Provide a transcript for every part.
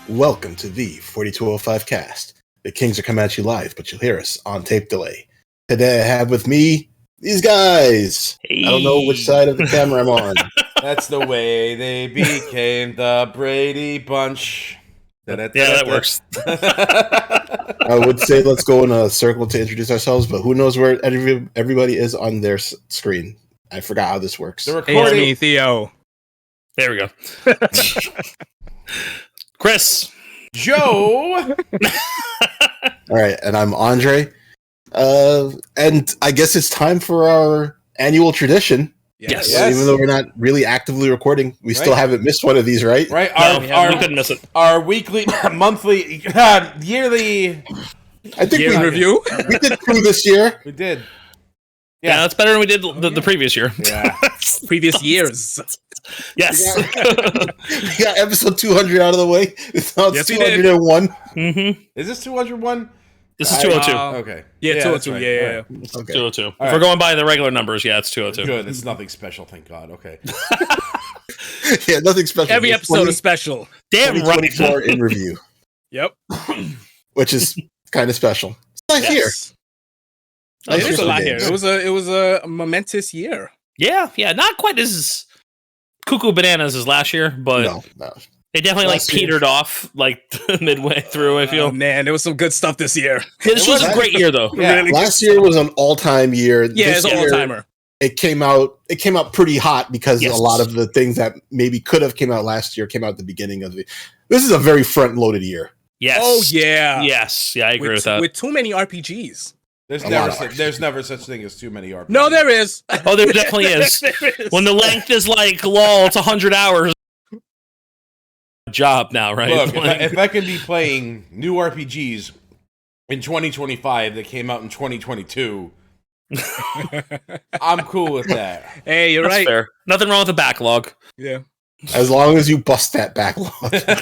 Welcome to the 4205 cast. The Kings are coming at you live, but you'll hear us on tape delay. Today I have with me these guys. Hey. I don't know which side of the camera I'm on. That's the way they became the Brady Bunch. Yeah, that works. I would say let's go in a circle to introduce ourselves, but who knows where everybody is on their screen. I forgot how this works. The Hey, it's me, Theo. There we go. Chris. Joe. All right, and I'm Andre. And I guess it's time for our annual tradition. Yes. Even though we're not really actively recording, we still haven't missed one of these, right? Right. We couldn't miss it. Our weekly, monthly, yearly. I think Year in review. we did two this year. We did. Yeah, that's better than we did the previous year. Yeah. Previous years. Yes. We got episode 200 out of the way. It's now Yes, we did. 201. Mm-hmm. Is this 201? This is 202. Okay. Yeah, 202. that's right. Yeah. Okay. 202. If right. we're going by the regular numbers, yeah, it's 202. Good. It's nothing special, thank God. Okay. Yeah, nothing special. Every It's episode is special. Damn right. 2024 in review, Yep. which is kind of special. It's not here. Yes. Nice It is a year lot for here. games. It was a momentous year. Yeah, not quite as cuckoo bananas as last year, but No. it definitely Last year. petered off like midway through, I feel. Oh, man, there was some good stuff this year. This was a great year though. Yeah. Really Last year was an all-time year. Yeah, This it's an year, all-timer. It came out pretty hot because Yes. a lot of the things that maybe could have came out last year came out at the beginning of the. This is a very front-loaded year. Yes. Oh, yeah. Yes. Yeah, I agree with that. With too many RPGs. There's A never, lot of there's never such thing as too many RPGs. No, there is. Oh, there definitely is. There is. When the length is like, lol, it's 100 hours. Job now, right? Look, Like- if I can be playing new RPGs in 2025 that came out in 2022, I'm cool with that. Hey, you're That's right. fair. Nothing wrong with the backlog. Yeah. As long as you bust that backlog,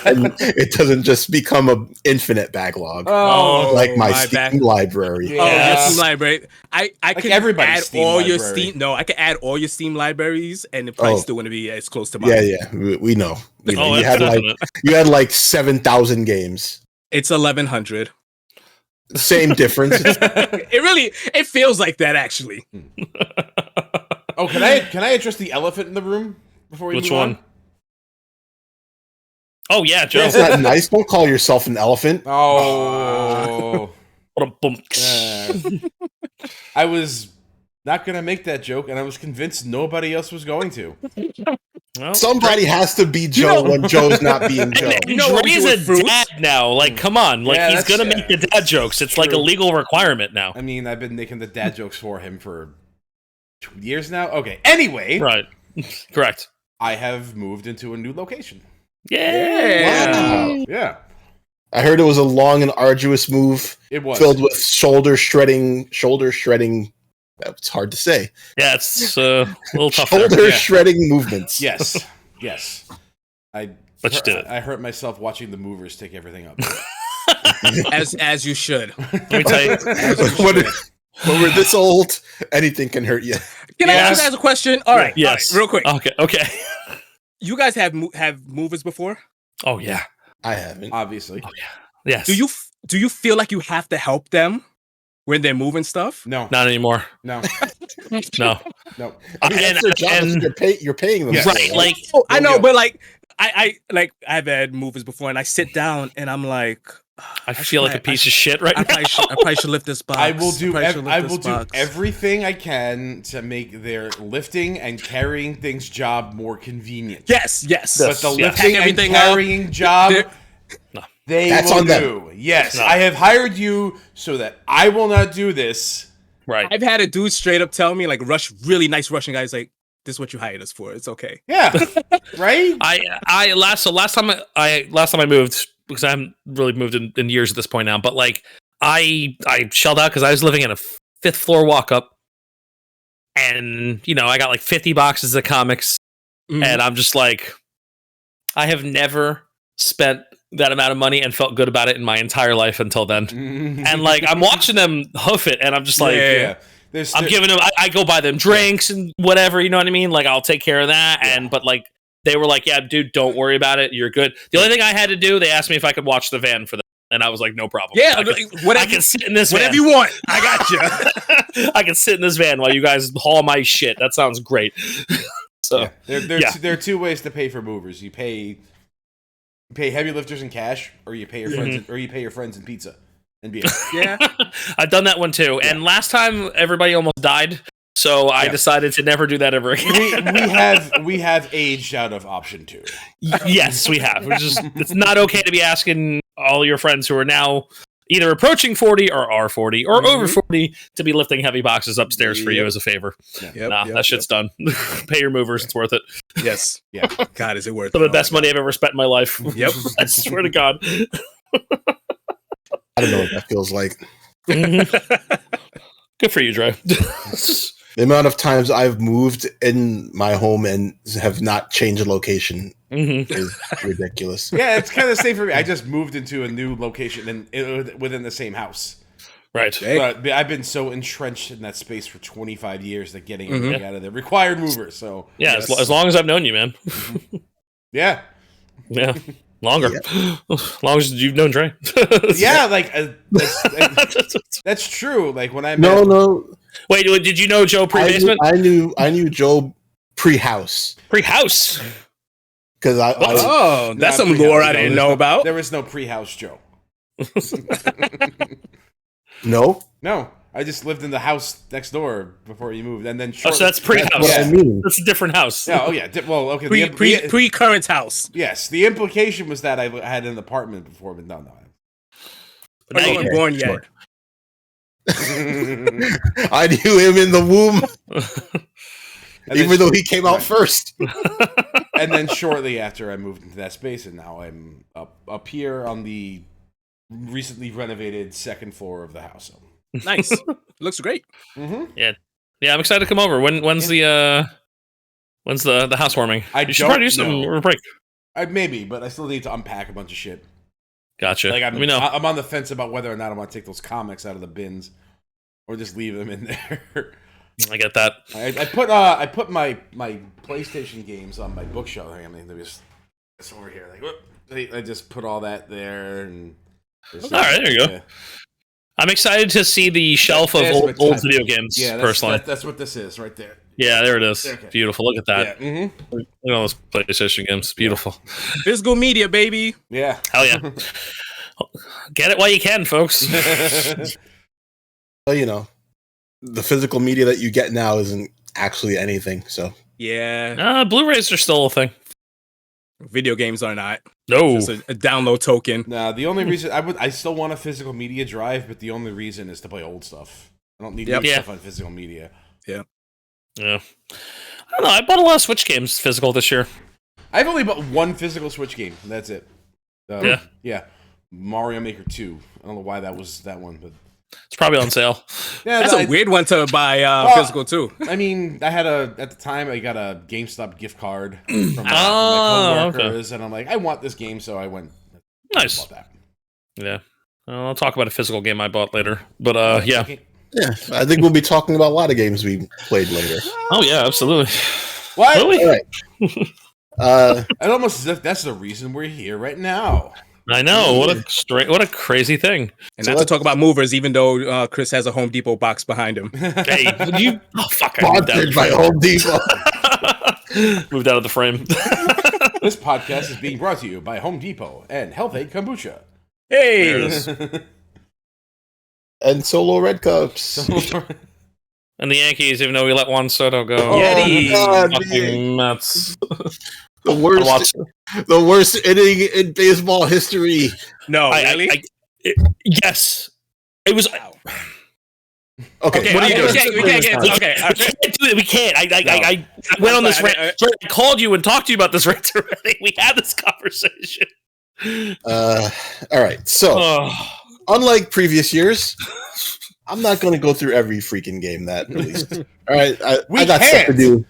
and it doesn't just become an infinite backlog Oh, like my my Steam back- library. Yeah. Oh, Yeah. your Steam library. I can everybody's add Steam all your library. Steam. No, I can add all your Steam libraries, and the price Oh. still going to be as close to mine. Yeah, we know. You know, Oh, you that's had definite. you had like 7,000 games. It's 1,100. Same difference. It feels like that actually. Oh, can I address the elephant in the room before we Which move one? on? Oh, yeah, Joe. That's not nice. Don't call yourself an elephant. Oh. Ba-dum-bum. I was not going to make that joke, and I was convinced nobody else was going to. Well, Somebody has to be Joe when Joe's not being Joe. You know what we Dre's do a with fruits? dad now. Like, come on. Like, Yeah, he's that's- going to make the dad jokes. It's like a true. legal requirement now. I mean, I've been making the dad jokes for him for 2 years now. Okay, anyway, Right. Correct. I have moved into a new location. Yeah. Wow. Yeah, I heard it was a long and arduous move it was. filled with shoulder shredding. That's hard to say. Yeah, it's a little tough there. Shoulder Yeah. shredding movements. Yes, yes. But you did it. I hurt myself watching the movers take everything up. As you should. Let me tell you. When we're this old, anything can hurt you. Can I ask Yes. you guys a question? All right. Yes. all right, real quick. Okay. You guys have movers before? Oh, yeah. I haven't. Obviously, Yes. Do you feel like you have to help them when they're moving stuff? no, Not anymore. no, No. no. I mean, that's their job. That's what you're paying them. Yeah. for, Right. Like, Oh, I know, Yo. but like I've had movers before, and I sit down and I'm like, I feel like a piece of shit right I now. probably should lift this box. I will do. probably should lift I this will do box. everything I can to make their lifting and carrying things job more convenient. Yes. But the Yeah. lifting and Everything up. carrying job, They're- they That's will on them. do. Yes, No. I have hired you so that I will not do this. Right. I've had a dude straight up tell me, like, really nice Russian guys, like, this is what you hired us for. It's okay. Yeah, right. Last time I moved, because I haven't really moved in years at this point now, but like I shelled out because I was living in a 5th floor walk up, and I got like 50 boxes of comics, Mhm. and I'm just like, I have never spent that amount of money and felt good about it in my entire life until then. And like I'm watching them hoof it, and I'm just like, yeah. I'm giving them. I go buy them drinks and whatever. You know what I mean? Like I'll take care of that. And but like They were like, "Yeah, dude, don't worry about it. You're good." The only thing I had to do, they asked me if I could watch the van for them, and I was like, "No problem. Yeah, I can sit in this whatever van. you want. I got you. I can sit in this van while you guys haul my shit. That sounds great." So there are two ways to pay for movers. You pay heavy lifters in cash, or you pay your friends, or you pay your friends in pizza and beer. Yeah, I've done that one too. Yeah. And last time everybody almost died, so I decided to never do that ever again. we have aged out of option 2. Yes, we have. It's not okay to be asking all your friends who are now either approaching 40 or are 40 or over 40 to be lifting heavy boxes upstairs for you as a favor. That shit's done. Pay your movers. It's worth it. Yes. Yeah. God, is it worth it? Some of the best money I've ever spent in my life. Yep. I swear to God. I don't know what that feels like. Good for you, Dre. The amount of times I've moved in my home and have not changed location is ridiculous. Yeah, it's kind of safe for me. I just moved into a new location and within the same house. Right. But I've been so entrenched in that space for 25 years that getting everything out of there required movers. So yeah, as long as I've known you, man. Yeah. Longer. Yeah. As long as you've known Dre. Yeah, that's true. Like when I met... No. Wait, did you know Joe pre-basement? I knew Joe pre-house. Pre-house? Because that's some lore I didn't know about. There was no pre-house Joe. No, I just lived in the house next door before you moved, and then so that's pre-house. That's what I mean. That's a different house. Yeah, well, okay. Pre-current house. Yes, the implication was that I had an apartment before, but no. But you weren't born yet. I knew him in the womb, even though he came out first. And then shortly after, I moved into that space, and now I'm up here on the recently renovated second floor of the house. Nice, looks great. Yeah, I'm excited to come over. When's the housewarming? I should probably do something over break. Maybe, but I still need to unpack a bunch of shit. Gotcha. Like I'm on the fence about whether or not I want to take those comics out of the bins or just leave them in there. I get that. I put my PlayStation games on my bookshelf. I mean, it's over here. I just put all that there, and all right, there you go. Yeah. I'm excited to see the shelf of old video games. Yeah, personally, that's what this is right there. Yeah, there it is. Okay. Beautiful. Look at that. Yeah. Look at all those PlayStation games. Beautiful. Physical media, baby. Yeah. Hell yeah. Get it while you can, folks. Well, the physical media that you get now isn't actually anything. So yeah. Blu-rays are still a thing. Video games are not. No. It's just a download token. No, the only reason I still want a physical media drive, but the only reason is to play old stuff. I don't need new stuff on physical media. Yeah. I don't know. I bought a lot of Switch games physical this year. I've only bought one physical Switch game, and that's it. Yeah. Mario Maker 2. I don't know why that was that one, but it's probably on sale. Yeah, that's a weird one to buy physical too. I mean, at the time I got a GameStop gift card from my coworkers, and I'm like, I want this game, so I went. Nice. Bought that. Yeah, I'll talk about a physical game I bought later, but yeah. Yeah, I think we'll be talking about a lot of games we played later. Oh yeah, absolutely. What? Really? All right. It's almost as if that's the reason we're here right now. I know. What a crazy thing. And not to talk about movers, even though Chris has a Home Depot box behind him. Hey, would you? Oh fuck! Sponsored by Home Depot. Moved out of the frame. This podcast is being brought to you by Home Depot and Health Aid Kombucha. Hey. There it is. And Solo Red Cups. And the Yankees, even though we let Juan Soto go. Yeti. Nuts. The worst inning in baseball history. No, really? Yes. It was. Wow. Okay, what are you doing? We can't do it. We can't. I went on this rant. I called you and talked to you about this rant already. We had this conversation. All right. So, unlike previous years, I'm not going to go through every freaking game that released. All right, I got stuff to do.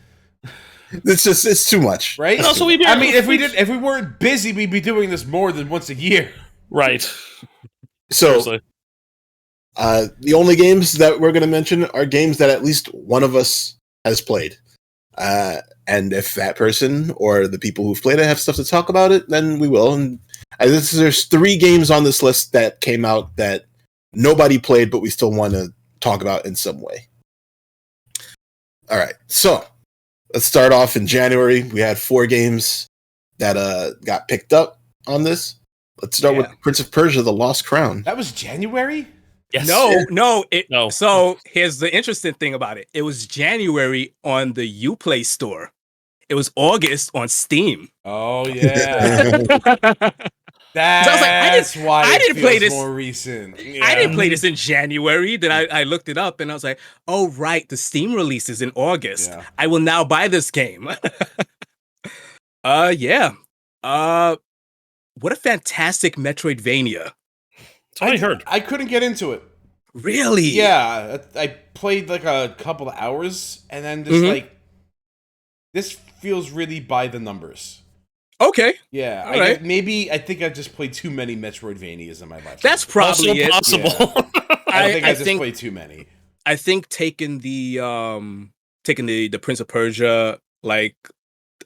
It's too much, right? And also, if we weren't busy, we'd be doing this more than once a year, right? So, the only games that we're going to mention are games that at least one of us has played. And if that person or the people who've played it have stuff to talk about it, then we will. And there's 3 games on this list that came out that nobody played, but we still want to talk about in some way. All right, so let's start off in January. We had 4 games that got picked up on this. Let's start with Prince of Persia: The Lost Crown. That was January? Yes. No. So here's the interesting thing about it. It was January on the Uplay store. It was August on Steam. Oh yeah. That's why I didn't play this more recent. Yeah. I didn't play this in January. Then I looked it up and I was like, oh right, the Steam release is in August. Yeah. I will now buy this game. Yeah. What a fantastic Metroidvania. That's all I heard. I couldn't get into it. Really? Yeah. I played like a couple of hours and then just like, this feels really by the numbers. Okay. Yeah. I think I've just played too many Metroidvanias in my life. That's probably it. Possible. Yeah. I just played too many. I think taking the Prince of Persia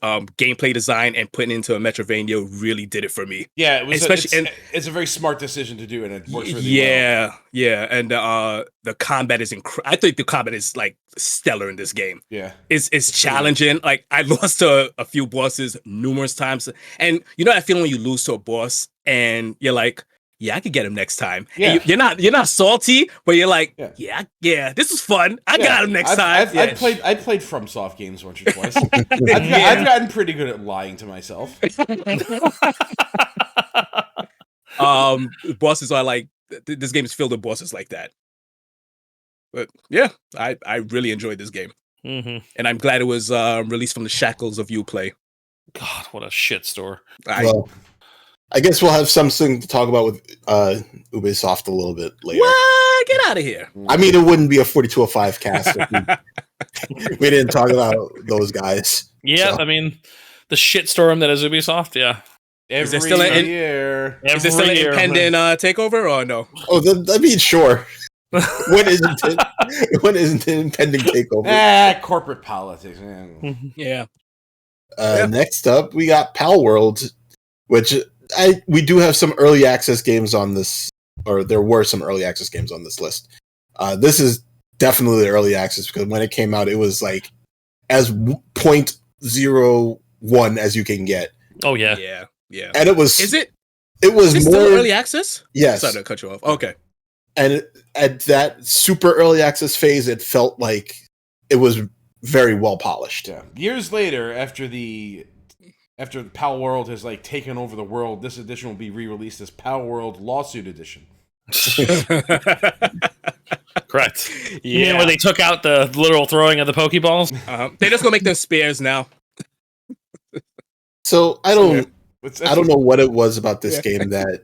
gameplay design and putting it into a Metroidvania really did it for me. Yeah, it was it's a very smart decision to do, and it works really well. Yeah, and the combat is I think the combat is like stellar in this game. Yeah, it's challenging. Like I lost to a few bosses numerous times, and you know that feeling when you lose to a boss and you're like, yeah, I could get him next time. Yeah, you're not salty, but you're like, yeah, this is fun. I got him next time. I played FromSoft games once or twice. I've gotten pretty good at lying to myself. Bosses are like, this game is filled with bosses like that. But yeah, I really enjoyed this game, and I'm glad it was released from the shackles of Uplay. God, what a shit store. I guess we'll have something to talk about with Ubisoft a little bit later. What? Get out of here. I mean, it wouldn't be a 4205 cast if we didn't talk about those guys. Yeah, so. I mean, the shitstorm that is Ubisoft, yeah. Is there still an impending takeover or no? Oh, I mean, sure. When isn't an impending takeover? Corporate politics, man. Yeah. Next up, we got Palworld, which... we do have some early access games on this, or there were some early access games on this list. This is definitely early access because when it came out, it was like as 0.01 as you can get. Oh yeah. And it was. Is it? It was more still early access. Yes. Sorry to cut you off. Okay. And at that super early access phase, it felt like it was very well polished. Yeah. Years later, after Palworld has like taken over the world, this edition will be re-released as Palworld Lawsuit Edition. Correct. Yeah. You mean where they took out the literal throwing of the Pokeballs? They're just gonna make them spears now. So I don't know what it was about this game that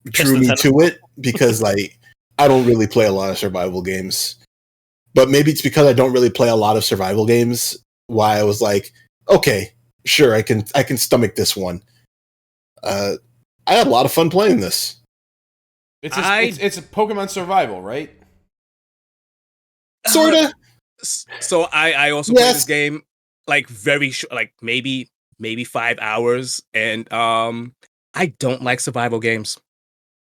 drew me to it, because like I don't really play a lot of survival games, but maybe it's because I don't really play a lot of survival games. Why I was like, okay, sure, I can stomach this one. I had a lot of fun playing this. It's a Pokemon survival, right? Sorta. So I also played this game like very like maybe 5 hours, and I don't like survival games.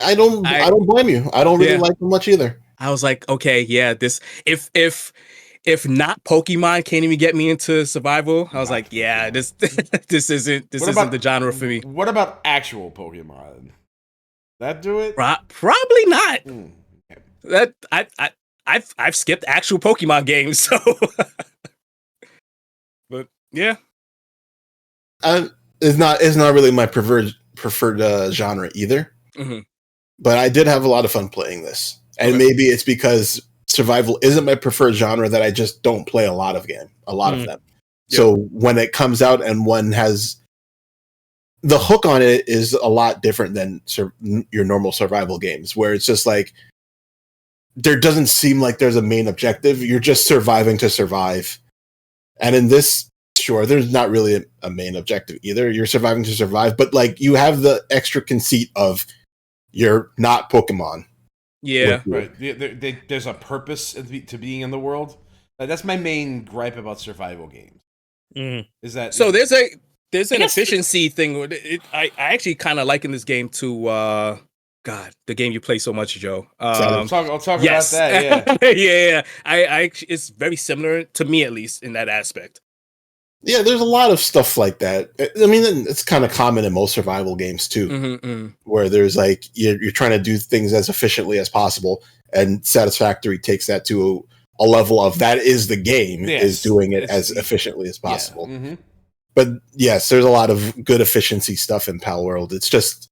I don't blame you. I don't really like them much either. I was like, okay, yeah, this if not Pokemon can't even get me into survival, I was like, yeah, this isn't the genre for me. What about actual Pokemon? That do it? Probably not. That I've skipped actual Pokemon games, so. But yeah, it's not really my preferred genre either. Mm-hmm. But I did have a lot of fun playing this, and maybe it's because survival isn't my preferred genre that I just don't play a lot of them. Yep. So when it comes out and one has the hook on it is a lot different than your normal survival games, where it's just like there doesn't seem like there's a main objective. You're just surviving to survive. And in this, sure, there's not really a main objective either. You're surviving to survive, but like you have the extra conceit of you're not Pokemon. Yeah, right. There's a purpose to being in the world. That's my main gripe about survival games. Is that so there's an efficiency thing. I actually kind of liken this game to God, the game you play so much, Joe. I'll talk about that. Yeah, yeah. I it's very similar to me, at least in that aspect. Yeah, there's a lot of stuff like that. I mean, it's kind of common in most survival games too, where there's like you're trying to do things as efficiently as possible, and Satisfactory takes that to a level of that is the game, is doing it as efficiently as possible. Yeah. But yes, there's a lot of good efficiency stuff in Palworld. It's just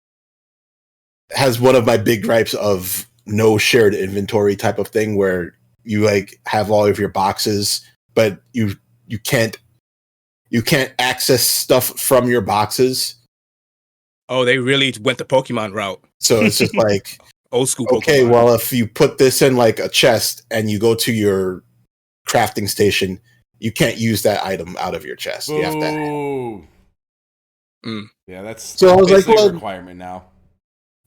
has one of my big gripes of no shared inventory type of thing, where you like have all of your boxes, but you can't access stuff from your boxes. Oh, they really went the Pokemon route. So it's just like old school Pokemon. Okay, well, if you put this in like a chest and you go to your crafting station, you can't use that item out of your chest. You have to. Yeah, that's so I was like, well, a requirement now.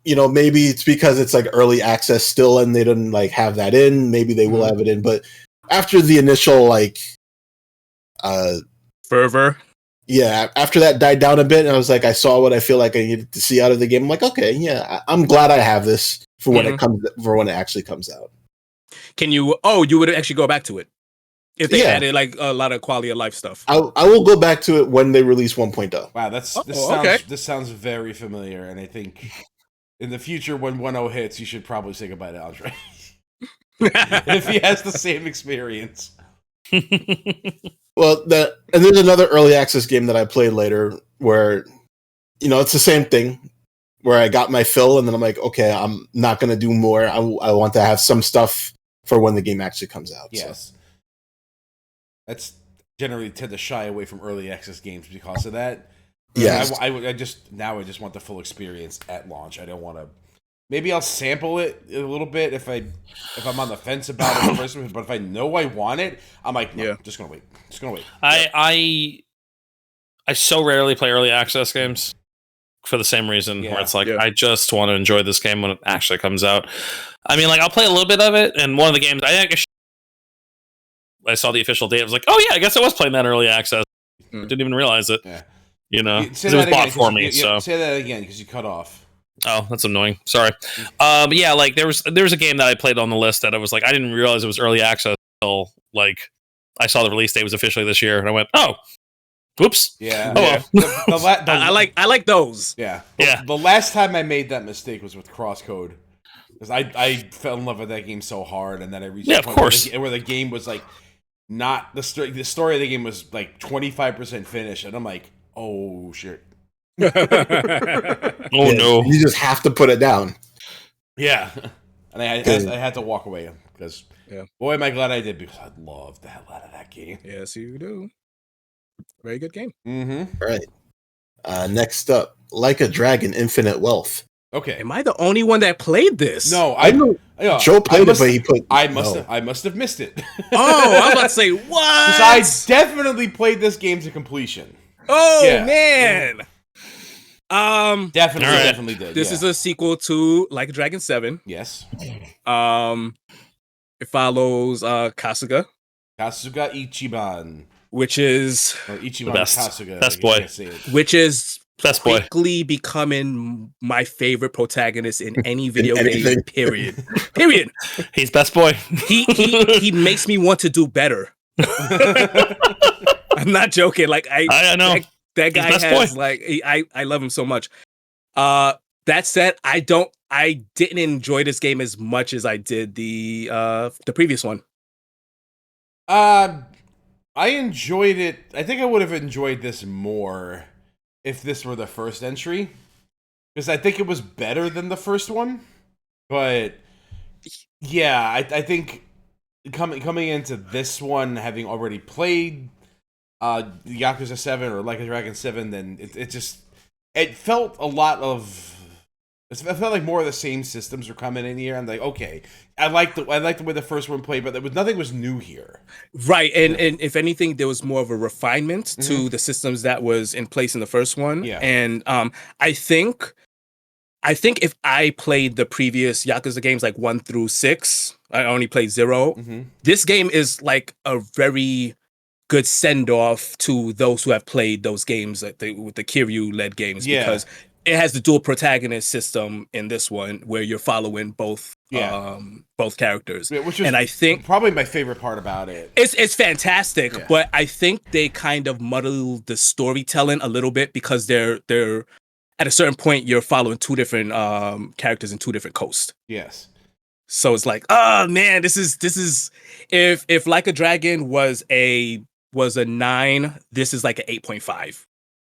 You know, maybe it's because it's like early access still, and they didn't like have that in. Maybe they will have it in, but after the initial like fervor, yeah, after that died down a bit, and I was like, I saw what I feel like I needed to see out of the game. I'm like, okay, yeah, I'm glad I have this for when it actually comes out. Can you? Oh, you would actually go back to it if they added like a lot of quality of life stuff. I will go back to it when they release 1.0. Wow, this sounds very familiar, and I think in the future when 1.0 hits, you should probably say goodbye to Andre. If he has the same experience. Well, and there's another early access game that I played later where, you know, it's the same thing where I got my fill and then I'm like, okay, I'm not going to do more. I want to have some stuff for when the game actually comes out. Yes. So. That's generally tend to shy away from early access games because of that. Yes. I just want the full experience at launch. I don't want to. Maybe I'll sample it a little bit if I'm on the fence about it first, but if I know I want it, I'm like, no, just gonna wait. I so rarely play early access games for the same reason, where it's like I just want to enjoy this game when it actually comes out. I mean, like I'll play a little bit of it, and one of the games I saw the official date. I was like, oh yeah, I guess I was playing that early access. Didn't even realize it. Yeah. You know, it was bought for me. So say that again because you cut off. Oh, that's annoying. Sorry. But yeah, like there was a game that I played on the list that I was like, I didn't realize it was early access until like I saw the release date was officially this year, and I went, oh, whoops. Yeah. Oh, well. I like those. Yeah. The last time I made that mistake was with Crosscode, because I fell in love with that game so hard, and then I reached a point where the game was like not the story. The story of the game was like 25% finished, and I'm like, oh shit. Oh no! You just have to put it down. Yeah, and I had to walk away because boy, am I glad I did, because I love the hell out of that game. Yes, you do. Very good game. Mm-hmm. All right. Next up, Like a Dragon: Infinite Wealth. Okay, am I the only one that played this? No, I know. Joe played it, but he put. I must have missed it. Oh, I was about to say what? Because I definitely played this game to completion. Oh man. Definitely did. This is a sequel to Like a Dragon 7. Yes. It follows Kasuga Ichiban, which is Ichiban Kasuga, best boy, which is best boy, quickly becoming my favorite protagonist in any video game. Period. He's best boy. He makes me want to do better. I'm not joking. Like I know. That guy has like I love him so much. That said, I didn't enjoy this game as much as I did the previous one. I enjoyed it. I think I would have enjoyed this more if this were the first entry, because I think it was better than the first one. But yeah, I think coming into this one, having already played Yakuza 7 or Like a Dragon 7, then it felt a lot of. It felt like more of the same systems were coming in here. I'm like, okay, I like the way the first one played, but nothing was new here. Right, and if anything, there was more of a refinement to the systems that was in place in the first one. Yeah, and I think I think if I played the previous Yakuza games, like 1 through 6, I only played 0. Mm-hmm. This game is like a very good send-off to those who have played those games with the Kiryu-led games, because it has the dual protagonist system in this one where you're following both characters. Yeah, which is, and I think probably my favorite part about it. It's fantastic, but I think they kind of muddle the storytelling a little bit, because they're at a certain point you're following 2 different characters in 2 different coasts. Yes. So it's like, oh man, this is if Like a Dragon was a 9, this is like an 8.5.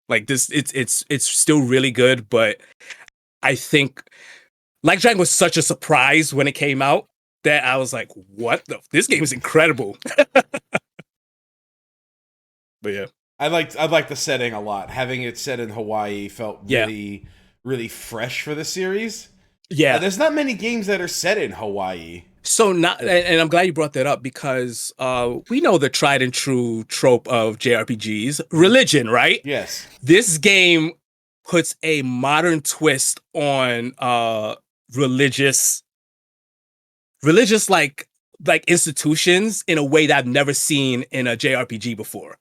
Like this, it's still really good, but I think Like a Dragon was such a surprise when it came out that I was like, what the? This game is incredible. But yeah. I like the setting a lot. Having it set in Hawaii felt really, really fresh for the series. Yeah. There's not many games that are set in Hawaii. So and I'm glad you brought that up, because we know the tried and true trope of JRPGs, religion, right? Yes. This game puts a modern twist on religious like institutions in a way that I've never seen in a JRPG before.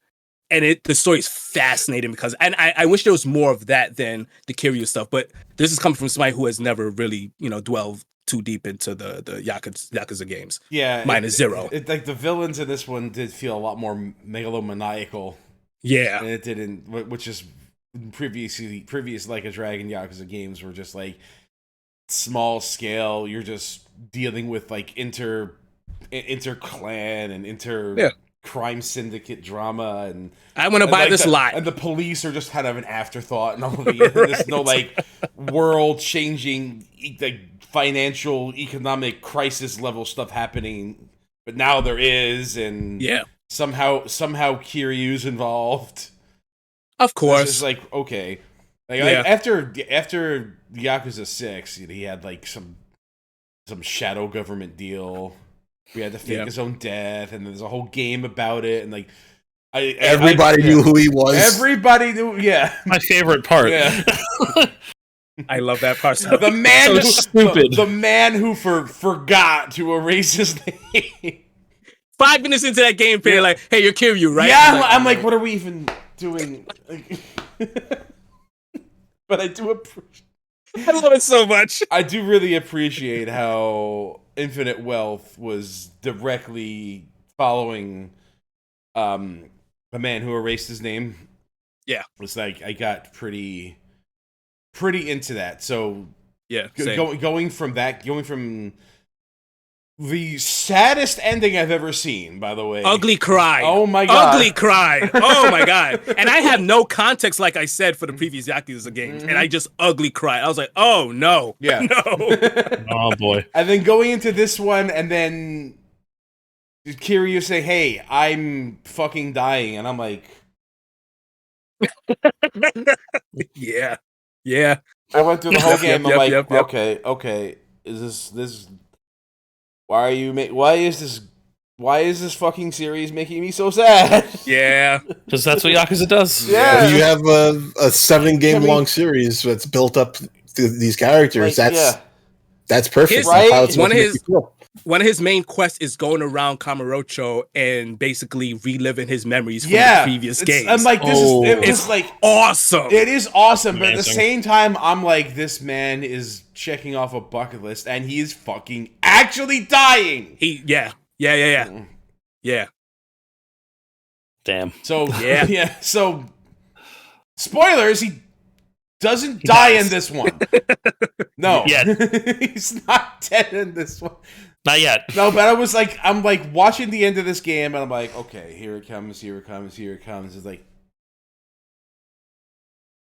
And the story is fascinating, because I wish there was more of that than the Kiryu stuff, but this is coming from somebody who has never really, dwelled too deep into the Yakuza games. Yeah. Minus 0. Like the villains in this one did feel a lot more megalomaniacal. Yeah. And it didn't, which is previous Like a Dragon Yakuza games were just like small scale. You're just dealing with like inter clan and crime syndicate drama, and I want to buy this lot, and the police are just kind of an afterthought, and all of the there's no like world changing like financial economic crisis level stuff happening, but now there is, and somehow Kiryu's involved, of course. It's like, okay, like after Yakuza 6, he had like some shadow government deal. We had to fake his own death, and there's a whole game about it, and like everybody knew who he was. Everybody knew, My favorite part. Yeah. I love that part. The man stupid. The man who forgot to erase his name. 5 minutes into that gameplay, like, hey, you're Kiryu, right? Yeah, I'm like, what are we even doing? But I do appreciate. I love it so much. I do really appreciate how Infinite Wealth was directly following the man who erased his name. Yeah. It's like I got pretty into that. So going from the saddest ending I've ever seen, by the way. Ugly cry. Oh my god. Ugly cry. Oh my god. And I have no context, like I said, for the previous Yakuza games. And I just ugly cried. I was like, oh no. Yeah. No. Oh boy. And then going into this one, and then Kiryu say, hey, I'm fucking dying. And I'm like. Yeah. Yeah. I went through the whole game. I'm like, okay. Is this why is this fucking series making me so sad? Yeah. Because that's what Yakuza does. Yeah. You have a 7 game long series that's built up to these characters. That's perfect. One of his main quests is going around Kamurocho and basically reliving his memories from the previous games. I'm like, it's like awesome. It is awesome, but at the same time, I'm like, this man is checking off a bucket list, and he is fucking actually dying. Yeah. Damn. So So, spoilers. He doesn't die in this one. No, he's not dead in this one. Not yet. No, but I'm like watching the end of this game, and I'm like, okay, here it comes. It's like,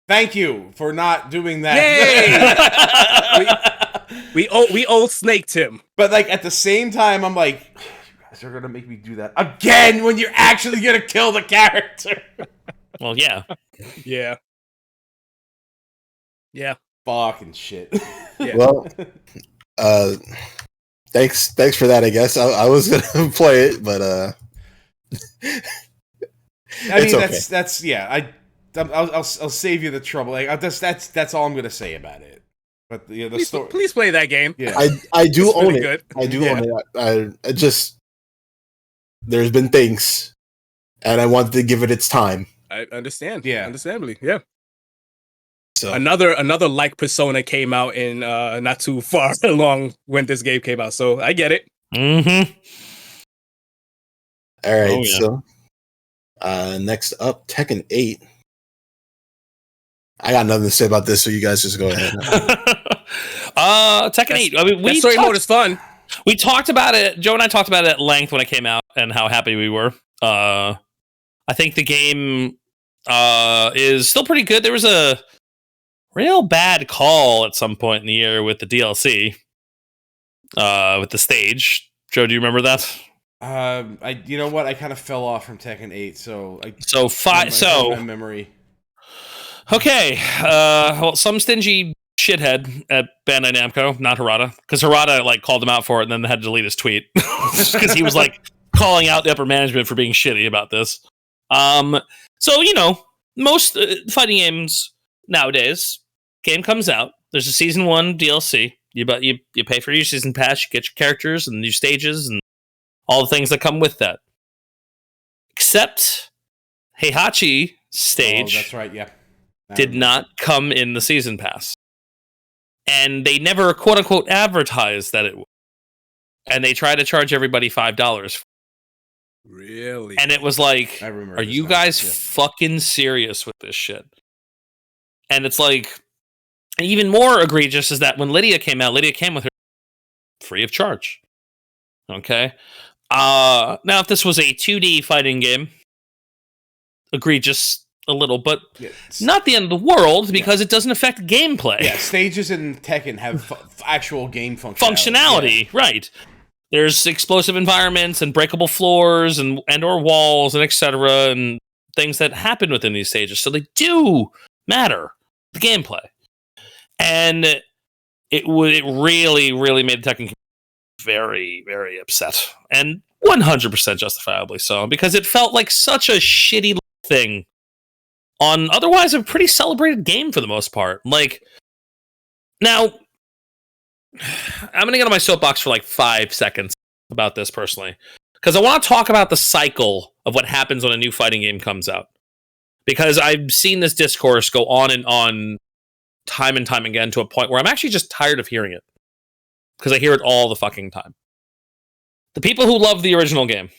thank you for not doing that. Yay! we old snaked him. But like at the same time, I'm like, you guys are gonna make me do that again when you're actually gonna kill the character. Well, yeah. Yeah. Fucking shit. Yeah. Well, thanks for that. I guess I was gonna play it, but I mean, okay. that's I'll save you the trouble. Like that's all I'm gonna say about it. But the please play that game. Yeah, I do own it. Good. I do own it. I just there's been things, and I wanted to give it its time. I understand. Yeah, understandably. Yeah. So another like Persona came out in not too far along when this game came out, so I get it. Mm-hmm. All right, so next up, Tekken 8. I got nothing to say about this, so you guys just go ahead. Tekken 8. I mean, story mode is fun. We talked about it. Joe and I talked about it at length when it came out and how happy we were. I think the game is still pretty good. There was a real bad call at some point in the year with the DLC, with the stage. Joe, do you remember that? You know what? I kind of fell off from Tekken 8, so my memory. Okay, well, some stingy shithead at Bandai Namco, not Harada, because Harada like called him out for it, and then had to delete his tweet because he was like calling out the upper management for being shitty about this. So most fighting games nowadays, game comes out, there's a season 1 DLC. You pay for your season pass, you get your characters and new stages and all the things that come with that. Except Heihachi stage. Oh, that's right. Yeah. Did not come in the season pass. And they never, quote unquote, advertised that it would. And they tried to charge everybody $5. Really? And it was like, are you guys fucking serious with this shit? And it's like, even more egregious is that when Lydia came out, Lydia came with her free of charge. Okay? Now, if this was a 2D fighting game, egregious a little, but not the end of the world because it doesn't affect gameplay. Yeah, stages in Tekken have actual game functionality. Right. There's explosive environments and breakable floors and or walls and etc. and things that happen within these stages, so they do matter, the gameplay. And it really, really made the Tekken very, very upset, and 100% justifiably so, because it felt like such a shitty thing on otherwise a pretty celebrated game for the most part. Like, now, I'm going to get on my soapbox for like 5 seconds about this personally, because I want to talk about the cycle of what happens when a new fighting game comes out. Because I've seen this discourse go on and on time and time again to a point where I'm actually just tired of hearing it. Because I hear it all the fucking time. The people who love the original game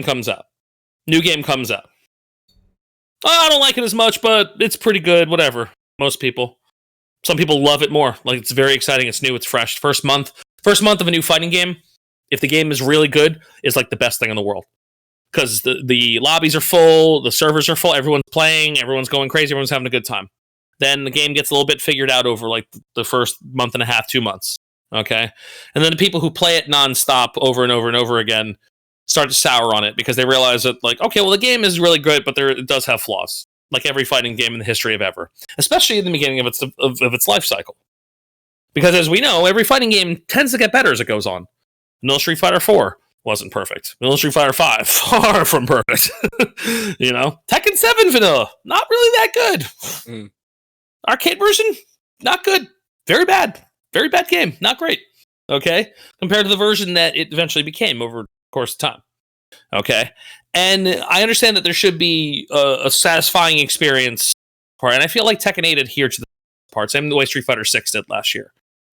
comes out. New game comes out. Oh, I don't like it as much, but it's pretty good, whatever. Most people. Some people love it more. Like, it's very exciting, it's new, it's fresh. First month of a new fighting game, if the game is really good, is like the best thing in the world. Because the lobbies are full, the servers are full, everyone's playing, everyone's going crazy, everyone's having a good time. Then the game gets a little bit figured out over like the first month and a half, 2 months. Okay? And then the people who play it nonstop over and over and over again start to sour on it because they realize that, like, okay, well, the game is really good, but it does have flaws, like every fighting game in the history of ever, especially in the beginning of its life cycle. Because as we know, every fighting game tends to get better as it goes on. Vanilla Street Fighter 4 wasn't perfect. Vanilla Street Fighter 5, far from perfect. Tekken 7 vanilla, not really that good. Arcade version, not good. Very bad game, not great. Okay, compared to the version that it eventually became over course of time. Okay, and I understand that there should be a satisfying experience part, and I feel like Tekken 8 adhered to the part, same the way Street Fighter 6 did last year.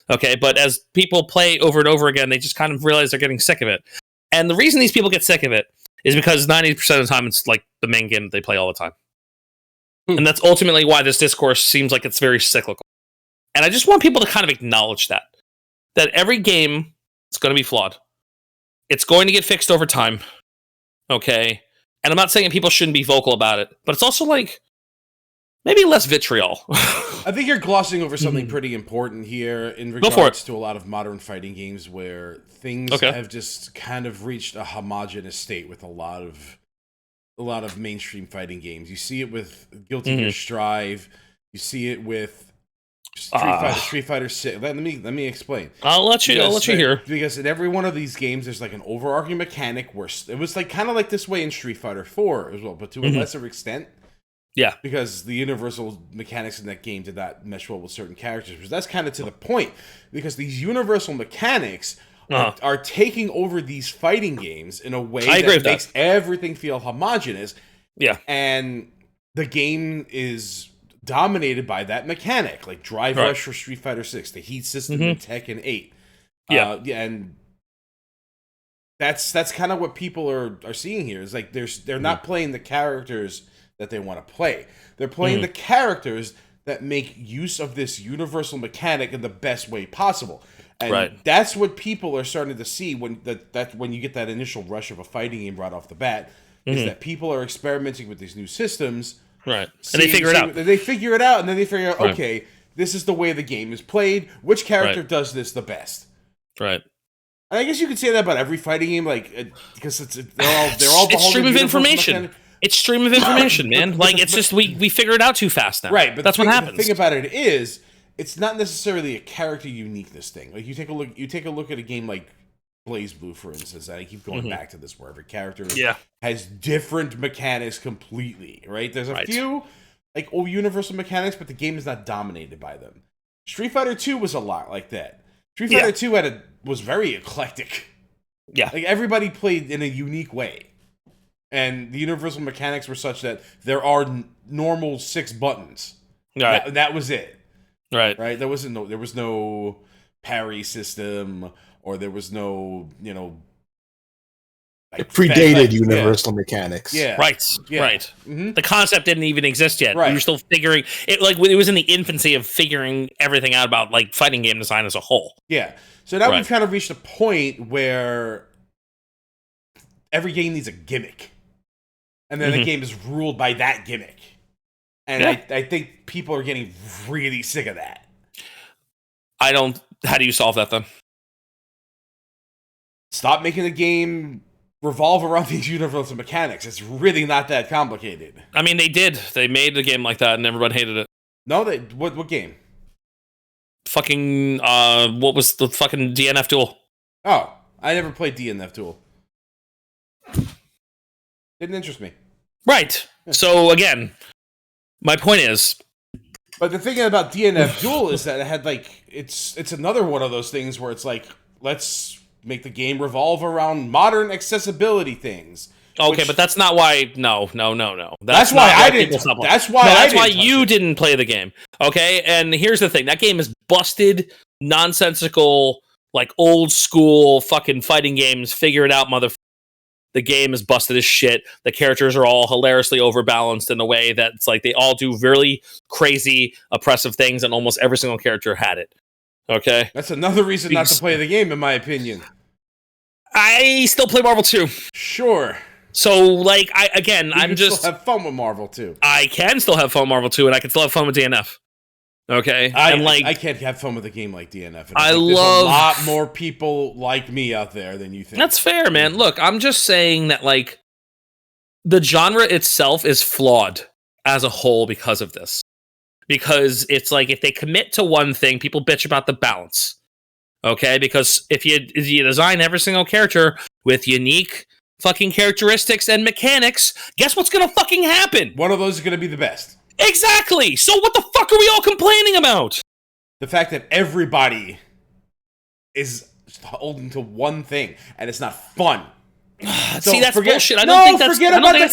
Okay, but as people play over and over again, they just kind of realize they're getting sick of it. And the reason these people get sick of it is because 90% of the time it's like the main game that they play all the time. And that's ultimately why this discourse seems like it's very cyclical. And I just want people to kind of acknowledge that every game is going to be flawed. It's going to get fixed over time, okay? And I'm not saying people shouldn't be vocal about it, but it's also like, maybe less vitriol. I think you're glossing over something pretty important here in regards to a lot of modern fighting games where things have just kind of reached a homogenous state with a lot of mainstream fighting games. You see it with Guilty Gear Strive. You see it with Street Fighter 6. Let me explain. I'll let you hear. Because in every one of these games, there's like an overarching mechanic where it was like kind of like this way in Street Fighter 4 as well, but to a lesser extent. Yeah. Because the universal mechanics in that game did not mesh well with certain characters. But that's kind of to the point. Because these universal mechanics are taking over these fighting games in a way that makes everything feel homogenous. Yeah. And the game is dominated by that mechanic. Like Drive Rush for Street Fighter 6, the heat system in Tekken 8. Yeah. And that's kind of what people are seeing here. Is like they're not playing the characters that they want to play. They're playing the characters that make use of this universal mechanic in the best way possible. And that's what people are starting to see when when you get that initial rush of a fighting game right off the bat, is that people are experimenting with these new systems. Right. And they figure it out. They figure it out, and then they figure out, okay, this is the way the game is played. Which character does this the best? Right. And I guess you could say that about every fighting game, like because they're all it's stream of information. It's stream of information, man. Like it's just we figure it out too fast now. Right, but that's what happens. The thing about it is, it's not necessarily a character uniqueness thing. Like you take a look at a game like BlazBlue, for instance. I keep going back to this, where every character has different mechanics completely. Right? There's a few like universal mechanics, but the game is not dominated by them. Street Fighter 2 was a lot like that. Street Fighter 2 was very eclectic. Yeah, like everybody played in a unique way. And the universal mechanics were such that there are normal 6 buttons. Right. That was it. Right. Right. There was no parry system, or there was no, like predated universal mechanics. Yeah. Right. Yeah. Right. Mm-hmm. The concept didn't even exist yet. Right. We were still figuring it. Like it was in the infancy of figuring everything out about like fighting game design as a whole. Yeah. So now we've kind of reached a point where every game needs a gimmick. And then the game is ruled by that gimmick. And I think people are getting really sick of that. How do you solve that then? Stop making the game revolve around these universal mechanics. It's really not that complicated. I mean, they did. They made a game like that and everyone hated it. No, what game? Fucking, what was the fucking DNF Duel? Oh, I never played DNF Duel. Didn't interest me. Right. So again, my point is, but the thing about DNF Duel is that it had like it's another one of those things where it's like, let's make the game revolve around modern accessibility things. Okay, but that's not why. No. That's why I didn't. That's why you didn't play the game. Okay, and here's the thing: that game is busted, nonsensical, like old school fucking fighting games. Figure it out, motherfucker. The game is busted as shit. The characters are all hilariously overbalanced in a way that it's like they all do really crazy, oppressive things, and almost every single character had it. Okay? That's another reason not to play the game, in my opinion. I still play Marvel 2. Sure. So, like, I'm just... still have fun with Marvel 2. I can still have fun with Marvel 2, and I can still have fun with DNF. Okay? I can't have fun with a game like DNF. I think love... There's a lot more people like me out there than you think. That's fair, man. Look, I'm just saying that, like, the genre itself is flawed as a whole because of this. Because it's like, if they commit to one thing, people bitch about the balance. Okay? Because if you design every single character with unique fucking characteristics and mechanics, guess what's gonna fucking happen? One of those is gonna be the best. Exactly! So what the fuck are we all complaining about? The fact that everybody is holding to one thing, and it's not fun. See, that's bullshit. I don't think that's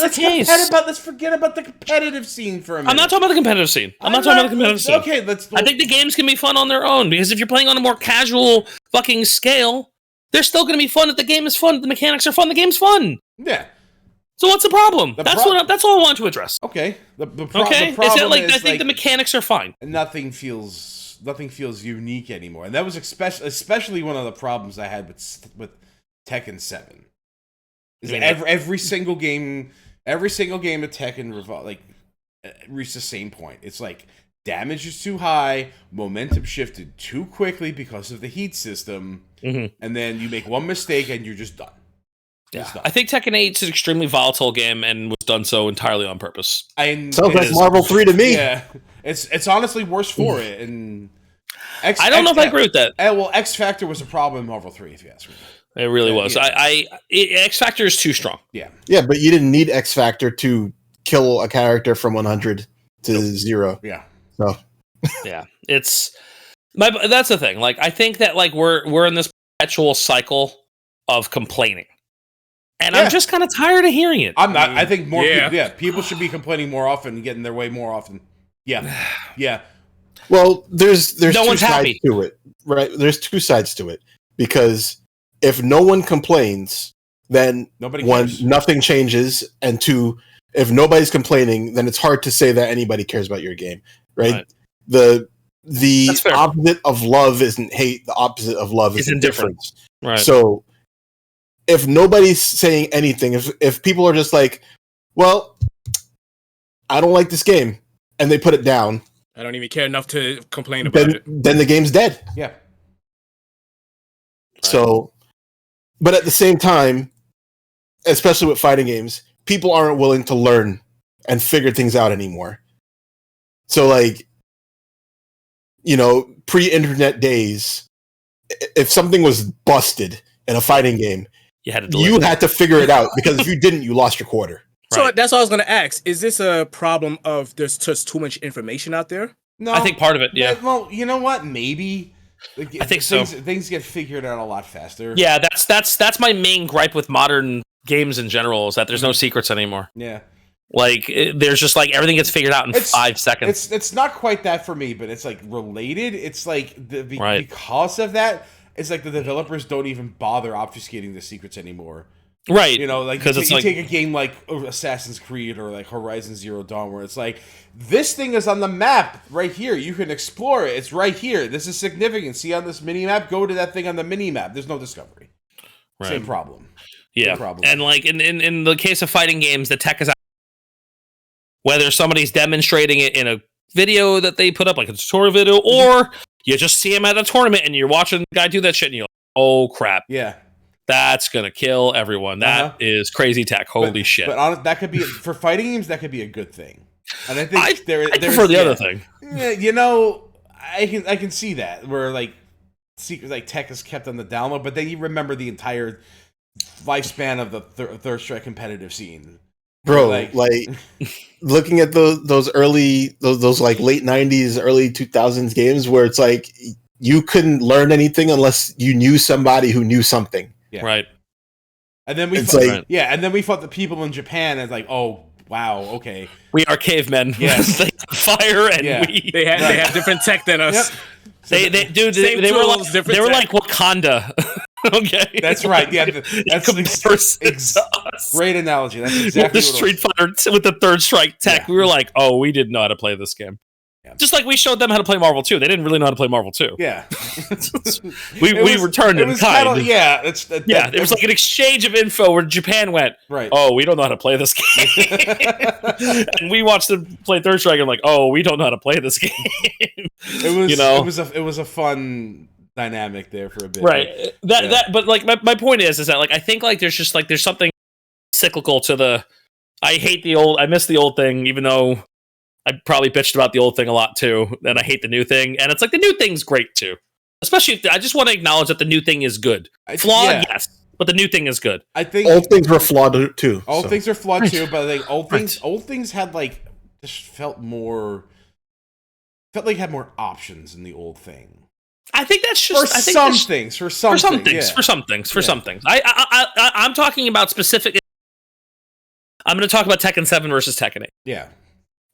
the case. Let's forget about the competitive scene for a minute. I'm not talking about the competitive scene. Okay, I think the games can be fun on their own, because if you're playing on a more casual fucking scale, they're still going to be fun if the game is fun, the mechanics are fun, the game's fun. Yeah. So what's the problem? That's all I want to address. Okay. The problem is I think the mechanics are fine. Nothing feels unique anymore. And that was especially one of the problems I had with Tekken 7. Is every single game of Tekken reached the same point. It's like damage is too high, momentum shifted too quickly because of the heat system, and then you make one mistake and you're just done. Yeah, I think Tekken 8 is an extremely volatile game and was done so entirely on purpose. Sounds like Marvel 3 to me. Yeah, it's honestly worse for it. And I don't know if I agree with that. Well, X Factor was a problem in Marvel 3, if you ask me. It really was. Yeah. X Factor is too strong. Yeah. Yeah, but you didn't need X Factor to kill a character from 100 to 0. Yeah. So yeah, that's the thing. Like, I think that like we're in this perpetual cycle of complaining, and I'm just kind of tired of hearing it. I'm not. I think more. People should be complaining more often and getting their way more often. Yeah, yeah. Well, there's no two one's sides happy to it, right? There's two sides to it, because if no one complains, then one, nothing changes, and two, if nobody's complaining, then it's hard to say that anybody cares about your game, right? The opposite of love isn't hate. The opposite of love is indifference. Right. So if nobody's saying anything, if people are just like, well, I don't like this game, and they put it down, I don't even care enough to complain about it, then the game's dead. Yeah. Right. So, but at the same time, especially with fighting games, people aren't willing to learn and figure things out anymore. So, like, you know, pre-internet days, if something was busted in a fighting game, you had to figure it out, because if you didn't, you lost your quarter. So that's what I was going to ask. Is this a problem of there's just too much information out there? No, I think part of it, yeah. Well, you know what? Maybe. Like, I think things get figured out a lot faster. Yeah, that's my main gripe with modern games in general, is that there's no secrets anymore. Yeah. Like, there's just like everything gets figured out in 5 seconds. It's not quite that for me, but it's like related. It's like because of that, it's like the developers don't even bother obfuscating the secrets anymore. Right. You know, like, because you take a game like Assassin's Creed or like Horizon Zero Dawn, where it's like, this thing is on the map right here. You can explore it. It's right here. This is significant. See on this mini map? Go to that thing on the mini map. There's no discovery. Right. Same problem. Yeah. Same problem. And like in the case of fighting games, the tech is out. Whether somebody's demonstrating it in a video that they put up, like a tutorial video, or you just see him at a tournament and you're watching the guy do that shit and you're like, oh crap. Yeah. That's gonna kill everyone. That is crazy tech. Holy shit! But honestly, that could be for fighting games. That could be a good thing. And I think I prefer the other thing. Yeah, you know, I can see that where like secret like tech is kept on the down low, but then you remember the entire lifespan of the Third Strike competitive scene, bro. Like looking at those early those like late 90s, early 2000s games where it's like you couldn't learn anything unless you knew somebody who knew something. Yeah. Right. And then we fought the people in Japan and like, oh wow, okay. We are cavemen. Yes. They have fire and they have different tech than us. Yep. They were like Wakanda. Okay. That's right. Yeah, that's great analogy. That's exactly with the Street Fighter with the Third Strike tech. Yeah. We were like, oh, we didn't know how to play this game. Yeah. Just like we showed them how to play Marvel 2. They didn't really know how to play Marvel 2. Yeah. we returned in kind. It was like an exchange of info where Japan went, right. Oh, we don't know how to play this game. And we watched them play Third Strike and like, oh, we don't know how to play this game. It was a fun dynamic there for a bit. Right. But like my point is that like I think like there's something cyclical to the I miss the old thing, even though I probably bitched about the old thing a lot too, and I hate the new thing. And it's like the new thing's great too. Especially, I just want to acknowledge that the new thing is good. Flawed, yes, but the new thing is good. I think old things were flawed too. Old things are flawed too, but like old things had like just felt like had more options in the old thing. I think that's just for some things. For some things. I'm talking about specific. I'm going to talk about Tekken 7 versus Tekken 8. Yeah.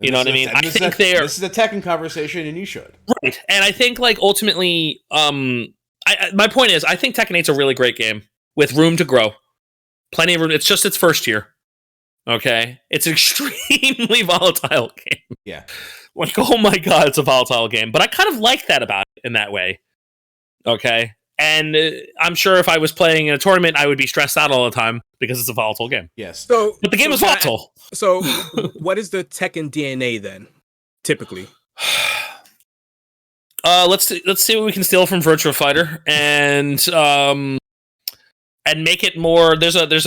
You know what I mean? This is a Tekken conversation, and you should. Right. And I think, like, ultimately, my point is, I think Tekken 8's a really great game with room to grow. Plenty of room. It's just its first year. Okay? It's an extremely volatile game. Yeah. Like, oh my god, it's a volatile game. But I kind of like that about it in that way. Okay? And I'm sure if I was playing in a tournament, I would be stressed out all the time because it's a volatile game. Yes. But the game is volatile. So, what is the Tekken DNA then, typically? Let's see what we can steal from Virtua Fighter and make it more. There's less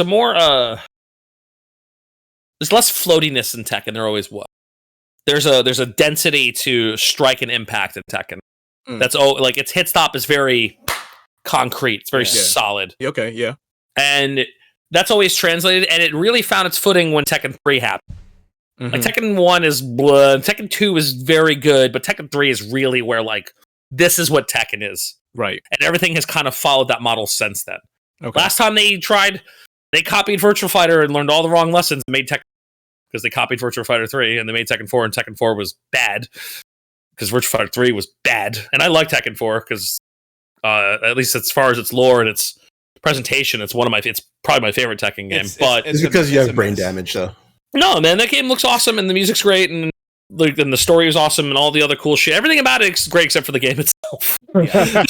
floatiness in Tekken. There always was. There's a density to strike and impact in Tekken. That's like its hit stop is very concrete. It's very solid. Okay, yeah. And that's always translated, and it really found its footing when Tekken 3 happened. Like Tekken 1 is blah, Tekken 2 is very good, but Tekken 3 is really where like this is what Tekken is. Right. And everything has kind of followed that model since then. Okay. Last time they copied Virtua Fighter and learned all the wrong lessons and made Tekken because they copied Virtua Fighter 3 and they made Tekken 4 and Tekken 4 was bad because Virtua Fighter 3 was bad. And I like Tekken 4 because at least as far as its lore and its presentation, it's probably my favorite Tekken game. It's because you have brain damage though. No, man, that game looks awesome and the music's great and the story is awesome and all the other cool shit. Everything about it is great except for the game itself. Yeah.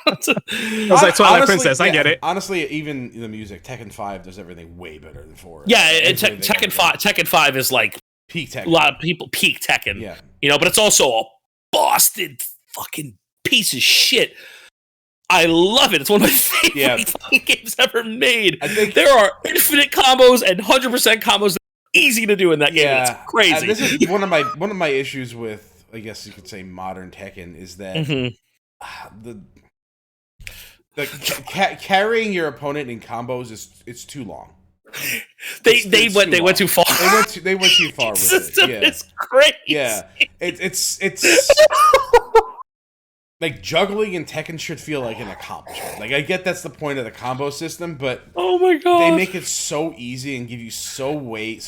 I was like Twilight Princess. I get it. Honestly, even the music, Tekken 5 does everything way better than 4. Yeah, Tekken 5 is like peak Tekken. A lot of people peak Tekken. Yeah, but it's also a busted fucking piece of shit. I love it. It's one of my favorite fucking games ever made. I think there are infinite combos and 100% combos that are easy to do in that game. It's crazy. This is one of my issues with, I guess you could say, modern Tekken is that carrying your opponent in combos it's too long. They went too far. They went too far with it. Yeah. It's crazy. Yeah, it's like juggling in Tekken should feel like an accomplishment. Like I get that's the point of the combo system, but oh my god, they make it so easy and give you so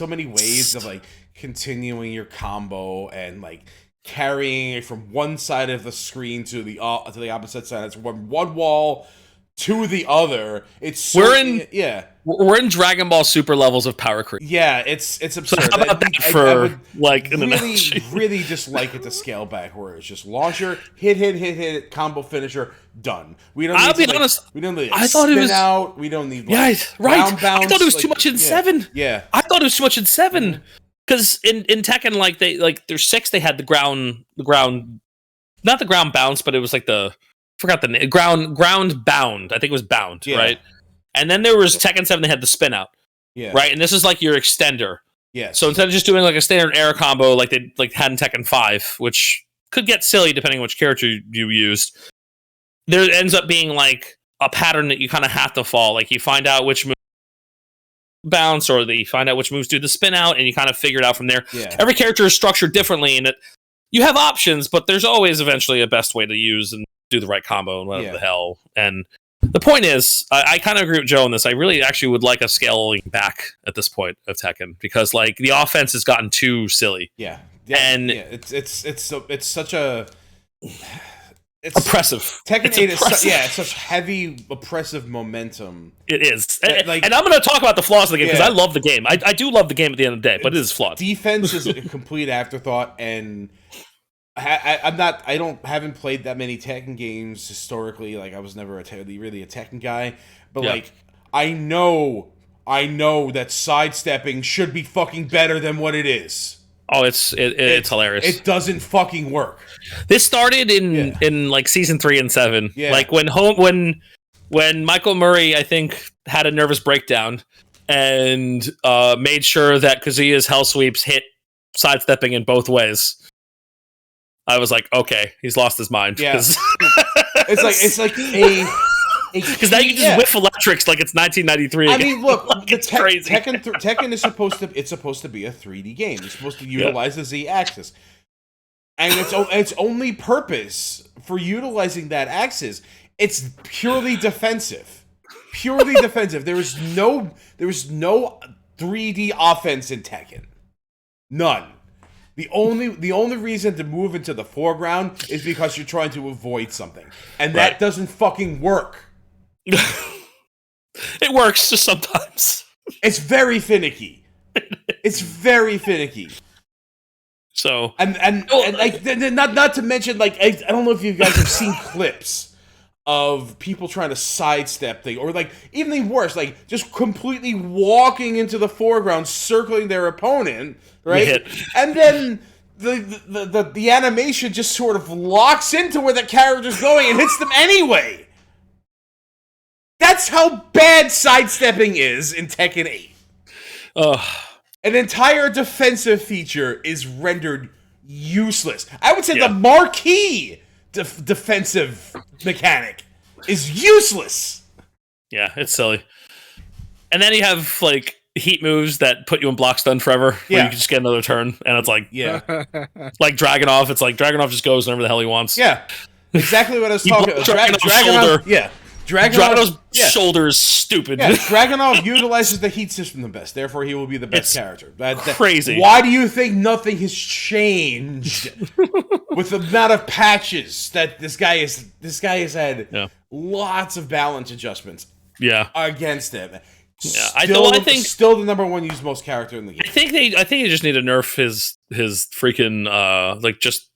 many ways of like continuing your combo and like carrying it from one side of the screen to the opposite side. It's from one wall to the other. We're in Dragon Ball Super levels of power creep. Yeah, it's absurd. So how about that for like an really just like it to scale back where it's just launcher, hit, combo finisher, done. We don't. I'll be honest. We don't need. I thought it was out. We don't need. Right. Bounce, I thought it was too much in 7. Yeah. I thought it was too much in 7 because in Tekken like there's 6 they had the ground not the ground bounce but it was like forgot the name. Ground bound. I think it was bound, right? And then there was Tekken 7, they had the spin out. Yeah. Right? And this is like your extender. Yeah. So instead of just doing like a standard air combo like they had in Tekken 5, which could get silly depending on which character you used, there ends up being like a pattern that you kind of have to follow. Like you find out which move bounce or you find out which moves do the spin out and you kind of figure it out from there. Yeah. Every character is structured differently and you have options, but there's always eventually a best way to use and do the right combo and whatever the hell. And the point is, I kind of agree with Joe on this. I really actually would like a scaling back at this point of Tekken because like the offense has gotten too silly. Yeah. And it's such a oppressive. Tekken 8 is such heavy oppressive momentum. It is. And I'm going to talk about the flaws of the game because I love the game. I do love the game at the end of the day, but it is flawed. Defense is a complete afterthought, and I haven't played that many Tekken games historically. Like I was never really a Tekken guy, but like I know that sidestepping should be fucking better than what it is. Oh, it's hilarious. It doesn't fucking work. This started in like season 3 and 7. Yeah. Like when Michael Murray I think had a nervous breakdown and made sure that Kazuya's hell sweeps hit sidestepping in both ways. I was like, okay, he's lost his mind. Yeah. it's like a because now you can just whiff electrics like it's 1993 again. I mean, look, like it's crazy. Tekken is supposed to be a 3D game. It's supposed to utilize the Z-axis, and its only purpose for utilizing that axis, it's purely defensive. Purely defensive. There is no 3D offense in Tekken. None. The only reason to move into the foreground is because you're trying to avoid something. And that doesn't fucking work. It works just sometimes. It's very finicky. It's very finicky. So and like not to mention like I don't know if you guys have seen clips of people trying to sidestep things, or like even worse, like just completely walking into the foreground, circling their opponent, right? And then the animation just sort of locks into where the character's going and hits them anyway. That's how bad sidestepping is in Tekken 8. An entire defensive feature is rendered useless. I would say the marquee defensive mechanic is useless. Yeah, it's silly. And then you have like heat moves that put you in block stun forever. Yeah. Where you can just get another turn, and it's like like Dragunov. It's like Dragunov just goes whenever the hell he wants. Yeah, exactly what I was talking about. Dragunov, yeah. Dragunov's shoulder is stupid. Yeah, Dragunov utilizes the heat system the best. Therefore, he will be the best character. Crazy. Why do you think nothing has changed with the amount of patches that this guy has had? Lots of balance adjustments. Against him. Yeah, I think still the number one used most character in the game. I think they just need to nerf his freaking like just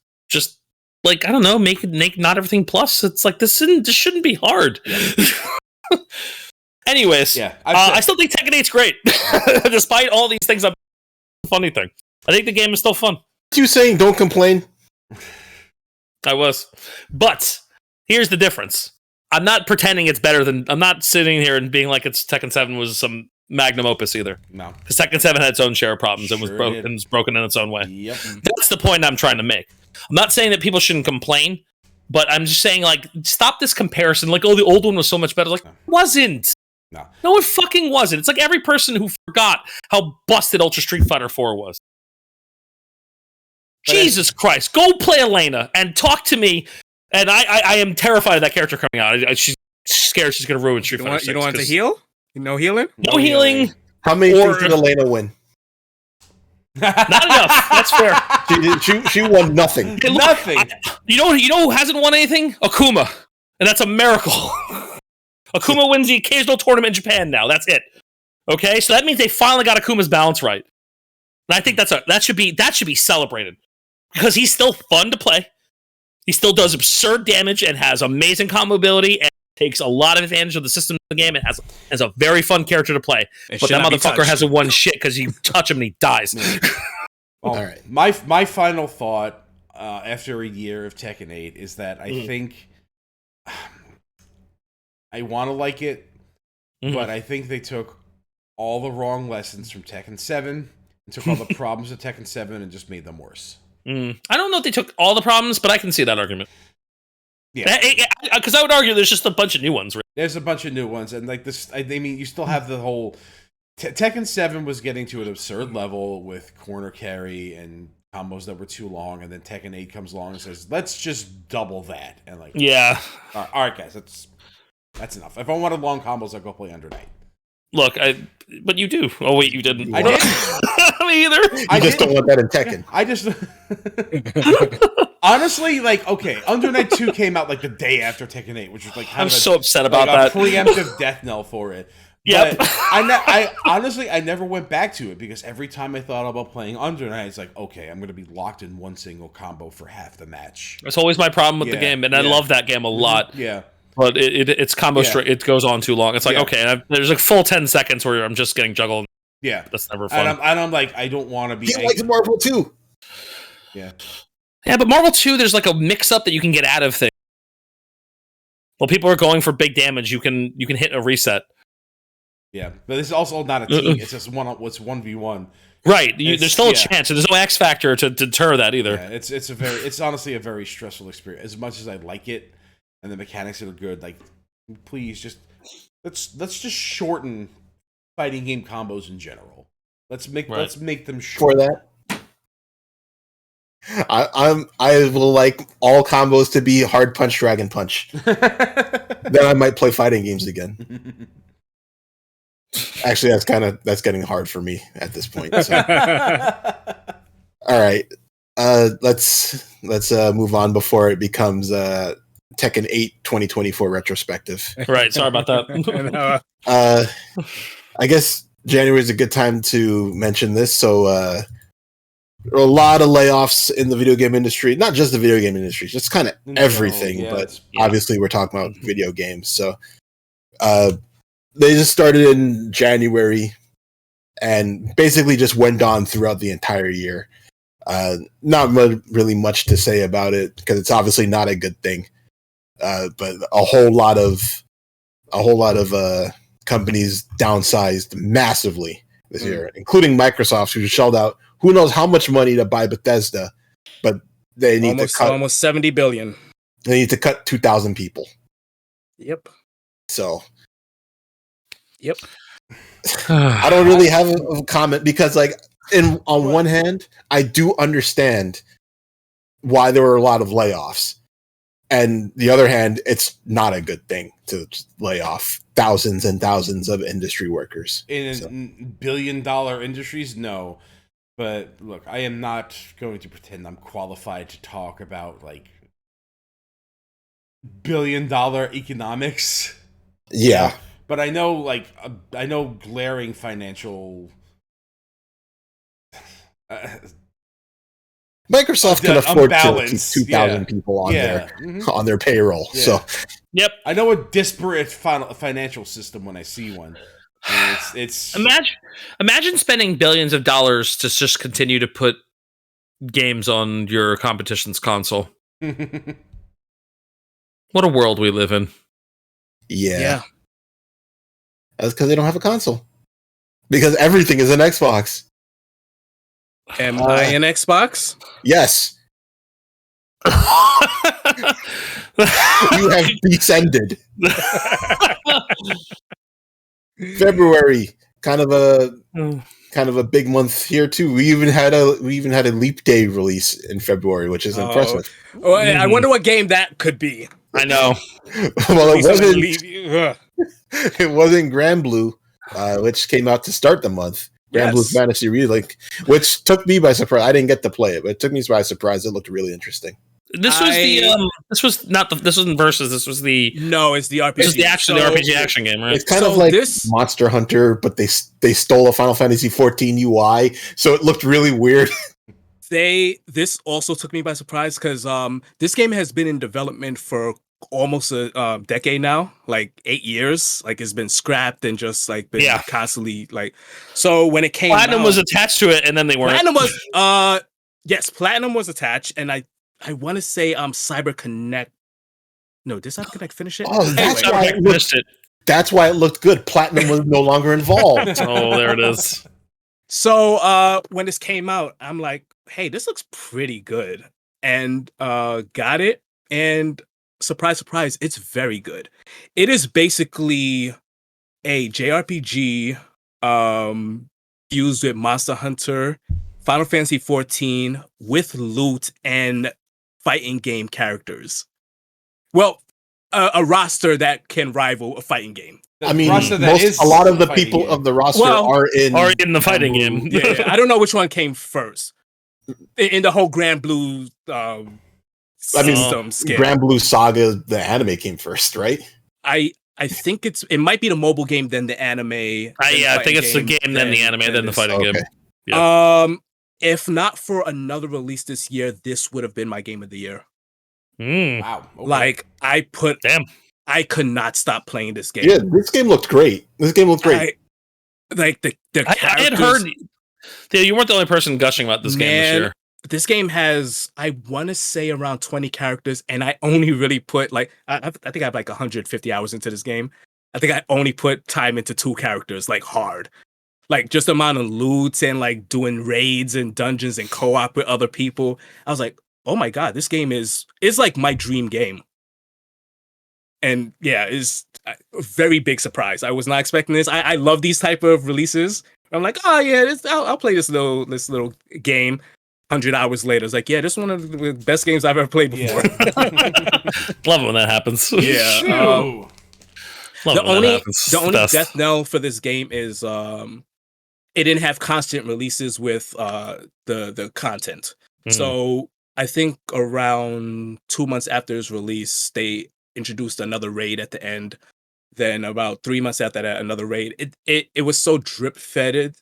like, I don't know, make not everything plus. It's like this shouldn't be hard. Yeah. Anyways, I still think Tekken 8's great. Despite all these things, funny thing. I think the game is still fun. You saying don't complain? I was. But here's the difference. I'm not pretending it's better than... I'm not sitting here and being like Tekken 7 was some magnum opus either. No. Because Tekken 7 had its own share of problems and was broken in its own way. Yep. That's the point I'm trying to make. I'm not saying that people shouldn't complain, but I'm just saying, like, stop this comparison. Like, oh, the old one was so much better. Like, wasn't. No, it fucking wasn't. It's like every person who forgot how busted Ultra Street Fighter 4 was. But Jesus Christ. Go play Elena and talk to me. And I am terrified of that character coming out. She's scared she's going to ruin Street Fighter 6. You don't want to heal? No healing? No healing. How many things did Elena win? Not enough. That's fair. She won nothing. Hey, look, nothing. You know who hasn't won anything? Akuma. And that's a miracle. Akuma wins the occasional tournament in Japan now. That's it. Okay? So that means they finally got Akuma's balance right. And I think that should be celebrated. Because he's still fun to play. He still does absurd damage and has amazing combo ability and takes a lot of advantage of the system of the game and has a very fun character to play. But that motherfucker hasn't won shit because you touch him and he dies. All right. My final thought after a year of Tekken 8 is that I think I want to like it, but I think they took all the wrong lessons from Tekken 7 and took all the problems of Tekken 7 and just made them worse. I don't know if they took all the problems, but I can see that argument. Yeah, because I would argue there's just a bunch of new ones. Right? There's a bunch of new ones, and like this, I mean, you still have the whole Tekken 7 was getting to an absurd level with corner carry and combos that were too long, and then Tekken 8 comes along and says, "Let's just double that." And like, all right, guys, that's enough. If I wanted long combos, I'd go play Under Night. Look, but you do. Oh wait, you didn't. I did. Me either. You just don't want that in Tekken. I just honestly, like, okay, Under Night 2 came out like the day after Tekken 8, which was like I'm so upset about that. Preemptive death knell for it. Yep. But I honestly never went back to it because every time I thought about playing Under Night, it's like, okay, I'm going to be locked in one single combo for half the match. That's always my problem with the game, and I love that game a lot. Yeah. But it's combo straight. It goes on too long. It's like, okay, there's like full 10 seconds where I'm just getting juggled. Yeah. That's never fun. And I'm like, I don't want to be... You like Marvel 2. Yeah. Yeah, but Marvel 2, there's like a mix-up that you can get out of things. While people are going for big damage, you can hit a reset. Yeah, but this is also not a team. It's just it's 1v1. Right. There's still a chance. There's no X factor to deter that either. Yeah, it's honestly a very stressful experience. As much as I like it, and the mechanics are good, like, please just let's just shorten fighting game combos in general. Let's make them short. For that, I will like all combos to be hard punch, dragon punch. Then I might play fighting games again. Actually, that's getting hard for me at this point. So. All right, let's move on before it becomes Tekken 8 2024 retrospective. Right, sorry about that. I guess January is a good time to mention this. So there are a lot of layoffs in the video game industry, not just the video game industry, just kind of everything. But obviously, we're talking about video games. So they just started in January and basically just went on throughout the entire year. Not really much to say about it because it's obviously not a good thing. But a whole lot of companies downsized massively this year, including Microsoft, who shelled out who knows how much money to buy Bethesda, but they need to cut almost $70 billion. They need to cut 2,000 people. Yep. So. Yep. I don't really have a comment because, like, on one hand, I do understand why there were a lot of layoffs, and the other hand, it's not a good thing to lay off thousands and thousands of industry workers in billion-dollar industries. No, but look, I am not going to pretend I'm qualified to talk about like billion-dollar economics. Yeah. But I know, like, I know glaring financial. Microsoft can afford to keep 2,000 people on on their payroll. Yeah. So, yep, I know a disparate financial system when I see one. It's imagine spending billions of dollars to just continue to put games on your competition's console. What a world we live in. Yeah. That's because they don't have a console. Because everything is an Xbox. Am I an Xbox? Yes. You have descended. February, kind of a big month here too. We even had a Leap Day release in February, which is impressive. Oh, I wonder what game that could be. I know. Well, it wasn't Granblue, which came out to start the month. Granblue Fantasy Relink, which took me by surprise. I didn't get to play it, but it took me by surprise. It looked really interesting. This wasn't Versus. This was the it's the RPG. This is the RPG action game, right? It's kind of like Monster Hunter, but they stole a Final Fantasy 14 UI, so it looked really weird. This also took me by surprise because this game has been in development for almost a decade now, like 8 years. Like it's been scrapped and just like been constantly like. So when it came, Platinum was attached to it, and then they weren't. Platinum was yes, Platinum was attached, and I want to say Cyber Connect. No, did Cyber Connect finish it? Oh, that's why it looked good. Platinum was no longer involved. Oh, there it is. So when this came out, I'm like, hey, this looks pretty good, and got it, and surprise, surprise, it's very good. It is basically a JRPG fused with Monster Hunter, Final Fantasy 14 with loot and fighting game characters. Well, a roster that can rival a fighting game. I mean, a lot of the people of the roster are in the fighting game. Yeah, I don't know which one came first in the whole Granblue Granblue Saga, the anime came first, right? I think it might be the mobile game, then the anime. I think it's the game, then the anime, then the fighting game. Yeah. If not for another release this year, this would have been my game of the year. Wow. Okay. Like I could not stop playing this game. Yeah, this game looked great. I had heard. Yeah, you weren't the only person gushing about this game this year. This game has, I want to say, around 20 characters, and I only really put I think I have like 150 hours into this game. I think I only put time into 2 characters, like hard, like just the amount of loot and like doing raids and dungeons and co-op with other people. I was like, oh my god, this game is like my dream game. And yeah, it's a very big surprise. I was not expecting this. I love these type of releases. I'm like, oh yeah, I'll play this little game. 100 hours later, it's like, yeah, this is one of the best games I've ever played before. Love it when that happens. Yeah. The only death knell for this game is it didn't have constant releases with the content. So I think around 2 months after its release, they introduced another raid at the end. Then about 3 months after that, another raid. It was so drip feed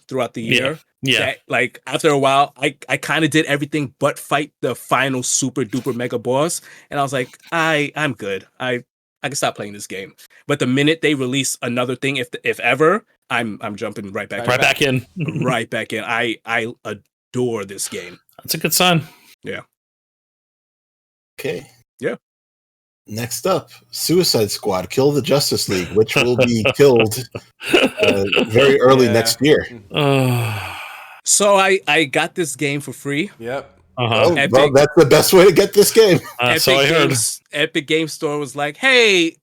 throughout the year. Yeah. That, like after a while, I kind of did everything but fight the final super duper mega boss, and I was like, I'm good. I can stop playing this game. But the minute they release another thing, if ever, I'm jumping right back in. Right back in. I adore this game. That's a good sign. Yeah. Okay. Yeah. Next up, Suicide Squad: Kill the Justice League, which will be killed very early next year. So I got this game for free. Yep. Well, that's the best way to get this game. So I heard. Epic Game Store was like, hey,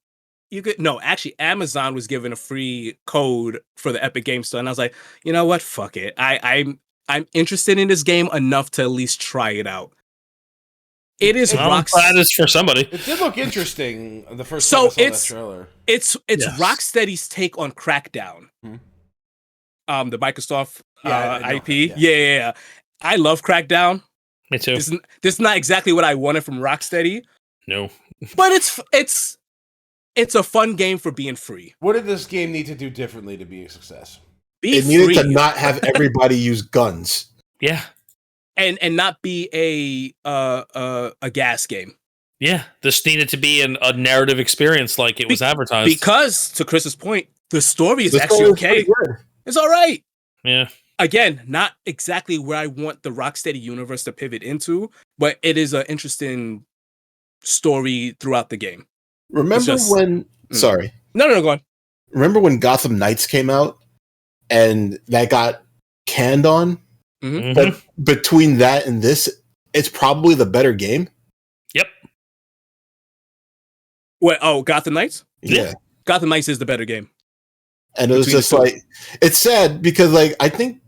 actually Amazon was giving a free code for the Epic Game Store, and I was like, you know what, fuck it. I'm interested in this game enough to at least try it out. It is that is for somebody. It did look interesting the first time I saw that trailer. It's Rocksteady's take on Crackdown. The Microsoft IP. Yeah. I love Crackdown. Me too. This is not exactly what I wanted from Rocksteady. No. But it's a fun game for being free. What did this game need to do differently to be a success? It needed to not have everybody use guns. Yeah. And not be a gas game. Yeah. This needed to be a narrative experience like it was advertised. Because, to Chris's point, the story is actually okay. It's all right. Yeah. Again, not exactly where I want the Rocksteady universe to pivot into, but it is an interesting story throughout the game. Remember when... Sorry. No, go on. Remember when Gotham Knights came out and that got canned on? Mm-hmm. But between that and this, it's probably the better game. Yep. What? Oh, Gotham Knights? Yeah. Gotham Knights is the better game. And it was just like... It's sad because like I think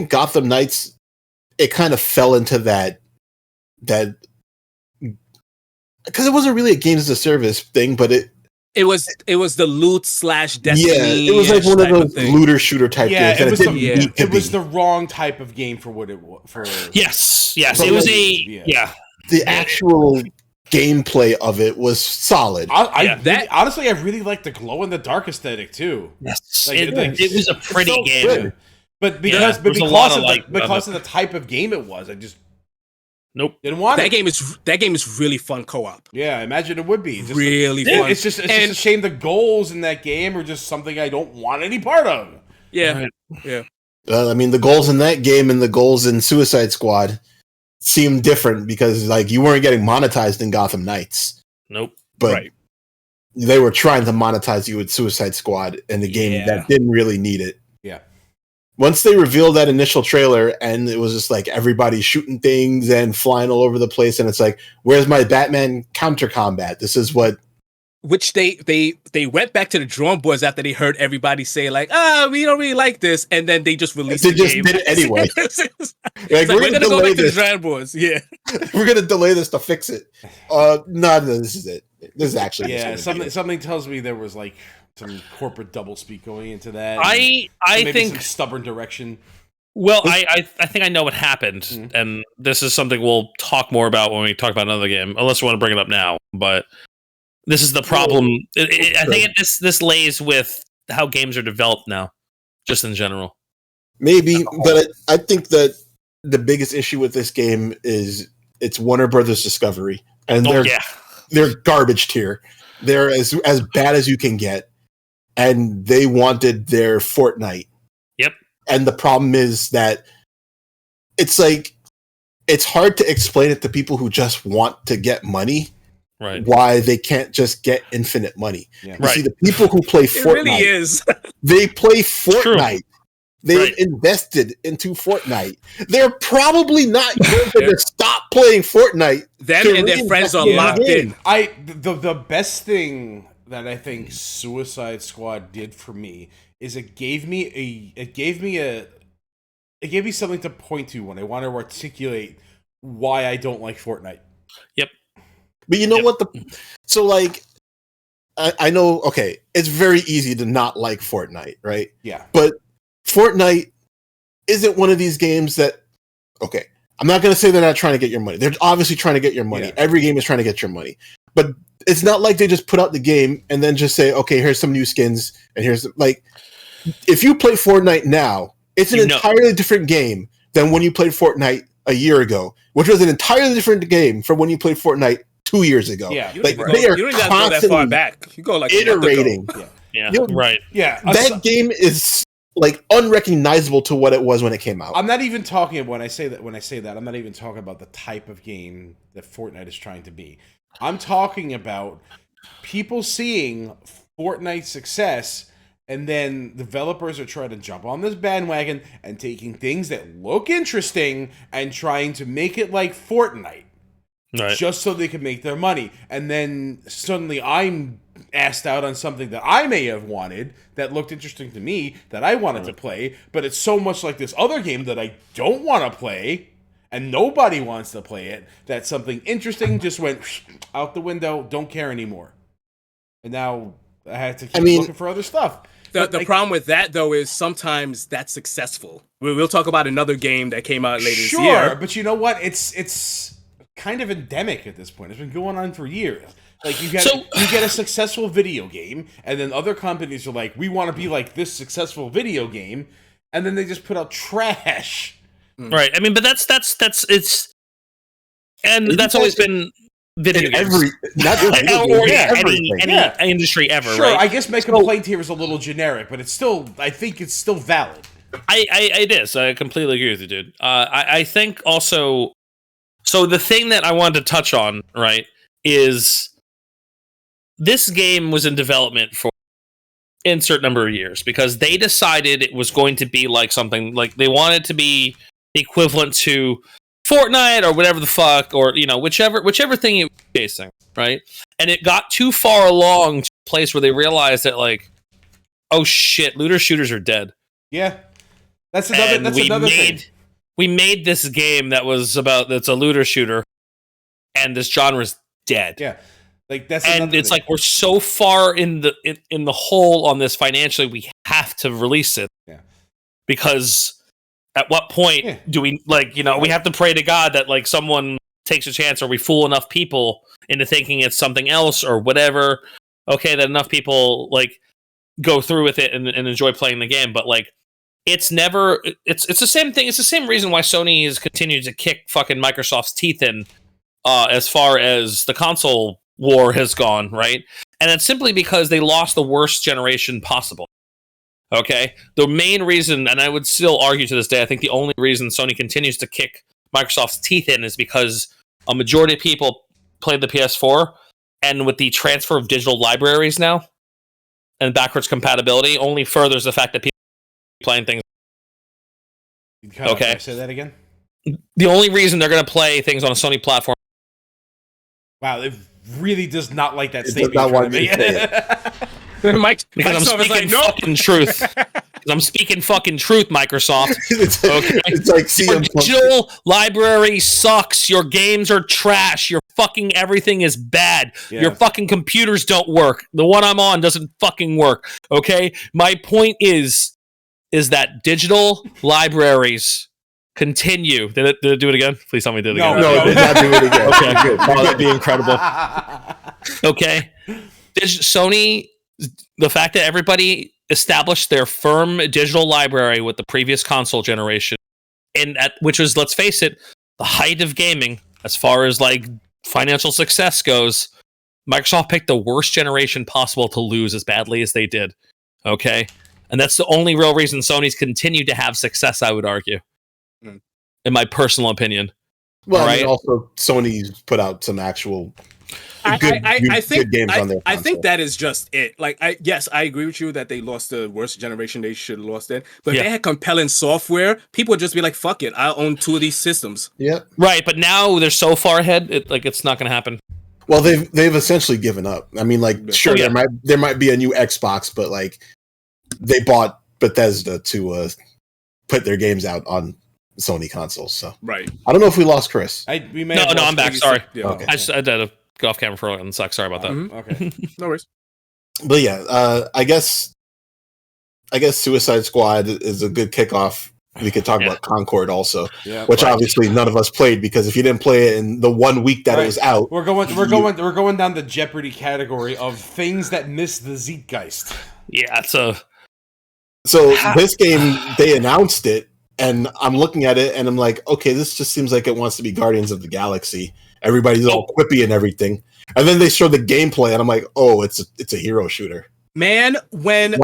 Gotham Knights, it kind of fell into that because it wasn't really a games as a service thing, but it was the loot / Destiny. Yeah, it was like one of those looter shooter type games. It was the wrong type of game for what it was. Yes, it was The actual gameplay of it was solid. Honestly, I really like the glow in the dark aesthetic too. Yes, it was a pretty game. Good. But because of the type of game it was, I just didn't want that it. That game is really fun co-op. Yeah, I imagine it would be. It's really fun. It's just a shame the goals in that game are just something I don't want any part of. Yeah, right. Yeah. I mean, the goals in that game and the goals in Suicide Squad seem different because like you weren't getting monetized in Gotham Knights. Nope. But they were trying to monetize you with Suicide Squad in the game that didn't really need it. Yeah. Once they revealed that initial trailer and it was just like everybody shooting things and flying all over the place, and it's like, where's my Batman counter combat? This is what... Which they went back to the drawing boards after they heard everybody say like, we don't really like this, and then they just released the game. Did it anyway. We're gonna go back to the drawing boards. Yeah. We're gonna delay this to fix it. No, this is it. This is actually something tells me there was like some corporate doublespeak going into that. I think some stubborn direction. Well, I think I know what happened, and this is something we'll talk more about when we talk about another game, unless you want to bring it up now. But this is the problem. I think this lays with how games are developed now, just in general. Maybe, but I think that the biggest issue with this game is it's Warner Brothers Discovery, and they're garbage tier. They're as bad as you can get. And they wanted their Fortnite. Yep. And the problem is that it's like, it's hard to explain it to people who just want to get money. Right. Why they can't just get infinite money. Yeah. You see, the people who play Fortnite. It really is. They play Fortnite. They've invested into Fortnite. They're probably not going to stop playing Fortnite. Them and their friends are locked in. The best thing that I think Suicide Squad did for me is it gave me something to point to when I want to articulate why I don't like Fortnite. Yep. But you know what? So like, I know. Okay, it's very easy to not like Fortnite, right? Yeah. But Fortnite isn't one of these games that. Okay, I'm not going to say they're not trying to get your money. They're obviously trying to get your money. Yeah. Every game is trying to get your money, but it's not like they just put out the game and then just say, okay, here's some new skins. And here's like, if you play Fortnite now, it's an entirely different game than when you played Fortnite a year ago, which was an entirely different game from when you played Fortnite 2 years ago. Yeah. Like they are you don't go that far back. You go like iterating. Right. Yeah. That game is like unrecognizable to what it was when it came out. I'm not even talking when I say that, I'm not even talking about the type of game that Fortnite is trying to be. I'm talking about people seeing Fortnite's success, and then developers are trying to jump on this bandwagon and taking things that look interesting and trying to make it like Fortnite, right? Just so they can make their money. And then suddenly I'm asked out on something that I may have wanted that looked interesting to me that I wanted to play, but it's so much like this other game that I don't want to play and nobody wants to play it that something interesting just went out the window, don't care anymore. And now I had to keep looking for other stuff. The problem with that, though, is sometimes that's successful. We'll talk about another game that came out later this year. Sure, but you know what? It's kind of endemic at this point. It's been going on for years. Like you get a successful video game, and then other companies are like, we want to be like this successful video game, and then they just put out trash. Right. I mean, but that's that's always been video games. Any industry ever. Sure, right? I guess my complaint here is a little generic, but I think it's still valid. It is. I completely agree with you, dude. I think also. So the thing that I wanted to touch on, right, is this game was in development for insert number of years because they decided it was going to be like something like they wanted to be equivalent to Fortnite or whatever the fuck, or whichever thing it was chasing, right? And it got too far along to a place where they realized that like, oh shit, looter shooters are dead. Yeah, that's another thing. We made this game that's a looter shooter, and this genre's dead. Yeah, like that's and it's thing. Like we're so far in the hole on this financially, we have to release it. Yeah, because at what point do we we have to pray to God that like someone takes a chance, or we fool enough people into thinking it's something else or whatever. Okay, that enough people like go through with it and enjoy playing the game, but like. It's the same thing. It's the same reason why Sony has continued to kick fucking Microsoft's teeth in as far as the console war has gone, right? And it's simply because they lost the worst generation possible. Okay? The main reason, and I would still argue to this day, I think the only reason Sony continues to kick Microsoft's teeth in is because a majority of people played the PS4, and with the transfer of digital libraries now and backwards compatibility only furthers the fact that people playing things. Okay. Say that again. The only reason they're going to play things on a Sony platform. Wow, it really does not like that statement. Does not want me to say it. Because I'm speaking fucking truth. I'm speaking fucking truth, Microsoft. It's like your digital library sucks. Your games are trash. Your fucking everything is bad. Yeah. Your fucking computers don't work. The one I'm on doesn't fucking work. Okay? My point is that digital libraries continue. Did it do it again? Please tell me it did it again. No, it did not do it again. Okay, good. Oh, that'd be incredible. Okay. Sony, the fact that everybody established their firm digital library with the previous console generation, which was, let's face it, the height of gaming as far as like financial success goes, Microsoft picked the worst generation possible to lose as badly as they did. Okay? And that's the only real reason Sony's continued to have success, I would argue, in my personal opinion. Well, right? Also, Sony's put out some actual good games on their console. I think that is just it. Like, I agree with you that they lost the worst generation. They should have lost it. But if they had compelling software, people would just be like, fuck it, I'll own 2 of these systems. Yeah. Right, but now they're so far ahead, it's not going to happen. Well, they've essentially given up. I mean, like, sure, there might be a new Xbox, but like, they bought Bethesda to put their games out on Sony consoles. So right. I don't know if we lost Chris. No, I'm back. Sorry. Yeah, okay. I had to go off camera for a second. Sorry about that. Okay. No worries. But yeah, I guess Suicide Squad is a good kickoff. We could talk about Concord also, which obviously none of us played because if you didn't play it in the 1 week that it was out, we're going down the Jeopardy category of things that miss the zeitgeist. Yeah, So this game, they announced it, and I'm looking at it, and I'm like, okay, this just seems like it wants to be Guardians of the Galaxy. Everybody's all quippy and everything. And then they show the gameplay, and I'm like, oh, it's a hero shooter. Man, when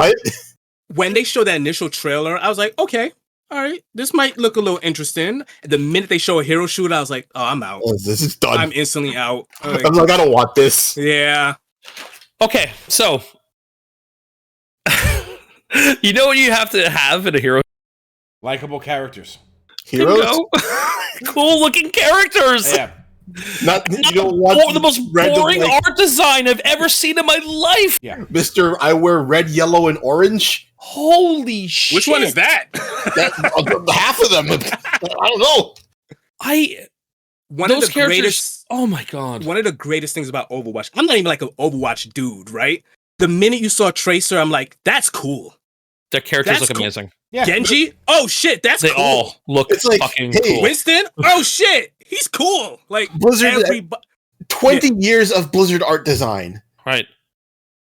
they showed that initial trailer, I was like, okay, all right, this might look a little interesting. The minute they show a hero shooter, I was like, oh, I'm out. Oh, this is done. I'm instantly out. I'm like, I don't want this. Yeah. Okay, so... You know what you have to have in a hero? Likable characters. Heroes? Cool looking characters! Yeah. You don't want the most boring art design I've ever seen in my life. Yeah, Mr. I wear red, yellow, and orange. Holy shit! Which one is that? Half of them. I don't know. One of the greatest. Oh my god! One of the greatest things about Overwatch. I'm not even like an Overwatch dude, right? The minute you saw Tracer, I'm like, that's cool. Their characters look amazing. Yeah. Genji? Oh shit, that's cool. They all look fucking cool. Winston? Oh shit, he's cool. Like Blizzard, 20 years of Blizzard art design, right,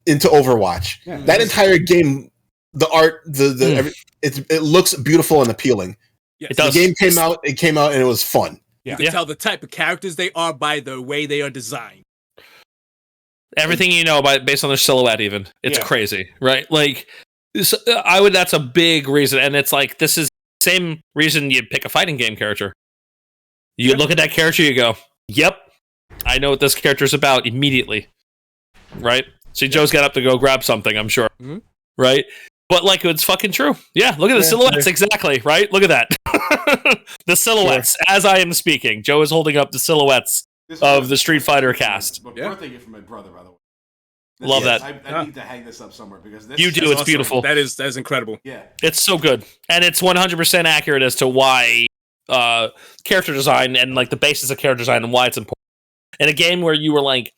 into Overwatch. Yeah, that entire game, the art, it looks beautiful and appealing. Yes. It does. The game came out, and it was fun. You can tell the type of characters they are by the way they are designed. Everything based on their silhouette, even it's crazy, right? Like. That's a big reason, and it's like this is the same reason you pick a fighting game character. You look at that character, you go, "Yep, I know what this character is about" immediately, right? See, Joe's got up to go grab something, I'm sure, right? But like, it's fucking true. Yeah, look at the silhouettes, exactly, right? Look at that, the silhouettes. As I am speaking, Joe is holding up the silhouettes of the Street Fighter cast. Birthday gift from my brother, by the way. Love that. I need to hang this up somewhere because this you do. It's awesome. Beautiful. That is incredible. Yeah, it's so good, and it's 100% accurate as to why character design and like the basis of character design and why it's important. In a game where you were like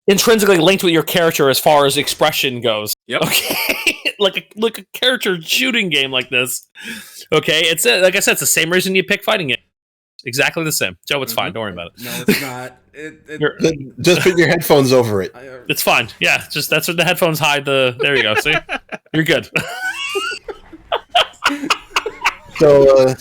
intrinsically linked with your character as far as expression goes. Yep. Okay, like a character shooting game like this. Okay, it's like I said, it's the same reason you pick fighting it. Exactly the same. Joe, it's fine. Don't worry about it. No, it's not. Just put your headphones over it. It's fine. Yeah, just that's what the headphones hide. There you go. See, you're good. So,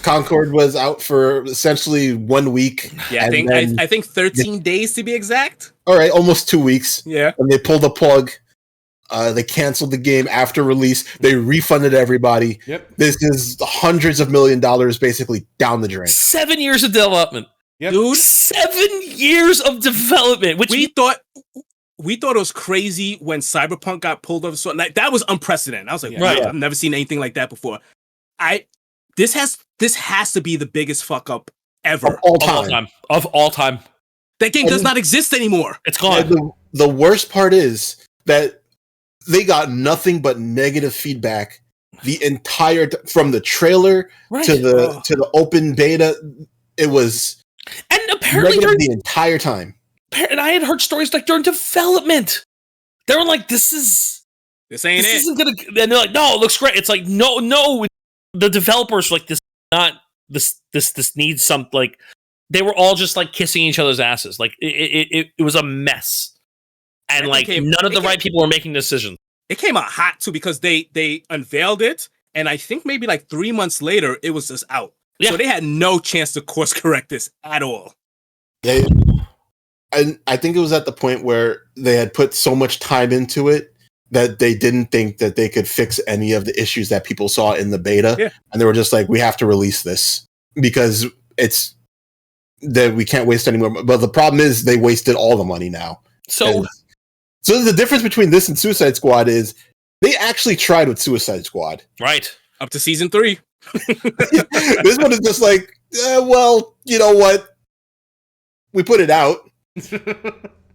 Concord was out for essentially 1 week. Yeah, I think 13 days to be exact. All right, almost 2 weeks. Yeah, and they pulled the plug. They canceled the game after release. They refunded everybody. Yep. This is hundreds of $1 million basically down the drain. 7 years of development. Yep. Dude, 7 years of development. Which we thought it was crazy when Cyberpunk got pulled over. So like, that was unprecedented. I was like, right. I've never seen anything like that before. This has to be the biggest fuck up ever of all time. That game does not exist anymore. It's gone. The worst part is that they got nothing but negative feedback the entire from the trailer to the open beta. It was apparently negative the entire time. And I had heard stories like during development, they were like, "This ain't it." Isn't gonna, and they're like, "No, it looks great." It's like, no. The developers were like, "This needs some." Like, they were all just like kissing each other's asses. Like it was a mess. And like none of the right people were making decisions. It came out hot too because they unveiled it, and I think maybe like 3 months later it was just out. Yeah. So they had no chance to course correct this at all. And I think it was at the point where they had put so much time into it that they didn't think that they could fix any of the issues that people saw in the beta. Yeah. And they were just like, we have to release this because it's that we can't waste any more. But the problem is they wasted all the money now. So the difference between this and Suicide Squad is they actually tried with Suicide Squad. Right. Up to season 3. This one is just like, well, you know what? We put it out.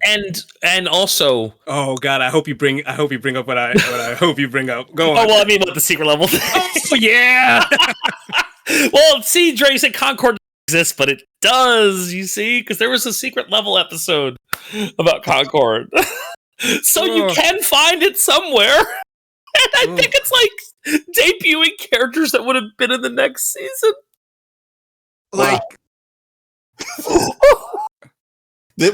and also, oh god, I hope you bring up what I hope you bring up. Go on. Oh well, I mean, what the secret level thing. Oh yeah. Well, see, Dre, you said Concord exists, but it does. You see, because there was a secret level episode about Concord, so you can find it somewhere. And I think it's like debuting characters that would have been in the next season. Like.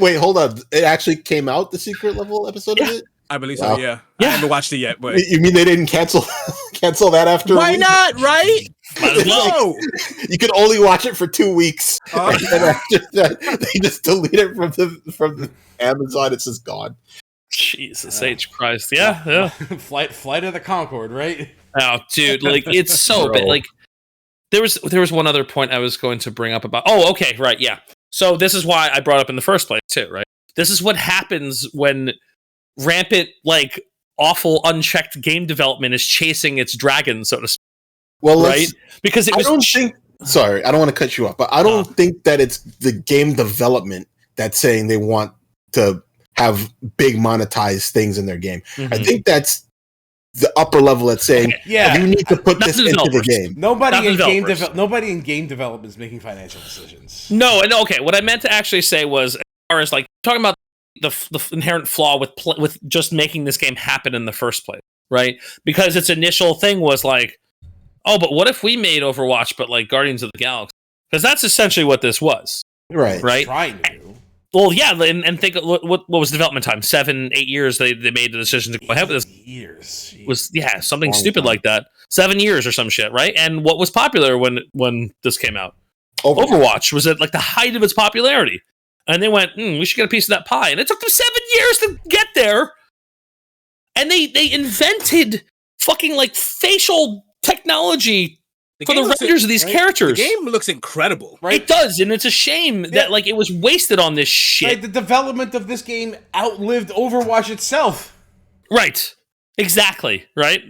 Wait, hold on. It actually came out, the secret level episode of it? I believe so, yeah. I haven't watched it yet, but... You mean they didn't cancel that after? Why not, right? No! You could only watch it for 2 weeks. And then after that, they just delete it from the Amazon. It's just gone. Jesus H. Christ. Yeah. Flight of the Concord, right? Oh, dude, like, it's so bad. Like, there was one other point I was going to bring up about... Oh, okay, right, yeah. So this is why I brought up in the first place, too, right? This is what happens when rampant, like, awful, unchecked game development is chasing its dragon, so to speak. Well, right? Because it was... sorry, I don't want to cut you off, but I don't think that it's the game development that's saying they want to have big monetized things in their game. I think that's the upper level that's saying, you need to put this into the game. Nobody in game development is making financial decisions. No, and okay, what I meant to actually say was, as far as like talking about the inherent flaw with just making this game happen in the first place, right? Because its initial thing was like, oh, but what if we made Overwatch, but like Guardians of the Galaxy? Because that's essentially what this was, right? Trying to do. Well, yeah, and think what was development time? 7-8 years. They made the decision to go ahead with this. Years was something stupid like that. 7 years or some shit, right? And what was popular when this came out? Overwatch was at like the height of its popularity, and they went, we should get a piece of that pie. And it took them 7 years to get there, and they invented fucking like facial technology for the renders of these characters. The game looks incredible. Right? It does, and it's a shame that like it was wasted on this shit. Right, the development of this game outlived Overwatch itself. Right. Exactly. Right?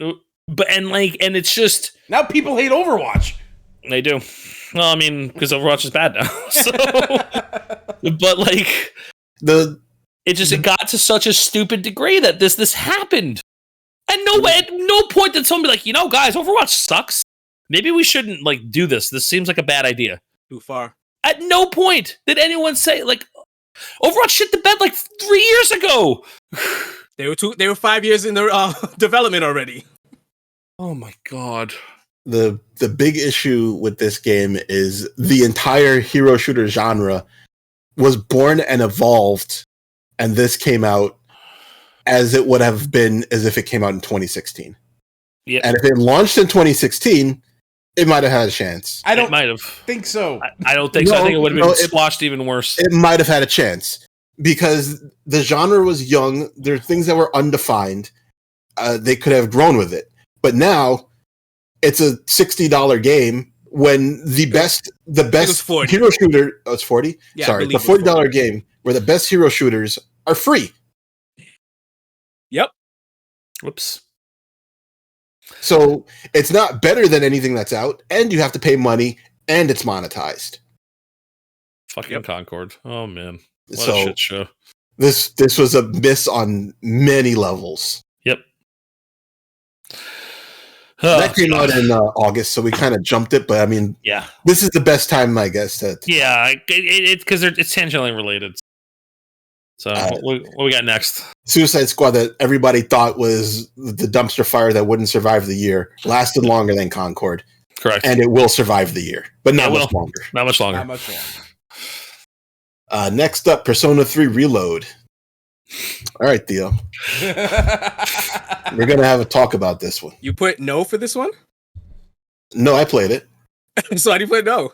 But and it's just now people hate Overwatch. They do. Well, I mean, because Overwatch is bad now. So but like it got to such a stupid degree that this happened. And at no point did someone be like, guys, Overwatch sucks. Maybe we shouldn't like do this. This seems like a bad idea. Too far. At no point did anyone say like Overwatch shit the bed like 3 years ago. They were 5 years in their development already. Oh my god. The big issue with this game is the entire hero shooter genre was born and evolved, and this came out as it would have been as if it came out in 2016. Yeah. And if it launched in 2016, it might have had a chance. I don't think so. I don't think so. I think it would have been squashed even worse. It might have had a chance because the genre was young. There are things that were undefined. They could have grown with it. But now it's a $60 game when the best hero shooter, it's 40? Yeah, sorry, the $40 game where the best hero shooters are free. Yep. Whoops. So it's not better than anything that's out, and you have to pay money, and it's monetized. Fucking Concord. Oh man, what a shit show. This was a miss on many levels. Yep. That came out in August, so we kind of jumped it. But I mean, this is the best time, I guess. It's because it's tangentially related. So what we got next? Suicide Squad that everybody thought was the dumpster fire that wouldn't survive the year lasted longer than Concord. Correct. And it will survive the year, but not much longer. Not much longer. Next up, Persona 3 Reload. All right, Theo. We're going to have a talk about this one. You put no for this one? No, I played it. So how do you put no?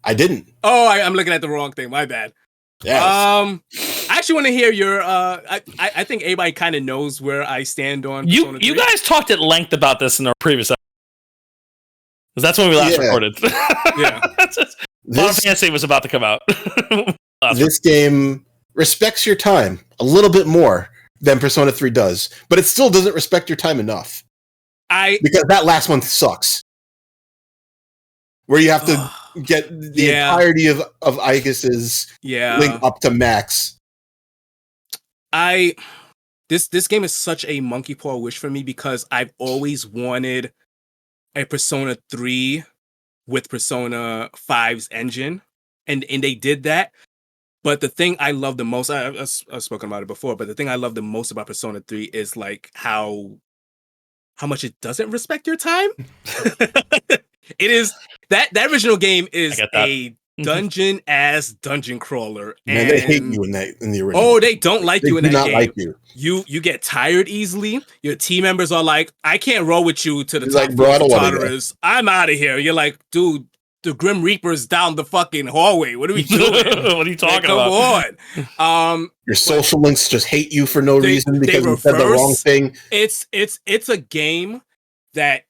I didn't. Oh, I'm looking at the wrong thing. My bad. Yes. I actually want to hear your. I think everybody kind of knows where I stand on. You guys talked at length about this in our previous episode. Because that's when we last recorded. Yeah. Final Fantasy was about to come out. This game respects your time a little bit more than Persona 3 does, but it still doesn't respect your time enough. Because that last one sucks. Where you have to get the entirety of Aegis's link up to max. This game is such a monkey paw wish for me because I've always wanted a Persona 3 with Persona 5's engine, and they did that. But the thing I love the most, I've spoken about it before, but the thing I love the most about Persona 3 is like how much it doesn't respect your time. It is that original game is a dungeon dungeon crawler. Man, they hate you in the original. Oh, they don't like you in that game. They do not like you. You get tired easily. Your team members are like, I can't roll with you to the top like, bro, I don't want I'm out of here. You're like, dude, the Grim Reaper's down the fucking hallway. What are we doing? What are you talking about? Come on. Your social links just hate you for no reason because you said the wrong thing. It's a game that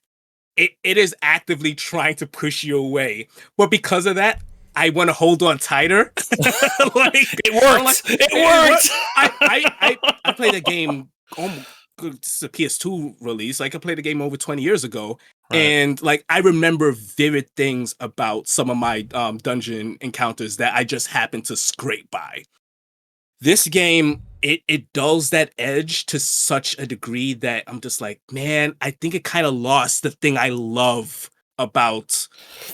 it is actively trying to push you away. But because of that, I want to hold on tighter. It worked. It worked. I played the game this is a PS2 release. Like I played the game over 20 years ago, Right. and like I remember vivid things about some of my dungeon encounters that I just happened to scrape by. This game, it dulls that edge to such a degree that I'm just like, man, I think it kind of lost the thing I love about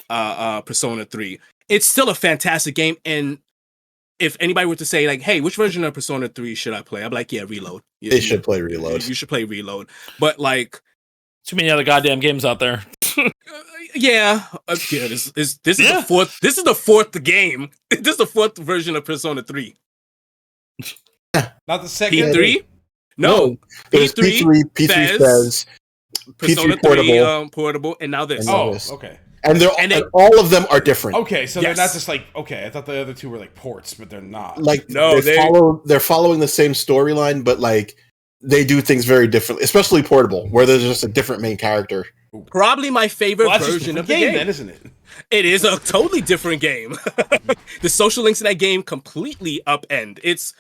Persona 3. It's still a fantastic game, and if anybody were to say like, hey, which version of Persona 3 should I play? I'm like, yeah, Reload. They should play Reload. You should play Reload. But like, too many other goddamn games out there. yeah, this is the fourth. This is the fourth game. This is the fourth version of Persona 3. Not the second. P3? No. P3, Fez, Persona P3 3 portable, and now this. Okay. And all of them are different. Okay, so they're not just like, okay, I thought the other two were like ports, but they're not. Like, no, they're following the same storyline, but like they do things very differently, especially portable, where there's just a different main character. Probably my favorite version of the game, then, isn't it? It is a totally different game. The social links in that game completely upend. This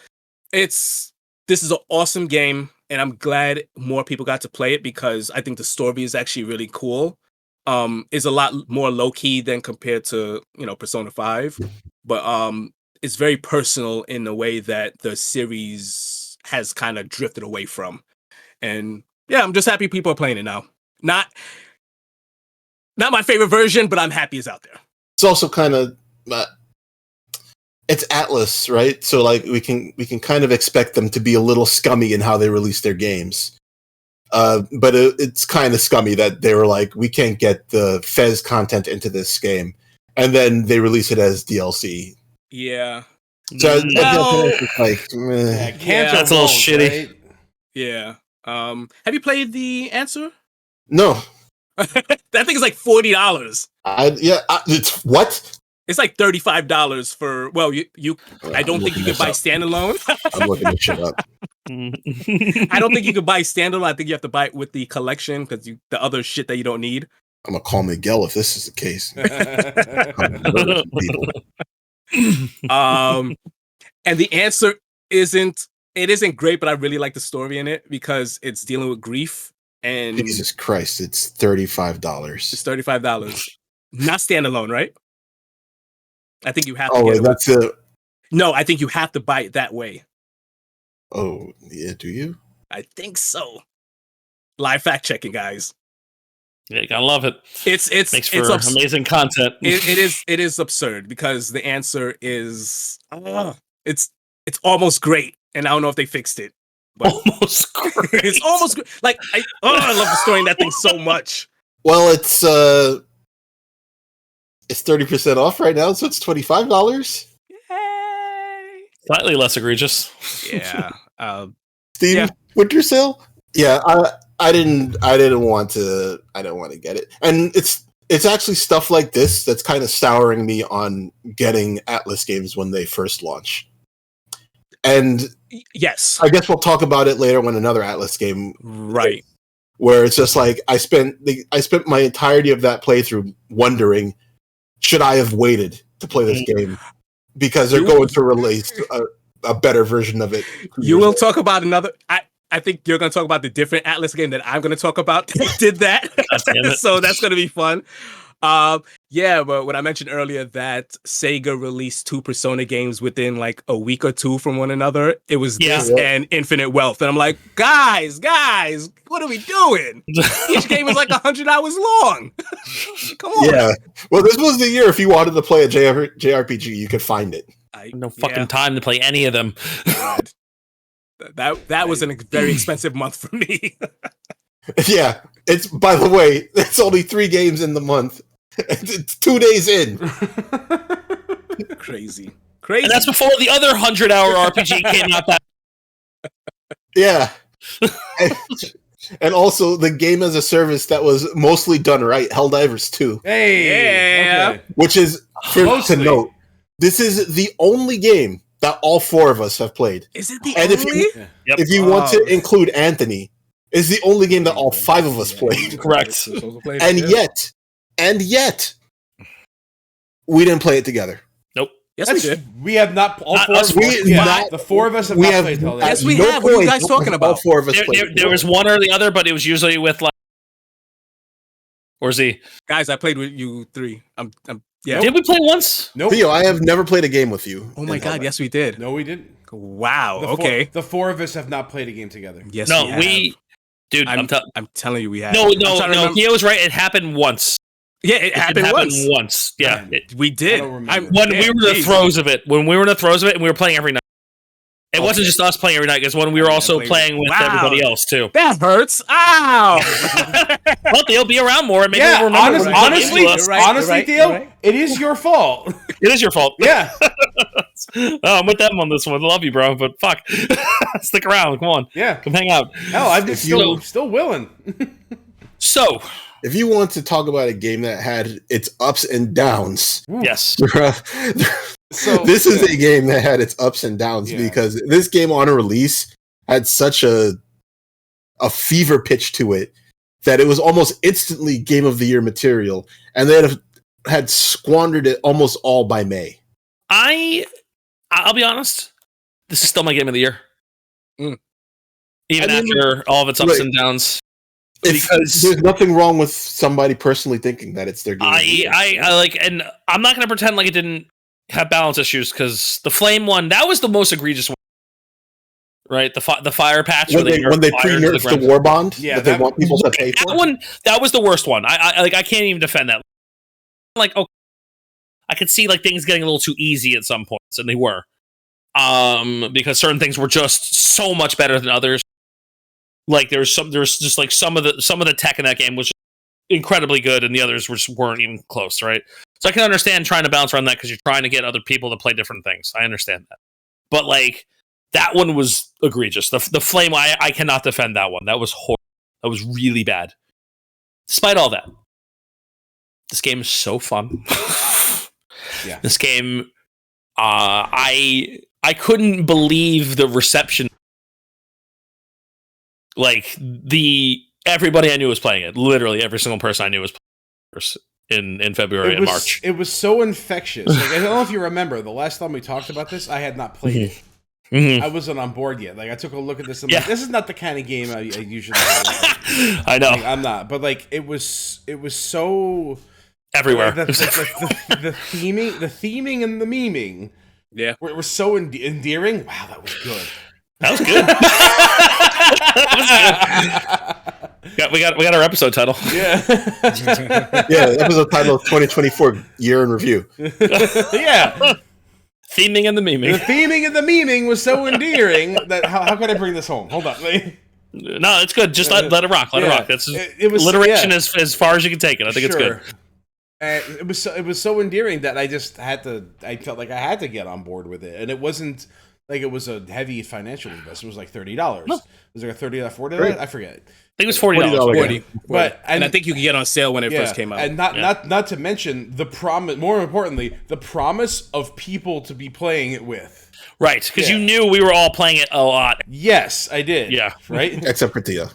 is an awesome game, and I'm glad more people got to play it because I think the story is actually really cool. Is a lot more low key than compared to Persona 5, but it's very personal in the way that the series has kind of drifted away from. And yeah, I'm just happy people are playing it now. Not my favorite version, but I'm happy it's out there. It's also kind of it's Atlas, right? So like we can kind of expect them to be a little scummy in how they release their games. But it's kind of scummy that they were like, we can't get the Fez content into this game, and then they release it as DLC. Yeah. So that's a little shitty. Right? Yeah. Have you played The Answer? No. That thing is like $40. It's what? It's like $35 for. Well, you. I don't think you can buy standalone. I'm looking this shit up. I don't think you can buy standalone. I think you have to buy it with the collection because the other shit that you don't need. I'm gonna call Miguel if this is the case. And The Answer isn't great, but I really like the story in it because it's dealing with grief and Jesus Christ, it's $35. It's $35, not standalone, right? I think you have to. Oh, wait, that's it. No, I think you have to buy it that way. Oh, yeah, do you? I think so. Live fact checking, guys. Yeah, you gotta love it. It's makes for amazing content. It is absurd because The Answer is it's almost great, and I don't know if they fixed it. But almost great. It's almost like I love the story in that thing so much. Well, it's 30% off right now, so it's $25. Yay! Slightly less egregious. Yeah. Steam Winter Sale? Yeah, I didn't want to get it. And it's actually stuff like this that's kind of souring me on getting Atlas games when they first launch. And yes, I guess we'll talk about it later when another Atlas game, right? Where it's just like I spent my entirety of that playthrough wondering, should I have waited to play this game because they're going to release a better version of it. You will talk about another. I think you're going to talk about the different Atlas game that I'm going to talk about. Did that, so that's going to be fun. Yeah, but when I mentioned earlier that Sega released 2 Persona games within like a week or 2 from one another, it was this and Infinite Wealth. And I'm like, guys, what are we doing? Each game is like 100 hours long. Come on. Yeah. Well, this was the year if you wanted to play a JRPG, you could find it. No fucking time to play any of them. God. That was a very expensive month for me. Yeah. It's, by the way, it's only 3 games in the month. It's 2 days in. Crazy. And that's before the other 100-hour RPG came out. Yeah. And also the game as a service that was mostly done right, Helldivers 2. Hey, yeah. Okay. Which is to note, this is the only game that all 4 of us have played. Is it the and only? If you want to include Anthony, it's the only game that all 5 of us played. Correct. And yet, we didn't play it together. Nope. Yes, we did. We have not. All four. The four of us have not played Helldivers. Yes, we have. What are you guys talking about? All four of us there was one or the other, but it was usually with like. Or Z. Guys, I played with you three. Yeah. Did we play once? Nope. Theo, I have never played a game with you. Oh my god, yes we did. No, we didn't. Wow. Okay. The four of us have not played a game together. Yes, no, dude, I'm telling you, we have. No. Theo was right. It happened once. Yeah, it happened once. Yeah, we did. When we were in the throes of it, and we were playing every night. It wasn't just us playing every night, because when we were also playing with everybody else too. That hurts. Ow! Well, they'll be around more. And maybe we'll remember honestly, Theo, it is your fault. It is your fault. Yeah. I'm with them on this one. I love you, bro, but fuck, stick around. Come on. Yeah. Come hang out. Hell, I'm still willing. So, if you want to talk about a game that had its ups and downs, yes. So this is a game that had its ups and downs because this game on a release had such a fever pitch to it that it was almost instantly Game of the Year material, and they had squandered it almost all by May. I'll be honest, this is still my Game of the Year, even after all of its ups and downs. Because there's nothing wrong with somebody personally thinking that it's their game. I like, and I'm not going to pretend like it didn't have balance issues, because the flame one, that was the most egregious one, right? The fire patch when they pre-nerfed the war bond that they want people to pay for. That was the worst one. I can't even defend that. Like, okay, I could see like things getting a little too easy at some points, and they were, because certain things were just so much better than others. Like there's just like some of the tech in that game was incredibly good, and the others weren't even close, right? So I can understand trying to bounce around that, because you're trying to get other people to play different things. I understand that, but like that one was egregious. The flame, I cannot defend that one. That was horrible. That was really bad. Despite all that, this game is so fun. Yeah, this game, I couldn't believe the reception. Like everybody I knew was playing it. Literally every single person I knew was playing in February and March. It was so infectious. Like, I don't know if you remember, the last time we talked about this, I had not played it. Mm-hmm. I wasn't on board yet. Like, I took a look at this and like, this is not the kind of game I usually play. I know. Like, I'm not. But like it was so everywhere. The theming and the memeing. Yeah. Were so endearing. Wow, that was good. That was good. We got our episode title. Yeah. Episode title of 2024 Year in Review. Yeah. Theming and the memeing. The theming and the memeing was so endearing that how could I bring this home? Hold on. No, it's good. Just let it rock. Let it rock. That's it was alliteration as far as you can take it. I think it's good. It was so endearing that I felt like I had to get on board with it, and it wasn't like it was a heavy financial investment. It was like $30. No. Was it like a $30, $40? I forget. I think it was $40. $40. But and I think you could get on sale when it first came out. And not to mention the promise. More importantly, the promise of people to be playing it with. Right, because you knew we were all playing it a lot. Yes, I did. Yeah, right. Except for Theo.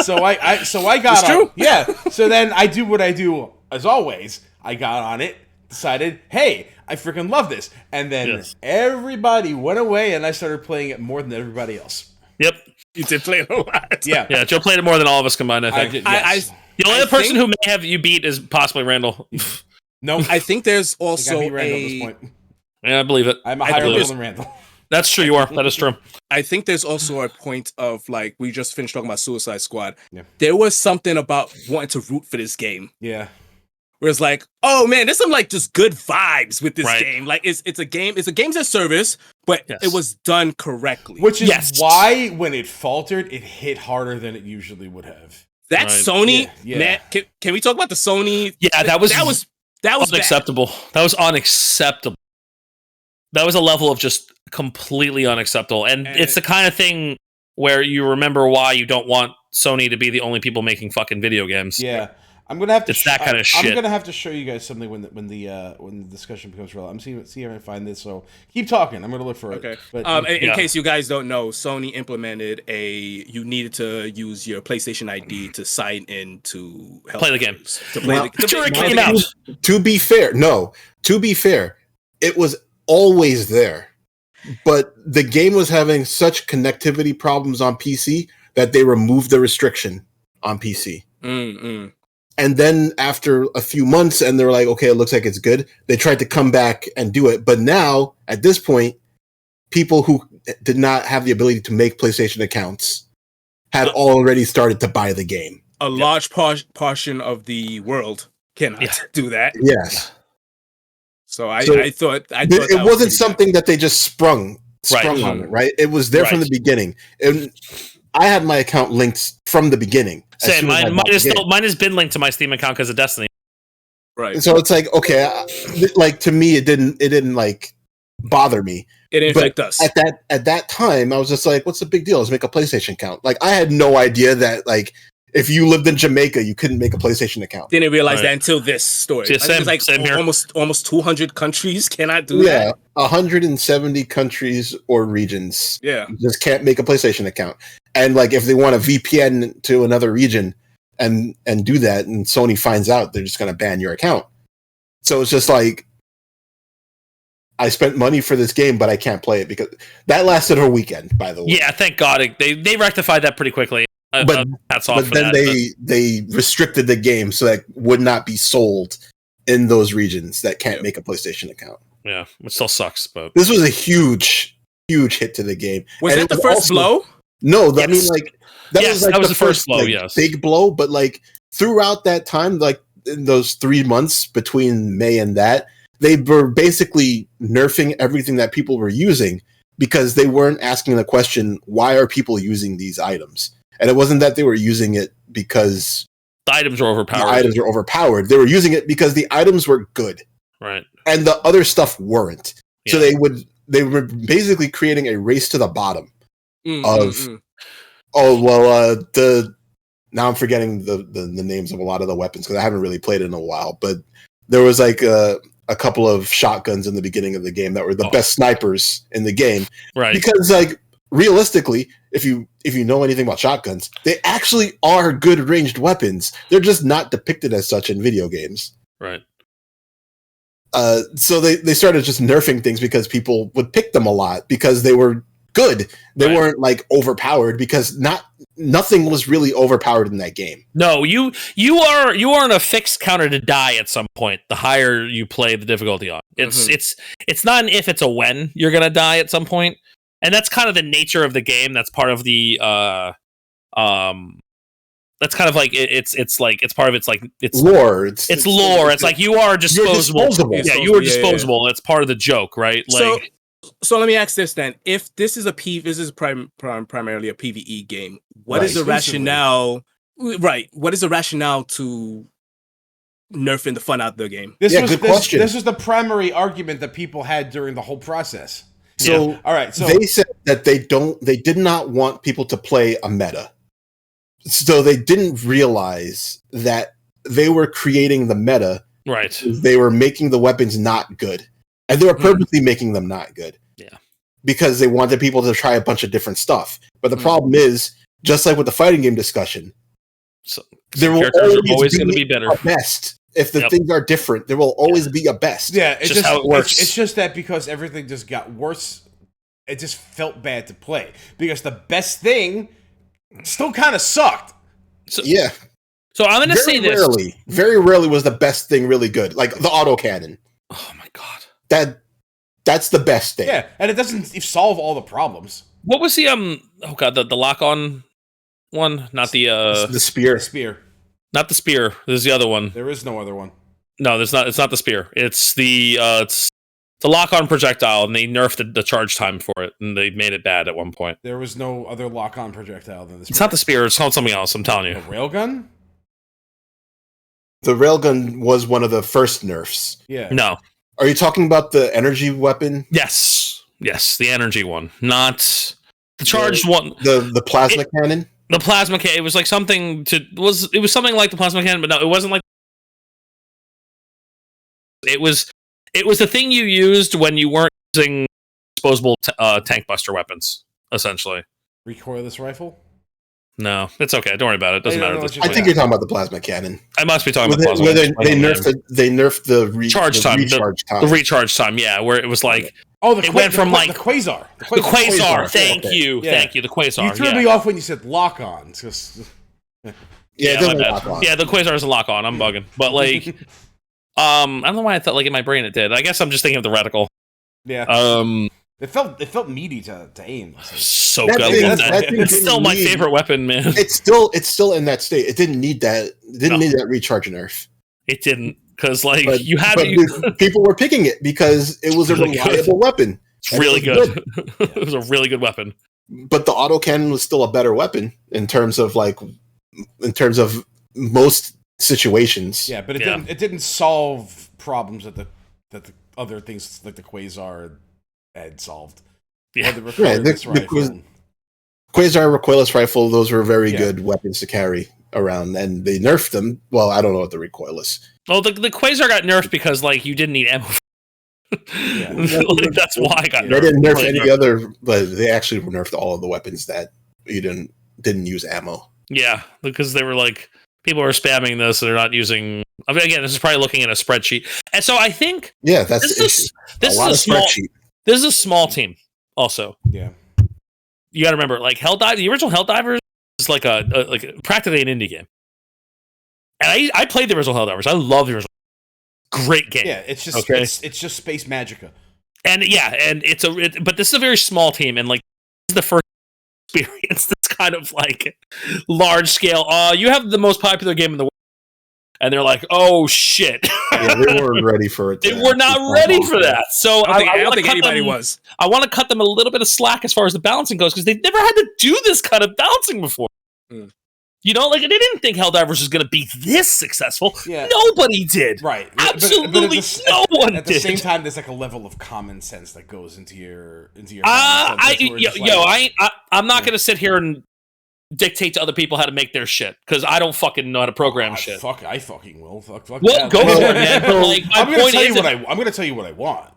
So I got on. Yeah. So then I do what I do as always. I got on it. Decided, hey, I freaking love this. And then everybody went away, and I started playing it more than everybody else. Yep. You did play it a lot. Yeah. Yeah, Joe played it more than all of us combined, I think. I did, yes. The only other person who may have you beat is possibly Randall. No. I think there's also I beat Randall at this point. Yeah, I believe it. I'm a higher level than Randall. That's true, you are. That is true. I think there's also a point of, like, we just finished talking about Suicide Squad. Yeah. There was something about wanting to root for this game. Yeah. Where it's like, oh man, there's some like just good vibes with this game. Like it's a game, it's a games as service, but it was done correctly. Which is why when it faltered, it hit harder than it usually would have. That Sony, man, can we talk about the Sony? Yeah, that was unacceptable. Bad. That was unacceptable. That was a level of just completely unacceptable. And it's the kind of thing where you remember why you don't want Sony to be the only people making fucking video games. Yeah. I'm gonna have to. It's that kind of shit. I'm gonna have to show you guys something when the discussion becomes real. I'm see if I can find this. So keep talking. I'm gonna look for it. But, in case you guys don't know, Sony implemented you needed to use your PlayStation ID to sign in to play the game. To be fair, it was always there, but the game was having such connectivity problems on PC that they removed the restriction on PC. And then after a few months, and they're like, okay, it looks like it's good, they tried to come back and do it. But now, at this point, people who did not have the ability to make PlayStation accounts had already started to buy the game. A large portion of the world cannot do that. Yes. So I thought it wasn't something that they just sprung on it, right? It was there from the beginning. And I had my account linked from the beginning. Same. Mine has been linked to my Steam account because of Destiny. Right. So it's like, okay, like to me, it didn't like bother me. It didn't affect us. At that time, I was just like, what's the big deal? Let's make a PlayStation account. Like, I had no idea that if you lived in Jamaica, you couldn't make a PlayStation account. Didn't realize that until this story. Same here. Almost 200 countries cannot do that. Yeah, 170 countries or regions. Yeah, just can't make a PlayStation account. And like, if they want a VPN to another region and do that, and Sony finds out, they're just going to ban your account. So it's just like, I spent money for this game, but I can't play it because that lasted a weekend. By the way, yeah, thank God they rectified that pretty quickly. But then they restricted the game so that it would not be sold in those regions that can't make a PlayStation account. Yeah, which still sucks. But this was a huge hit to the game. Was that the first blow? No, I mean, like that was the first blow. Yes, big blow. But like throughout that time, like in those 3 months between May and that, they were basically nerfing everything that people were using because they weren't asking the question, why are people using these items? And it wasn't that they were using it because the items were overpowered. They were using it because the items were good. Right. And the other stuff weren't. Yeah. So they were basically creating a race to the bottom now I'm forgetting the names of a lot of the weapons because I haven't really played it in a while, but there was like a couple of shotguns in the beginning of the game that were the best snipers in the game. Right. Because like realistically, if you know anything about shotguns, they actually are good ranged weapons. They're just not depicted as such in video games. Right. So they started just nerfing things because people would pick them a lot because they were good. They weren't like overpowered because nothing was really overpowered in that game. No, you are on a fixed counter to die at some point. The higher you play the difficulty on, it's not an if, it's a when you're gonna die at some point. And that's kind of the nature of the game. That's part of the that's kind of like it's part of it's lore. It's lore. It's like you are disposable. Yeah, you are disposable. It's part of the joke, right? Like so let me ask this then: if this is primarily a PvE game, what is the rationale? Right, what is the rationale to nerfing the fun out of the game? Good question. This was the primary argument that people had during the whole process. So, all right. So they said that they did not want people to play a meta. So they didn't realize that they were creating the meta. Right. They were making the weapons not good. And they were purposely making them not good. Yeah. Because they wanted people to try a bunch of different stuff. But the problem is, just like with the fighting game discussion, there will always going to be better. Best. If the things are different, there will always be a best. Yeah, it's just how it works. It's just that because everything just got worse, it just felt bad to play. Because the best thing still kind of sucked. So I'm going to say this. Very rarely was the best thing really good. Like the autocannon. Oh my God. That's the best thing. Yeah, and it doesn't solve all the problems. What was the the lock-on one? Not the spear. Spear. Not the spear. There's the other one. There is no other one. No, there's not. It's not the spear. It's the lock-on projectile, and they nerfed the charge time for it, and they made it bad at one point. There was no other lock-on projectile than the spear. It's not the spear. It's called something else. I'm telling you. A railgun? The railgun was one of the first nerfs. Yeah. No. Are you talking about the energy weapon? Yes, the energy one, not the charged one. The plasma cannon. The plasma cannon. It was like something to it was something like the plasma cannon, but no, it wasn't like. It was the thing you used when you weren't using disposable tank buster weapons, essentially. Recoilless rifle? No, it's okay. Don't worry about it. It doesn't matter. I think you're talking about the plasma cannon. I must be talking about the plasma cannon. They nerfed the recharge time. The recharge time, yeah, where it was like it went from like the quasar. The quasar. Thank you. The quasar. You threw me off when you said lock on. Yeah, the quasar is a lock on. I'm bugging, but like, I don't know why I thought like in my brain it did. I guess I'm just thinking of the reticle. Yeah. It felt meaty to aim. So good. It's still my favorite weapon, man. It's still in that state. It didn't need that. It didn't need that recharge nerf. It didn't, because like people were picking it because it was a reliable weapon. It's really good. It was a really good weapon. But the autocannon was still a better weapon in terms of most situations. Yeah, but it didn't solve problems that the other things like the quasar had solved. Yeah, the quasar recoilless rifle, those were very good weapons to carry around, and they nerfed them. Well, I don't know what the recoilless. Well, the quasar got nerfed because like you didn't need ammo. Like, that's why I got nerfed. They didn't nerf any other, but they actually nerfed all of the weapons that you didn't use ammo. Yeah, because they were like, people are spamming this, and they're not using. I mean, again, this is probably looking at a spreadsheet, and so I think that's this is a small. This is a small team, also. Yeah, you got to remember, like the original Helldivers is like practically an indie game, and I played the original Helldivers. I love the original. Great game. Yeah, it's just it's just Space Magica, and but this is a very small team, and like this is the first experience that's kind of like large scale. You have the most popular game in the world. And they're like, "Oh shit!" Yeah, they weren't ready for it. They were not ready for that. So I don't think anybody was. I want to cut them a little bit of slack as far as the balancing goes, because they've never had to do this kind of balancing before. You know, like they didn't think Helldivers was going to be this successful. Yeah. Nobody did. Right. Absolutely no one did. At the same time, there's like a level of common sense that goes into your. I'm not going to sit here and dictate to other people how to make their shit, because I don't fucking know how to program shit. I fucking will. Fuck well, go for it, man. But like, I'm going to tell you what I want.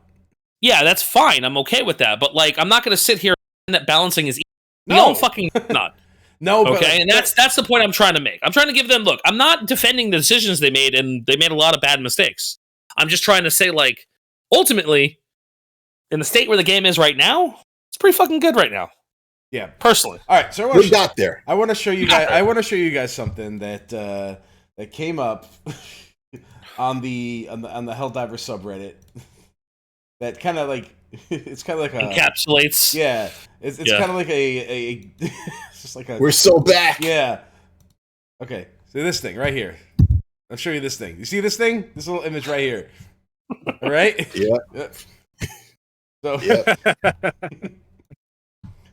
Yeah, that's fine. I'm okay with that. But like, I'm not going to sit here and that balancing is easy. No, I'm fucking not. No, okay, and that's the point I'm trying to make. I'm trying to give them, look, I'm not defending the decisions they made, and they made a lot of bad mistakes. I'm just trying to say, like, ultimately, in the state where the game is right now, it's pretty fucking good right now. Yeah, personally. All right, so we got there. I want to show you guys. I want to show you guys something that came up on the Helldiver subreddit. That kind of like it's kind of like a encapsulates. Yeah, it's kind of like a it's just like a. We're so back. Yeah. Okay, so this thing right here. I'll show you this thing. You see this thing? This little image right here. All right. Yeah. So. Yeah.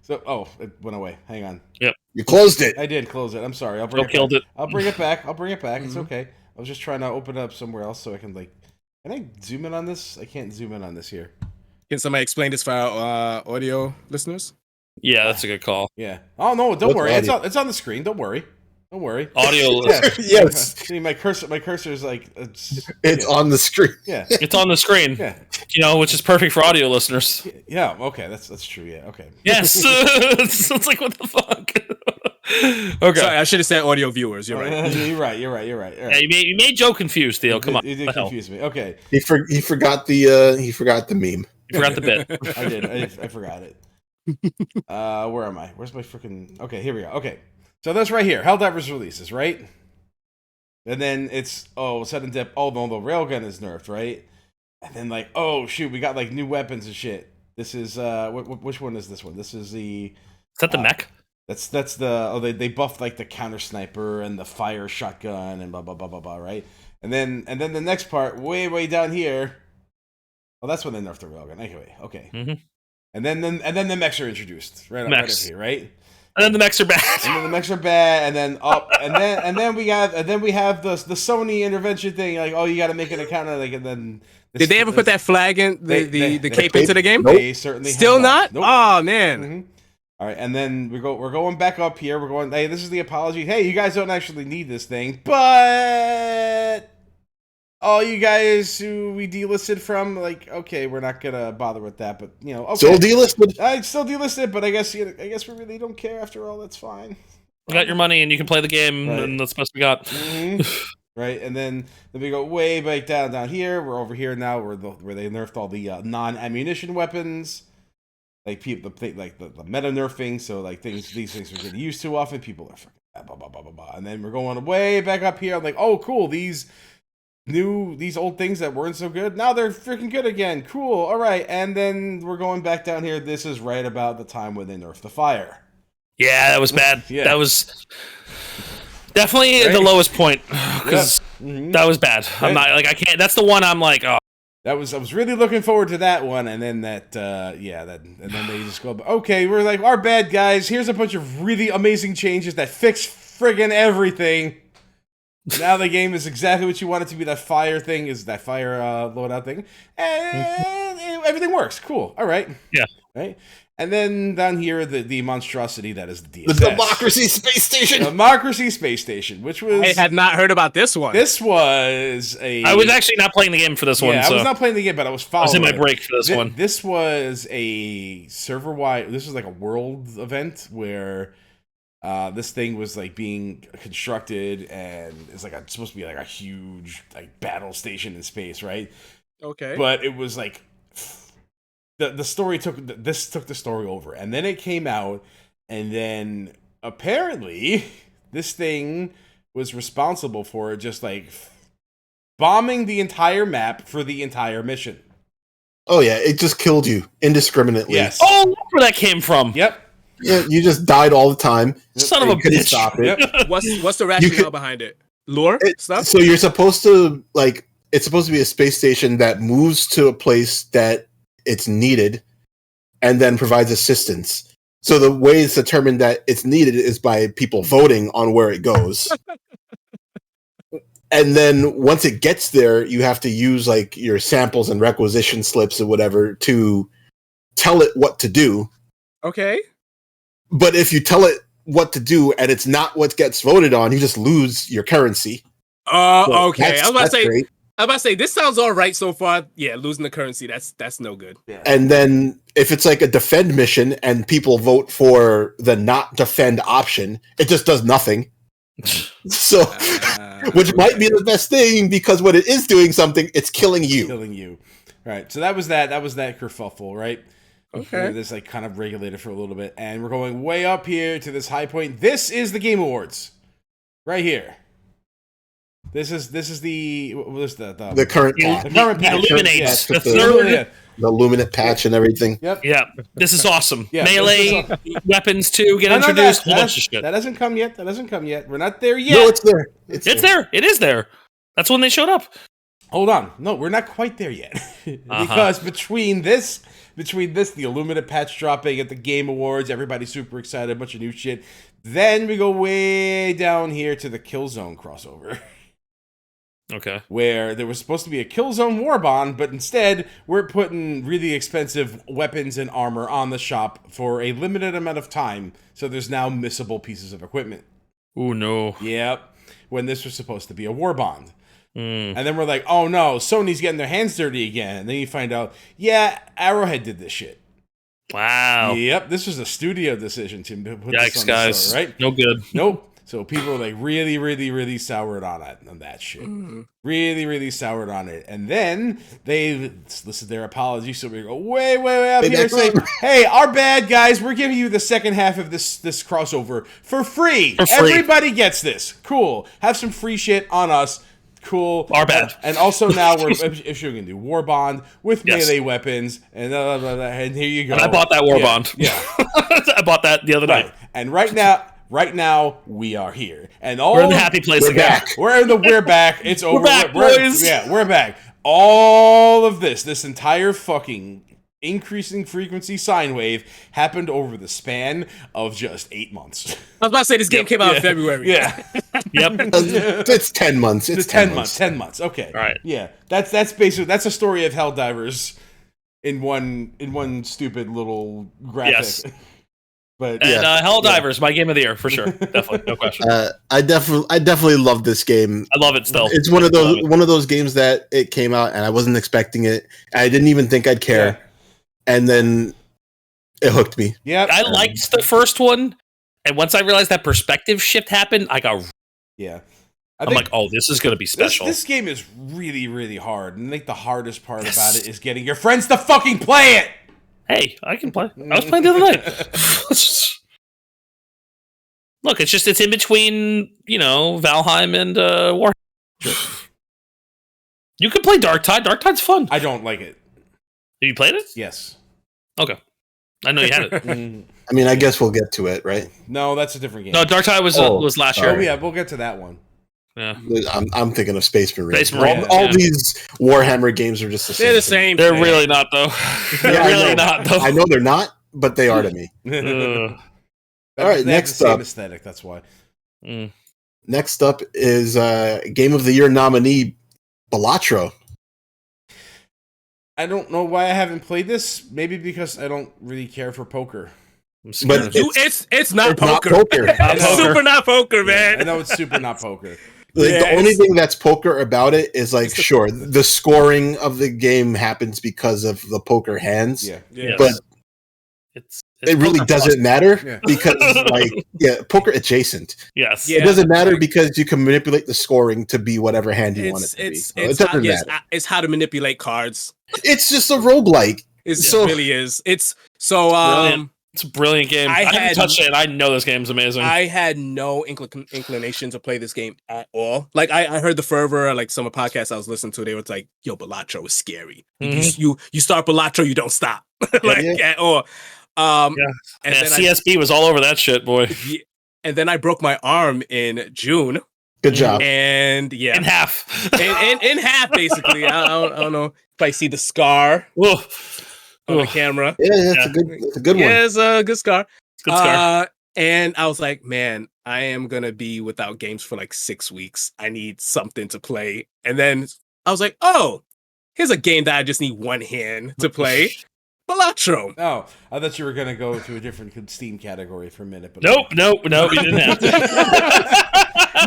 So, it went away. Hang on. Yep. You closed it. I did close it. I'm sorry. I'll bring it back. It's okay. I was just trying to open it up somewhere else so I can can I zoom in on this? I can't zoom in on this here. Can somebody explain this for our audio listeners? Yeah, that's a good call. Yeah. Oh no, don't worry. It's on the screen. Don't worry. Audio. Yes. See, my cursor is like it's on the screen. Yeah. It's on the screen. Yeah. You know, which is perfect for audio listeners. Yeah. Okay. That's true. Yeah. Okay. Yes. It's like, what the fuck? Okay. Sorry, I should have said audio viewers. You're right. You're right. All right. Yeah, you made Joe confused, Theo. Come on. You did confuse me. Okay. He forgot the meme. You forgot the bit. I did. I forgot it. Where am I? Where's my freaking? Okay, here we go. Okay. So that's right here. Helldivers releases, right? And then it's sudden dip. Oh no, the railgun is nerfed, right? And then like, oh shoot, we got like new weapons and shit. This is which one is this one? This is the. Is that the mech? That's the they buffed like the counter sniper and the fire shotgun and blah blah blah blah blah, right? And then the next part, way down here. Oh, that's when they nerfed the railgun. Anyway, okay. Mm-hmm. And then the mechs are introduced right up here, right? And then the mechs are bad. And then and then we have the Sony intervention thing. Like, oh, you got to make an account. Like, and then did they ever put that flag in the cape into the game? They certainly still have not. Nope. Oh man. Mm-hmm. All right, and then we're going back up here. We're going, hey, this is the apology. Hey, you guys don't actually need this thing, but all you guys who we delisted from, like, okay, we're not gonna bother with that, but you know, okay. Still delisted. I still delisted, but I guess we really don't care after all. That's fine. You got your money, and you can play the game, right. And that's the best we got. Mm-hmm. Right, and then we go way back down here. We're over here now, where they nerfed all the non-ammunition weapons, like people, like the meta nerfing. So like these things we're getting used to often. People are fucking blah blah blah blah blah. And then we're going way back up here. I'm like, oh cool, these old things that weren't so good, now they're freaking good again. Cool. All right, and then we're going back down here. This is right about the time when they nerfed the fire. Yeah, that was bad. Yeah. That was definitely the lowest point because that was bad. Right. I'm not like I can't. That's the one I'm like, oh. I was really looking forward to that one, and then and then they just go, okay, we're like, our bad guys. Here's a bunch of really amazing changes that fix friggin' everything. Now the game is exactly what you want it to be. That fire thing is that fire loadout thing, and everything works. Cool. All right. Yeah. Right. And then down here, the monstrosity that is the DSS. The Democracy Space Station. Democracy Space Station, which was... I had not heard about this one. This was a... I was actually not playing the game for this one. I was not playing the game, but I was following. I was in my break for this one. This was a server-wide... This was like a world event where this thing was like being constructed, and it's like supposed to be like a huge like battle station in space, right? Okay. But it was like... The story took the story over, and then it came out, and then apparently this thing was responsible for just like bombing the entire map for the entire mission. Oh yeah, it just killed you indiscriminately. Yes. Oh, that's where that came from. Yep. Yeah, you just died all the time. Son of a bitch. Stop it. Yep. What's the rationale behind it? Lore stuff. So you're supposed to it's supposed to be a space station that moves to a place that it's needed and then provides assistance. So the way it's determined that it's needed is by people voting on where it goes. And then once it gets there, you have to use like your samples and requisition slips or whatever to tell it what to do. Okay. But if you tell it what to do and it's not what gets voted on, you just lose your currency. Oh, okay. I was about to say this sounds all right so far. Yeah, losing the currency, that's no good. Yeah. And then if it's like a defend mission and people vote for the not defend option, it just does nothing. So, which might be the best thing, because when it is doing something, it's killing you. Killing you. Right. So that was that kerfuffle, right? Okay. This like kind of regulated for a little bit, and we're going way up here to this high point. This is the Game Awards, right here. This is the current patch. The current patch. Illuminates Yeah, the third. The Illuminate patch and everything. Yep. Yeah, this is awesome. Yeah, Melee weapons too get introduced. Whole bunch of shit. That hasn't come yet. We're not there yet. No, it's there. It's there. It is there. That's when they showed up. Hold on. No, we're not quite there yet. Because between this, the Illuminate patch dropping at the Game Awards, everybody's super excited, a bunch of new shit. Then we go way down here to the Killzone crossover. Okay. Where there was supposed to be a Killzone Warbond, but instead we're putting really expensive weapons and armor on the shop for a limited amount of time. So there's now missable pieces of equipment. Oh no. Yep. When this was supposed to be a Warbond. And then we're like, oh no, Sony's getting their hands dirty again. And then you find out, yeah, Arrowhead did this shit. Wow. Yep. This was a studio decision to put Yikes, this on guys. the store, right? No good. Nope. So people were like really, really, really soured on that shit. Really, really soured on it. And then they listed their apology. So we go way, way, way up here and say, hey, our bad guys, we're giving you the second half of this crossover for free. Everybody gets this. Cool. Have some free shit on us. Cool. Our bad. And also now we're issuing a new Warbond with melee weapons. And and here you go. And I bought that Warbond. Yeah. I bought that the other night. And right now, we are here. And we're in the happy place again. Back. We're back. It's over. We're back, boys. We're back. All of this entire fucking increasing frequency sine wave happened over the span of just 8 months. I was about to say this game came out in February. Yeah. Yep. It's 10 months. It's 10 months. 10 months. Okay. All right. Yeah. That's basically a story of Helldivers in one stupid little graphic. Yes. But Helldivers, my game of the year for sure, definitely, no question. I definitely love this game. I love it still. It's one of those games that it came out and I wasn't expecting it. I didn't even think I'd care, and then it hooked me. Yeah, I liked the first one, and once I realized that perspective shift happened, I got I'm like, oh, this is going to be special. This game is really, really hard, and I think the hardest part about it is getting your friends to fucking play it. Hey, I can play. I was playing the other night. Look, it's in between, Valheim and Warhammer. You can play Dark Tide. Dark Tide's fun. I don't like it. Have you played it? Yes. Okay. I know you had it. I mean, I guess we'll get to it, right? No, that's a different game. No, Dark Tide was last year. Oh yeah, we'll get to that one. Yeah, I'm thinking of Space Marine. All these Warhammer games are just the same. They're the same. They're really not, though. They're really not, though. I know they're not, but they are to me. All right, next up. Same aesthetic. That's why. Next up is Game of the Year nominee Balatro. I don't know why I haven't played this. Maybe because I don't really care for poker. But it's not poker. Not poker. It's super not poker, man. I know it's super not poker. The only thing that's poker about it is the scoring of the game happens because of the poker hands. Yeah. But it really doesn't matter Yeah. because poker adjacent. Yes. It doesn't matter because you can manipulate the scoring to be whatever hand you want it to be. It doesn't matter. It's how to manipulate cards. It's just a roguelike. It really is. It's so brilliant. It's a brilliant game. I haven't touched it. I know this game's amazing. I had no inclination to play this game at all. Like I heard the fervor, like some of the podcasts I was listening to, they were like, "Yo, Balatro is scary. You start Balatro, you don't stop." At all. And then CSB was all over that shit, boy. And then I broke my arm in June. Good job. And in half, in half, basically. I don't know if I see the scar on the camera. Yeah, it's a good one. Yeah, it's a good scar. Good scar. And I was like, man, I am gonna be without games for like 6 weeks. I need something to play. And then I was like, oh, here's a game that I just need one hand to play. Balatro. Oh, I thought you were going to go to a different Steam category for a minute. But nope, you didn't have to.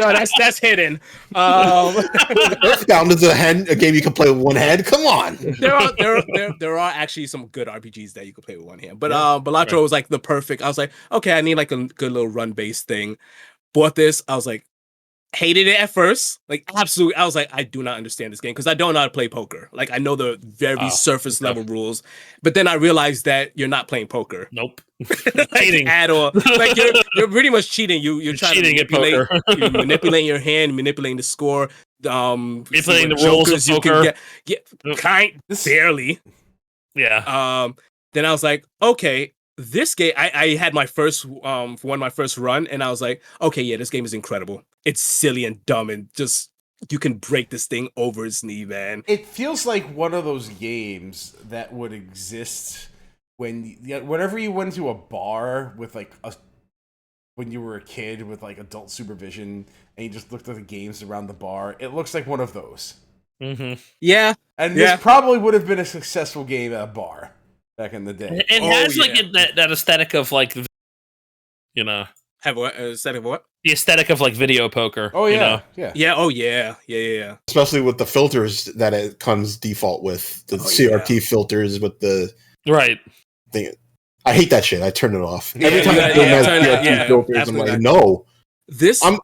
No, that's hidden. Earthbound is a game you can play with one hand. Come on. There are actually some good RPGs that you can play with one hand. But Balatro was like the perfect. I was like, okay, I need like a good little run-based thing. Bought this. I was like, hated it at first. Like, absolutely. I was like, I do not understand this game because I don't know how to play poker. Like, I know the very surface level rules, but then I realized that you're not playing poker. Nope. Cheating at all. Like, you're pretty much cheating. You're trying to manipulate. You're manipulating your hand, manipulating the score. Manipulating the rules of poker. Barely. Yeah. Then I was like, okay. This game, I had my first my first run, and I was like, okay, yeah, this game is incredible. It's silly and dumb, and just you can break this thing over its knee, man. It feels like one of those games that would exist whenever you went to a bar with when you were a kid with like adult supervision, and you just looked at the games around the bar. It looks like one of those. Mm-hmm. Yeah, and this probably would have been a successful game at a bar. Back in the day. It has that aesthetic of like, have what aesthetic of what? The aesthetic of like video poker. Oh yeah, yeah. Oh yeah. Especially with the filters that it comes default with, the CRT filters with the thing. I hate that shit. I turn it off every time. Filters. I'm like, no.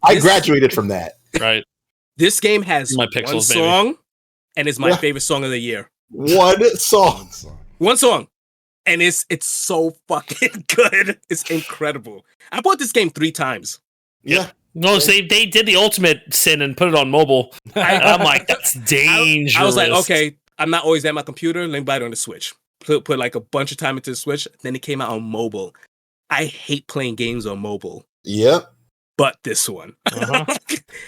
I graduated from that. Right. This game has my pixels, one song, and it's my favorite song of the year. One song. And it's so fucking good. It's incredible. I bought this game 3 times. Yeah. No, they did the ultimate sin and put it on mobile. I'm like, that's dangerous. I was like, okay, I'm not always at my computer. Let me buy it on the Switch. Put like a bunch of time into the Switch. Then it came out on mobile. I hate playing games on mobile. Yep. But this one.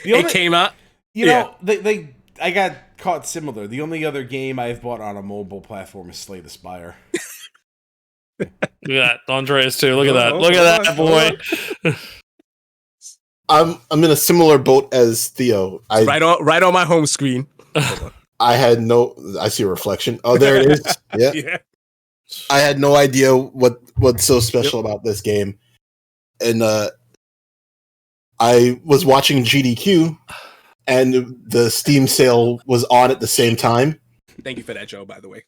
It came out. I got caught similar. The only other game I've bought on a mobile platform is Slay the Spire. Look at that, Andreas too. Look at that. Look at that, boy. I'm in a similar boat as Theo. Right on my home screen. I see a reflection. Oh, there it is. Yeah. I had no idea what's so special about this game. and I was watching GDQ, and the Steam sale was on at the same time. Thank you for that, Joe, by the way.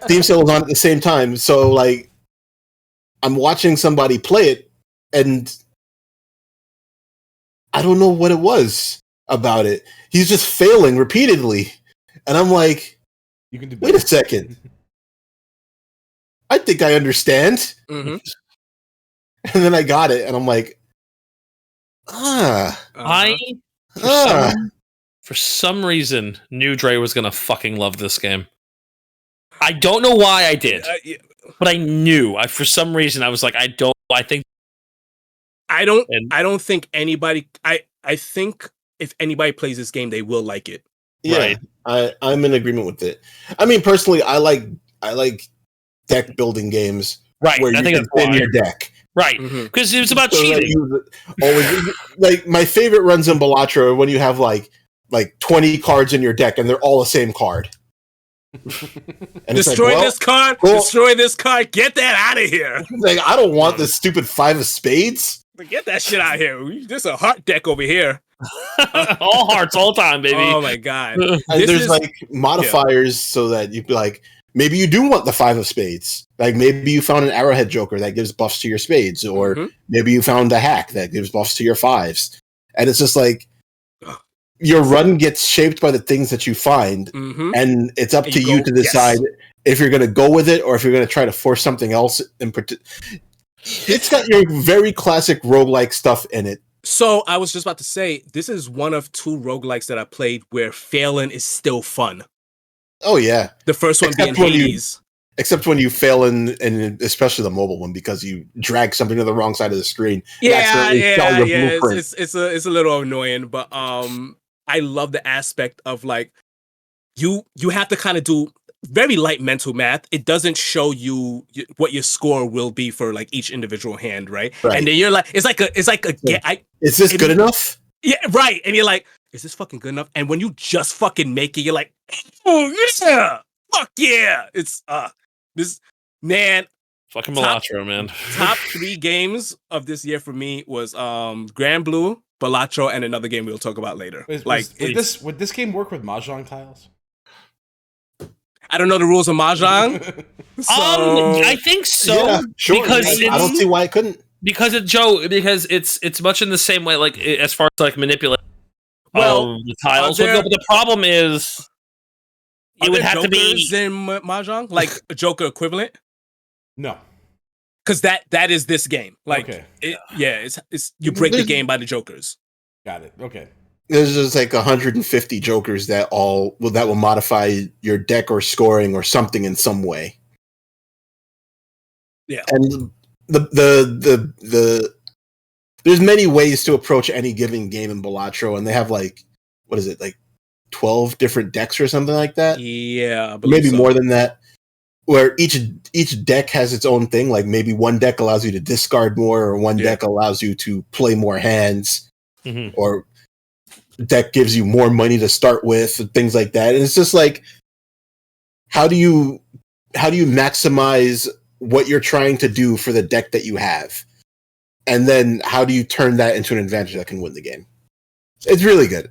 Steam sale was on at the same time, so like I'm watching somebody play it, and I don't know what it was about it. He's just failing repeatedly, and I'm like, "You can do wait a second. I think I understand." Mm-hmm. And then I got it, and I'm like, For some reason, knew Dre was gonna fucking love this game. I don't know why I did, but I knew. For some reason, I was like, I don't think anybody. I think if anybody plays this game, they will like it. Yeah, right. I'm in agreement with it. I mean, personally, I like deck building games, right? Where I think it's in your deck. Right, because it was about cheating. Like my favorite runs in Balatro are when you have like 20 cards in your deck and they're all the same card. And destroy this card. Well, destroy this card. Get that out of here. Like I don't want this stupid 5 of spades. Get that shit out of here. There's a heart deck over here. All hearts, all time, baby. Oh my god. And there's like modifiers so that you'd be like, maybe you do want the 5 of spades. Like maybe you found an arrowhead joker that gives buffs to your spades, or maybe you found a hack that gives buffs to your 5s. And it's just like your run gets shaped by the things that you find, and it's up to you to decide if you're going to go with it or if you're going to try to force something else. It's got your very classic roguelike stuff in it. So I was just about to say, this is one of 2 roguelikes that I played where failing is still fun. Oh yeah, the first one being Hades. Except when you fail in especially the mobile one because you drag something to the wrong side of the screen. Yeah. It's a little annoying, but I love the aspect of like you have to kind of do very light mental math. It doesn't show you what your score will be for like each individual hand, right? And then you're like, it's like a is this good enough? Yeah, right. And you're like, is this fucking good enough? And when you just fucking make it, you're like, oh yeah, fuck yeah. It's this man. Fucking Balatro, man. Top 3 games of this year for me was Granblue, Balatro, and another game we'll talk about later. Would this game work with Mahjong tiles? I don't know the rules of Mahjong. I think so. Yeah, sure. Because I don't see why it couldn't. Because it's much in the same way, like as far as like manipulate the tiles. But the problem is it would have to be in Mahjong, like a Joker equivalent. No, because that is this game. Like, okay. It's you break the game by the Jokers. Got it. Okay. There's just like 150 Jokers that will modify your deck or scoring or something in some way. Yeah, and the there's many ways to approach any given game in Balatro, and they have like 12 different decks or something like that. Yeah, maybe more than that. Where each deck has its own thing. Like maybe one deck allows you to discard more, or one deck allows you to play more hands, or deck gives you more money to start with, and things like that. And it's just like, how do you maximize what you're trying to do for the deck that you have, and then how do you turn that into an advantage that can win the game? It's really good.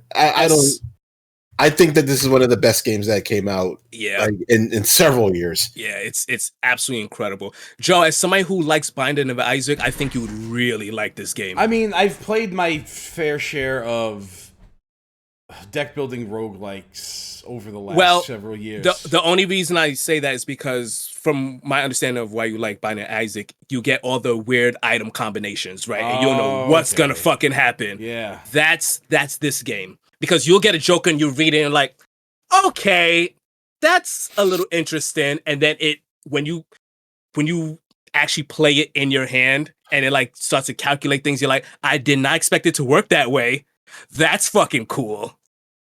I think that this is one of the best games that came out in several years. Yeah, it's absolutely incredible. Joe, as somebody who likes Binding of Isaac, I think you would really like this game. I mean, I've played my fair share of deck building roguelikes over the last several years. The only reason I say that is because from my understanding of why you like Binding of Isaac, you get all the weird item combinations, right? And you don't know what's gonna fucking happen. Yeah. That's this game. Because you'll get a Joker and you read it and like, okay, that's a little interesting. And then when you actually play it in your hand and it like starts to calculate things, you're like, I did not expect it to work that way. That's fucking cool.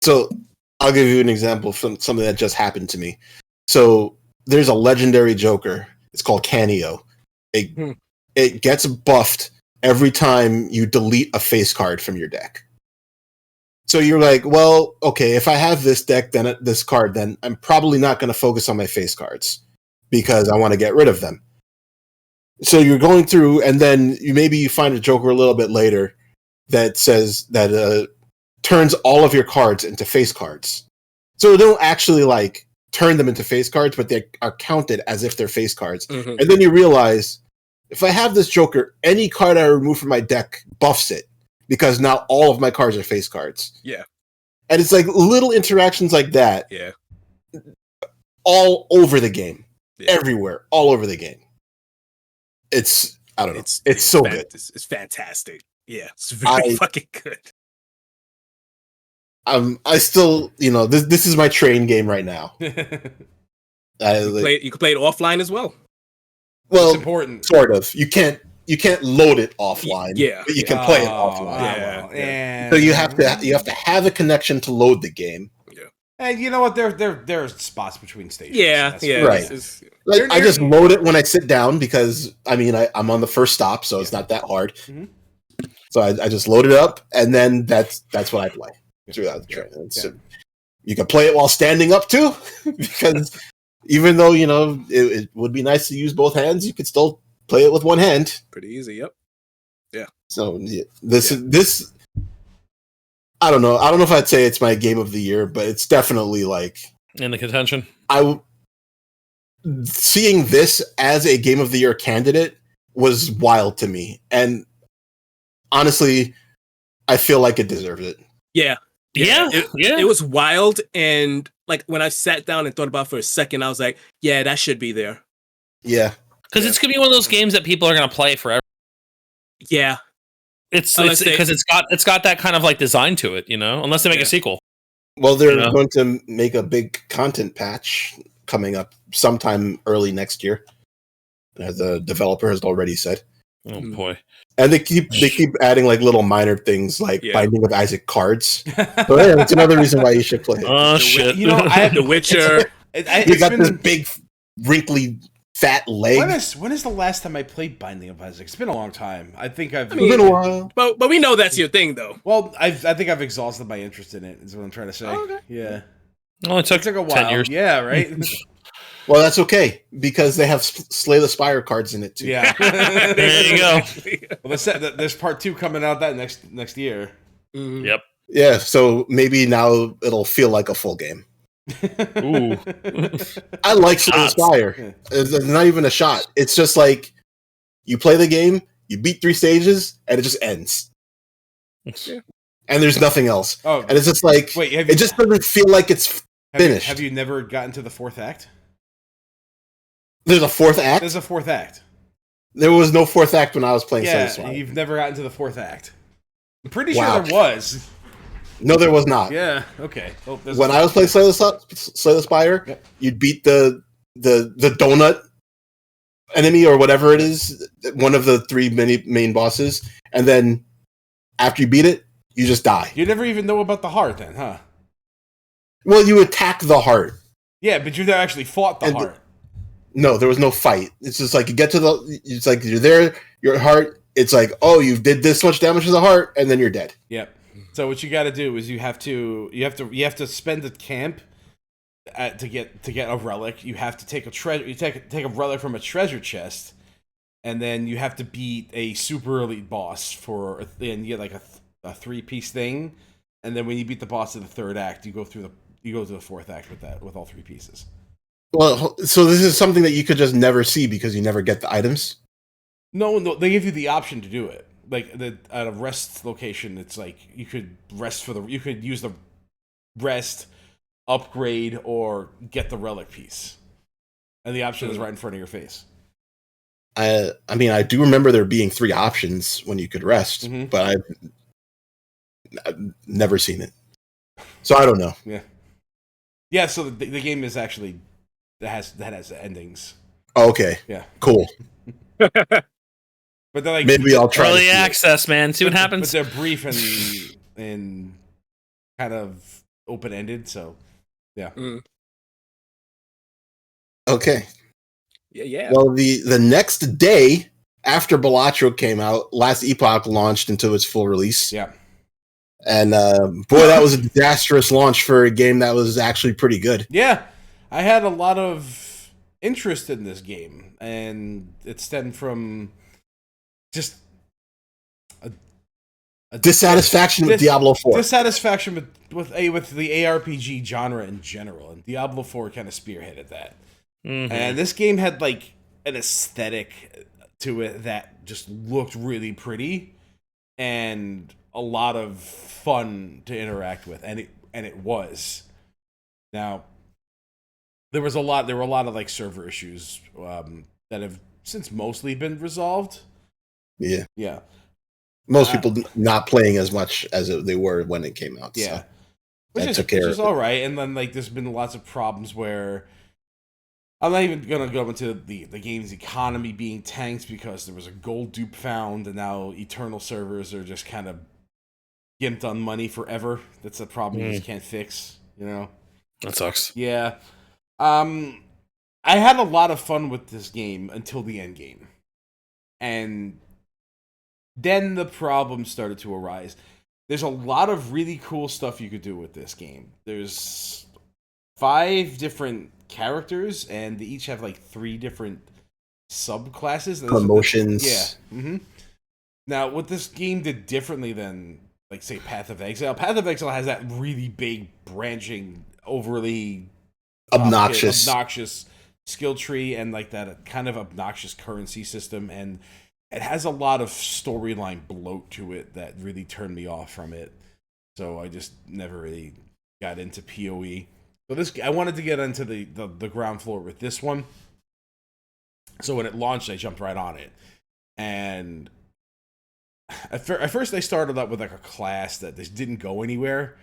So I'll give you an example from something that just happened to me. So there's a legendary Joker. It's called Canio. It gets buffed every time you delete a face card from your deck. So you're like, well, okay, if I have this deck, then this card, then I'm probably not going to focus on my face cards because I want to get rid of them. So you're going through, and then you find a Joker a little bit later that says that turns all of your cards into face cards. So they don't actually like turn them into face cards, but they are counted as if they're face cards. Mm-hmm. And then you realize, if I have this Joker, any card I remove from my deck buffs it, because now all of my cards are face cards. Yeah. And it's like little interactions like that. Yeah. All over the game. Yeah. Everywhere. All over the game. It's, I don't know. It's so good. It's fantastic. Yeah. It's very fucking good. I still, this is my train game right now. You can play it offline as well. Well, it's important. Sort of. You can't load it offline. Yeah, but you can play it offline. Yeah. So you have to have a connection to load the game. Yeah. And you know what? There are spots between stations. Yeah, yeah. Right. I just load it when I sit down because I'm on the first stop, so it's not that hard. Mm-hmm. So I just load it up, and then that's what I play throughout the train. So you can play it while standing up too, because even though it would be nice to use both hands, you could still play it with one hand. Pretty easy. Yep. Yeah. So this. I don't know. I don't know if I'd say it's my game of the year, but it's definitely like in the contention. Seeing this as a game of the year candidate was wild to me, and honestly, I feel like it deserves it. Yeah. It was wild, and like when I sat down and thought about it for a second, I was like, yeah, that should be there. Yeah. Because it's gonna be one of those games that people are gonna play forever. Yeah. It's because it's got that kind of like design to it, unless they make a sequel. Well, they're going to make a big content patch coming up sometime early next year, as the developer has already said. Oh boy. And they keep adding like little minor things like Binding of Isaac cards. So that's another reason why you should play it. Oh shit! I have The Witcher. You got this big, wrinkly, fat leg. When is the last time I played Binding of Isaac? It's been a long time. It's been a while. But we know that's your thing, though. Well, I think I've exhausted my interest in it. Is what I'm trying to say. Oh, okay. Yeah. Well, it took a while. 10 years. Yeah. Right. Well, that's okay because they have Slay the Spire cards in it too. Yeah, there you go. Well, there's part 2 coming out that next year. Mm-hmm. Yep. Yeah, so maybe now it'll feel like a full game. Ooh, I like Slay the Spire. Yeah. It's not even a shot. It's just like you play the game, you beat 3 stages, and it just ends. Yeah. And there's nothing else. Oh, and it's just like it just doesn't feel like it's finished. Have you never gotten to the 4th act? There's a 4th act? There's a 4th act. There was no 4th act when I was playing Slay the Spire. You've never gotten to the 4th act. I'm pretty sure there was. No, there was not. Yeah, okay. Well, when I was playing Slay the Spire, you'd beat the donut enemy or whatever it is, one of the 3 main bosses, and then after you beat it, you just die. You never even know about the heart then, huh? Well, you attack the heart. Yeah, but you've never actually fought the heart. No, there was no fight. It's just like you get to it's like you're there, your heart, it's like, oh, you did this much damage to the heart, and then you're dead. Yep. So what you got to do is you have to spend a camp to get a relic. You have to take take a relic from a treasure chest, and then you have to beat a super elite boss and you get like a 3-piece thing, and then when you beat the boss in the 3rd act, you go to the 4th act with all 3 pieces. Well, so this is something that you could just never see because you never get the items? No, they give you the option to do it. Like at a rest location, it's like you could you could use the rest, upgrade, or get the relic piece. And the option is right in front of your face. I mean, I do remember there being 3 options when you could rest, but I've never seen it. So I don't know. Yeah. Yeah, so the game is actually that has endings. Oh, okay. Yeah. Cool. But they're like maybe I'll try early access, man. See what happens. But they're brief and kind of open ended. So, yeah. Mm. Okay. Yeah. Well, the next day after Balatro came out, Last Epoch launched into its full release. Yeah. And boy, that was a disastrous launch for a game that was actually pretty good. Yeah. I had a lot of interest in this game, and it stemmed from just a dissatisfaction with Diablo 4. Dissatisfaction with the ARPG genre in general, and Diablo 4 kind of spearheaded that. Mm-hmm. And this game had like an aesthetic to it that just looked really pretty and a lot of fun to interact with, and it was. Now, there were a lot of like server issues that have since mostly been resolved. Yeah. Most people not playing as much as they were when it came out. Yeah, so which is all right. And then like there's been lots of problems where I'm not even gonna go into the game's economy being tanked because there was a gold dupe found, and now Eternal servers are just kind of gimped on money forever. That's a problem you just can't fix. That sucks. Yeah. I had a lot of fun with this game until the end game, and then the problems started to arise. There's a lot of really cool stuff you could do with this game. There's 5 different characters, and they each have like 3 different subclasses. Promotions. Yeah. Mm-hmm. Now, what this game did differently than, like, say, Path of Exile. Path of Exile has that really big, branching, overly obnoxious skill tree, and like that kind of obnoxious currency system, and it has a lot of storyline bloat to it that really turned me off from it. So I just never really got into PoE. So I wanted to get into the ground floor with this one. So when it launched, I jumped right on it. And at first I started out with like a class that just didn't go anywhere,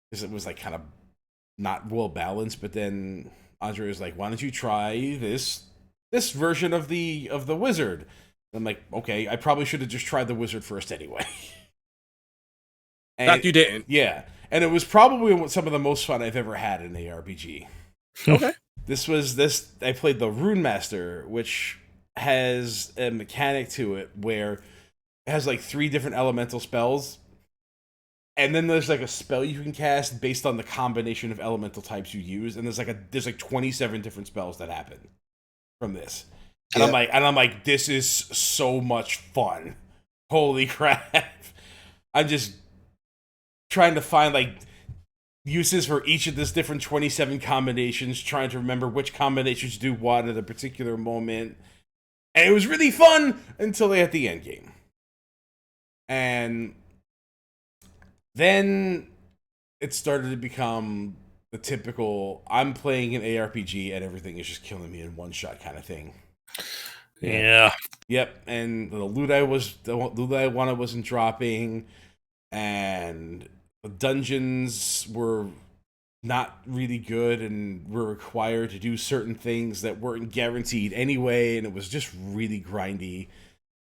because it was like kind of not well balanced. But then Andre was like, "Why don't you try this version of the wizard?" I'm like, okay, I probably should have just tried the wizard first anyway. That you didn't. Yeah. And it was probably some of the most fun I've ever had in an ARPG. Okay. I played the Rune Master, which has a mechanic to it where it has like 3 different elemental spells. And then there's like a spell you can cast based on the combination of elemental types you use. And there's like 27 different spells that happen from this. And yeah. I'm like, this is so much fun. Holy crap. I'm just trying to find like uses for each of these different 27 combinations, trying to remember which combinations do what at a particular moment. And it was really fun until they had the end game. And then it started to become the typical, I'm playing an ARPG and everything is just killing me in one shot kind of thing. Yeah. Yep. And the loot I wanted wasn't dropping, and the dungeons were not really good and were required to do certain things that weren't guaranteed anyway, and it was just really grindy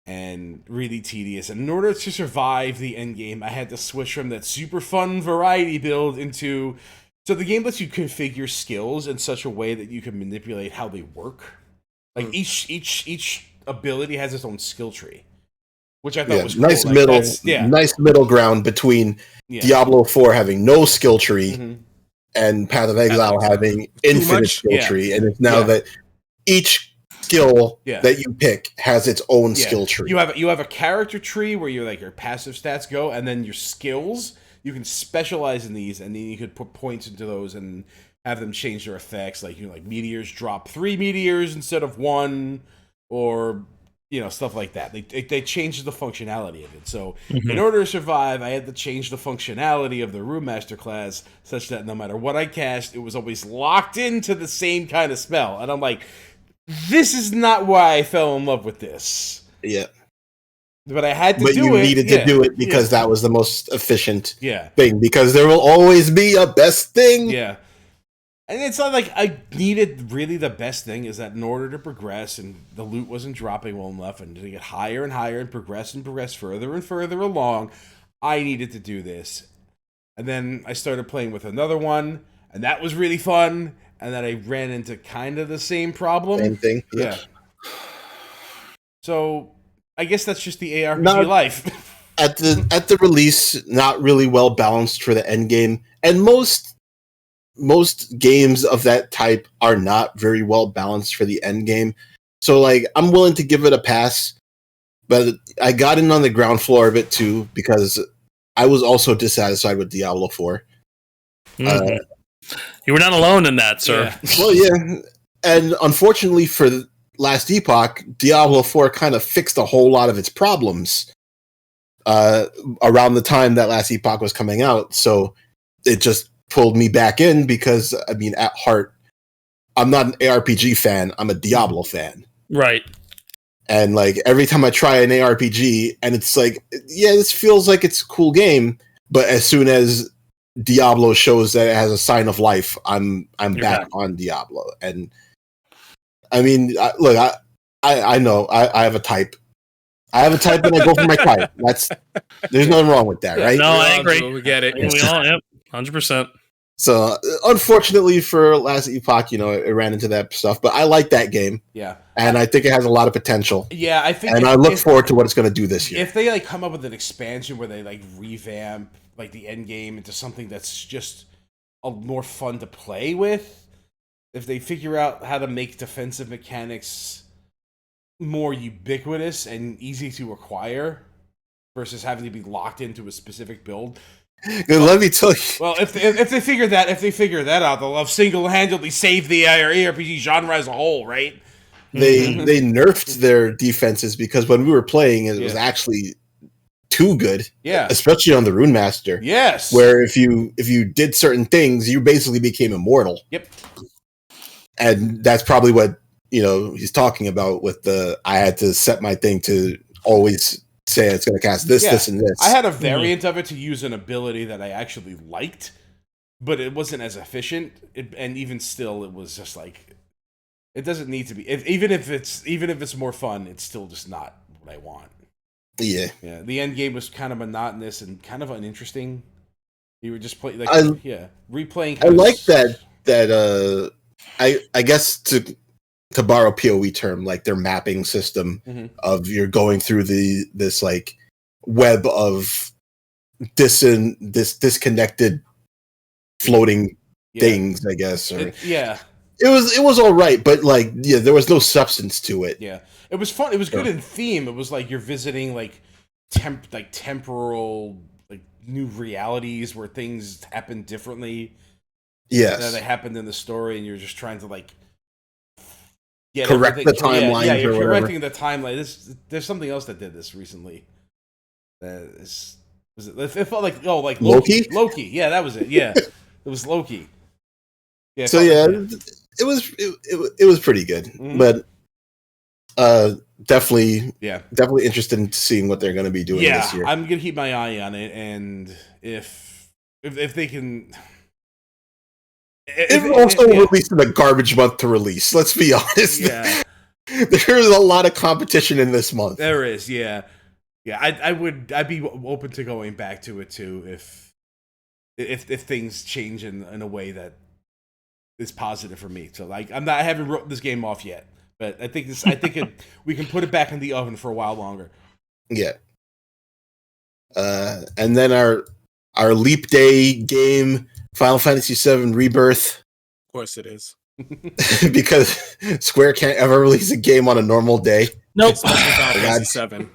and really tedious. And in order to survive the end game, I had to switch from that super fun variety build into... So the game lets you configure skills in such a way that you can manipulate how they work. Like each ability has its own skill tree, which I thought was cool. Nice middle ground between Diablo 4 having no skill tree and Path of Exile having infinite skill tree, and it's now that each skill that you pick has its own skill tree. You have a character tree where your passive stats go, and then your skills, you can specialize in these, and then you could put points into those and have them change their effects. Like, meteors drop 3 meteors instead of 1, or stuff like that. They changed the functionality of it. So in order to survive, I had to change the functionality of the Rune Master class such that no matter what I cast, it was always locked into the same kind of spell. And I'm like, this is not why I fell in love with this. Yeah. But I had to do it. But you needed to do it because that was the most efficient thing. Because there will always be a best thing. Yeah. And it's not like I needed really the best thing, is that in order to progress, and the loot wasn't dropping well enough, and to get higher and higher and progress further and further along, I needed to do this. And then I started playing with another one, and that was really fun. And then I ran into kind of the same problem. Same thing. Yeah. So I guess that's just the ARPG life. At the release, not really well balanced for the end game, and most most games of that type are not very well balanced for the end game. So like I'm willing to give it a pass, but I got in on the ground floor of it too because I was also dissatisfied with Diablo 4. Mm-hmm. You were not alone in that, sir. Yeah. Well, yeah. And unfortunately for last Epoch, Diablo 4 kind of fixed a whole lot of its problems around the time that last Epoch was coming out. So it just pulled me back in because, I mean, at heart, I'm not an ARPG fan. I'm a Diablo fan. Right. And like every time I try an ARPG and it's like, yeah, this feels like it's a cool game. But as soon as Diablo shows that it has a sign of life, I'm back on Diablo. And I mean, look, I know I have a type. I have a type and I go for my type. There's nothing wrong with that, right? No, I agree. We get it. We all, yep, 100%. So, unfortunately for last Epoch, you know, it ran into that stuff. But I like that game. Yeah. And I think it has a lot of potential. Yeah, I think. And I look forward to what it's going to do this year. If they like come up with an expansion where they like revamp like the end game into something that's just more fun to play with, if they figure out how to make defensive mechanics more ubiquitous and easy to acquire versus having to be locked into a specific build. Let me tell you. Well, if they figure that out, they'll have single-handedly saved the ARPG genre as a whole, right? They nerfed their defenses because when we were playing, it was actually too good. Yeah, especially on the Rune Master. Yes, where if you did certain things, you basically became immortal. Yep. And that's probably what he's talking about with the. I had to set my thing to always say it's going to cast this, this, and this. I had a variant of it to use an ability that I actually liked, but it wasn't as efficient. And even still, it was just like it doesn't need to be. Even if it's more fun, it's still just not what I want. Yeah. The end game was kind of monotonous and kind of uninteresting. You were just playing, replaying. I like that. I guess to borrow PoE term, like their mapping system of you're going through this like web of disconnected floating things, I guess. It was all right, but like there was no substance to it. Yeah, it was fun. It was good in theme. It was like you're visiting like temporal like new realities where things happen differently. Yes, than they happened in the story, and you're just trying to like correct the timeline. Yeah, you're correcting the timeline. There's something else that did this recently. It felt like Loki. Loki, yeah, that was it. Yeah, it was Loki. Yeah. So it was pretty good, but definitely interested in seeing what they're going to be doing this year. I'm gonna keep my eye on it, and if they can. It also released in a garbage month to release. Let's be honest. Yeah, there's a lot of competition in this month. There is, yeah. I'd be open to going back to it too if things change in a way that is positive for me. So like I haven't wrote this game off yet, but I think we can put it back in the oven for a while longer. Yeah. And then our leap day game. Final Fantasy VII Rebirth. Of course it is. Because Square can't ever release a game on a normal day. Nope. Final Fantasy VII.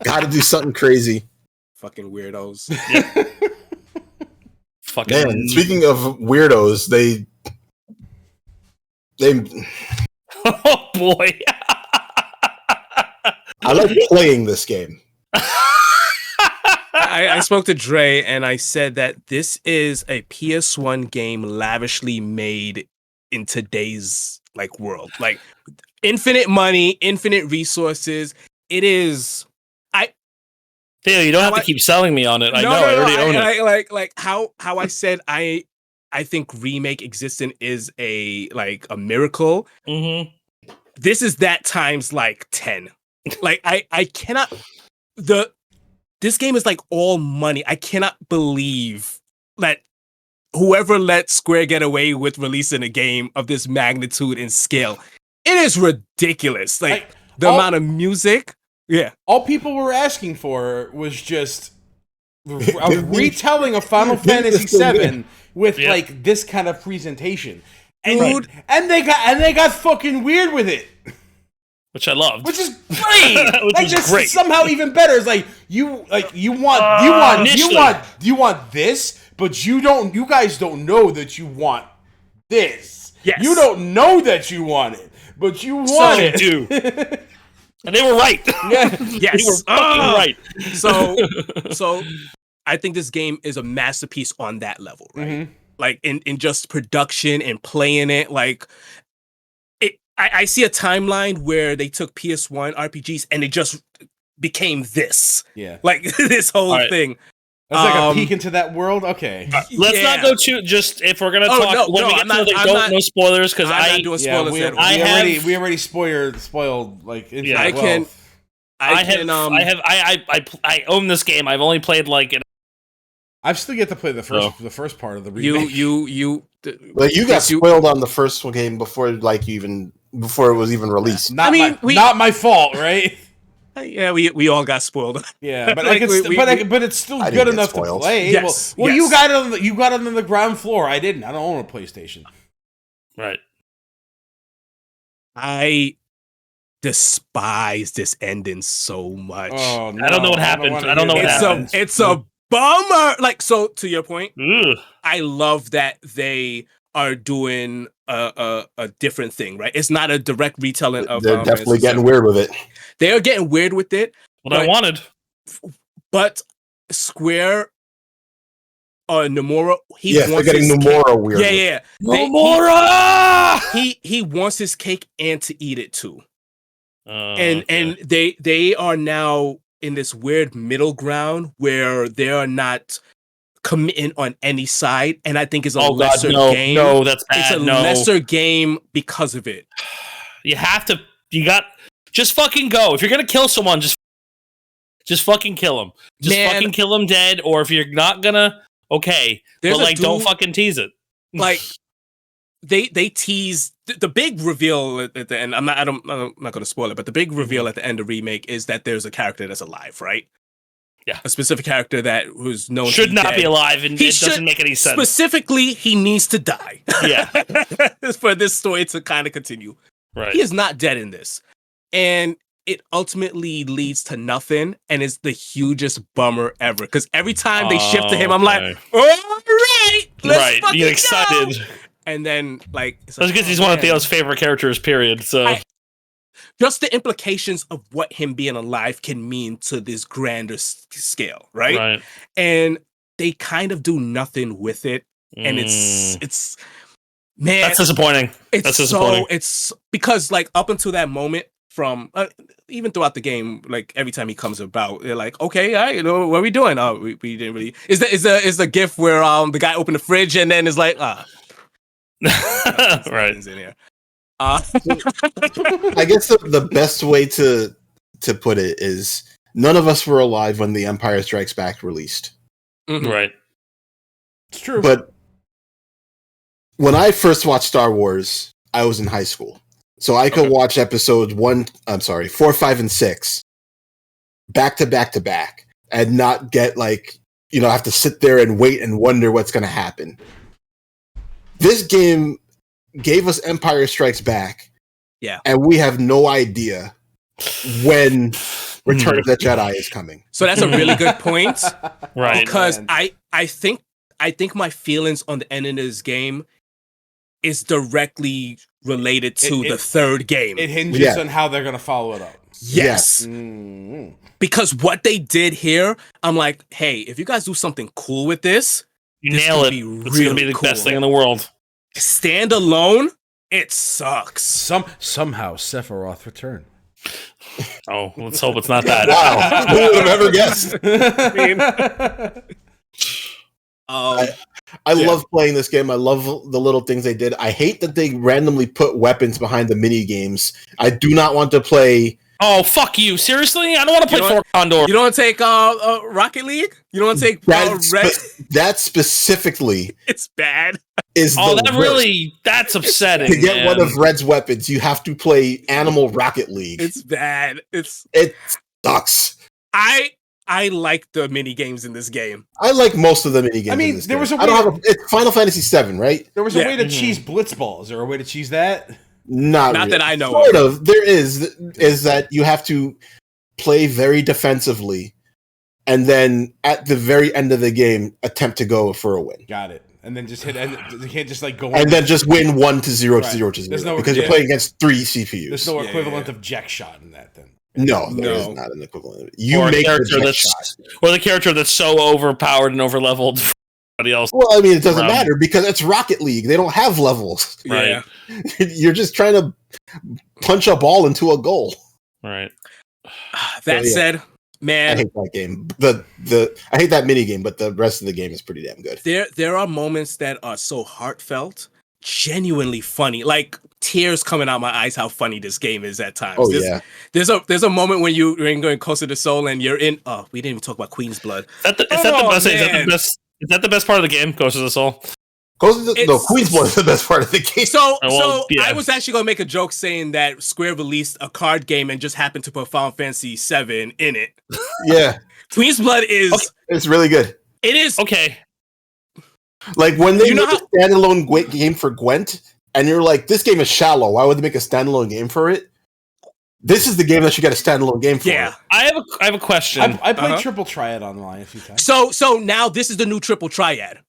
Gotta do something crazy. Fucking weirdos. Yep. Fucking. Man, speaking of weirdos, they oh boy. I like playing this game. I spoke to Dre and I said that this is a PS1 game lavishly made in today's like world. Like infinite money, infinite resources. It is Theo, you don't have to keep selling me on it. I already own it. Like how I said I think Remake existence is a miracle. Mm-hmm. This is that times like 10. Like I cannot this game is like all money. I cannot believe that whoever let Square get away with releasing a game of this magnitude and scale. It is ridiculous. Like the amount of music. Yeah. All people were asking for was just a retelling of Final Fantasy VII with like this kind of presentation, and they got fucking weird with it, which I loved, which is great. Which is great. Somehow even better. It's like you want this, but you guys don't know that you want this. Yes. You don't know that you want it, but you want it. Do. And they were right. Yeah. Yes. They were fucking right. So I think this game is a masterpiece on that level, right? Mm-hmm. Like in just production and playing it. Like I see a timeline where they took PS1 RPGs and it just became this. Yeah. Like this whole thing. That's like a peek into that world. Okay. Let's not go too. Just if we're gonna talk, no spoilers because I'm not doing spoilers. We already spoiled like. I own this game. I've only played like. I've still yet to play the first part of the remake. You got spoiled on the first game before it was even released. Not my fault, right? Yeah, we all got spoiled. Yeah, but but it's still good enough to play. Yes, well, you got it on the ground floor. I didn't. I don't own a PlayStation. Right. I despise this ending so much. Oh, no, I don't know what happened. I don't know what happened. It's a bummer. Like, so to your point, I love that they are doing a different thing, right? It's not a direct retelling of. They're definitely getting weird with it. They are getting weird with it. What I wanted, but Square, Nomura, they're getting Nomura weird. Yeah. Nomura. He wants his cake and to eat it too. And they are now in this weird middle ground where they are not committing on any side, and I think it's a lesser game. No, that's bad. It's a lesser game because of it. Just fucking go. If you're gonna kill someone, just fucking kill him. Fucking kill him dead. Or if you're not gonna, don't fucking tease it. Like they tease the big reveal at the end. I'm not gonna spoil it, but the big reveal at the end of Remake is that there's a character that's alive, right? Yeah, a specific character that who's known should not be alive, and it doesn't make any sense. Specifically, he needs to die. Yeah, for this story to kind of continue. Right, he is not dead in this. And it ultimately leads to nothing, and it's the hugest bummer ever. Because every time they shift to him, I'm like, all right, let's fucking you get excited. Go. And then, like... That's because he's one of Theo's favorite characters, period. So just the implications of what him being alive can mean to this grander scale, right? Right. And they kind of do nothing with it. And it's... Man, that's disappointing. It's because, like, up until that moment, from even throughout the game, like every time he comes about, they're like, okay, all right, what are we doing? Oh, we didn't really. Is the gif where the guy opened the fridge and then is like, right in here. I guess the best way to put it is none of us were alive when The Empire Strikes Back released. Mm-hmm. Right. It's true. But when I first watched Star Wars, I was in high school. So I could watch episodes 4, 5, and 6 back to back and not get have to sit there and wait and wonder what's going to happen. This game gave us Empire Strikes Back. Yeah. And we have no idea when Return of the Jedi is coming. So that's a really good point. Right. Because I think my feelings on the end of this game is directly related to the third game. It hinges on how they're going to follow it up. Yes. Mm-hmm. Because what they did here, I'm like, hey, if you guys do something cool with this, you nail it. It's going to be the best thing in the world. Stand alone, it sucks. Somehow Sephiroth returned. Oh, let's hope it's not that. Wow. Who would have ever guessed? I love playing this game. I love the little things they did. I hate that they randomly put weapons behind the mini games. I do not want to play. Oh, fuck you! Seriously, I don't want to play For Condor. You don't want to take Rocket League? You don't want to take that specifically? It's bad. That's upsetting. To get one of Red's weapons, you have to play Animal Rocket League. It's bad. It sucks. I like the mini games in this game. I like most of the mini games. I mean, there was a way. It's Final Fantasy VII, right? There was a way to cheese Blitzball. Is there a way to cheese that? Not really. That I know. Sort of. There is that you have to play very defensively, and then at the very end of the game, attempt to go for a win. Got it. And then just hit. And you can't just like go. And then just win 1-0 to 0 because you're playing against 3 CPUs. There's no equivalent of Jack Shot in that. Then no, there is not an equivalent. You make the character that's so overpowered and overleveled. Else. Well, I mean, it doesn't matter because it's Rocket League. They don't have levels. Right. You're just trying to punch a ball into a goal. Right. That said, man, I hate that game. I hate that mini game, but the rest of the game is pretty damn good. There are moments that are so heartfelt, genuinely funny, like tears coming out my eyes. How funny this game is at times. There's a moment when you're going closer to Soul and you're in. Oh, we didn't even talk about Queen's Blood. Is that the best part of the game? Ghost of the Soul. Queen's Blood is the best part of the game. I was actually going to make a joke saying that Square released a card game and just happened to put Final Fantasy VII in it. Yeah. Queen's Blood is... It's really good. It is... Okay. Like, when they make a standalone game for Gwent, and you're like, this game is shallow, why would they make a standalone game for it? This is the game that you get a standalone game for. Yeah. I have a question. I played Triple Triad online a few times. So now this is the new Triple Triad.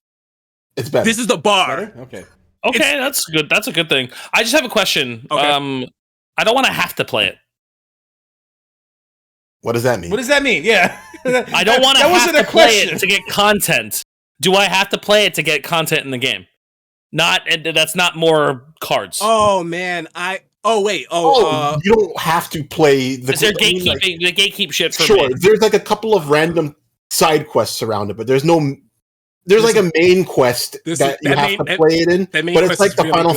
It's better. This is the bar. Okay, that's good. That's a good thing. I just have a question. Okay. I don't want to have to play it. What does that mean? Yeah. I don't want to have to play it to get content. Do I have to play it to get content in the game? That's not more cards. Oh man, you don't have to play the. Is there gatekeeping? The gatekeep shit for sure. me. There's like a couple of random side quests around it, but there's like a main quest that you have to play it in. But it's like the final.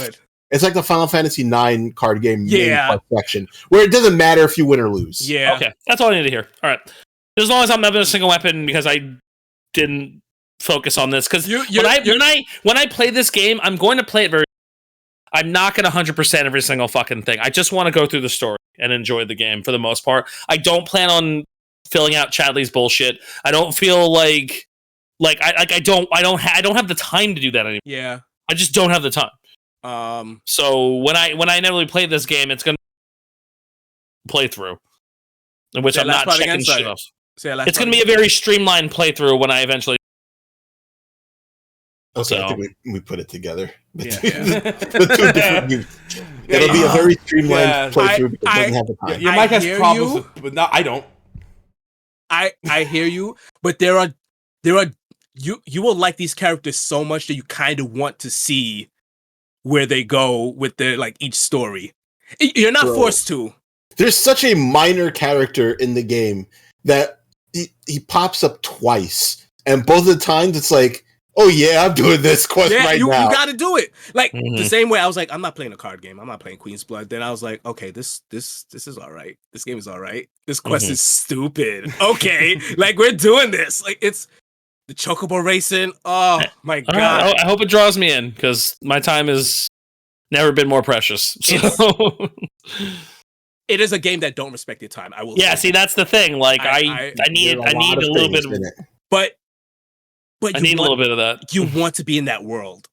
It's like the Final Fantasy IX card game main quest section, where it doesn't matter if you win or lose. Yeah. Okay, that's all I need to hear. All right. As long as I'm having a single weapon, because I didn't focus on this, because when I play this game, I'm going to play it very. I'm not going to 100% every single fucking thing. I just want to go through the story and enjoy the game for the most part. I don't plan on filling out Chadley's bullshit. I don't feel like I don't have the time to do that anymore. Yeah. I just don't have the time. So when I inevitably play this game, it's gonna play through, in which I'm not checking shit off. It's gonna be a very streamlined playthrough when I eventually. Okay, I think we put it together. The two different views. It'll be a very streamlined playthrough because it doesn't have the time. Your mic has problems, but no, I don't. I hear you, but there are you will like these characters so much that you kind of want to see where they go with their each story. You're not forced to. There's such a minor character in the game that he pops up twice, and both of the times it's like, oh yeah, I'm doing this quest now. You got to do it. The same way I was like, I'm not playing a card game. I'm not playing Queen's Blood. Then I was like, okay, this is all right. This game is all right. This quest is stupid. Okay, we're doing this. It's the chocobo racing. Oh my god! I hope it draws me in because my time has never been more precious. So. It is a game that don't respect your time. I will. Yeah, see, that's the thing. I need a little bit of it. But I need a little bit of that. You want to be in that world.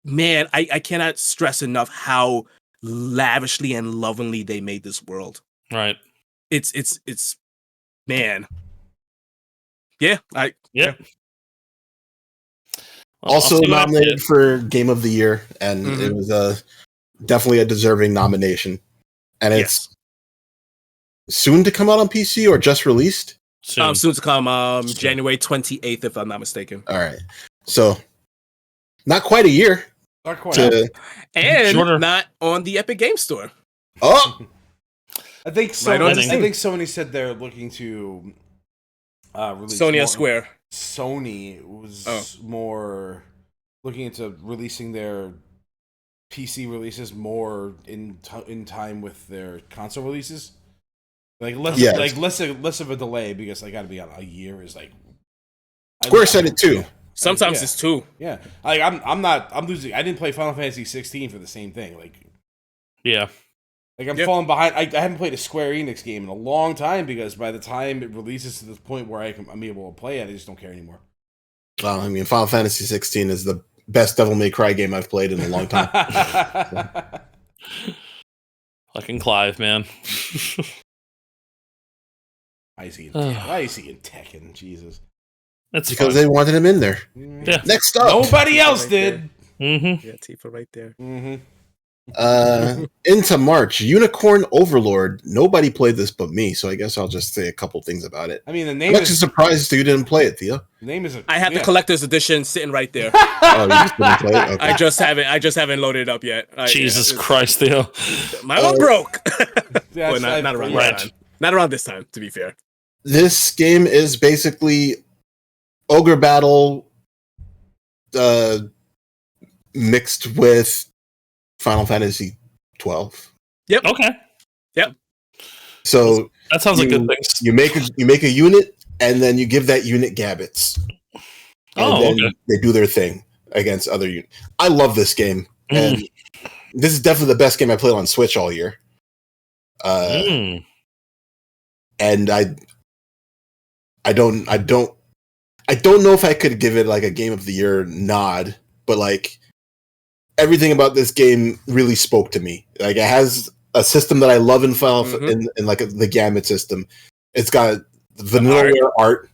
Man, I cannot stress enough how lavishly and lovingly they made this world. Right. It's man. Yeah. Also nominated for Game of the Year, and it was definitely a deserving nomination. And it's soon to come out on PC or just released? Soon to come, January 28th, if I'm not mistaken. All right. So, not quite a year. Not quite. And not on the Epic Game Store. Oh! I think Sony said they're looking to release Sony Square. Sony was more looking into releasing their PC releases more in time with their console releases. Less of a delay because I got to be on a year is Square said it too. Sometimes it's two. Yeah, I'm losing. I didn't play Final Fantasy 16 for the same thing. Yeah. Like, I'm falling behind. I haven't played a Square Enix game in a long time because by the time it releases to this point where I'm able to play it, I just don't care anymore. Well, I mean, Final Fantasy 16 is the best Devil May Cry game I've played in a long time. Fucking Clive, man. I see in Tekken, Jesus. That's because they wanted him in there. Yeah. Next up, nobody else did. Mm-hmm. Yeah, Tifa right there. Mm-hmm. Into March, Unicorn Overlord. Nobody played this but me, so I guess I'll just say a couple things about it. I mean, the name I'm actually surprised you didn't play it, Theo. The name is. I have the collector's edition sitting right there. Oh, you just didn't play it? Okay. I just haven't loaded it up yet. Jesus Christ, Theo. My one broke. Well, not around this time. Not around this time, to be fair. This game is basically Ogre Battle mixed with Final Fantasy 12. Yep. Okay. Yep. So that sounds like good things. You make a unit, and then you give that unit gabbits. And then they do their thing against other units. I love this game, and this is definitely the best game I played on Switch all year. And I don't know if I could give it like a Game of the Year nod, but like everything about this game really spoke to me. Like, it has a system that I love in Final in like the Gambit system. It's got vanilla art.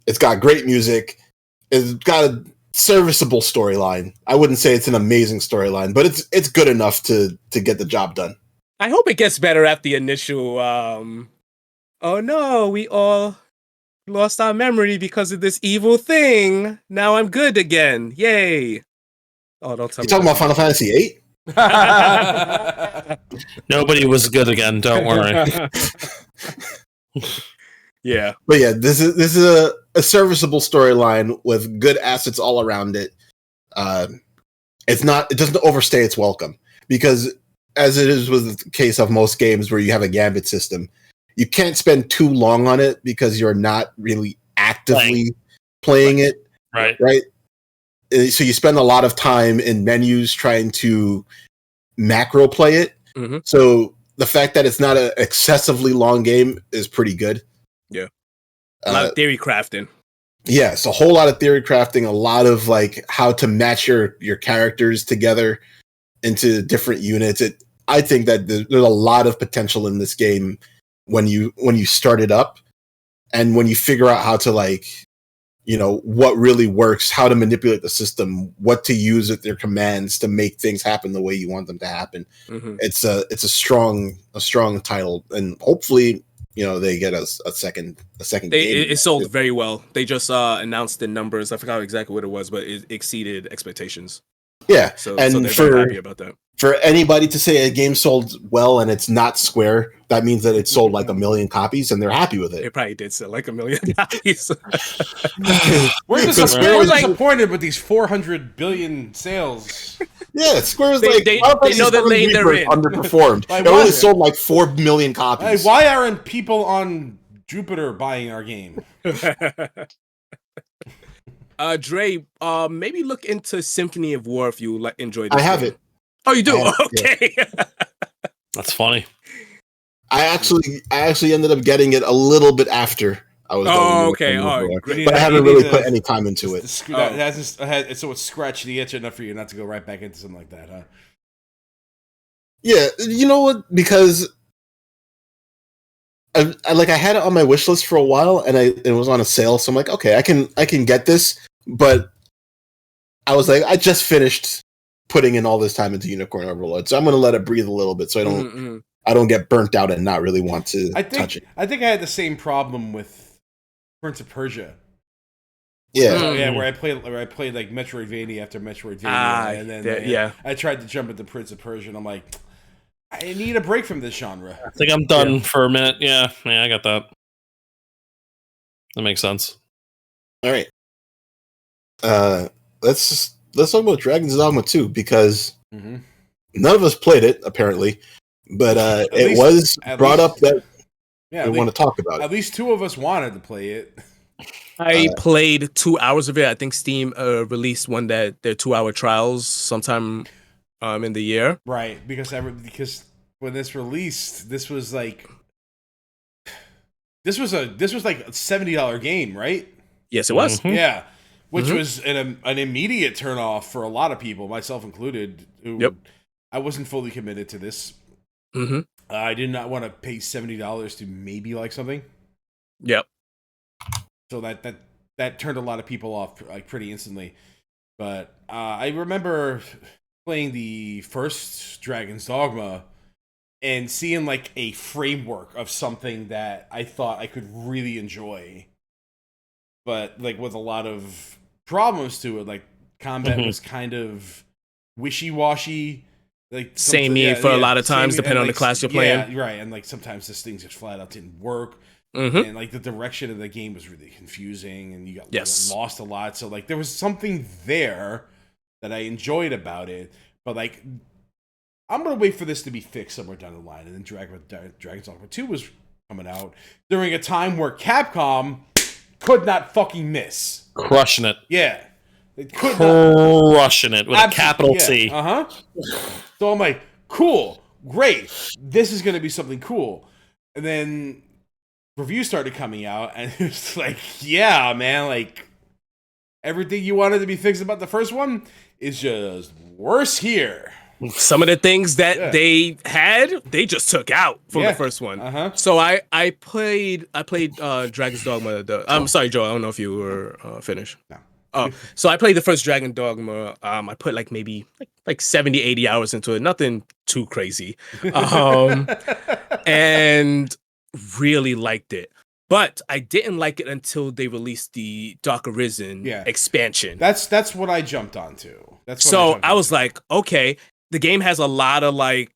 It's got great music. It's got a serviceable storyline. I wouldn't say it's an amazing storyline, but it's good enough to get the job done. I hope it gets better after the initial oh no, we all lost our memory because of this evil thing. Now I'm good again. Yay. Oh, don't tell me. You talking about Final Fantasy VIII? Nobody was good again. Don't worry. Yeah, but yeah, this is a serviceable storyline with good assets all around it. It doesn't overstay its welcome, because as it is with the case of most games where you have a Gambit system, you can't spend too long on it because you're not really actively playing it. Right. So you spend a lot of time in menus trying to macro play it. Mm-hmm. So the fact that it's not an excessively long game is pretty good. Yeah. A lot of theory crafting. Yes, a whole lot of theory crafting, a lot of like how to match your characters together into different units. I think that there's a lot of potential in this game when you start it up, and when you figure out how to, like, you know, what really works, how to manipulate the system, what to use with your commands to make things happen the way you want them to happen. Mm-hmm. It's a strong title, and hopefully, you know, they get a second game. It sold very well. They just announced the numbers. I forgot exactly what it was, but it exceeded expectations. Yeah, so and they're very happy about that. For anybody to say a game sold well and it's not Square, that means that it sold like 1 million copies, and they're happy with it. It probably did sell like 1 million copies. We're disappointed with these 400 billion sales. Yeah, Square was they know the lane they're in. Underperformed. It only sold like 4 million copies. Hey, why aren't people on Jupiter buying our game? Dre, maybe look into Symphony of War if you enjoy this. I have it. Oh, you do? Okay. Yeah. That's funny. I actually ended up getting it a little bit after I was done. Oh, okay. All right. But I haven't really put any time into it. So it's scratched the itch enough for you not to go right back into something like that, huh? Yeah, you know what? Because I had it on my wish list for a while, and it was on a sale, so I'm like, okay, I can get this. But I was like, I just finished putting in all this time into Unicorn Overlord, so I'm going to let it breathe a little bit, so I don't get burnt out and not really want to touch it. I think I had the same problem with Prince of Persia. Yeah, where I played like Metroidvania after Metroidvania, and then I tried to jump into Prince of Persia, and I'm like, I need a break from this genre. I think I'm done for a minute. Yeah, I got that. That makes sense. All right. Let's talk about Dragon's Dogma 2, because none of us played it apparently, but it was brought up that we want to talk about it. At least two of us wanted to play it. I played 2 hours of it. I think Steam released one that their 2-hour trials sometime in the year. Right, because when this released, this was like a $70 game, right? Yes, it was. Mm-hmm. Yeah, which was an immediate turnoff for a lot of people, myself included. Who I wasn't fully committed to this. Mm-hmm. I did not want to pay $70 to maybe like something. Yep. So that turned a lot of people off like pretty instantly. But I remember playing the first Dragon's Dogma and seeing like a framework of something that I thought I could really enjoy, but like with a lot of problems to it. Like combat was kind of wishy-washy. Like samey for a lot of times, depending on the class you're playing. Yeah, right. And like sometimes this thing just flat out didn't work. And like the direction of the game was really confusing, and you got lost a lot. So like there was something there that I enjoyed about it, but like I'm gonna wait for this to be fixed somewhere down the line. And then Dragon's Dogma 2 was coming out during a time where Capcom could not fucking miss, crushing it. Yeah, crushing it with a capital C. So I'm like, cool, great. This is gonna be something cool, and then reviews started coming out, and it's like, yeah, man, like everything you wanted to be fixed about the first one is just worse here. Some of the things that they had, they just took out from the first one. So I played Dragon's Dogma. I'm sorry, Joe. I don't know if you were finished. No. So I played the first Dragon Dogma. I put like maybe like 70, 80 hours into it. Nothing too crazy. And really liked it. But I didn't like it until they released the Dark Arisen expansion. That's what I jumped onto. I was like, okay, the game has a lot of like,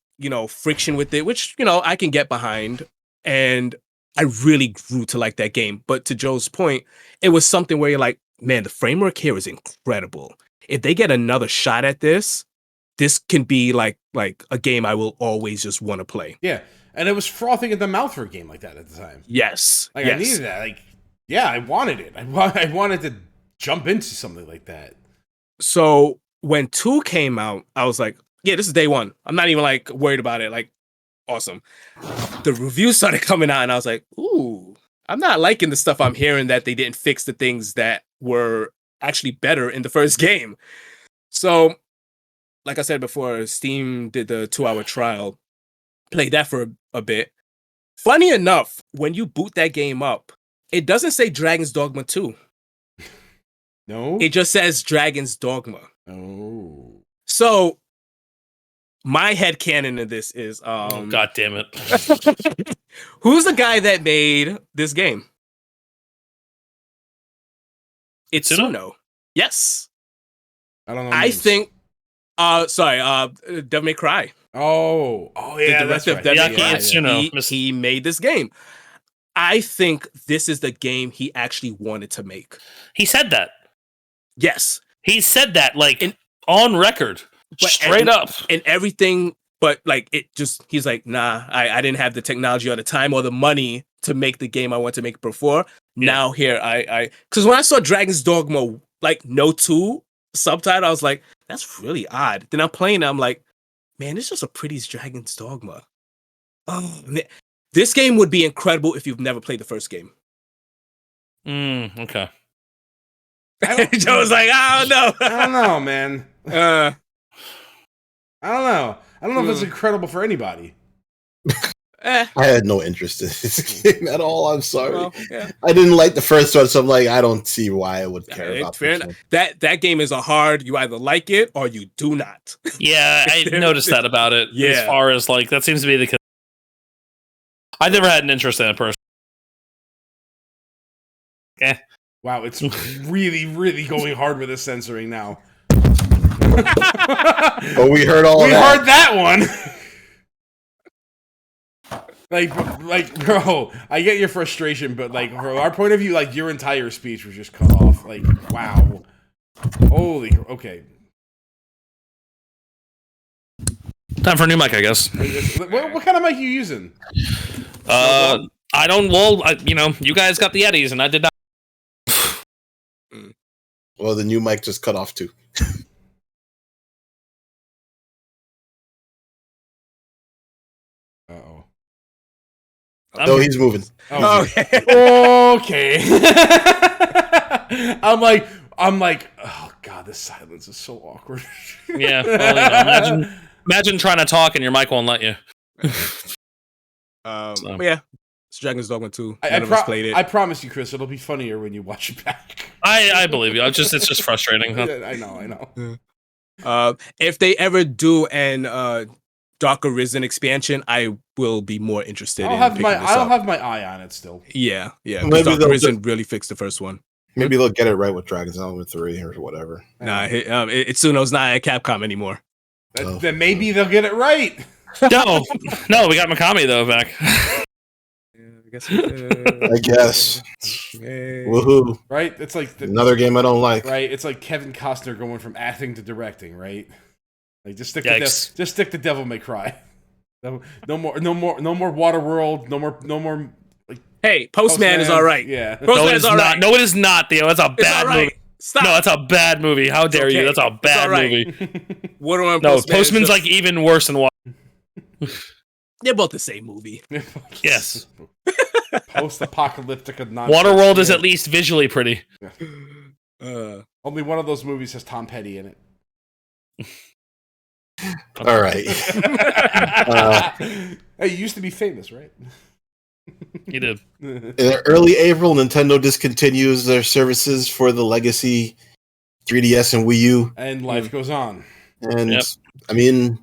friction with it, which, I can get behind. And I really grew to like that game. But to Joe's point, it was something where you're like, man, the framework here is incredible. If they get another shot at this can be like a game I will always just want to play. Yeah. And it was frothing at the mouth for a game like that at the time. Yes. I needed that. Like, yeah, I wanted it. I wanted to jump into something like that. So when 2 came out, I was like, yeah, this is day one. I'm not even like worried about it. Like, awesome. The reviews started coming out, and I was like, ooh, I'm not liking the stuff I'm hearing that they didn't fix the things that were actually better in the first game. So, like I said before, Steam did the 2-hour trial. Played that for a bit. Funny enough, when you boot that game up, it doesn't say Dragon's Dogma 2. No? It just says Dragon's Dogma. Oh. So, my headcanon of this is... God damn it. Who's the guy that made this game? It's Suno. Yes. I don't know. I think... Devil May Cry. Oh yeah, that's right. He made this game. I think this is the game he actually wanted to make. He said that. Yes. He said that, on record. Straight up. And everything, but he's like, nah, I didn't have the technology or the time or the money to make the game I want to make before. Yeah. Now here, because when I saw Dragon's Dogma, no 2 subtitle, I was like, that's really odd. Then I'm playing it, I'm like, man, it's just a pretty Dragon's Dogma. Oh, man. This game would be incredible if you've never played the first game. Okay. Joe's like, I don't know. I don't know, man. I don't know. I don't know if it's incredible for anybody. I had no interest in this game at all. I'm sorry. Well, yeah. I didn't like the first one, so I'm like, I don't see why I would care about this one. That game is you either like it or you do not. Yeah, I noticed that about it. Yeah. As far as that seems to be the case. I never had an interest in it personally. Wow, it's really, really going hard with the censoring now. Oh, we heard all. We heard that one. Bro, I get your frustration, but from our point of view, your entire speech was just cut off. Wow. Holy, okay. Time for a new mic, I guess. What kind of mic are you using? I don't. Well, you guys got the Yetis, and I did not. Well, the new mic just cut off too. No, he's moving. Oh, okay. Okay. I'm like, oh god, this silence is so awkward. Yeah. Well, imagine trying to talk and your mic won't let you. But yeah, it's Dragon's Dogma 2. None of us played it. I promise you, Chris, it'll be funnier when you watch it back. I believe you. It's just frustrating. Huh? I know. If they ever do an Dark Arisen expansion, I will be more interested. I'll have my eye on it still. Yeah. Dark Arisen really fixed the first one. Maybe they'll get it right with Dragon's Dogma 3 or whatever. Nah, Itsuno's not at Capcom anymore. Then maybe they'll get it right. No, we got Megami though back. I guess. Woohoo! Right? It's like another game I don't like. Right? It's like Kevin Costner going from acting to directing. Right? Like just stick to Devil May Cry. No more Waterworld. No more. Like, hey, Postman is all right. Yeah, Postman is all right. No, it is not, Theo. That's a bad movie. Stop. No, that's a bad movie. How dare you? That's a bad movie. Postman's like even worse than Water. They're both the same movie. Yes. Post-apocalyptic nonsense. Waterworld is at least visually pretty. Yeah. Only one of those movies has Tom Petty in it. All right. Hey, you used to be famous, right? You did. In early April, Nintendo discontinues their services for the legacy 3DS and Wii U. And life goes on. And, I mean,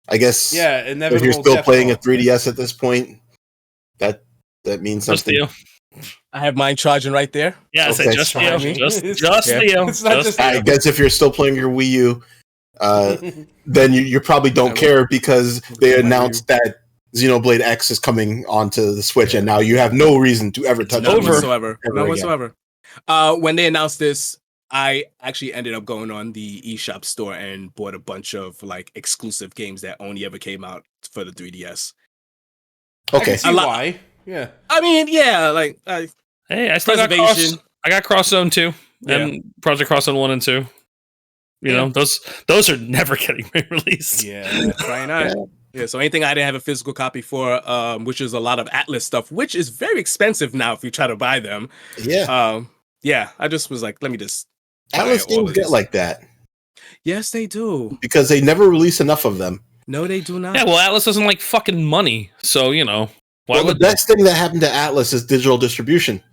I guess if you're still playing a 3DS at this point, that means something. I have mine charging right there. Yeah, I said just Theo. Just Theo. I guess if you're still playing your Wii U, then you probably don't care because they announced that Xenoblade X is coming onto the Switch, and now you have no reason to ever touch it. None whatsoever. When they announced this, I actually ended up going on the eShop store and bought a bunch of like exclusive games that only ever came out for the 3DS. Okay, I can see why. Yeah, I mean, like hey, I still got I got Cross Zone 2 and Project Cross Zone 1 and 2. You know, those are never getting released. Yeah, try not. Yeah, so anything I didn't have a physical copy for, which is a lot of Atlas stuff, which is very expensive now if you try to buy them. Yeah. I just was like, let me just. Atlas games get like that. Yes, they do. Because they never release enough of them. No, they do not. Yeah, well, Atlas doesn't like fucking money, so you know. The best thing that happened to Atlas is digital distribution,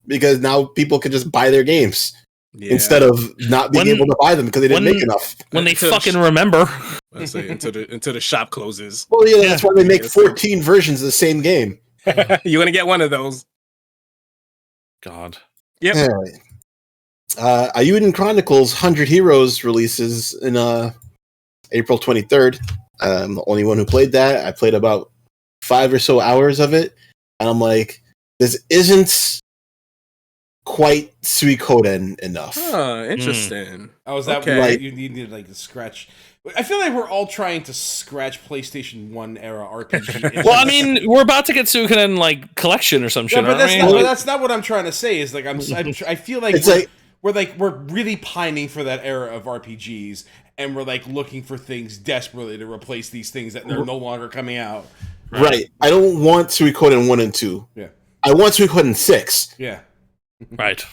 because now people can just buy their games. Yeah. Instead of not being able to buy them because they didn't make enough. When they fucking remember. Let's say until the shop closes. Well, yeah, that's why they make 14 versions of the same game. You're gonna get one of those. God. Yep. Right. Eiyuden Chronicles 100 Heroes releases in April 23rd. I'm the only one who played that. I played about 5 or so hours of it, and I'm like, this isn't quite Suikoden enough. Interesting. Oh, is that what you needed like to scratch? I feel like we're all trying to scratch PlayStation 1 era RPG. Well, I mean, we're about to get Suikoden like collection or some shit. But that's not what I'm trying to say. Is like I feel like we're really pining for that era of RPGs, and we're like looking for things desperately to replace these things that are no longer coming out. Right. I don't want Suikoden 1 and 2. Yeah. I want Suikoden 6. Yeah. Right.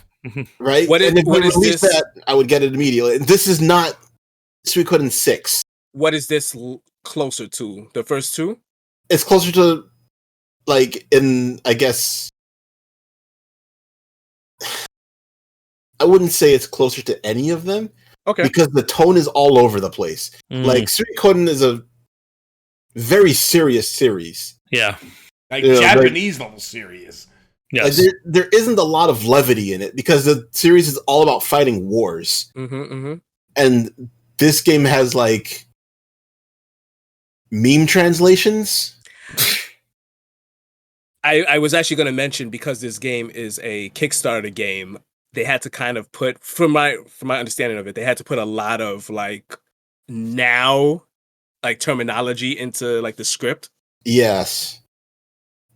Right? What is this? That, I would get it immediately. This is not Suikoden 6. What is this closer to? The first two? It's closer to, like, I guess... I wouldn't say it's closer to any of them. Okay. Because the tone is all over the place. Like, Suikoden is a very serious series. Yeah. Like, Japanese level serious. Yes. Like there isn't a lot of levity in it because the series is all about fighting wars. And this game has like meme translations. I was actually going to mention, because this game is a Kickstarter game, they had to kind of put, from my understanding of it, they had to put a lot of like now like terminology into like the script. Yes.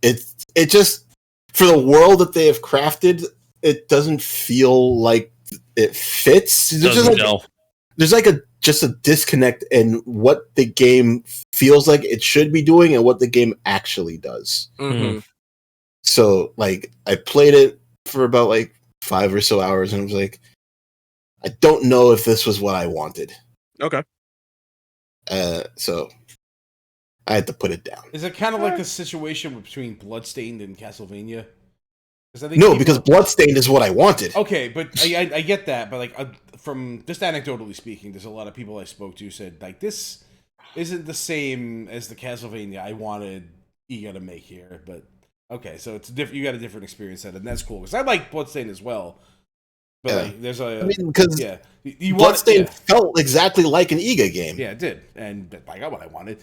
It just, for the world that they have crafted, it doesn't feel like it fits. There's like just a disconnect in what the game feels like it should be doing and what the game actually does. So like I played it for about like 5 or so hours, and I was like, I don't know if this was what I wanted. Okay. So I had to put it down. Is it kind of like a situation between Bloodstained and Castlevania? Because Bloodstained is what I wanted. Okay, but I get that, but like from just anecdotally speaking, there's a lot of people I spoke to said like this isn't the same as the Castlevania I wanted Iga to make here. But okay, so it's different. You got a different experience then, and that's cool because I like Bloodstained as well. But like, there's because Bloodstained felt exactly like an Iga game. Yeah, it did, and I got what I wanted.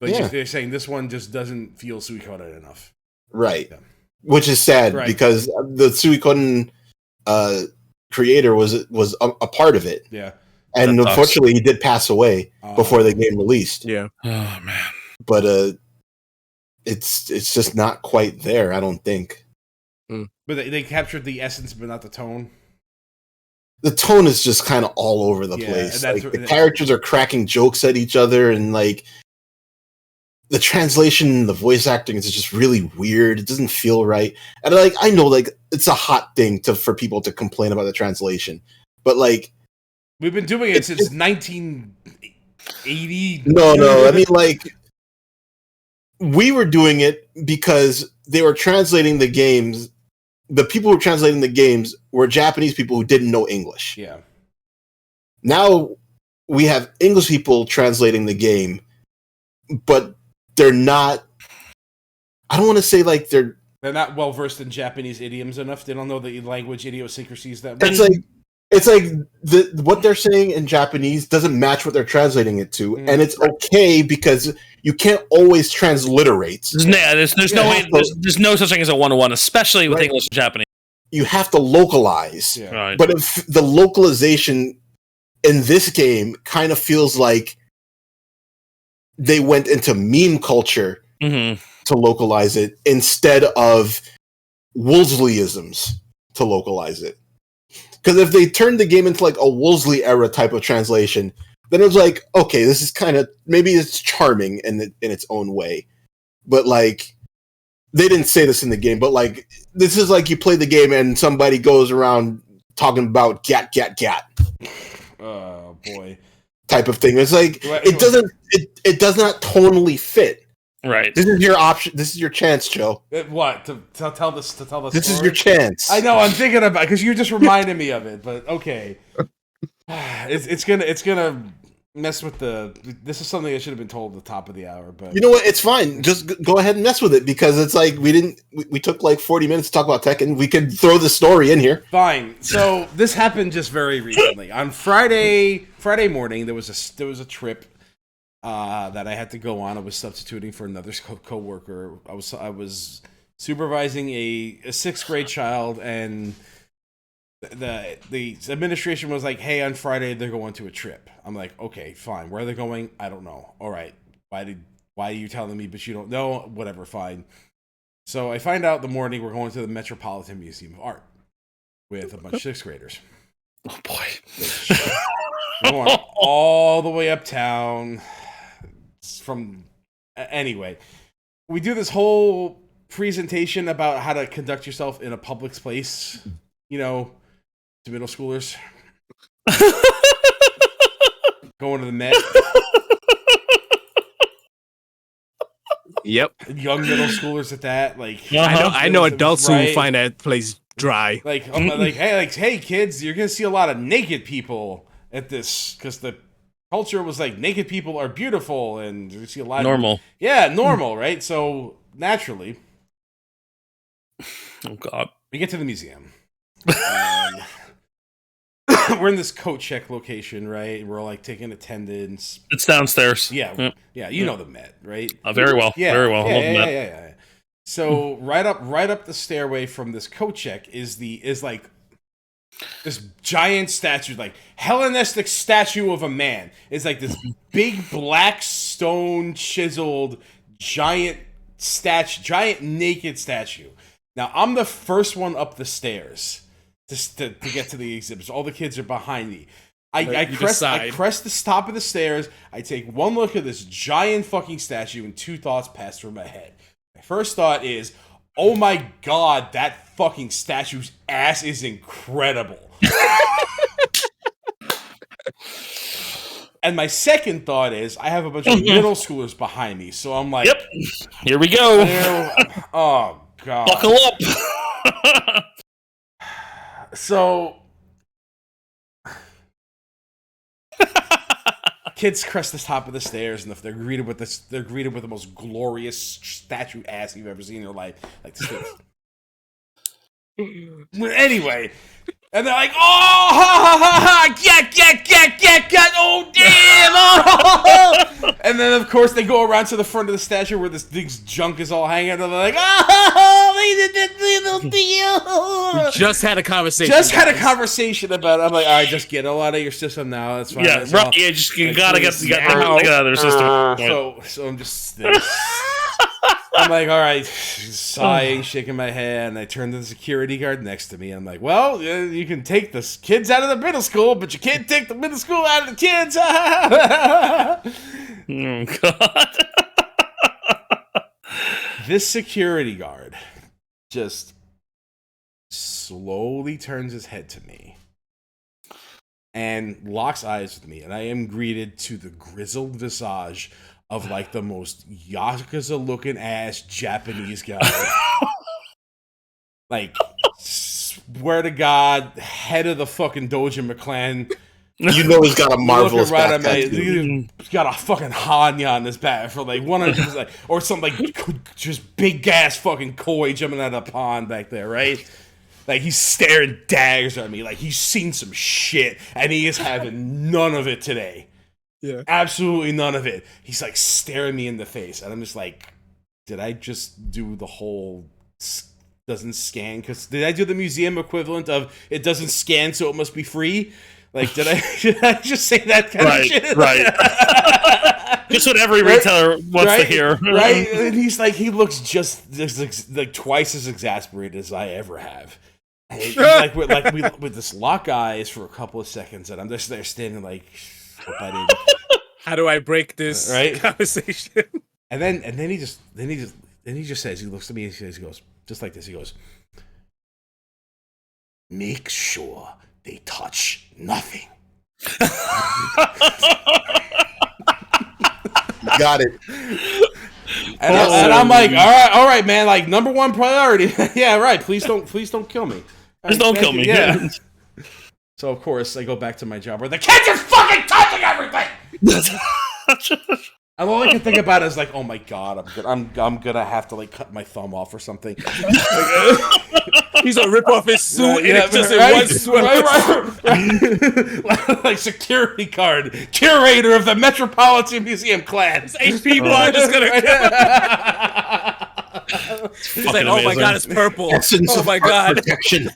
But they're saying this one just doesn't feel Suikoden enough, right? Yeah. Which is sad because the Suikoden creator was a part of it. Yeah, and unfortunately, he did pass away before the game released. Yeah. Oh man. But it's just not quite there. I don't think. But they captured the essence, but not the tone. The tone is just kind of all over the place. Like, the characters are cracking jokes at each other, and like the translation, the voice acting is just really weird. It doesn't feel right. And like I know, like it's a hot thing for people to complain about the translation, but like we've been doing it since 1980. No. I mean, like we were doing it because they were translating the games. The people who were translating the games were Japanese people who didn't know English. Yeah. Now we have English people translating the game, but they're not. I don't want to say like they're not well versed in Japanese idioms enough. They don't know the language idiosyncrasies that much. It's like what they're saying in Japanese doesn't match what they're translating it to, and it's okay because you can't always transliterate. There's no way. There's no such thing as a 1-to-1, especially with English and Japanese. You have to localize, right. But if the localization in this game kind of feels like they went into meme culture to localize it instead of Wolseleyisms to localize it. Because if they turned the game into like a Wolseley era type of translation, then it was like, okay, this is kind of, maybe it's charming in its own way. But like, they didn't say this in the game, but like, this is like you play the game and somebody goes around talking about gat. Oh boy. Type of thing. It's like, it does not tonally fit. Right. This is your option. This is your chance, Joe. What to tell this? To tell the This story? is your chance. I know. I'm thinking about because you just reminded me of it. But okay, it's gonna mess with the. This is something I should have been told at the top of the hour. But you know what? It's fine. Just go ahead and mess with it because it's like we took like 40 minutes to talk about Tekken. We could throw the story in here. Fine. So this happened just very recently. On Friday morning, there was a trip. That I had to go on. I was substituting for another co-worker. I was supervising a 6th grade child, and the administration was like, "Hey, on Friday they're going to a trip." I'm like, "Okay, fine. Where are they going? I don't know. All right. Why are you telling me? But you don't know. Whatever. Fine." So I find out the morning we're going to the Metropolitan Museum of Art with a bunch of 6th graders. Oh boy. We're going all the way uptown. Anyway, we do this whole presentation about how to conduct yourself in a public place, to middle schoolers. Going to the Met. Yep. Young middle schoolers at that. Like I know adults who find that place dry. Like I'm like, hey kids, you're gonna see a lot of naked people at this because the culture was like naked people are beautiful, and you see a lot normal. Normal, right? So naturally, oh god, we get to the museum. We're in this coat check location, right? We're like taking attendance. It's downstairs. Yeah. You know the Met, right? Very well. Very well. Yeah. So right up the stairway from this coat check is like this giant statue, like Hellenistic statue of a man. It's like this big black stone chiseled giant naked statue. Now I'm the first one up the stairs to get to the exhibits. All the kids are behind me. I press the top of the stairs. I take one look at this giant fucking statue, and two thoughts pass through my head. My first thought is, Oh my god, that fucking statue's ass is incredible. And my second thought is, I have a bunch of middle schoolers behind me, so I'm like, yep, here we go. Oh god, buckle up. So, kids crest the top of the stairs, and if they're greeted with this, they're greeted with the most glorious statue ass you've ever seen in your life. Like this. Anyway, and they're like, "Oh, ha ha ha ha! Get! Oh, damn! Oh!" And then, of course, they go around to the front of the statue where this thing's junk is all hanging, and they're like, "Oh, they did this little deal." We just had a conversation. About it. I'm like, all right, just get it out of your system now. That's fine. Yeah, right. Yeah, just you gotta get out of their system. So I'm just. I'm like, all right, sighing, shaking my head, and I turn to the security guard next to me. I'm like, well, you can take the kids out of the middle school, but you can't take the middle school out of the kids. Oh, God. This security guard just slowly turns his head to me and locks eyes with me, and I am greeted to the grizzled visage of like the most Yakuza looking ass Japanese guy. Like, swear to God, head of the fucking Doja McClan. You know he's got a marvelous back tattoo. He's got a fucking Hanya on his back for like one of his like, or some like just big ass fucking koi jumping out of the pond back there, right? Like he's staring daggers at me, like he's seen some shit, and he is having none of it today. Yeah, absolutely none of it. He's like staring me in the face, and I'm just like, did I just do the whole doesn't scan? Because did I do the museum equivalent of it doesn't scan, so it must be free? Like, did I just say that kind of shit? Right. Just what every retailer wants to hear. Right? And he's like, he looks just like twice as exasperated as I ever have. And like with this lock eyes for a couple of seconds, and I'm just there standing like, how do I break this conversation? And then he just says, he looks at me and he goes, just like this, he goes, make sure they touch nothing. Got it. And I'm like, all right, man, like number one priority. Yeah, right. Please don't kill me. Please don't kill me. Yeah. So of course I go back to my job where the kids are fucking touching everything. And all I can think about is like, oh my god, I'm gonna have to like cut my thumb off or something. He's gonna rip off his suit and it's just in one swoop. Right. Like security guard, curator of the Metropolitan Museum class. HP bar just gonna. He's like, oh my god, it's purple. Oh my god. Protection.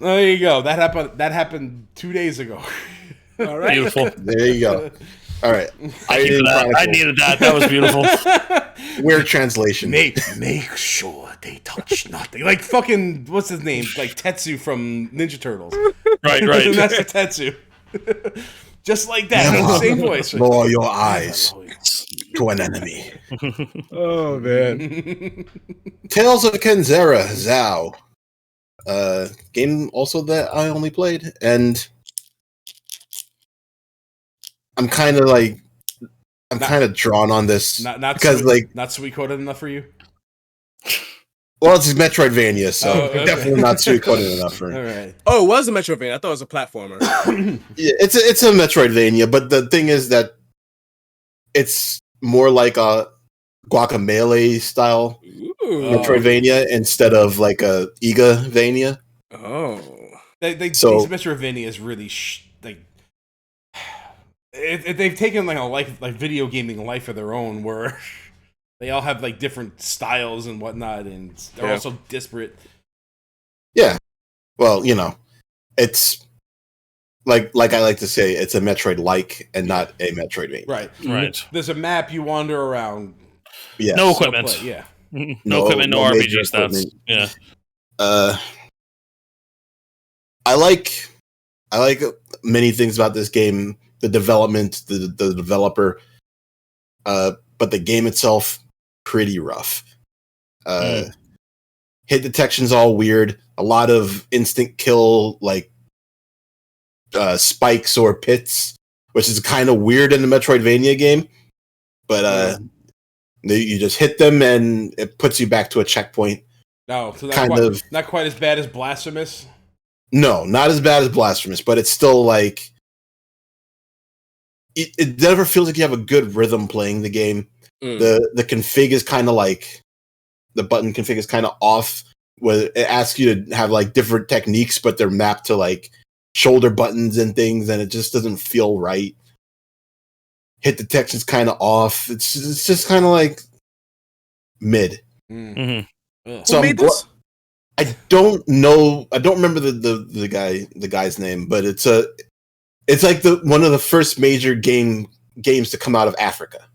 There you go. That happened 2 days ago. All right. Beautiful. There you go. All right. I needed that. That was beautiful. Weird translation. Make sure they touch nothing. Like fucking, what's his name? Like Tetsu from Ninja Turtles. Right. That's the Tetsu. Just like that. Same voice. Lower your eyes to an enemy. Oh, man. Tales of Kenzera, Zao. Game also that I only played, and I'm kind of drawn on this not because sweet, not sweet coded enough for you. Well, it's Metroidvania, so definitely not sweet coded enough for. All right. Oh, it was a Metroidvania. I thought it was a platformer. Yeah, it's a Metroidvania, but the thing is that it's more like a Guacamelee style Metroidvania instead of like a Igavania. Oh, these Metroidvanias really they've taken like a life, like video gaming life of their own, where they all have like different styles and whatnot, and they're also disparate. Yeah, well, it's like I like to say, it's a Metroid-like and not a Metroidvania. Right. There's a map, you wander around. Yeah. No equipment. No equipment. No RPG stuff. Yeah. I like many things about this game. The development, the developer, but the game itself, pretty rough. Hit detection's all weird. A lot of instant kill, like spikes or pits, which is kind of weird in the Metroidvania game. But you just hit them and it puts you back to a checkpoint. No, so not quite as bad as Blasphemous. No, not as bad as Blasphemous, but it's still like it never feels like you have a good rhythm playing the game. The config is kind of like the button config is kind of off, where it asks you to have like different techniques, but they're mapped to like shoulder buttons and things, and it just doesn't feel right. Hit detection's kind of off. It's just kind of like mid. So who made this? I don't know. I don't remember the guy's name, but it's like one of the first major games to come out of Africa.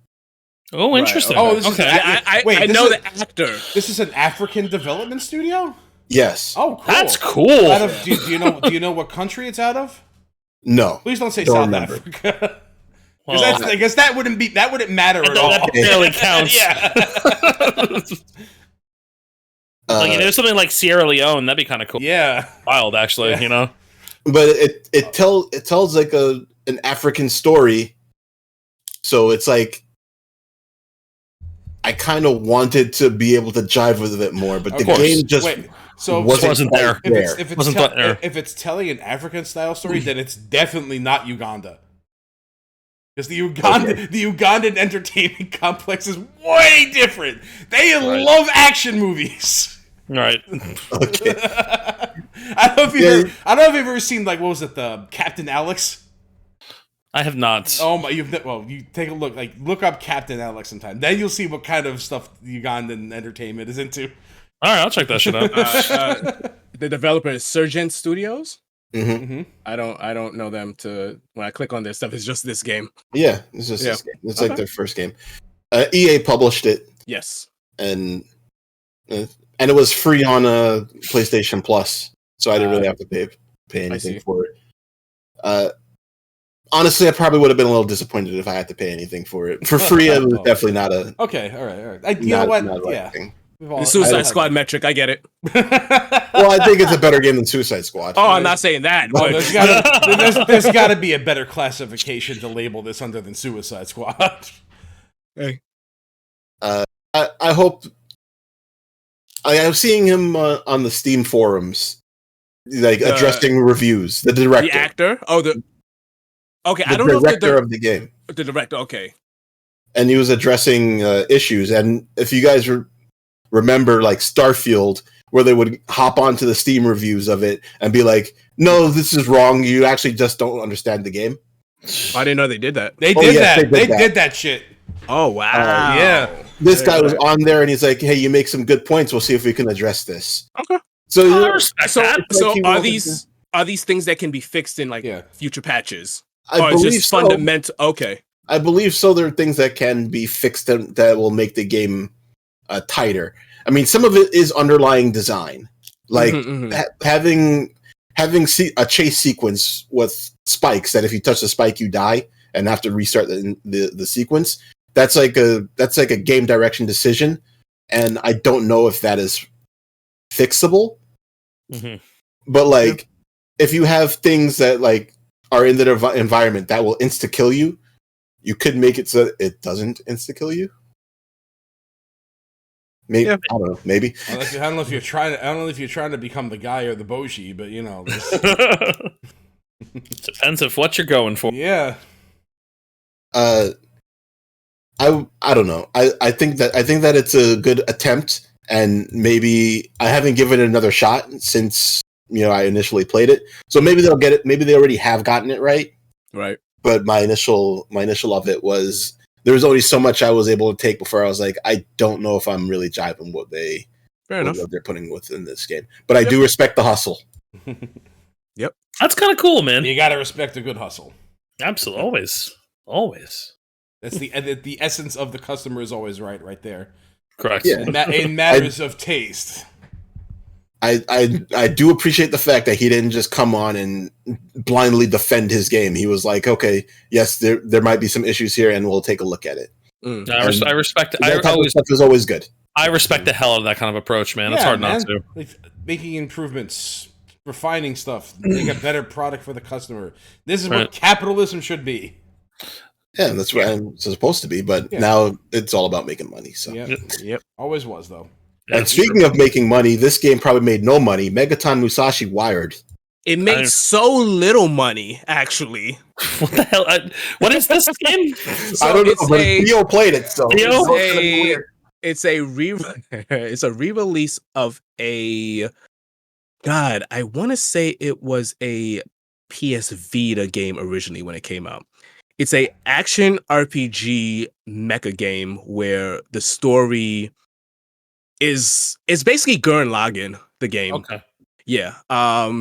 Oh, interesting. Right. Oh, this is I know the actor. This is an African development studio? Yes. Oh, cool. That's cool. Do you know what country it's out of? No. Please don't say South Africa. Well, I guess that wouldn't matter at all. That barely counts. Yeah. There's something like Sierra Leone. That'd be kind of cool. Yeah. Wild, actually. Yeah. You know. But it tells like an African story, so it's like I kind of wanted to be able to jive with it more, but the game just wasn't there. If it's telling an African style story, then it's definitely not Uganda. Because the Ugandan entertainment complex is way different. They love action movies. Right. Okay. I don't know if you've ever seen, like, what was it, the Captain Alex? I have not. Oh my! You take a look. Like, look up Captain Alex sometime. Then you'll see what kind of stuff Ugandan entertainment is into. All right, I'll check that shit out. The developer is Surgent Studios. Mm-hmm. I don't know them. When I click on their stuff, it's just this game. Yeah, it's just this game. It's like their first game. EA published it. Yes, and it was free on PlayStation Plus, so I didn't really have to pay anything for it. Honestly, I probably would have been a little disappointed if I had to pay anything for it. For free, it was definitely not a... Okay, all right. You know what? Yeah. The Suicide Squad metric, I get it. Well, I think it's a better game than Suicide Squad. Oh, I'm not saying that. Well, there's got to be a better classification to label this under than Suicide Squad. Hey. I hope... I was seeing him on the Steam forums, like addressing reviews. The director. The actor? Oh, okay, I don't know if the director of the game. The director, okay. And he was addressing issues. And if you guys remember, like Starfield, where they would hop onto the Steam reviews of it and be like, "No, this is wrong. You actually just don't understand the game." I didn't know they did that. They did that shit. Oh wow! Yeah, this guy was on there, and he's like, "Hey, you make some good points. We'll see if we can address this." Okay. So are these things that can be fixed in future patches? I believe so. Fundamental. Okay. I believe so. There are things that can be fixed that will make the game tighter. I mean, some of it is underlying design, like having a chase sequence with spikes that if you touch the spike, you die and have to restart the sequence. That's like a game direction decision, and I don't know if that is fixable. But if you have things that are in the environment that will insta kill you, you could make it so it doesn't insta kill you. Maybe I don't know. Maybe I don't know if you're trying to become the guy or the Boshi, but you know. Depends of what you're going for. Yeah. I don't know. I think that it's a good attempt, and maybe I haven't given it another shot since I initially played it. So maybe they'll get it. Maybe they already have gotten it right. Right. But my initial of it was there was only so much I was able to take before I was like, I don't know if I'm really jiving what they're putting within this game. But I do respect the hustle. Yep. That's kind of cool, man. You got to respect a good hustle. Absolutely. Always. That's the essence of the customer is always right there. Correct. Yeah. In matters of taste. I do appreciate the fact that he didn't just come on and blindly defend his game. He was like, okay, yes, there might be some issues here, and we'll take a look at it. I respect it. That type of stuff is always good. I respect the hell out of that kind of approach, man. It's hard not to. Like, making improvements, refining stuff, make a better product for the customer. This is what capitalism should be. Yeah, that's what it's supposed to be, but now it's all about making money. So Yep. Always was, though. And speaking of making money, this game probably made no money. Megaton Musashi Wired. It made so little money, actually. What the hell? What is this game? I don't know, but Theo played it, so it's a re-release of a... God, I want to say it was a PS Vita game originally when it came out. It's a action RPG mecha game where the story is basically Gurren Lagann, the game. Okay. Yeah.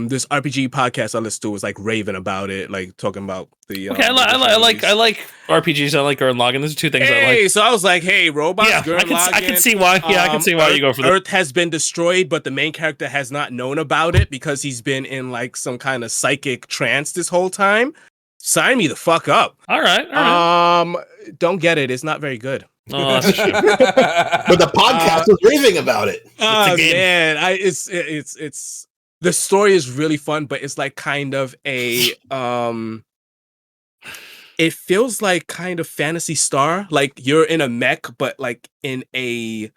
This RPG podcast I listened to was like raving about it, like talking about the. Okay, I like RPGs. I like Gurren Lagann. Those are two things I like. So I was like, hey, robots, Gurren Lagann. I can see why. Yeah, I can see why you go for that. Earth has been destroyed, but the main character has not known about it because he's been in like some kind of psychic trance this whole time. Sign me the fuck up. All right. Don't get it. It's not very good. Oh, that's a shame. But the podcast was raving about it. Oh man, it's the story is really fun, but it's like kind of a it feels like kind of Phantasy Star. Like you're in a mech, but like in an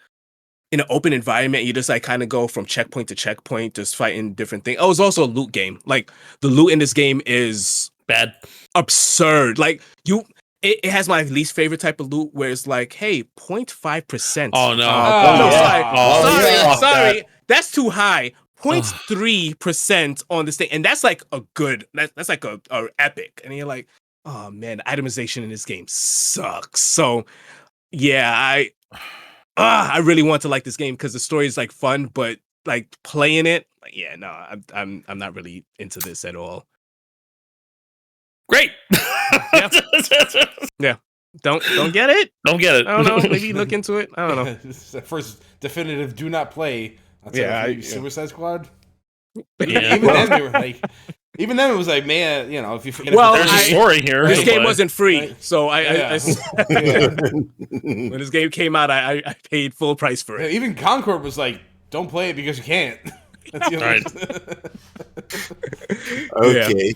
open environment, you just like kind of go from checkpoint to checkpoint, just fighting different things. Oh, it's also a loot game. Like the loot in this game is bad, absurd. Like it has my least favorite type of loot where it's like, hey, 0.5%. Oh no! Sorry, that's too high. 0.3% on this thing, and that's like a good. That's like a epic. And you're like, oh man, the itemization in this game sucks. So yeah, I really want to like this game because the story is like fun, but like playing it, like, yeah, no, I'm not really into this at all. Great. Yeah. Don't get it. Don't get it. I don't know. Maybe look into it. I don't know. This is the first definitive do not play. Suicide Squad. Yeah. Even then it was like, man, you know, if you forget there's a story here. This game wasn't free, so I when this game came out, I paid full price for it. Even Concord was like, don't play it because you can't. That's the Okay.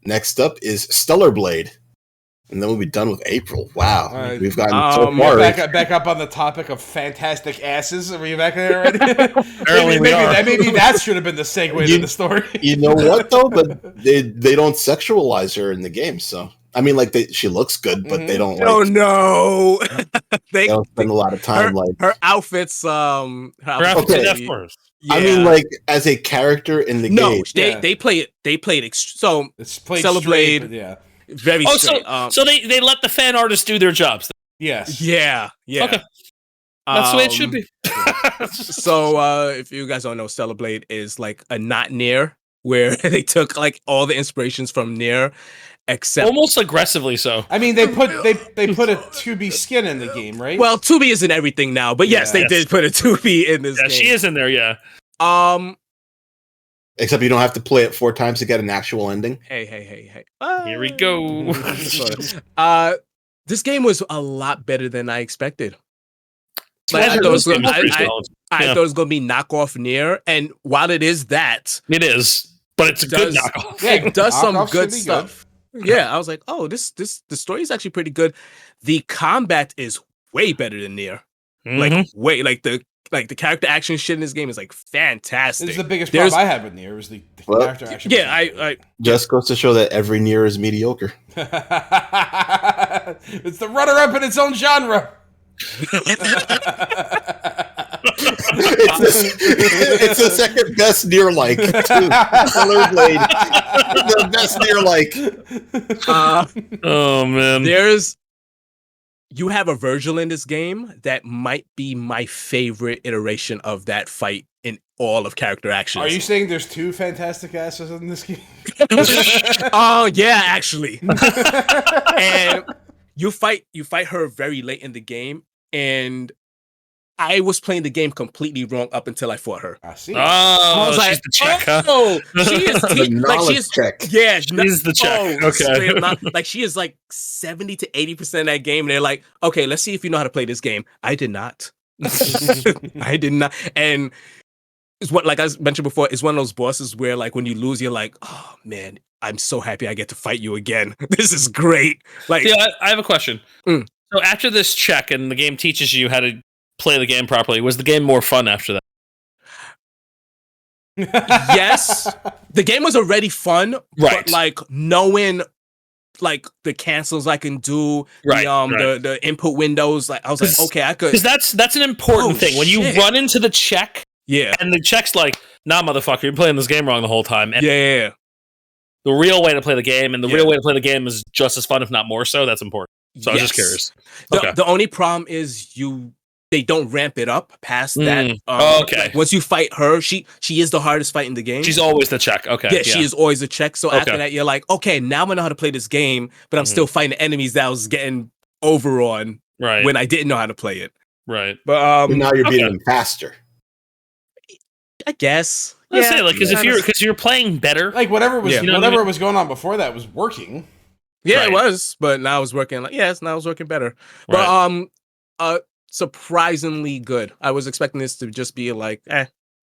Next up is Stellar Blade. And then we'll be done with April. Wow. Right. We've gotten so far. Back up on the topic of fantastic asses. Are we back there already? Apparently maybe that should have been the segue to the story. You know what, though? But they don't sexualize her in the game. So, I mean, like, she looks good, but they don't, like... Oh, no! they don't spend a lot of time, her outfits, her outfits, okay. Yeah. I mean, like, as a character in the game. No, they played it. So, it's played Stellar Blade. Straight, yeah. Very straight. So they let the fan artists do their jobs. Yes. Yeah. Okay. That's the way it should be. So if you guys don't know, Stellar Blade is like a not Nier, where they took like all the inspirations from Nier, except almost aggressively so. I mean, they put a 2B skin in the game, right? Well, 2B isn't everything now, but yes, they did put a 2B in this game. She is in there, yeah. Except you don't have to play it 4 times to get an actual ending. Hey. Here we go. This game was a lot better than I expected. Like, I thought it was going to be knockoff Nier, and while it is that, it is, but it's a good knockoff. Yeah, it does some good stuff. Good. Yeah, I was like, oh, the story is actually pretty good. The combat is way better than Nier. Mm-hmm. Like the character action shit in this game is like fantastic. This is the biggest problem I had with Nier was the character action. Yeah, I just goes to show that every Nier is mediocre. It's the runner-up in its own genre. It's the second best Nier-like. Stellar Blade, the best Nier-like. Oh man, you have a Virgil in this game that might be my favorite iteration of that fight in all of character actions. Are you saying there's 2 fantastic asses in this game? Oh yeah, actually. And you fight her very late in the game, and I was playing the game completely wrong up until I fought her. I see. Oh, I was she's the check, oh, she is check. Yeah, she's the check. Okay. Like she is like 70 to 80% of that game. And they're like, okay, let's see if you know how to play this game. I did not. I did not. And it's what, like I mentioned before, it's one of those bosses where like when you lose, you're like, oh man, I'm so happy I get to fight you again. This is great. Like, yeah, I have a question. So after this check and the game teaches you how to play the game properly, was the game more fun after that? Yes, the game was already fun, right? But like knowing like the cancels I can do, the input windows, like I was like, okay, I could, because that's an important thing when you run into the check, and the check's like, nah, motherfucker, you're playing this game wrong the whole time. And yeah. The real way to play the game, and the real way to play the game is just as fun, if not more so. That's important. So I was just curious. The only problem is they don't ramp it up past that. Okay. Like once you fight her, she is the hardest fight in the game. She's always the check. Okay. Yeah, she is always a check. So after that, you're like, okay, now I know how to play this game, but I'm still fighting enemies that I was getting over on when I didn't know how to play it. Right. But now you're beating them faster. I guess. Let's say, like, because you're playing better. Like whatever was going on before that was working. Yeah, it was, but now it's working. Like, now it's working better. But surprisingly good. I was expecting this to just be like,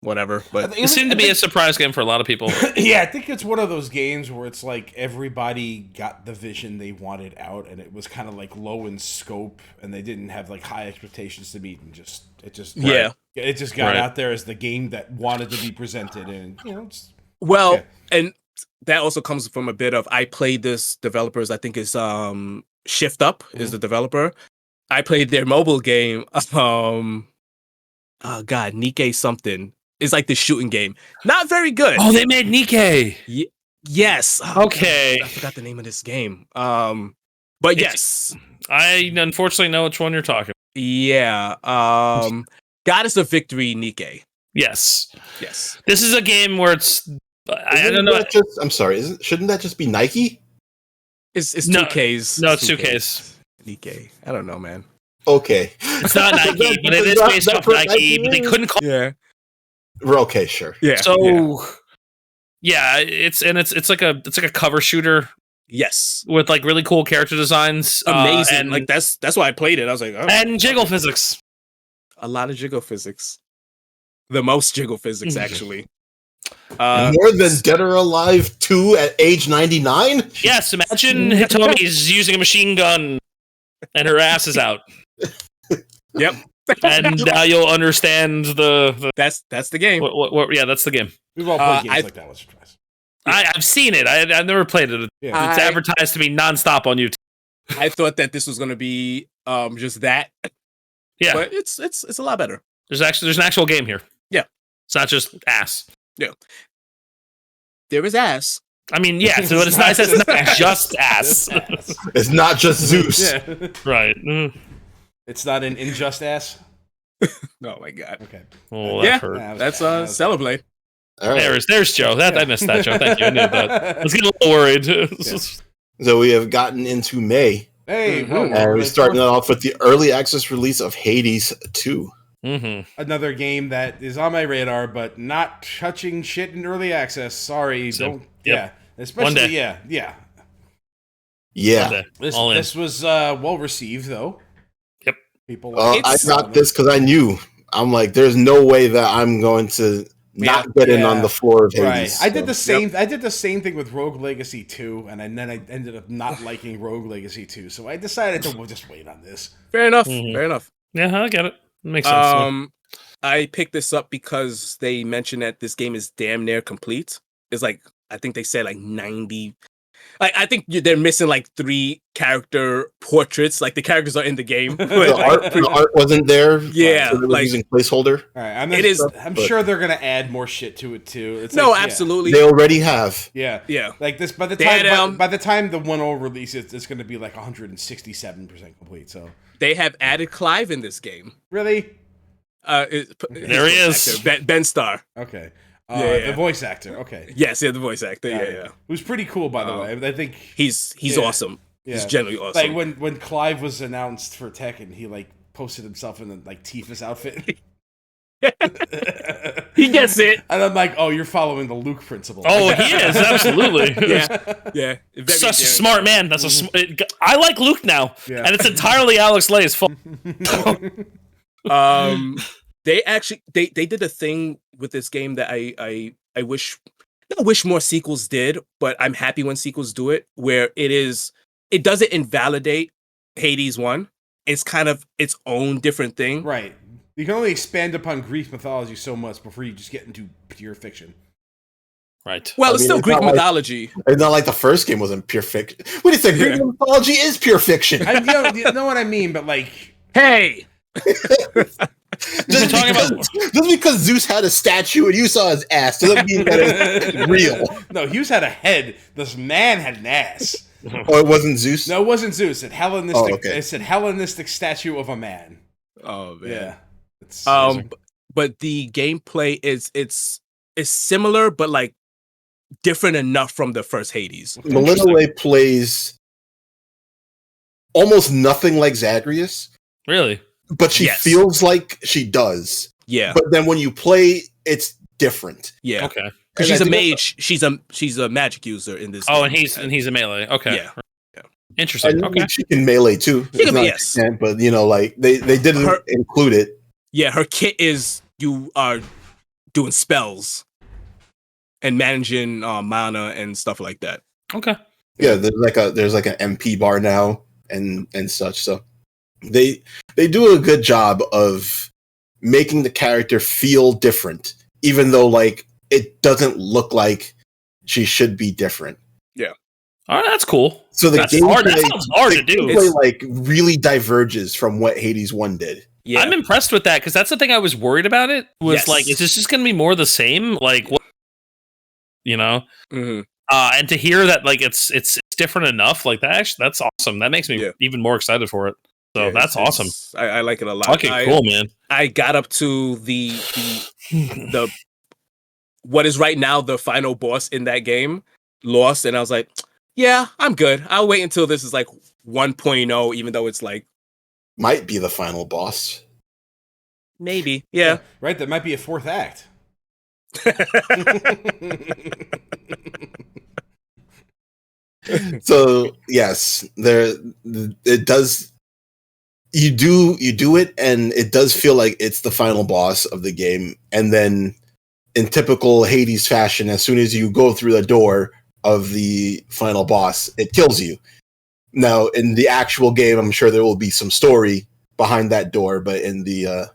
whatever. But it seemed to be a surprise game for a lot of people. Yeah, I think it's one of those games where it's like everybody got the vision they wanted out, and it was kind of like low in scope, and they didn't have like high expectations to meet, and it just got out there as the game that wanted to be presented, and and that also comes from a bit of I played this developers. I think it's Shift Up is the developer. I played their mobile game. Nikke something. It's like the shooting game. Not very good. Oh, they made Nikke. Yes. Okay. I forgot the name of this game. But yes. I unfortunately know which one you're talking about. Yeah. Goddess of Victory Nikke. Yes. Yes. This is a game where it's I don't know. I'm sorry. Shouldn't that just be Nike? It's 2Ks. No, it's 2Ks. Nikke. I don't know, man. Okay. It's not Nike, but it is based off Nike, but they couldn't call it. Okay, sure. Yeah. So it's like a cover shooter. Yes. With like really cool character designs. Amazing. And like that's why I played it. I was like, and jiggle physics. A lot of jiggle physics. The most jiggle physics, actually. More than Dead or Alive 2 at age 99? Yes, imagine Hitomi's using a machine gun and her ass is out. Yep. And now you'll understand the that's the game. Yeah, that's the game. We've all played games like that once or twice. I've seen it. I've never played it. Yeah. It's advertised to be nonstop on YouTube. I thought that this was going to be just that. Yeah, but it's a lot better. There's an actual game here. Yeah, it's not just ass. Yeah, there is ass. I mean, yeah, so it's not just ass. It's not just Zeus. Yeah. Right. It's not an unjust ass. Oh my god. Okay. Oh, that's Celeblade. All right. There's Joe. I missed that, Joe. Thank you. I knew that. I was getting a little worried. So we have gotten into May. Hey, and we're starting off with the early access release of Hades 2. Mm-hmm. Another game that is on my radar, but not touching shit in early access. Sorry, don't. Yep. Yeah, especially yeah. This was well received though. Yep. People. I got this because I knew. I'm like, there's no way that I'm going to not get in on the floor of Hades. Right. I did the same. I did the same thing with Rogue Legacy 2, and then I ended up not liking Rogue Legacy 2. So I decided to just wait on this. Fair enough. Mm-hmm. Fair enough. Yeah, I get it. Makes sense. I picked this up because they mentioned that this game is damn near complete. It's like I think they said like 90. Like I think they're missing like 3 character portraits. Like the characters are in the game. The art wasn't there. Yeah, so they were using placeholder. All right, I'm sure they're gonna add more shit to it too. It's absolutely. They already have. Yeah. Like this by the time the 1.0 releases, it's gonna be like 167% complete. So they have added Clive in this game. Really? There he is, Ben Starr. Okay. The voice actor. Okay. Yes, the voice actor. Yeah. Who's pretty cool, by the way. I think he's awesome. Yeah. He's generally awesome. Like when Clive was announced for Tekken, he like posted himself in a like Tifa's outfit. He gets it. And I'm like, oh, you're following the Luke principle. Oh, he is, absolutely. Yeah. Such a smart man. That's I like Luke now. Yeah. And it's entirely Alex Lay's fault. They actually they did a thing with this game that I wish more sequels did, but I'm happy when sequels do it, where it doesn't invalidate Hades 1. It's kind of its own different thing. Right. You can only expand upon Greek mythology so much before you just get into pure fiction. Right. Well, it's still Greek mythology. It's not like the first game wasn't pure fiction. What do you think? Greek mythology is pure fiction. You know what I mean, but like... Hey! just because Zeus had a statue and you saw his ass doesn't mean that it's real. No, Zeus had a head. This man had an ass. Oh, it wasn't Zeus? No, it wasn't Zeus. It said Hellenistic statue of a man. Oh, man. Yeah. But the gameplay is similar, but like different enough from the first Hades. Melinoe plays almost nothing like Zagreus. Really? But she feels like she does. Yeah. But then when you play, it's different. Yeah. Okay. Because she's a mage. She's a magic user in this. Oh, game. and he's a melee. Okay. Yeah. Interesting. Okay. She can melee too. Yes. But like they didn't include it. Yeah, her kit is you are doing spells and managing mana and stuff like that. Okay. Yeah, there's like an MP bar now and such. So they do a good job of making the character feel different, even though like it doesn't look like she should be different. Yeah. All right, that's cool. So the game that sounds hard to do. Like really diverges from what Hades 1 did. Yeah. I'm impressed with that because that's the thing I was worried about. It was like, is this just going to be more of the same? Like, what, Mm-hmm. And to hear that like it's different enough, like that's awesome. That makes me even more excited for it. So that's awesome. I like it a lot. Okay, cool, man. I got up to the what is right now the final boss in that game, lost, and I was like, yeah, I'm good. I'll wait until this is like 1.0, even though it's like might be the final boss. Maybe, yeah. Right, that might be a fourth act. So yes, it does. You do it, and it does feel like it's the final boss of the game. And then, in typical Hades fashion, as soon as you go through the door of the final boss, it kills you. Now, in the actual game, I'm sure there will be some story behind that door, but in the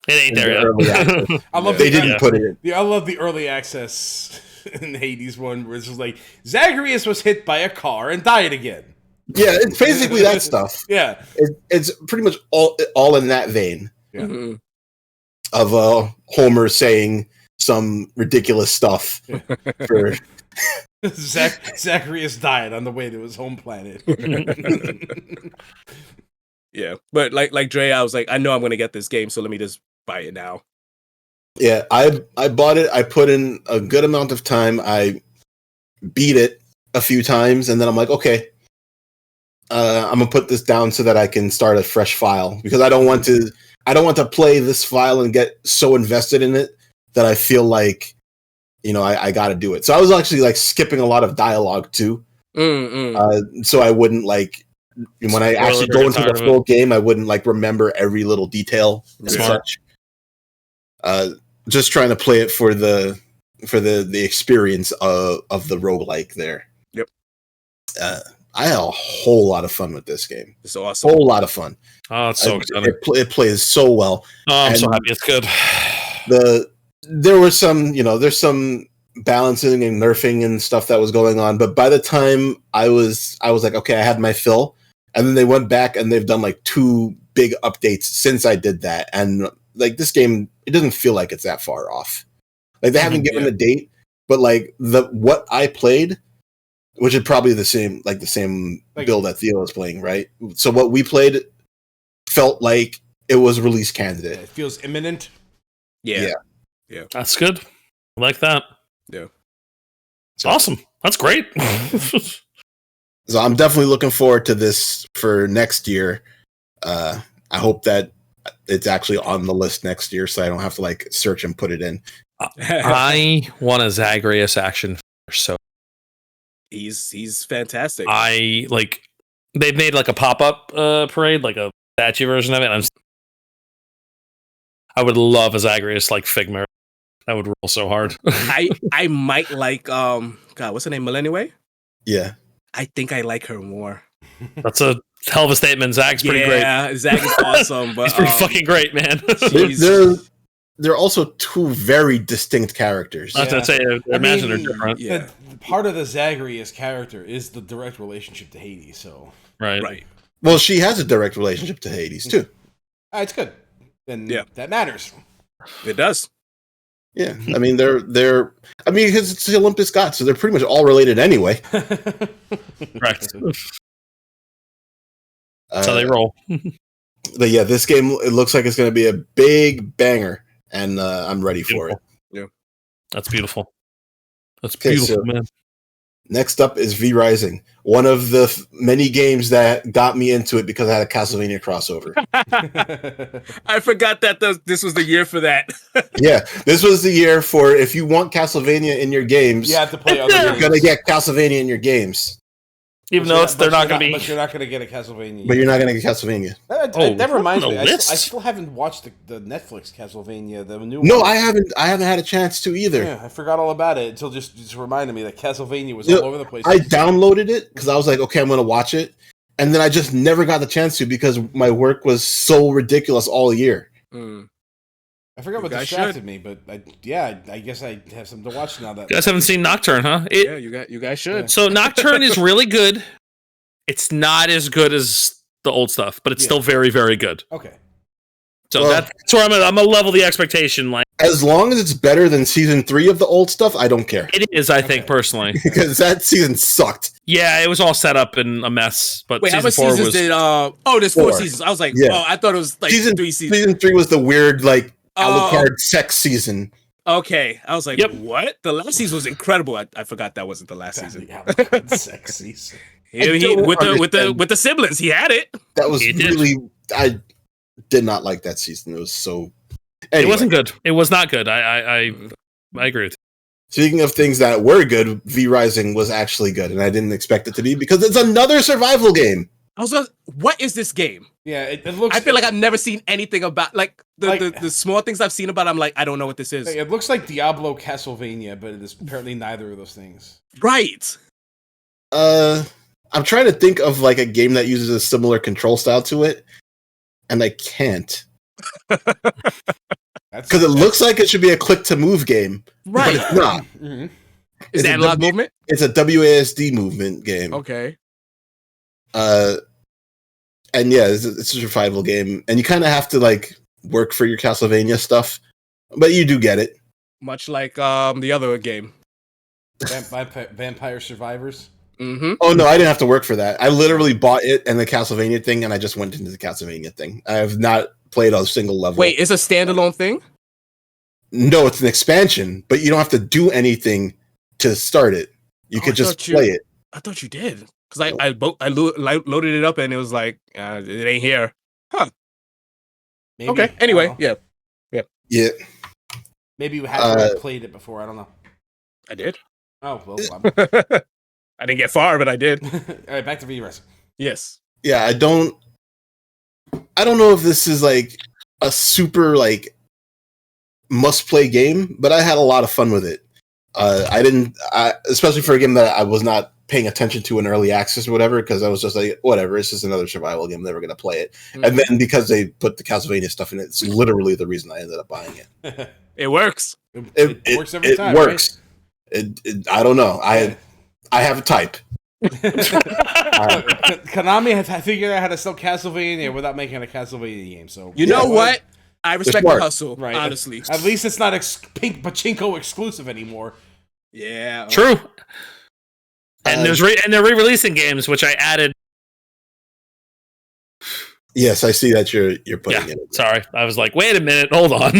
it ain't there yet. They didn't put it in. Yeah, I love the early access in the Hades one, where it's just like Zagreus was hit by a car and died again. Yeah, it's basically that stuff. Yeah, it's pretty much all in that vein. Yeah. Mm-hmm. Of Homer saying some ridiculous stuff for Zagreus died on the way to his home planet. Yeah, but like Dre, I was like, I know I'm gonna get this game, so let me just buy it now. Yeah, I bought it. I put in a good amount of time. I beat it a few times, and then I'm like, okay, I'm gonna put this down so that I can start a fresh file, because I don't want to play this file and get so invested in it that I feel like, I got to do it. So I was actually like skipping a lot of dialogue too, so I wouldn't like when I actually go into the full game, I wouldn't like remember every little detail and such. Just trying to play it for the experience of the roguelike there. Yep. I had a whole lot of fun with this game. It's awesome. Whole lot of fun. Oh, it's so exciting. It plays so well. Oh, I'm so happy it's good. There were some, there's some balancing and nerfing and stuff that was going on, but by the time I was like, okay, I had my fill, and then they went back and they've done like 2 big updates since I did that, and like this game, it doesn't feel like it's that far off. Like they haven't given a date, but like what I played, which is probably the same build that Theo was playing, right? So what we played felt like it was release candidate. It feels imminent. Yeah. That's good. I like that. Yeah. It's awesome. That's great. So I'm definitely looking forward to this for next year. I hope that it's actually on the list next year, so I don't have to like search and put it in. I want a Zagreus action figure, so he's fantastic. I like they've made like a pop-up parade, like a statue version of it. I would love a Zagreus like Figma. That would roll so hard. I might like God, what's her name? Millennium? Yeah. I think I like her more. That's a hell of a statement. Zag's pretty great. Yeah, Zag is awesome, but he's pretty fucking great, man. They're also two very distinct characters. I was gonna say, I imagine they're different. Yeah. Part of the Zagreus character is the direct relationship to Hades, so right. Well, she has a direct relationship to Hades too. It's good. Then that matters. It does. Yeah, I mean because it's the Olympus gods, so they're pretty much all related anyway. Correct. That's how they roll. But yeah, this game, it looks like it's going to be a big banger, and I'm ready for it. Yeah, that's beautiful. That's beautiful, man. Next up is V Rising, one of the many games that got me into it because I had a Castlevania crossover. I forgot that this was the year for that. Yeah, this was the year for if you want Castlevania in your games, you have to play other you're going to get Castlevania in your games. Even though they're not going to be. But you're not going to get a Castlevania. But you're not going to get Castlevania. That reminds me. I still haven't watched the Netflix Castlevania, the new one. No, I haven't had a chance to either. Yeah, I forgot all about it until just reminded me that Castlevania was all over the place. I downloaded it because I was like, okay, I'm going to watch it. And then I just never got the chance to because my work was so ridiculous all year. I forgot what distracted me, but I guess I have something to watch now. That you guys haven't seen Nocturne, huh? You guys should. Yeah. So Nocturne is really good. It's not as good as the old stuff, but it's still very, very good. Okay. So that's where I'm gonna level the expectation. Like, as long as it's better than season 3 of the old stuff, I don't care. It is, I think, personally, because that season sucked. Yeah, it was all set up in a mess. But wait, how many seasons did? There's 4 seasons. I was like, I thought it was like 3 seasons. Season 3 was the weird like Alucard sex season. Okay, I was like, what? The last season was incredible. I forgot that wasn't the last season. Sex season. With the siblings, he had it. That was really. I did not like that season. It was so. Anyway. It wasn't good. It was not good. I agree with you. Speaking of things that were good, V Rising was actually good, and I didn't expect it to be because it's another survival game. I was like, what is this game? Yeah, it looks. I feel like I've never seen anything about the small things I've seen about it, I'm like, I don't know what this is. It looks like Diablo Castlevania, but it is apparently neither of those things. Right. I'm trying to think of like a game that uses a similar control style to it, and I can't. Because it looks like it should be a click to move game, right? But it's not. Mm-hmm. Is it analog movement? It's a WASD movement game. Okay. And yeah, it's a survival game, and you kind of have to like work for your Castlevania stuff, but you do get it. Much like the other game, Vampire Survivors. Mm-hmm. Oh no, I didn't have to work for that. I literally bought it and the Castlevania thing, and I just went into the Castlevania thing. I have not played a single level. Wait, it's a standalone thing? No, it's an expansion, but you don't have to do anything to start it. You could just play it. I thought you did. Because I loaded it up and it was like, it ain't here. Huh. Maybe, okay, anyway, yeah. Maybe you hadn't played it before, I don't know. I did. Oh, well. I didn't get far, but I did. All right, back to V-Res. Yes. Yeah, I don't know if this is like a super like must-play game, but I had a lot of fun with it. Especially for a game that I was not paying attention to in early access or whatever, because I was just like, whatever, it's just another survival game, never going to play it. Mm-hmm. And then because they put the Castlevania stuff in it, it's literally the reason I ended up buying it. It works. It works every time. It works. Right? I don't know. I have a type. Konami has figured out how to sell Castlevania without making a Castlevania game. So you know what? I respect the hustle, right? Honestly, at least it's not Pink Pachinko exclusive anymore. Yeah, true. And they're re-releasing games, which I added. Yes, I see that you're putting it. Sorry, I was like, wait a minute, hold on.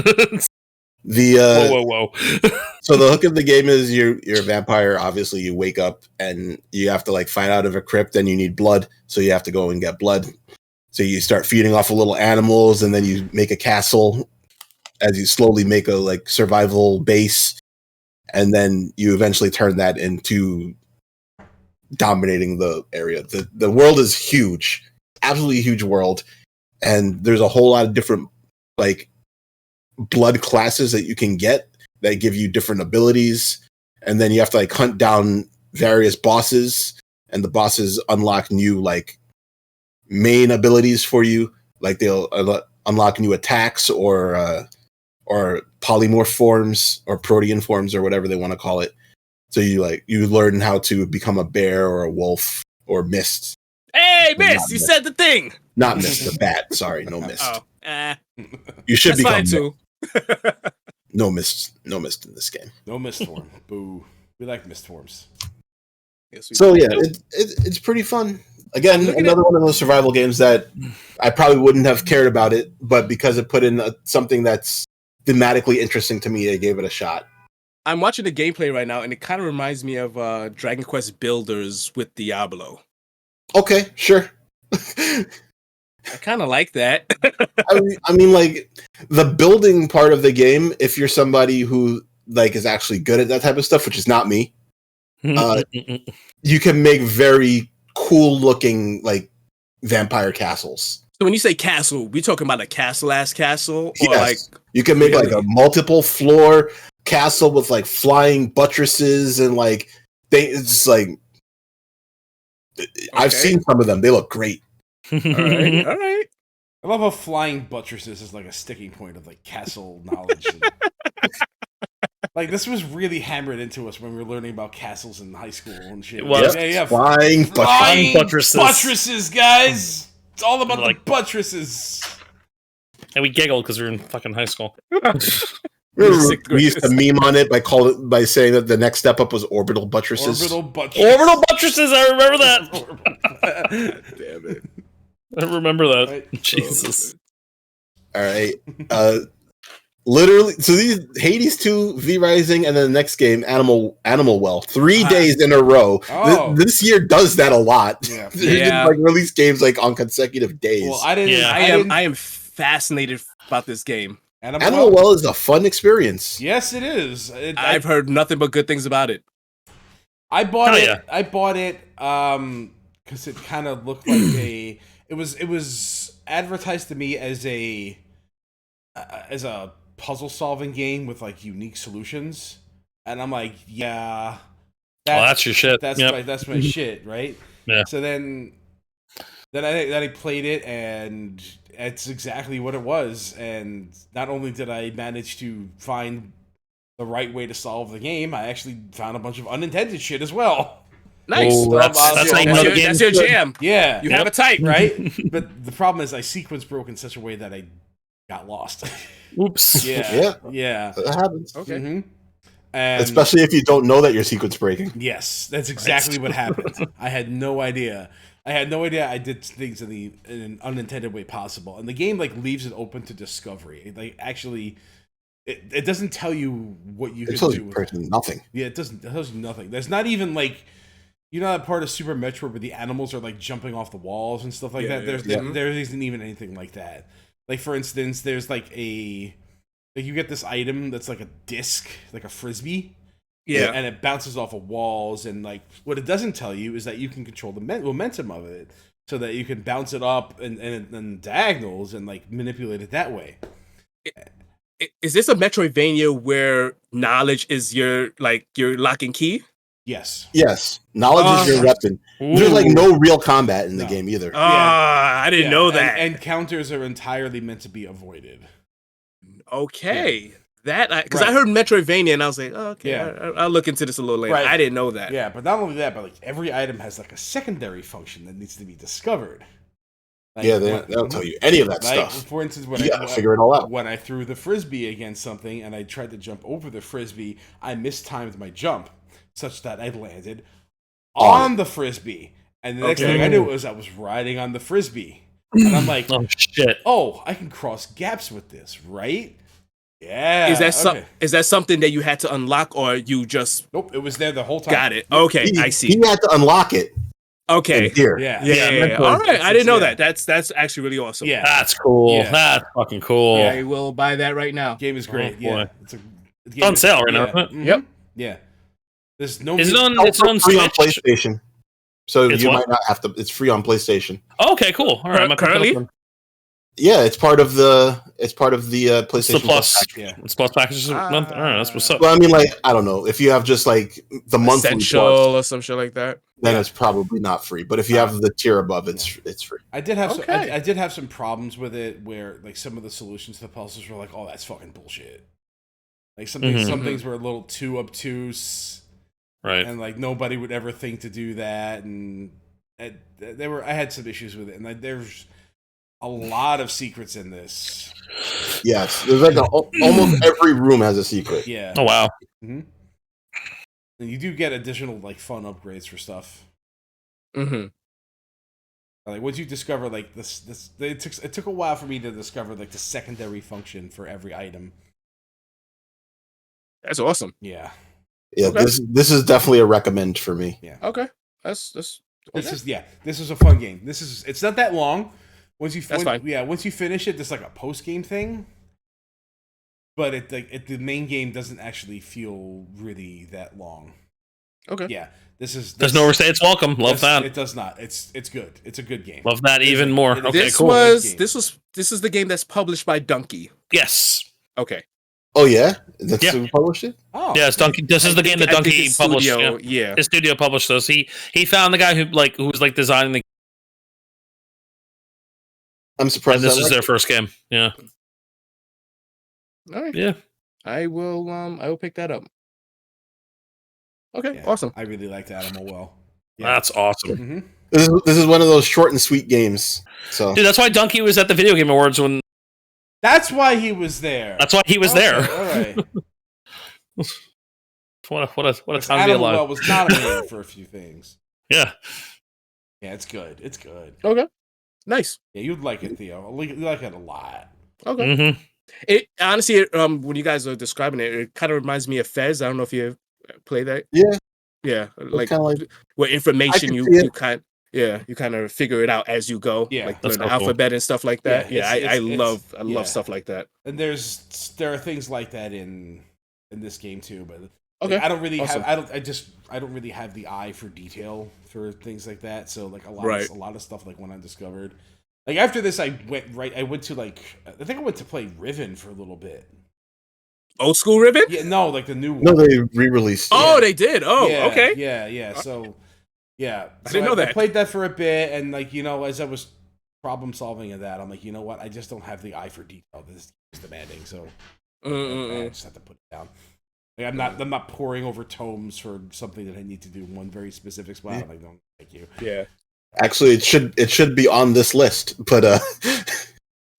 Whoa. So the hook of the game is you're a vampire. Obviously, you wake up and you have to like find out of a crypt, and you need blood, so you have to go and get blood. So you start feeding off of little animals, and then you make a castle as you slowly make a like survival base, and then you eventually turn that into dominating the area. The world is huge, absolutely huge world, and there's a whole lot of different like blood classes that you can get that give you different abilities, and then you have to like hunt down various bosses, and the bosses unlock new like main abilities for you, like they'll unlock new attacks or polymorph forms or protean forms or whatever they want to call it. So you learn how to become a bear or a wolf or mist. Hey, Mist, you said the thing. Not Mist, a bat. Sorry, no Mist. Oh, you should that's become fine too. No Mist in this game. No Mist form. Boo. We like Mist forms. Yes, so yeah, it's pretty fun. Again, another one of those survival games that I probably wouldn't have cared about it, but because it put in something that's thematically interesting to me, I gave it a shot. I'm watching the gameplay right now, and it kind of reminds me of Dragon Quest Builders with Diablo. Okay, sure. I kind of like that. I mean, like the building part of the game. If you're somebody who like is actually good at that type of stuff, which is not me, you can make very cool looking like vampire castles. So when you say castle, we talking about a castle-ass castle? Or yes. like You can make like a multiple floor castle with like flying buttresses and like it's like I've seen some of them. They look great. All right. I love how flying buttresses is like a sticking point of like castle knowledge. Like this was really hammered into us when we were learning about castles in high school and shit. Well, yeah. Flying buttresses. Buttresses, guys. It's all about the buttresses. And we giggled because we were in fucking high school. We used to meme on it by saying that the next step up was orbital buttresses. Orbital buttresses. I remember that. Damn it. I remember that. Right. Jesus. All right. Literally, so these Hades 2, V Rising, and then the next game, Animal Well, 3 days in a row. Oh. This year does that a lot. Yeah. They just, like release games like on consecutive days. Well, I am fascinated about this game. Animal Well is a fun experience. Yes, it is. I've heard nothing but good things about it. I bought it because it kind of looked like it was advertised to me as a puzzle solving game with like unique solutions, and I'm like, yeah, that's your shit. That's my shit, right? Yeah. So then I played it, and it's exactly what it was. And not only did I manage to find the right way to solve the game, I actually found a bunch of unintended shit as well. Nice. Oh, that's your jam. Yeah, you have a type, right? But the problem is I sequence broke in such a way that I got lost. Oops. Yeah. That happens. Okay. Mm-hmm. And especially if you don't know that you're sequence breaking. Yes, that's exactly what happened. I had no idea. I did things in an unintended way possible, and the game like leaves it open to discovery. Like actually, it doesn't tell you what you can do. Nothing. Yeah, it tells you nothing. There's not even like, you know, that part of Super Metroid where the animals are like jumping off the walls and stuff like that. There isn't even anything like that. Like for instance, there's like you get this item that's like a disc, like a frisbee. Yeah. And it bounces off of walls, and like what it doesn't tell you is that you can control the momentum of it, so that you can bounce it up and diagonals and like manipulate it that way. Is this a Metroidvania where knowledge is your lock and key? Yes. Knowledge is your weapon. There's like no real combat in the game either. I didn't know that. And counters are entirely meant to be avoided. Okay. Because I heard Metroidvania and I was like, oh, okay, I'll look into this a little later. Right. I didn't know that. Yeah, but not only that, but like every item has like a secondary function that needs to be discovered. Like, they don't tell you any of that stuff. For instance, you gotta figure it all out. When I threw the frisbee against something and I tried to jump over the frisbee, I mistimed my jump such that I landed on the frisbee. And the next thing I knew was I was riding on the frisbee. And I'm like, oh shit! Oh, I can cross gaps with this, right? Yeah. Is that something that you had to unlock, or you just? Nope, it was there the whole time. Got it. Okay, I see. He had to unlock it. Okay. Here. Yeah. All right. I didn't know that. That's actually really awesome. Yeah. That's cool. Yeah. That's fucking cool. I will buy that right now. Game is great. It's on sale right now, isn't it? Mm-hmm. Yep. Yeah. There's no. Is it on? It's on free on Switch? PlayStation. So It's you what? might not have to. It's free on PlayStation. Oh, okay, cool. All right, I'm Currently? Yeah, it's part of the PlayStation It's the plus. package. Yeah. It's plus package this month. All right, that's what's up. Well, I mean, like, I don't know. If you have just like the monthly Essential plus, or some shit like that. then it's probably not free. But if you have the tier above, it's free. I did have Okay. I did have some problems with it where like some of the solutions to the puzzles were like, oh, that's fucking bullshit. Like some things were a little too obtuse, Right. and like nobody would ever think to do that, and I had some issues with it, and like, there's a lot of secrets in this. Yes, there's like almost every room has a secret. Yeah. Oh wow. Mm-hmm. And you do get additional like fun upgrades for stuff. Mm-hmm. Like once you discover like this, it took a while for me to discover like the secondary function for every item. That's awesome. Yeah. Yeah, Okay. this is definitely a recommend for me. Yeah. Okay. That's okay. This is a fun game. It's not that long. Once you fine. Yeah, once you finish it, there's like a post game thing. But the main game doesn't actually feel really that long. Okay. Yeah. There's no overstay. It's welcome. Love that. It does not. It's good. It's a good game. Love that even more. Okay, This cool. this is the game that's published by Donkey. Yes. Okay. Oh yeah, that's Yeah. who published it. Oh. Yeah, it's Donkey. This is the game that I think Donkey his published. studio, Yeah. His studio published this. He found the guy who was designing the. I'm surprised. And this is their first game. Yeah. All right. Yeah. I will pick that up. Okay, Yeah. awesome. I really liked Animal Well. That's awesome. Mm-hmm. This is one of those short and sweet games. So Dude, that's why Donkey was at the Video Game Awards when. That's why he was there. That's why he was there. All right. What a time to be Animal alive. Well was nominated for a few things. Yeah. Yeah, it's good. It's good. Okay. Nice. Yeah, you'd like it, Theo. You like it a lot. Okay. Mm-hmm. It honestly, when you guys are describing it, it kind of reminds me of Fez. I don't know if you play that. yeah, Yeah, like kind of like where information I can you see you kind of figure it out as you go. Yeah. like That's learn the so cool. alphabet and stuff like that. Yeah, Yeah, I love yeah. stuff like that. And there are things like that in this game too, but Okay, like, I don't really awesome. have I don't really have the eye for detail for things like that. So like a lot of stuff like when I discovered like after this I went to like I think I went to play Riven for a little bit. Old school Riven. Yeah, no, like the new one. no, they re-released. Oh, they did. Oh, Yeah, okay. Yeah. So yeah, I didn't know that. I played that for a bit, and like as I was problem solving in that, I'm like, you know what? I just don't have the eye for detail. This is demanding, so I just have to put it down. Like I'm not poring over tomes for something that I need to do in one very specific spot. I'm like, no, thank you. Yeah. Actually, it should be on this list, but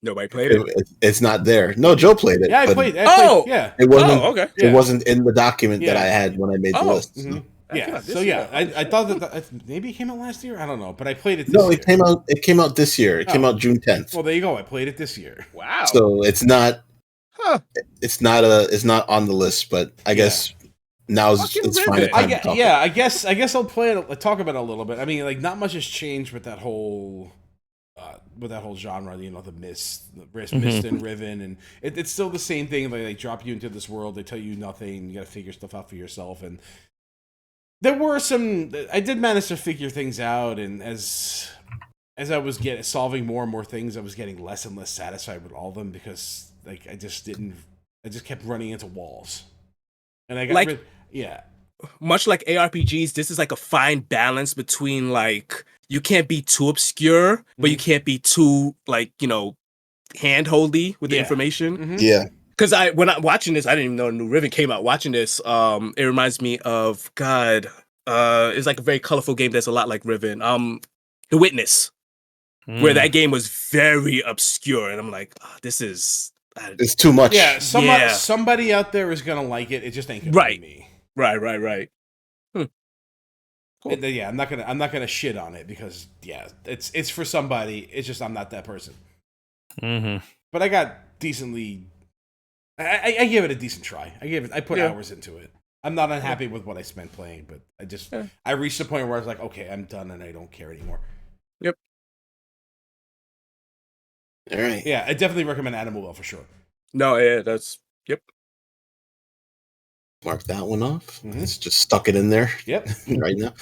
Nobody played it. it's not there. No, Joe played it. Yeah, I but played. Oh! Yeah. It wasn't. Oh, okay. It wasn't in the document that Yeah. I had when I made the list. Mhm. I Yeah. came out this So year. I thought that maybe it came out last year. I don't know, but I played it. This No, year. it came out this year. It came out June 10th. Well, there you go. I played it this year. Wow. So it's not. Huh. It's not on the list, but I guess now Fucking it's fine. Riven. Time to talk I guess I'll play it. Talk about it a little bit. I mean, like not much has changed with that whole genre. You know, the Mist and Riven, and it's still the same thing. Like they drop you into this world, they tell you nothing. You got to figure stuff out for yourself. And there were some. I did manage to figure things out, and as I was solving more and more things, I was getting less and less satisfied with all of them because like I just kept running into walls, and I got much like ARPGs, this is like a fine balance between like you can't be too obscure, but you can't be too like handholdy with the information. Mm-hmm. Yeah. Because when I'm watching this, I didn't even know a new Riven came out. Watching this, it reminds me of it's like a very colorful game that's a lot like Riven. The Witness, where that game was very obscure, and I'm like, this is It's too much. Yeah, somebody out there is gonna like it. It just ain't gonna be me. Right. Cool. And, yeah, I'm not gonna shit on it because it's for somebody. It's just I'm not that person. Mm-hmm. But I got decently. I gave it a decent try. I put hours into it. I'm not unhappy with what I spent playing, but I reached a point where I was like, okay, I'm done and I don't care anymore. Yep. All right. Yeah, I definitely recommend Animal Well for sure. No, yeah, that's yep. Mark that one off. It's just stuck it in there. Yep. Right now.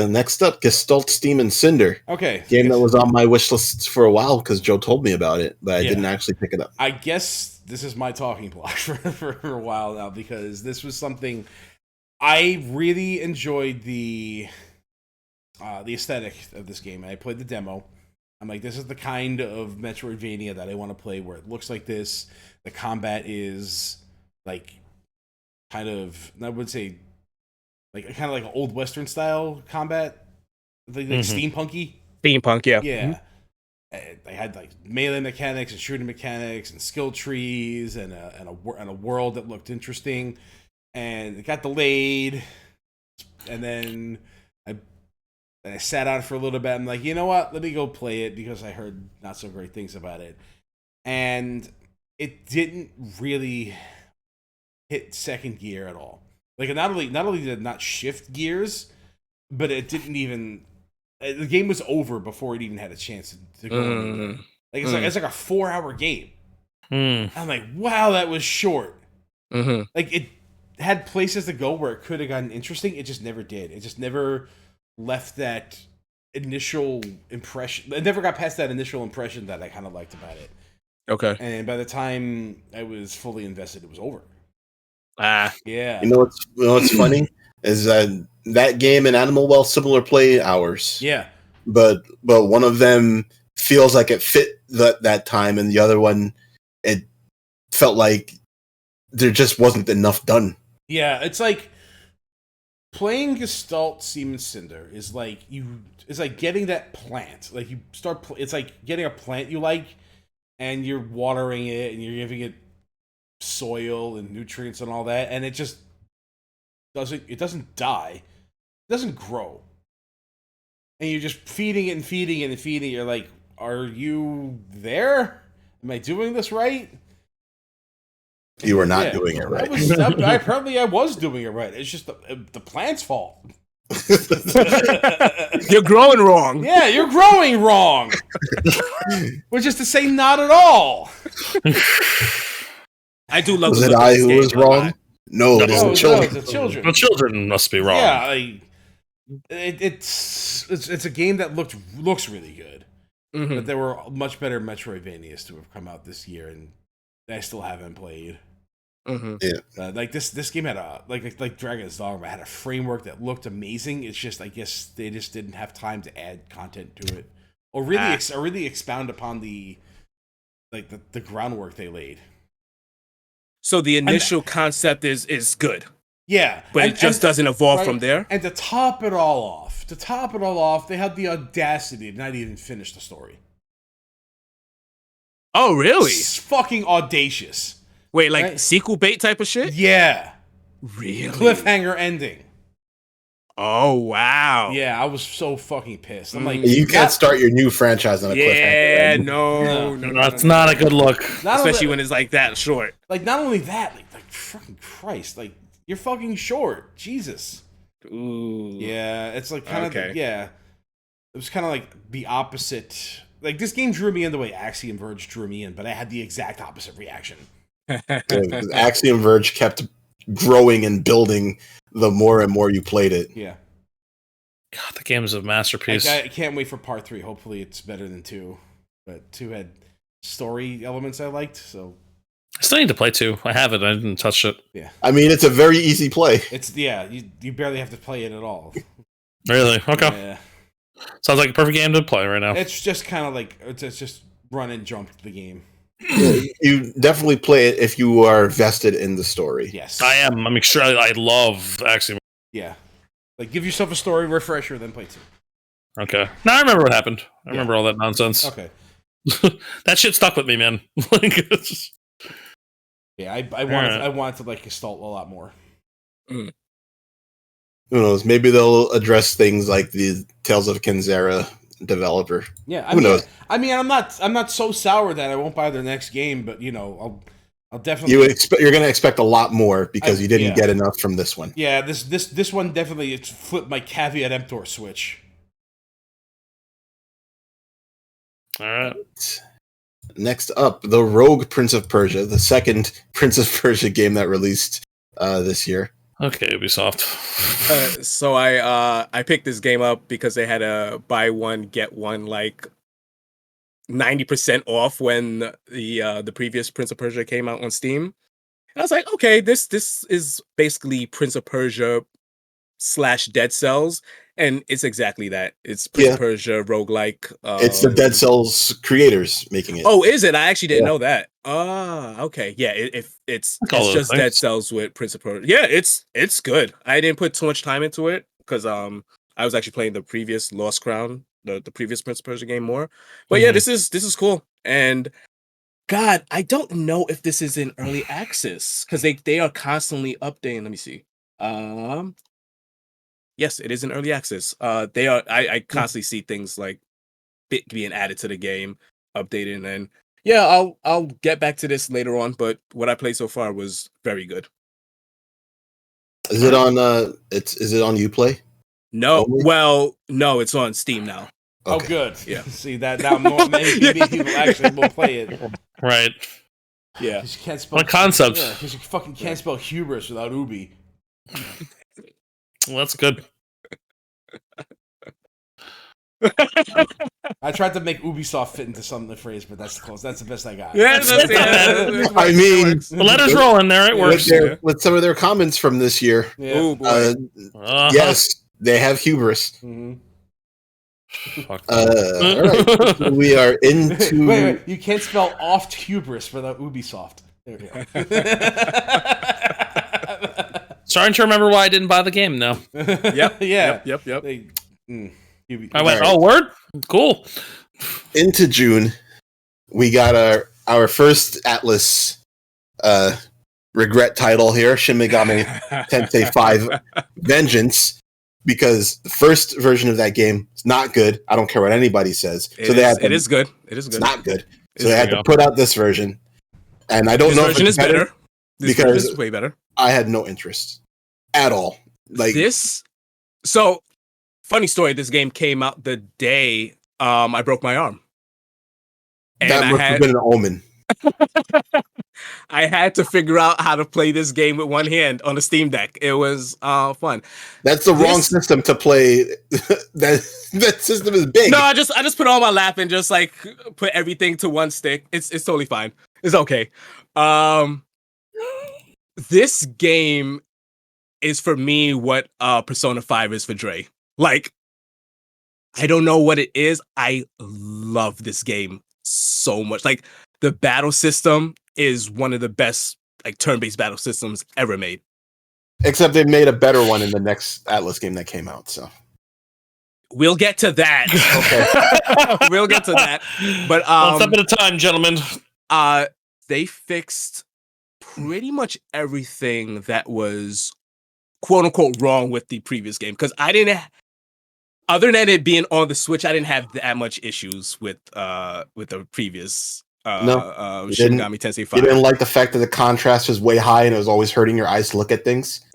Next up, Gestalt, Steam, and Cinder. Okay. Game that was on my wish list for a while because Joe told me about it, but I didn't actually pick it up. I guess this is my talking block for a while now because this was something I really enjoyed the aesthetic of this game. I played the demo. I'm like, this is the kind of Metroidvania that I want to play where it looks like this. The combat is like kind of, I would say, like kind of like an old Western style combat, like steampunky. Steampunk, yeah. Yeah. They had like melee mechanics and shooting mechanics and skill trees and a world that looked interesting. And it got delayed, and then I sat on it for a little bit. I'm like, you know what? Let me go play it because I heard not so great things about it, and it didn't really hit second gear at all. Like not only did it not shift gears, but it didn't even. The game was over before it even had a chance to go anywhere. Like it's like a 4-hour game. I'm like, wow, that was short. Like it had places to go where it could have gotten interesting. It just never did. It just never left that initial impression. It never got past that initial impression that I kind of liked about it. Okay. And by the time I was fully invested, it was over. Yeah. You know what's funny is that game and Animal Well similar play hours. Yeah. But one of them feels like it fit that time, and the other one it felt like there just wasn't enough done. Yeah, it's like playing Gestalt, Steam, Cinder is like getting that plant. Like you start, it's like getting a plant you like, and you're watering it, and you're giving it soil and nutrients and all that, and it just doesn't die, it doesn't grow, and you're just feeding it and feeding it and feeding it. You're like, are you there? Am I doing this right? You were not doing it right. I was doing it right. It's just the plant's fault. You're growing wrong. Yeah, you're growing wrong. Which is to say, not at all. I do love. Was it I who was wrong? No, it is the children. The children. The children must be wrong. Yeah, it's a game that looks really good, but there were much better Metroidvanias to have come out this year, and I still haven't played. Yeah, like this game had a like Dragon's Dogma had a framework that looked amazing. It's just I guess they just didn't have time to add content to it, or really expound upon the groundwork they laid. So the initial concept is good. Yeah, but it just doesn't evolve from there. And to top it all off, they had the audacity to not even finish the story. Oh, really? It's fucking audacious. Wait, like sequel bait type of shit? Yeah. Really? Cliffhanger ending. Oh, wow. Yeah, I was so fucking pissed. I'm like, you can't start your new franchise on a cliffhanger. Yeah, no, that's not a good look. Especially when it's like that short. Like, not only that, like fucking Christ, like, you're fucking short. Jesus. Ooh. Yeah, it's like kind of, yeah. It was kind of like the opposite. Like, this game drew me in the way Axiom Verge drew me in, but I had the exact opposite reaction. Axiom Verge kept growing and building the more and more you played it. Yeah. God, the game is a masterpiece. I can't wait for part 3. Hopefully it's better than 2. But 2 had story elements I liked, so... I still need to play 2. I have it. I didn't touch it. Yeah. I mean, it's a very easy play. You barely have to play it at all. Really? Okay. Yeah. Sounds like a perfect game to play right now. It's just kind of like, it's just run and jump the game. You definitely play it if you are vested in the story. Yes. I am. I'm sure I love Axiom. Yeah. Like, give yourself a story refresher, then play 2. Okay. Now I remember what happened. I remember all that nonsense. Okay. That shit stuck with me, man. Yeah, I wanted to like Gestalt a lot more. Who knows? Maybe they'll address things like the Tales of Kenzera developer. Yeah, who knows? I mean, I'm not so sour that I won't buy their next game, but you know, I'll definitely. You're going to expect a lot more because you didn't get enough from this one. Yeah, this one definitely flipped my caveat emptor switch. All right. Next up, the Rogue Prince of Persia, the second Prince of Persia game that released this year. Okay, Ubisoft. So I picked this game up because they had a buy one get one like 90% off when the previous Prince of Persia came out on Steam. And I was like, okay, this is basically Prince of Persia / Dead Cells, and it's exactly that. It's Prince of Persia roguelike. It's the Dead Cells creators making it. Oh, is it? I actually didn't know that. Ah, okay. Yeah, it's just Dead Cells with Prince of Persia. Yeah, it's good. I didn't put too much time into it because I was actually playing the previous Lost Crown, the previous Prince of Persia game more. But yeah, this is cool. And God, I don't know if this is in early access because they are constantly updating. Let me see. Yes, it is in early access. They are. I constantly see things like being added to the game, updated, and yeah, I'll get back to this later on. But what I played so far was very good. Is it on? Is it on Uplay? No. Only? Well, no, it's on Steam now. Okay. Oh, good. Yeah. See that now, many people actually will play it. Right. Yeah. You can't spell what concept? Yeah, because you fucking can't spell hubris without Ubi. Well, that's good. I tried to make Ubisoft fit into some of the phrase, but that's close. That's the best I got. Yeah, I mean, the letters rolling there. It works. With some of their comments from this year. Yeah. Oh, boy. Yes, they have hubris. Mm-hmm. All right. We are into. Wait, you can't spell oft hubris without Ubisoft. There we go. Starting to remember why I didn't buy the game now. Yep. I went, oh, word? Cool. Into June, we got our first Atlas regret title here, Shin Megami Tensei 5 Vengeance, because the first version of that game is not good. I don't care what anybody says. It is good. It's not good. So they had to put out this version. And I don't know if it's better. This version is way better. I had no interest at all. Like this. So, funny story. This game came out the day I broke my arm. And that must have been an omen. I had to figure out how to play this game with one hand on a Steam Deck. It was fun. That's the wrong system to play. that system is big. No, I just put it on my lap and just like put everything to one stick. It's totally fine. It's okay. This game is for me what Persona 5 is for Dre. Like, I don't know what it is. I love this game so much. Like, the battle system is one of the best like turn-based battle systems ever made. Except they've made a better one in the next Atlas game that came out. So we'll get to that. Okay, we'll get to that. But one step at a time, gentlemen. They fixed pretty much everything that was quote unquote wrong with the previous game because I didn't. Other than it being on the Switch, I didn't have that much issues with the previous Shin Megami Tensei 5. You didn't like the fact that the contrast was way high and it was always hurting your eyes to look at things?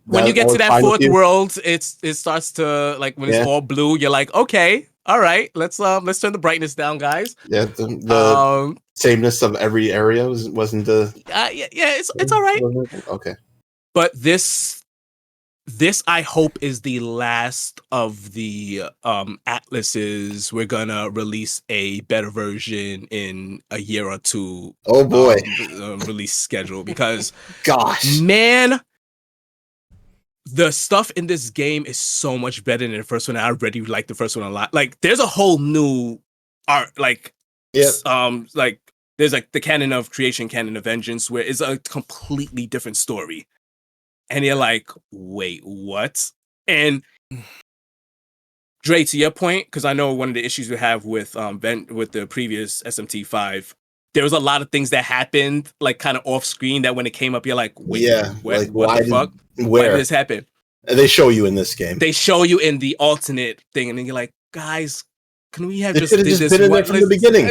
When you get to that fourth world, it starts to like when it's all blue, you're like, okay, all right, let's turn the brightness down, guys. Yeah, the sameness of every area wasn't the it's all right. Okay. But this I hope is the last of the Atlases. We're gonna release a better version in a year or two. Oh boy, release schedule because gosh, man, the stuff in this game is so much better than the first one. I already like the first one a lot. Like, there's a whole new art. Like, like there's like the canon of creation, canon of vengeance, where it's a completely different story. And you're like, wait, what? And Dre, to your point, because I know one of the issues we have with the previous SMT5, there was a lot of things that happened, like kind of off screen, that when it came up, you're like, wait, what the fuck? Why did this happen? And they show you in this game. They show you in the alternate thing, and then you're like, guys, can we have just been in there from the beginning?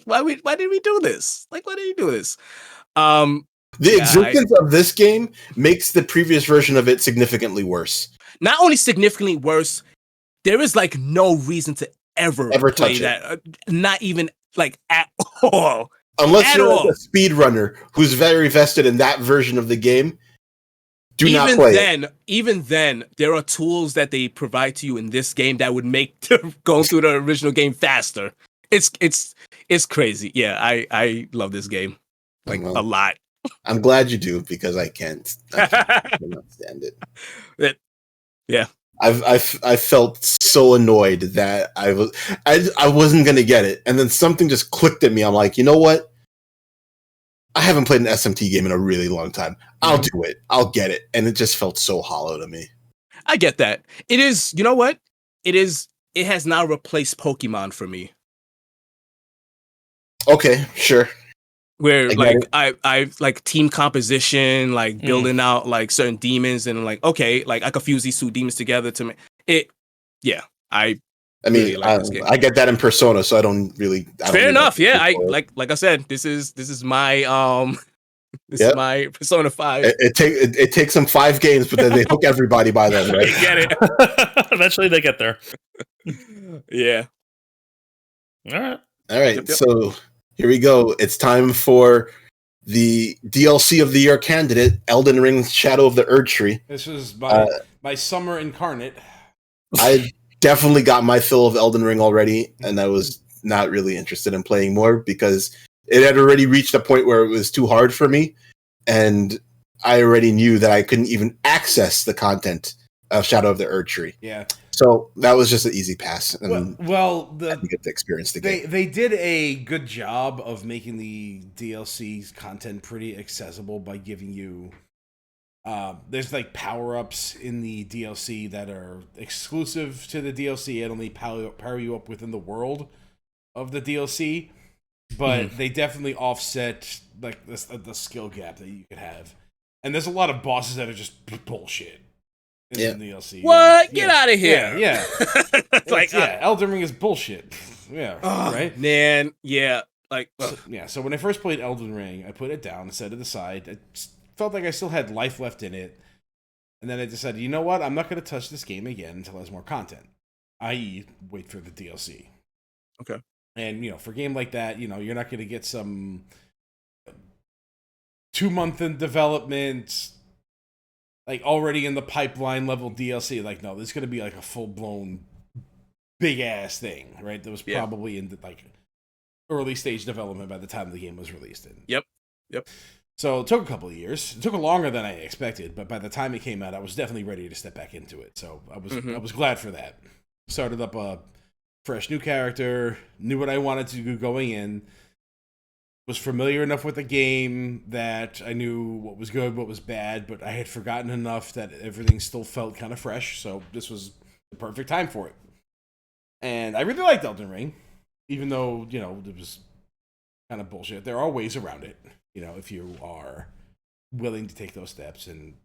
Why did we do this? Like, why did you do this? The existence of this game makes the previous version of it significantly worse. Not only significantly worse, there is like no reason to ever play that. Not even like at all. Unless you're like a speedrunner who's very vested in that version of the game. Not play it. Even then, there are tools that they provide to you in this game that would make going through the original game faster. It's crazy. Yeah, I love this game a lot. I'm glad you do because I can't stand it. Yeah, I felt so annoyed that I wasn't gonna get it, and then something just clicked at me. I'm like, you know what? I haven't played an SMT game in a really long time. I'll do it. I'll get it. And it just felt so hollow to me. I get that. It is, you know what? It has now replaced Pokemon for me. Okay, sure. Where I like team composition, like building out like certain demons and like, okay, like I could fuse these two demons together to make it. Yeah. I mean, really like this game. I get that in Persona, so I don't really. Fair enough. Yeah, I like I said, this is my this is my Persona 5. It takes them 5 games, but then they hook everybody by then, right? Get it. Eventually, they get there. Yeah. All right. Yep. So here we go. It's time for the DLC of the year candidate, Elden Ring: Shadow of the Erdtree. This was my summer incarnate. I definitely got my fill of Elden Ring already, and I was not really interested in playing more because it had already reached a point where it was too hard for me, and I already knew that I couldn't even access the content of Shadow of the Erdtree. Yeah. So that was just an easy pass. And I didn't get to experience the game. They did a good job of making the DLC's content pretty accessible by giving you there's like power-ups in the DLC that are exclusive to the DLC and only power you up within the world of the DLC, but they definitely offset like the skill gap that you could have. And there's a lot of bosses that are just bullshit in the DLC. What? Get out of here. Yeah. Like Elden Ring is bullshit. Yeah. Right? Man, yeah. Like so when I first played Elden Ring, I put it down and set it aside. I felt like I still had life left in it, and then I decided, you know what, I'm not going to touch this game again until it has more content, i.e. wait for the DLC. Okay. And for a game like that, you're not going to get some 2-month in development, like already in the pipeline level DLC. Like, no, this is going to be like a full-blown big ass thing, right? That was probably in the like early stage development by the time the game was released. Yep. So it took a couple of years. It took longer than I expected, but by the time it came out, I was definitely ready to step back into it. So I was glad for that. Started up a fresh new character, knew what I wanted to do going in, was familiar enough with the game that I knew what was good, what was bad, but I had forgotten enough that everything still felt kind of fresh. So this was the perfect time for it. And I really liked Elden Ring, even though, it was kind of bullshit. There are ways around it. If you are willing to take those steps and,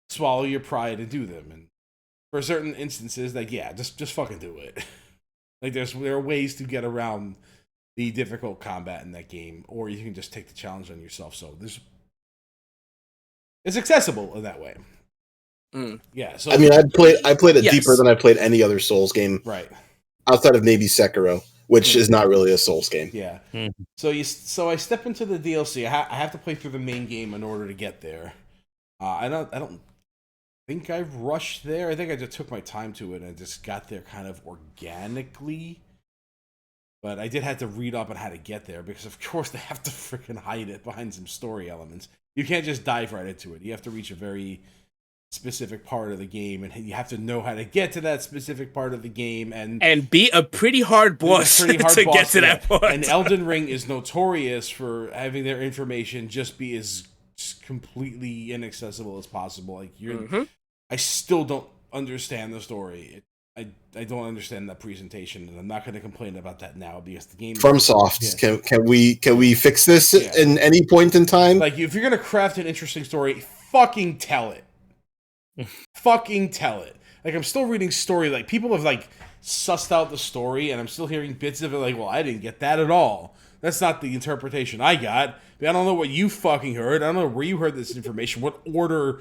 swallow your pride and do them. And for certain instances, like, just fucking do it. Like, there are ways to get around the difficult combat in that game, or you can just take the challenge on yourself. So it's accessible in that way. Yeah. So I mean, I played it deeper than I played any other Souls game. Right. Outside of maybe Sekiro, which is not really a Souls game. Yeah. So I step into the DLC. I have to play through the main game in order to get there. I don't think I rushed there. I think I just took my time to it and just got there kind of organically. But I did have to read up on how to get there because, of course, they have to freaking hide it behind some story elements. You can't just dive right into it. You have to reach a very specific part of the game, and you have to know how to get to that specific part of the game and be a pretty hard boss to get to that point. And Elden Ring is notorious for having their information just be as completely inaccessible as possible. Like I still don't understand the story. I don't understand that presentation, and I'm not going to complain about that now because the game FromSoft. Can we fix this in any point in time? Like, if you're going to craft an interesting story, fucking tell it. Fucking tell it. Like, I'm still reading story. Like, people have like sussed out the story, and I'm still hearing bits of it. Like, well, I didn't get that at all. That's not the interpretation I got. I don't know what you fucking heard. I don't know where you heard this information. What order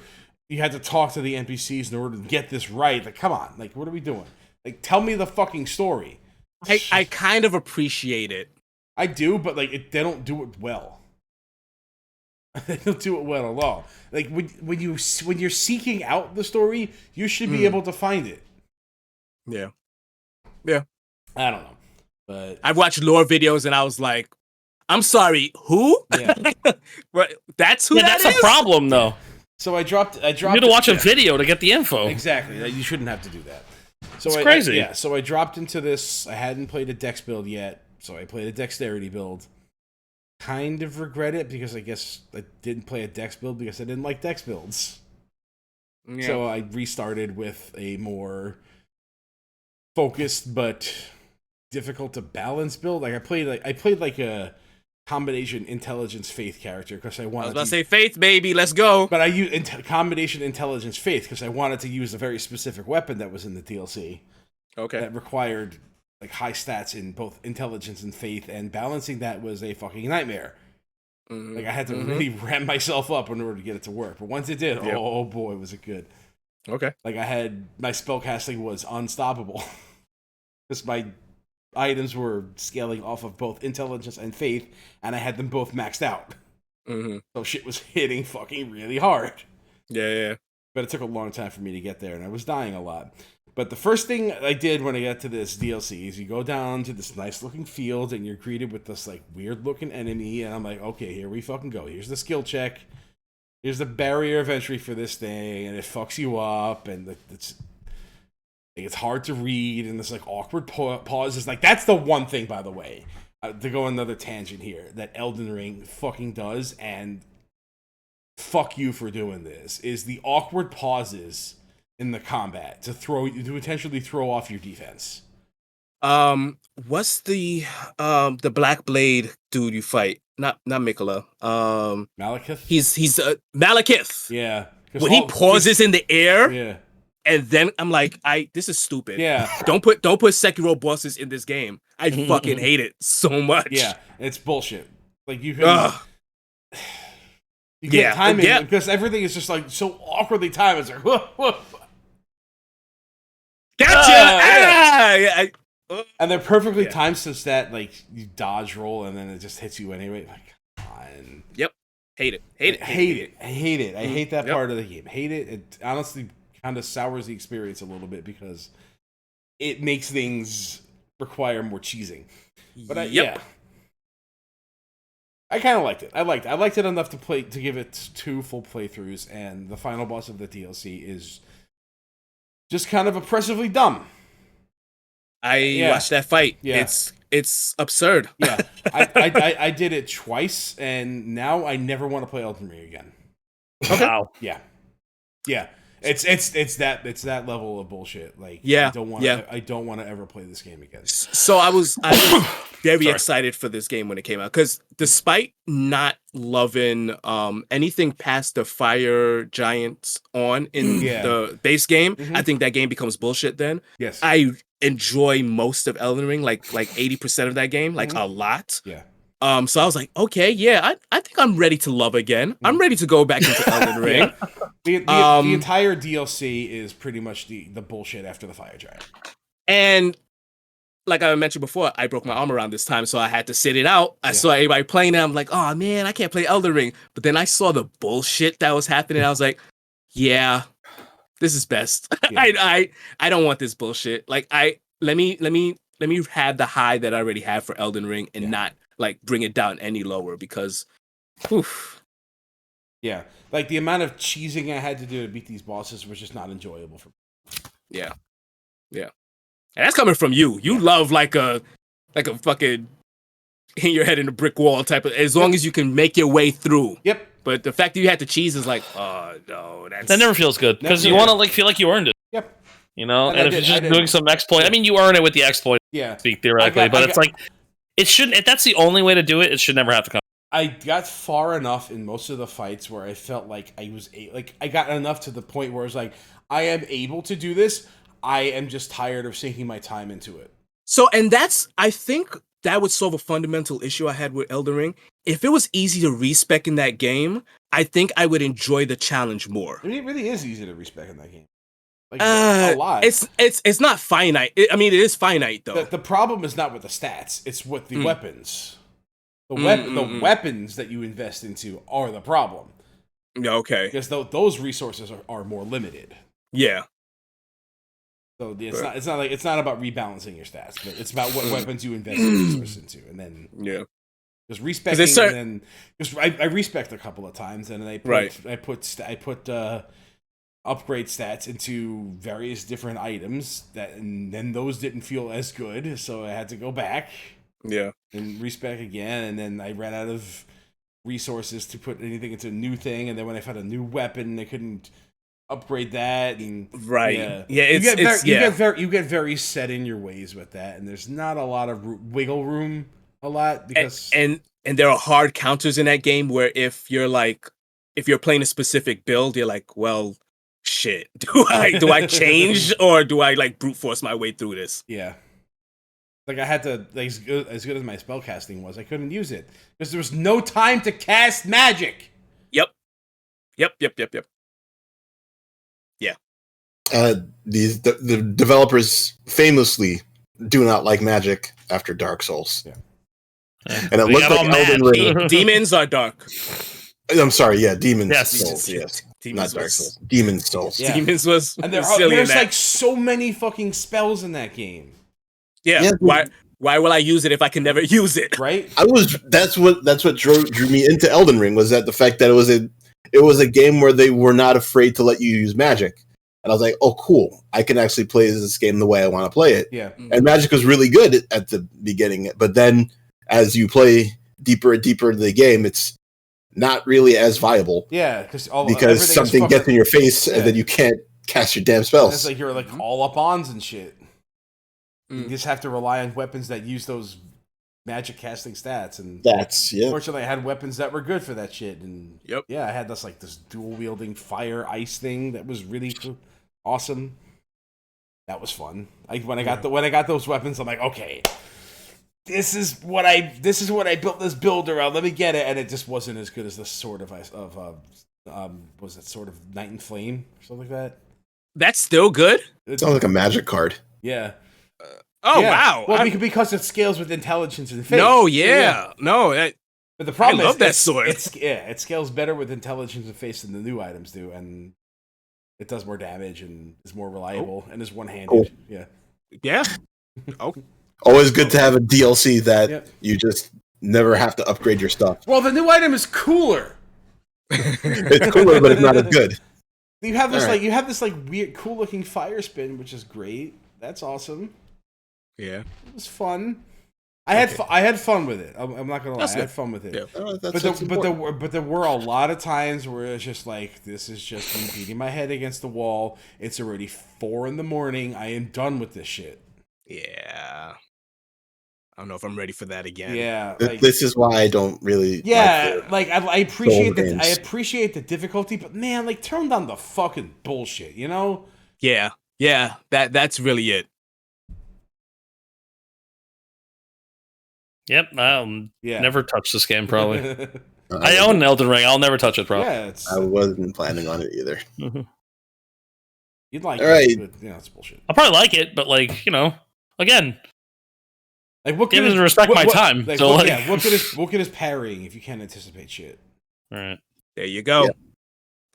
you had to talk to the NPCs in order to get this right. Like, come on. Like, what are we doing? Like, tell me the fucking story. I kind of appreciate it. I do, but like, they don't do it well. They don't do it well at all. Like, when you're seeking out the story, you should be able to find it. Yeah. I don't know, but I've watched lore videos and I was like, I'm sorry, who? Yeah. That's who that is? That's a problem, though. So I dropped. You need to watch a video to get the info. Exactly. You shouldn't have to do that. So it's crazy. So I dropped into this. I hadn't played a dex build yet, so I played a dexterity build. Kind of regret it because I guess I didn't play a dex build because I didn't like dex builds. Yeah. So I restarted with a more focused but difficult to balance build. Like I played like a combination intelligence faith character because I wanted. I was about to say faith, baby. Let's go. But I used combination intelligence faith because I wanted to use a very specific weapon that was in the DLC. Okay. That required like high stats in both intelligence and faith, and balancing that was a fucking nightmare. Mm-hmm. Like I had to really ramp myself up in order to get it to work. But once it did, oh boy, was it good. Okay. Like my spellcasting was unstoppable because my items were scaling off of both intelligence and faith, and I had them both maxed out. Mm-hmm. So shit was hitting fucking really hard. Yeah. But it took a long time for me to get there, and I was dying a lot. But the first thing I did when I got to this DLC is you go down to this nice-looking field, and you're greeted with this like weird-looking enemy, and I'm like, okay, here we fucking go. Here's the skill check. Here's the barrier of entry for this thing, and it fucks you up, and it's hard to read, and this like awkward pauses. Like that's the one thing, by the way, to go another tangent here, that Elden Ring fucking does, and fuck you for doing this, is the awkward pauses in the combat to intentionally throw off your defense. What's the Black Blade dude you fight? Not Mikola. Malekith? He's Malekith. Yeah. When he pauses in the air. Yeah. And then I'm like, this is stupid. Yeah. Don't put Sekiro bosses in this game. I fucking hate it so much. Yeah. It's bullshit. Like you can you can't time it because everything is just like so awkwardly timed. It's like gotcha. And they're perfectly timed such that like you dodge roll and then it just hits you anyway. Like, come on. Yep. Hate it. I hate that part of the game. Hate it. It honestly kind of sours the experience a little bit because it makes things require more cheesing. But I kind of liked it. I liked it enough to give it 2 full playthroughs, and the final boss of the DLC is just kind of oppressively dumb. I watched that fight. Yeah. It's absurd. Yeah. I did it twice, and now I never want to play Elden Ring again. Okay. Wow. Yeah. It's that level of bullshit. Like I don't want to ever play this game again. So I was very excited for this game when it came out because despite not loving anything past the fire giants in the base game, I think that game becomes bullshit then. Yes. I enjoy most of Elden Ring, like 80% of that game, like a lot. Yeah. So I was like, okay, I think I'm ready to love again. I'm ready to go back into Elden Ring. The entire DLC is pretty much the bullshit after the fire giant. And like I mentioned before, I broke my arm around this time, so I had to sit it out. I saw everybody playing it. I'm like, oh man, I can't play Elden Ring. But then I saw the bullshit that was happening. I was like, yeah, this is best. Yeah. I don't want this bullshit. Like let me have the high that I already have for Elden Ring and not like bring it down any lower because yeah, like the amount of cheesing I had to do to beat these bosses was just not enjoyable for me. Yeah. And that's coming from you. You love like a fucking hit your head in a brick wall type of, as long as you can make your way through. Yep. But the fact that you had to cheese is like, oh no, that never feels good because you want to like feel like you earned it. Yep. You know, and if you're just doing some exploit, I mean, you earn it with the exploit. Yeah. Speak theoretically, but it's like it shouldn't. If that's the only way to do it, it should never have to come. I got far enough in most of the fights where I felt like I got enough to the point where I was like, I am able to do this. I am just tired of sinking my time into it. So, and that's, I think that would solve a fundamental issue I had with Elden Ring. If it was easy to respec in that game, I think I would enjoy the challenge more. It really is easy to respec in that game. Like, a lot. It's not finite. I mean, it is finite though. The problem is not with the stats; it's with the weapons. The weapons that you invest into are the problem. Okay. Because those resources are more limited. Yeah. So it's not about rebalancing your stats, but it's about what weapons you invest resources into, and then just respecting, and then because I respect a couple of times, and then I put upgrade stats into various different items and then those didn't feel as good, so I had to go back. Yeah. And respec again, and then I ran out of resources to put anything into a new thing, and then when I found a new weapon, I couldn't upgrade that. And you get very set in your ways with that, and there's not a lot of wiggle room because and there are hard counters in that game where if you're playing a specific build, you're like, well, shit, do I change or do I like brute force my way through this? Yeah. Like I had to, like, as good as my spellcasting was, I couldn't use it because there was no time to cast magic. Yep. Yeah. The developers famously do not like magic after Dark Souls. Yeah. And it looked like Elden Ring. Demons are dark. I'm sorry, yeah, Demons. Yes. Yes. Demons not Dark Souls. Demons Souls. Yeah. Demons was and there's like so many fucking spells in that game. Yeah. Why will I use it if I can never use it? Right. That's what drew me into Elden Ring, was that the fact that it was a game where they were not afraid to let you use magic. And I was like, oh, cool. I can actually play this game the way I want to play it. Yeah. And magic was really good at the beginning. But then as you play deeper and deeper into the game, it's not really as viable. Yeah, because something gets in your face and then you can't cast your damn spells. And it's like you're like all up ons and shit. You just have to rely on weapons that use those magic casting stats, and fortunately I had weapons that were good for that shit. And I had this dual wielding fire ice thing that was really awesome. That was fun. When I got those weapons, I'm like, okay, this is what I built this build around. Let me get it, and it just wasn't as good as the sword was it Sword of Night and Flame or something like that? That's still good. It sounds like a magic card. Yeah. Wow! Well, because it scales with intelligence and faith. No, no. But the problem I love that sword. It scales better with intelligence and faith than the new items do, and it does more damage and is more reliable and is one-handed. Cool. Yeah. Oh. Always good to have a DLC that you just never have to upgrade your stuff. Well, the new item is cooler. It's cooler, but it's not as good. You have this weird, cool-looking fire spin, which is great. That's awesome. Yeah, it was fun. I had fun with it. I'm not gonna lie. I had fun with it. Yeah. But there were a lot of times where it's just like, this is just me beating my head against the wall. It's already 4 a.m. I am done with this shit. Yeah. I don't know if I'm ready for that again. Yeah, this is why I don't really. Yeah, I appreciate I appreciate the difficulty, but man, turn down the fucking bullshit, you know? Yeah. That's really it. Yep, never touch this game, probably. I own Elden Ring. I'll never touch it, probably. Yeah, I wasn't planning on it either. Mm-hmm. You'd like it, but, it's bullshit. I'll probably like it, but, again, what give it respect my time. What good is parrying if you can't anticipate shit? All right. There you go. Yeah.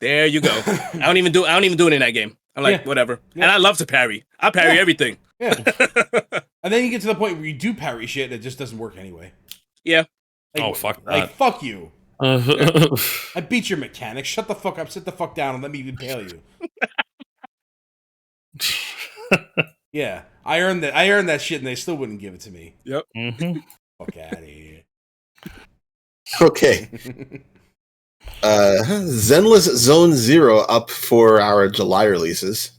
There you go. I don't even do it in that game. I'm like, whatever. Yeah. And I love to parry. I parry everything. Yeah. And then you get to the point where you do parry shit and it just doesn't work anyway. Yeah. Fuck that. Fuck you. I beat your mechanic. Shut the fuck up. Sit the fuck down and let me impale you. Yeah. I earned that shit and they still wouldn't give it to me. Yep. Mm-hmm. Fuck out of here. Okay. Zenless Zone Zero up for our July releases.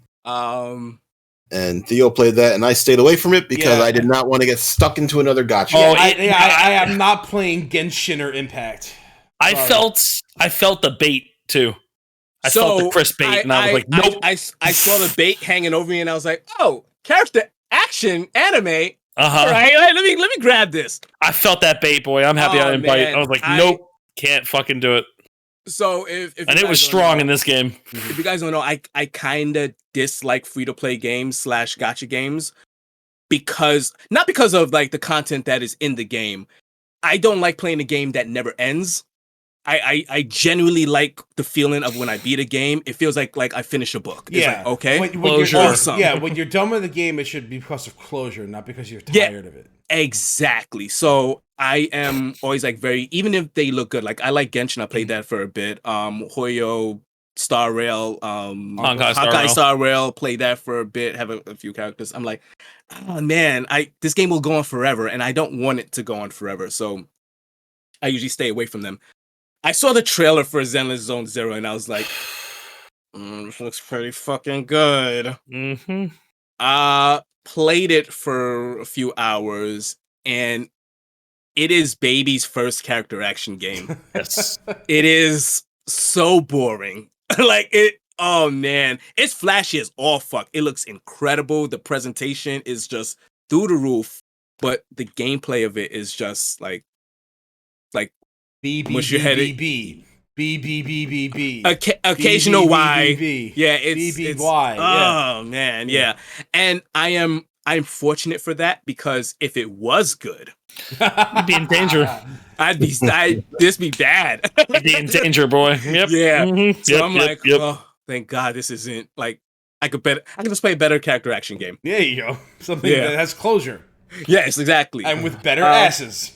And Theo played that, and I stayed away from it because I did not want to get stuck into another gacha. I am not playing Genshin or Impact. I felt the bait too. I felt the crisp bait, and I was like, nope. I saw the bait hanging over me, and I was like, oh, character action anime. Right, let me grab this. I felt that bait, boy. I'm happy I didn't bite. I was like, nope, can't fucking do it. So if and it was strong in this game. If you guys don't know, I kind of dislike free to play games / gacha games not because of like the content that is in the game. I don't like playing a game that never ends. I genuinely like the feeling of when I beat a game. It feels like I finish a book. It's like, okay, when closure. Awesome. Yeah, when you're done with the game, it should be because of closure, not because you're tired of it. Exactly. So I am always like even if they look good. Like I like Genshin. I played that for a bit. Hoyo, Star Rail, Honkai Star Rail. Played that for a bit. Have a few characters. I'm like, oh man, this game will go on forever, and I don't want it to go on forever. So I usually stay away from them. I saw the trailer for Zenless Zone Zero, and I was like, this looks pretty fucking good. Played it for a few hours, and it is baby's first character action game. Yes. It is so boring. Oh man, it's flashy as all fuck. It looks incredible. The presentation is just through the roof, but the gameplay of it is just like occasional Y. Yeah, it's Y. Oh man, yeah. And I'm fortunate for that, because if it was good, you'd be in danger. This be bad. You'd be in danger, boy. Yep. Yeah. Mm-hmm. So I'm like, oh, thank God this isn't like I could just play a better character action game. There you go. Something that has closure. Yes, exactly. And with better asses.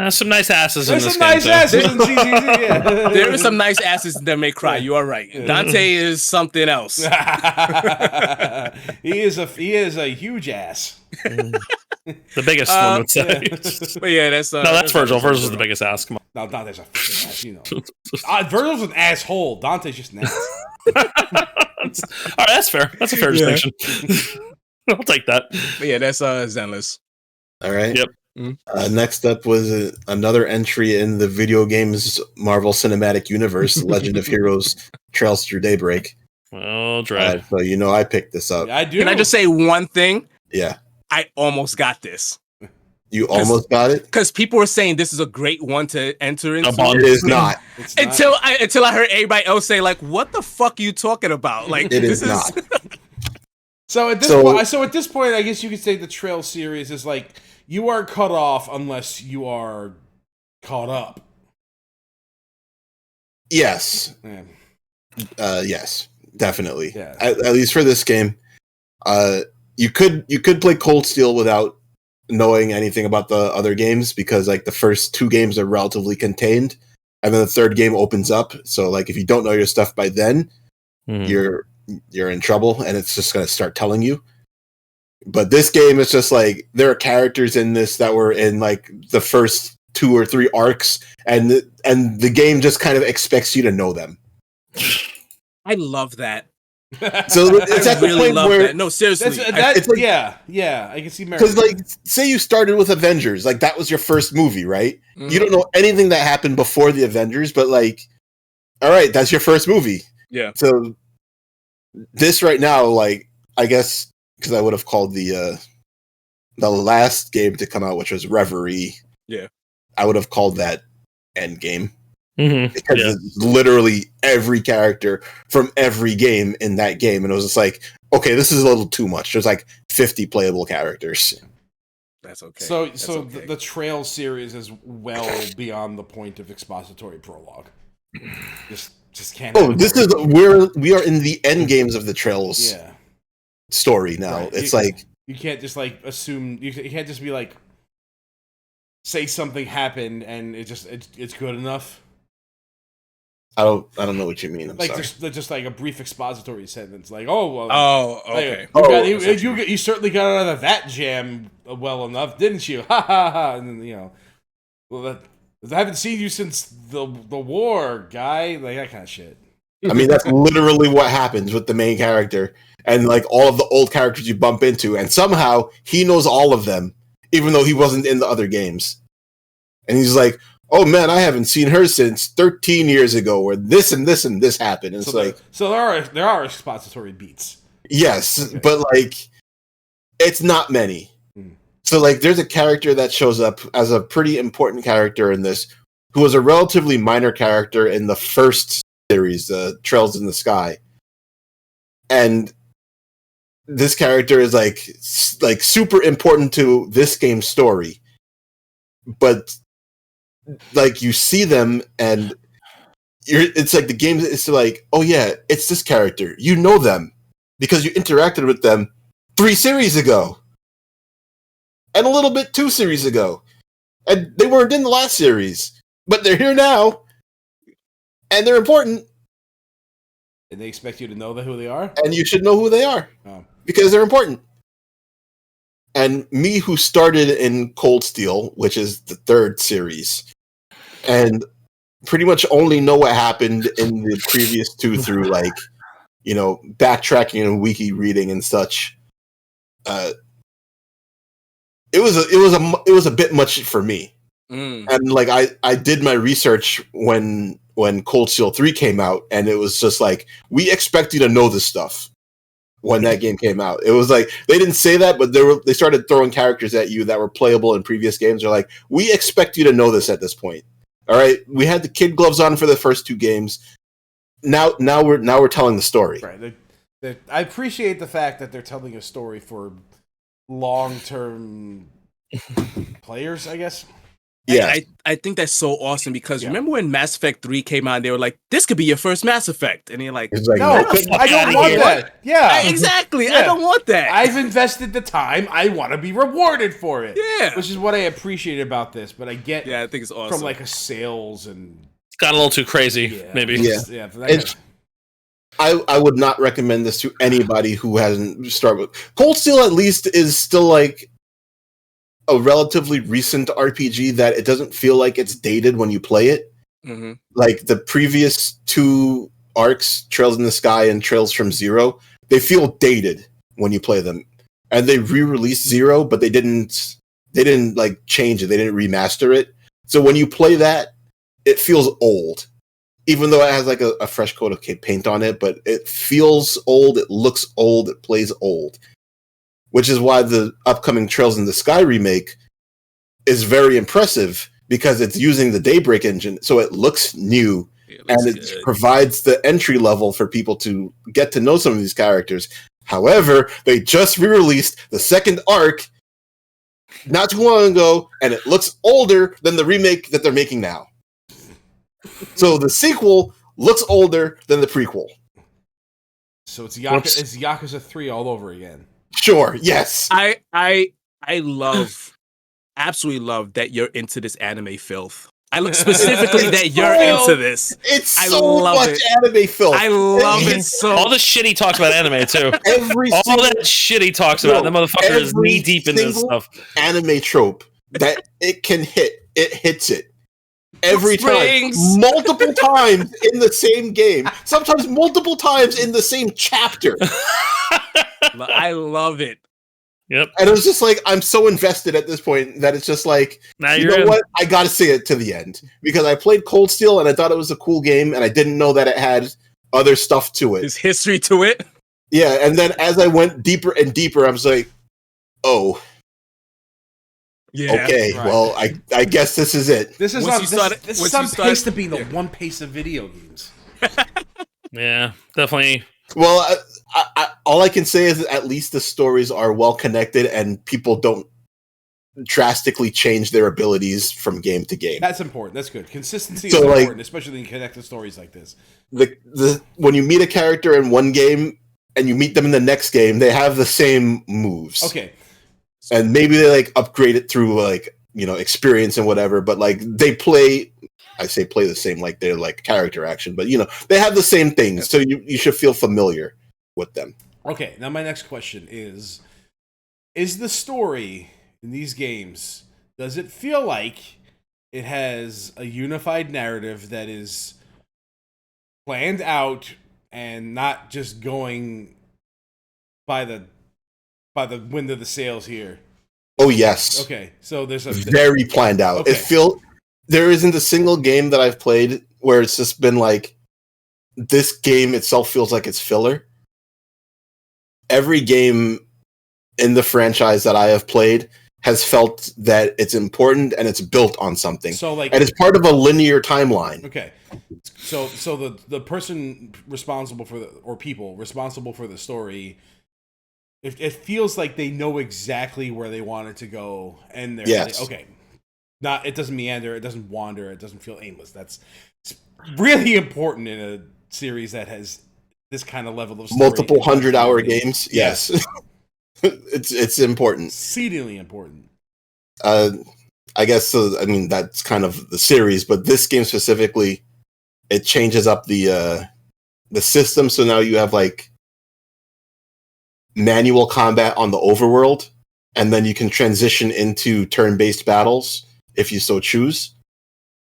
Some nice asses in this game. Nice asses in CCZ, yeah. There is some nice asses that may cry. You are right. Dante is something else. He is a huge ass. The biggest one would say. But yeah, that's that's Virgil. Virgil's the biggest ass. Come on. No, Dante's a fucking ass, you know. Virgil's an asshole. Dante's just an ass. All right, that's fair. That's a fair distinction. I'll take that. But yeah, that's Zenless. All right. Yep. Next up was another entry in the video games Marvel Cinematic Universe, Legend of Heroes: Trails Through Daybreak. Oh, dread. So I picked this up. Yeah, I do. Can I just say one thing? Yeah. I almost got this. You almost got it? Because people were saying this is a great one to enter into. It is not. Until I heard everybody else say, like, what the fuck are you talking about? Like, it is not. So at this point, I guess you could say the Trail series is like, you are cut off unless you are caught up. Yes. Yes, definitely. Yeah. At least for this game. You could play Cold Steel without knowing anything about the other games, because like the first two games are relatively contained, and then the third game opens up. So like if you don't know your stuff by then, you're in trouble, and it's just going to start telling you. But this game is just like, there are characters in this that were in like the first 2 or 3 arcs, and the game just kind of expects you to know them. I love that. So it's at the point where that. No, seriously, it's like, yeah, I can see. Because like, say you started with Avengers, like that was your first movie, right? You don't know anything that happened before the Avengers, but like, all right, that's your first movie. Yeah. So this right now, like, I guess, because I would have called the last game to come out, which was Reverie. Yeah. I would have called that Endgame. Mm-hmm. Because it's literally every character from every game in that game, and it was just like, okay, this is a little too much. There's like 50 playable characters. That's okay. So the Trail series is well beyond the point of expository prologue. Just can't. Oh, we are in the end games of the Trails story now. Right. It's you can't just like assume. You can't just be like, say something happened and it's good enough. I don't know what you mean. I'm sorry. Just like a brief expository sentence, like, oh, well, okay. You certainly got out of that jam well enough, didn't you? Ha ha ha! And then, well, I haven't seen you since the war, guy. Like that kind of shit. I mean, that's literally what happens with the main character and like all of the old characters you bump into, and somehow he knows all of them, even though he wasn't in the other games. And he's like, oh man, I haven't seen her since 13 years ago, where this and this and this happened. And so there are expository beats. Yes, but like, It's not many. So, like, there's a character that shows up as a pretty important character in this, who was a relatively minor character in the first series, Trails in the Sky. And this character is, like super important to this game's story. But, like, you see them, and it's like the game is like, oh yeah, it's this character. You know them, because you interacted with them 3 series ago. And a little bit 2 series ago. And they weren't in the last series. But they're here now. And they're important. And they expect you to know who they are? And you should know who they are. Oh. Because they're important. And me, who started in Cold Steel, which is the 3rd series, and pretty much only know what happened in the previous 2 through, like, you know, backtracking and wiki reading and such, it was a bit much for me. And like I did my research when Cold Steel 3 came out, and it was just like, we expect you to know this stuff when that game came out. It was like, they didn't say that, but they started throwing characters at you that were playable in previous games. They're like, we expect you to know this at this point. All right, we had the kid gloves on for the first 2 games. Now we're telling the story. Right. I appreciate the fact that they're telling a story for long-term players, I guess. Yeah, I think that's so awesome, because remember when Mass Effect 3 came out, they were like, this could be your first Mass Effect. And you're like, no, I don't want that. Yeah. Exactly. Yeah. I don't want that. I've invested the time. I want to be rewarded for it. Yeah. Which is what I appreciate about this, but I get I think it's awesome. From like a sales and... It's got a little too crazy, maybe. Yeah. I would not recommend this to anybody who hasn't started with... Cold Steel, at least, is still like a relatively recent RPG that it doesn't feel like it's dated when you play it. Mm-hmm. Like the previous 2 arcs, Trails in the Sky and Trails from Zero, they feel dated when you play them. And they re-released Zero, but they didn't like change it. They didn't remaster it. So when you play that, it feels old. Even though it has like a fresh coat of paint on it, but it feels old, it looks old, it plays old. Which is why the upcoming Trails in the Sky remake is very impressive, because it's using the Daybreak engine, so it looks new, and it provides the entry level for people to get to know some of these characters. However, they just re-released the 2nd arc not too long ago, and it looks older than the remake that they're making now. So the sequel looks older than the prequel. So it's Yakuza 3 all over again. Sure, yes. I absolutely love that you're into this anime filth. I look specifically that you're into this. It's so much anime filth. I love it so. All the shit he talks about anime too. All that shit he talks about. The motherfucker is knee deep in this stuff. Anime trope that it can hit. It hits it. Every time. Multiple times in the same game. Sometimes multiple times in the same chapter. I love it. Yep. And it was just like, I'm so invested at this point that it's just like, you know what? I gotta see it to the end. Because I played Cold Steel and I thought it was a cool game, and I didn't know that it had other stuff to it. There's history to it. Yeah, and then as I went deeper and deeper, I was like, oh. Yeah, okay, right. Well, I guess this is it. This is on pace to be the one pace of video games. Yeah, definitely. Well, all I can say is that at least the stories are well connected and people don't drastically change their abilities from game to game. That's important. That's good. Consistency is important, especially in connected stories like this. When you meet a character in one game and you meet them in the next game, they have the same moves. Okay. And maybe they like upgrade it through like, you know, experience and whatever, but like they play the same, like they're like character action, but you know, they have the same things, so you should feel familiar with them. Okay, now my next question is the story in these games, does it feel like it has a unified narrative that is planned out and not just going by the wind of the sails here? Oh yes. Okay, so there's a very planned out. Okay. There isn't a single game that I've played where it's just been like, this game itself feels like it's filler. Every game in the franchise that I have played has felt that it's important and it's built on something. So like, and it's part of a linear timeline. Okay. So the person responsible for people responsible for the story, it feels like they know exactly where they want it to go, and they're okay. It doesn't meander, it doesn't wander, it doesn't feel aimless. That's really important in a series that has this kind of level of story. Multiple 100-hour games. Yes. It's important. Exceedingly important. I guess so. I mean, that's kind of the series, but this game specifically, it changes up the system. So now you have like manual combat on the overworld, and then you can transition into turn-based battles if you so choose.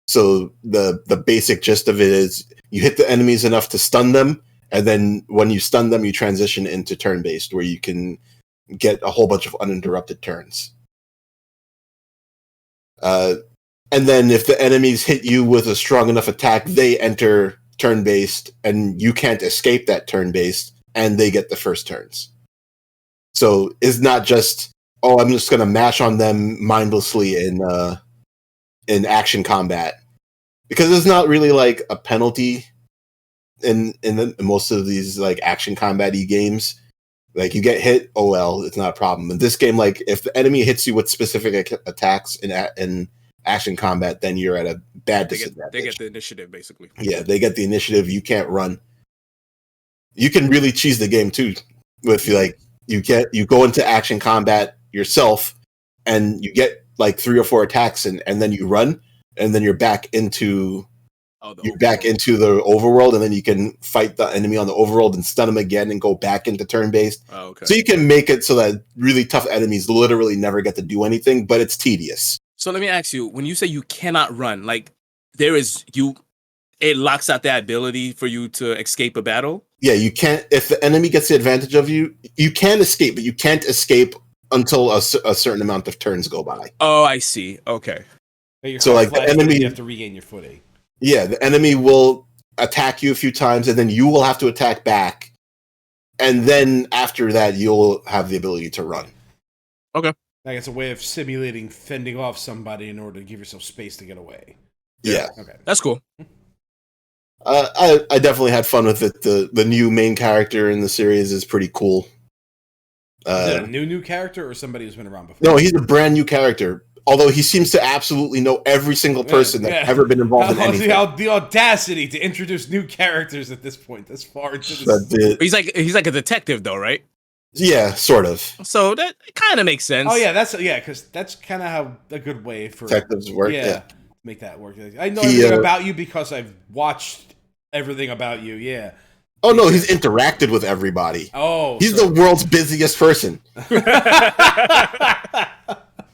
So the basic gist of it is you hit the enemies enough to stun them, and then when you stun them, you transition into turn-based, where you can get a whole bunch of uninterrupted turns. And then if the enemies hit you with a strong enough attack, they enter turn-based, and you can't escape that turn-based, and they get the first turns. So it's not just, I'm just going to mash on them mindlessly in action combat. Because it's not really like a penalty in most of these like action combat-y games. Like, you get hit, oh well, it's not a problem. In this game, like, if the enemy hits you with specific attacks in action combat, then you're at a bad disadvantage. They get the initiative, basically. Yeah, they get the initiative. You can't run. You can really cheese the game, too. With, like, you go into action combat yourself, and you get, like, 3 or 4 attacks, and then you run, and then you're back into... into the overworld, and then you can fight the enemy on the overworld and stun them again and go back into turn-based. Oh, okay. So you can make it so that really tough enemies literally never get to do anything, but it's tedious. So let me ask you, when you say you cannot run, like it locks out that ability for you to escape a battle? Yeah, you can't. If the enemy gets the advantage of you, you can escape, but you can't escape until a certain amount of turns go by. Oh, I see. Okay. So like the enemy, you have to regain your footing. Yeah, the enemy will attack you a few times, and then you will have to attack back. And then after that, you'll have the ability to run. Okay. Like, it's a way of simulating fending off somebody in order to give yourself space to get away. Yeah. Okay. That's cool. I definitely had fun with it. The new main character in the series is pretty cool. Is it a new character or somebody who's been around before? No, he's a brand new character. Although he seems to absolutely know every single person that's ever been involved in anything. The audacity to introduce new characters at this point. That's far into this. He's like a detective, though, right? Yeah, sort of. So that kind of makes sense. Oh yeah, because that's kind of how a good way for detectives work. Yeah, make that work. I know everything about you because I've watched everything about you. Yeah. Oh no, he's interacted with everybody. Oh, he's the world's busiest person.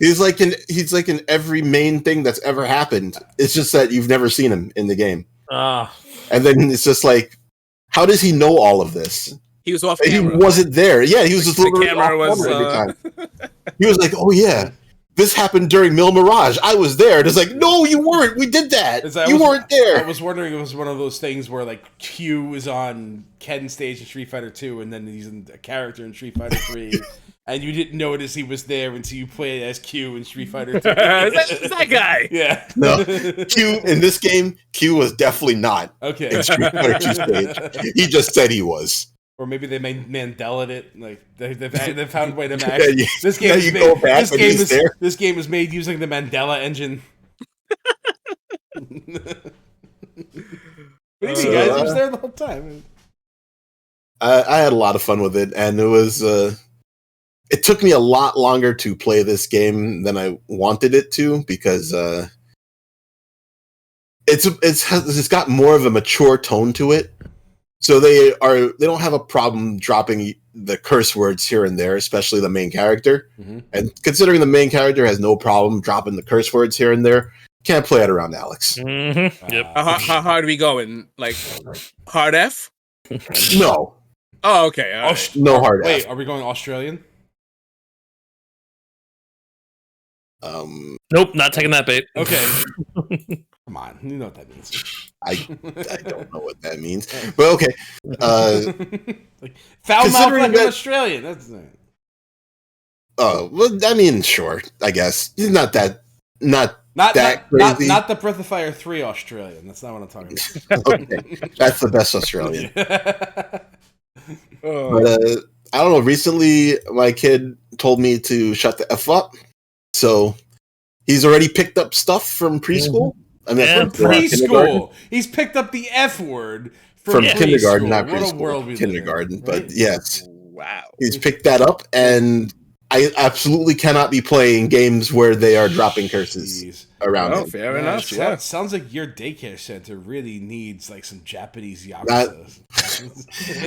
He's like in every main thing that's ever happened. It's just that you've never seen him in the game. And then it's just like, how does he know all of this? He was off camera. He wasn't there. Yeah, he was just literally off camera every time. He was like, oh yeah, this happened during Mil Mirage. I was there. And it's like, no, you weren't. We did that. You weren't there. I was wondering if it was one of those things where like Q is on Ken stage in Street Fighter 2 and then he's a character in Street Fighter 3. And you didn't notice he was there until you played as Q in Street Fighter 2. Is that guy? Yeah. No. Q, in this game, Q was definitely not in Street Fighter 2 stage. He just said he was. Or maybe they Mandela'd it. Like, they found a way to match. This game is made using the Mandela engine. What do you mean, guys? I was there the whole time. I had a lot of fun with it, and it was... it took me a lot longer to play this game than I wanted it to, because it's got more of a mature tone to it. So they don't have a problem dropping the curse words here and there, especially the main character. Mm-hmm. And considering the main character has no problem dropping the curse words here and there, can't play it around Alex. Mm-hmm. Yep. How hard are we going? Like hard F? No. Oh, okay. No hard F. Wait, are we going Australian? Nope, not taking that bait. Okay. Come on, you know what that means. I don't know what that means, but okay. Like, foul mouth like an Australian. That's Oh, well, I mean, sure, I guess. He's not that crazy. Not the Breath of Fire 3 Australian. That's not what I'm talking about. Okay. That's the best Australian. But I don't know, recently my kid told me to shut the F up. So he's already picked up stuff from preschool. I mean, preschool. He's picked up the F word from kindergarten, not preschool. preschool. What a world we kindergarten, live in, right? But yes. Wow. He's picked that up, and I absolutely cannot be playing games where they are dropping curses around him. Fair enough. Yeah. Sounds like your daycare center really needs like some Japanese yakuza.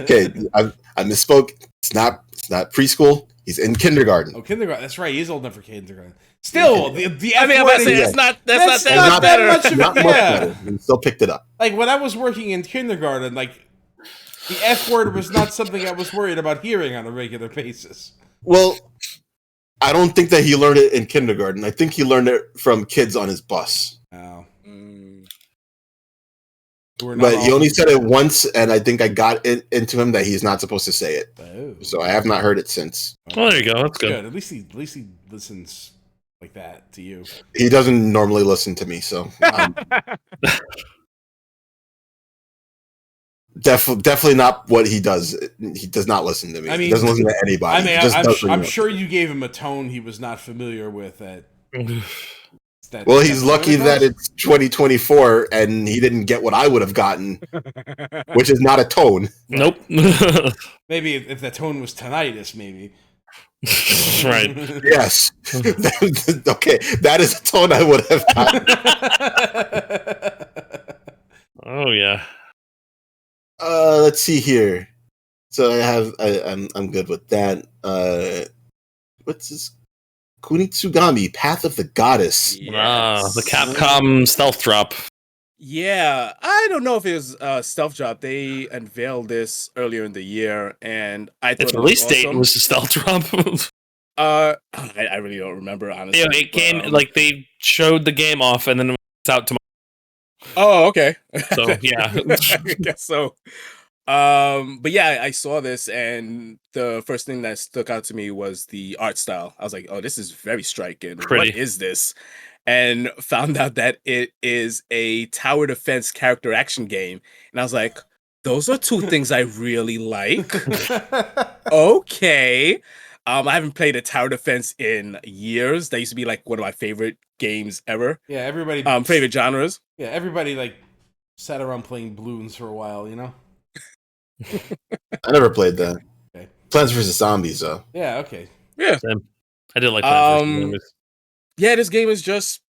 Okay, I misspoke. It's not preschool. He's in kindergarten. Oh, kindergarten. That's right. He's old enough for kindergarten. Still, the F I word. that's not Not better. much better. He still picked it up. Like when I was working in kindergarten, like the F word was not something I was worried about hearing on a regular basis. Well, I don't think that he learned it in kindergarten. I think he learned it from kids on his bus. Oh. But he only said it once, and I think I got it into him that he's not supposed to say it. Oh. So I have not heard it since. Well, there you go. That's good. At least he listens like that to you. He doesn't normally listen to me, so definitely not what he does. He does not listen to me. I mean, he doesn't listen to anybody. I'm sure you gave him a tone he was not familiar with. Well, he's lucky that it's 2024 and he didn't get what I would have gotten, which is not a tone. Nope. Maybe if the tone was tinnitus, maybe. Right. Yes. Okay, that is a tone I would have gotten. Oh yeah. Let's see here. So I'm good with that. What's this? Kunitsu-Gami, Path of the Goddess. Yes. The Capcom stealth drop. Yeah, I don't know if it was stealth drop. They unveiled this earlier in the year, and I thought its release date was a stealth drop. I really don't remember, honestly. Yeah, it came like they showed the game off, and then it was out tomorrow. Oh, okay. So yeah, I guess so. But yeah, I saw this, and the first thing that stuck out to me was the art style. I was like, "Oh, this is very striking. Pretty. What is this?" And found out that it is a tower defense character action game, and I was like, "Those are two things I really like." Okay. I haven't played a tower defense in years. That used to be like one of my favorite games ever. Yeah, everybody. Favorite genres. Yeah, everybody like sat around playing balloons for a while, you know. I never played that. Okay. Plants vs. Zombies, though. Yeah. Okay. Yeah. I did like Plants vs. Zombies. Yeah, this game is just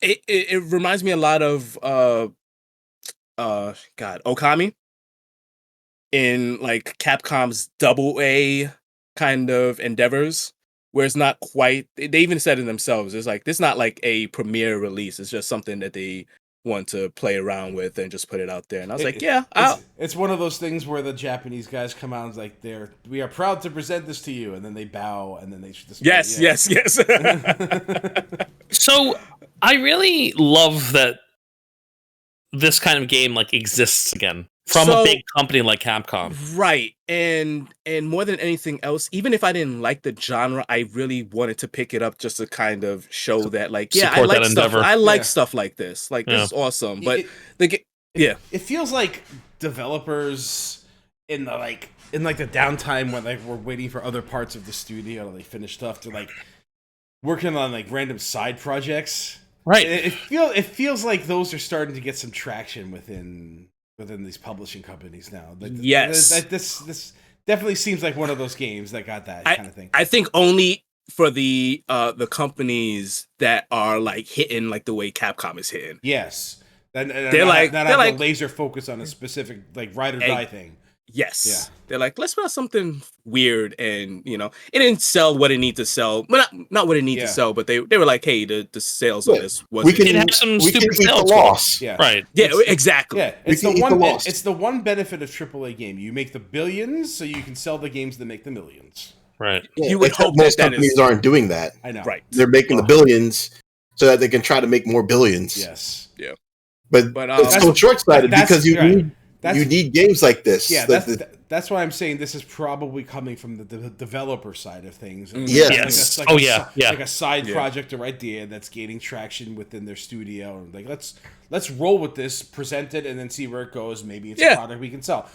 it reminds me a lot of Okami in like Capcom's AA kind of endeavors, where it's not quite. They even said it themselves. It's like this is not like a premiere release. It's just something that they want to play around with and just put it out there. And I was like, yeah, it's one of those things where the Japanese guys come out and like we are proud to present this to you, and then they bow and then they just yes. So I really love that this kind of game like exists again from a big company like Capcom. Right. And more than anything else, even if I didn't like the genre, I really wanted to pick it up just to kind of show that like, yeah, I like stuff. I like stuff like this. Like this is awesome. But it feels like developers in the the downtime when like we're waiting for other parts of the studio to like finish stuff to like working on like random side projects. Right. It feels like those are starting to get some traction within these publishing companies now. Like, yes. This definitely seems like one of those games that got that kind of thing. I think only for the companies that are like hitting like the way Capcom is hitting. Yes. And they're like laser focus on a specific like ride or die thing. Yes. Yeah. They're like, let's put out something weird, and it didn't sell what it needed to sell. Well, not what it needed to sell, but they were like, hey, the sales on this was we can have some stupid sales loss. Yeah. Right. Yeah, exactly. Yeah. It's the one benefit of AAA game. You make the billions so you can sell the games that make the millions. Right. Yeah, you would hope most companies aren't doing that. I know. Right. They're making the billions so that they can try to make more billions. Yes. Yeah. But it's so short-sighted because you You need games like this. Yeah, that's why I'm saying this is probably coming from the developer side of things. Yeah. Yes. Like a side project or idea that's gaining traction within their studio. Like let's roll with this, present it, and then see where it goes. Maybe it's a product we can sell.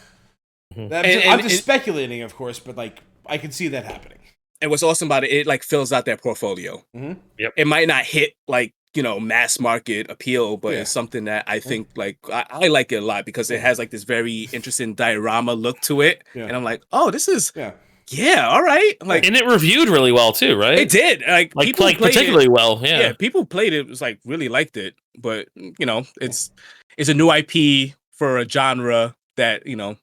I'm just speculating, of course, but like I can see that happening. And what's awesome about it, it like fills out their portfolio. Yep. It might not hit like, mass market appeal, but it's something that I think like I like it a lot because it has like this very interesting diorama look to it. Yeah. And I'm like, oh, this is all right. Like, and it reviewed really well too, right? It did. Like people played particularly it. well. Yeah. Yeah, people played it, was like really liked it. But it's a new IP for a genre that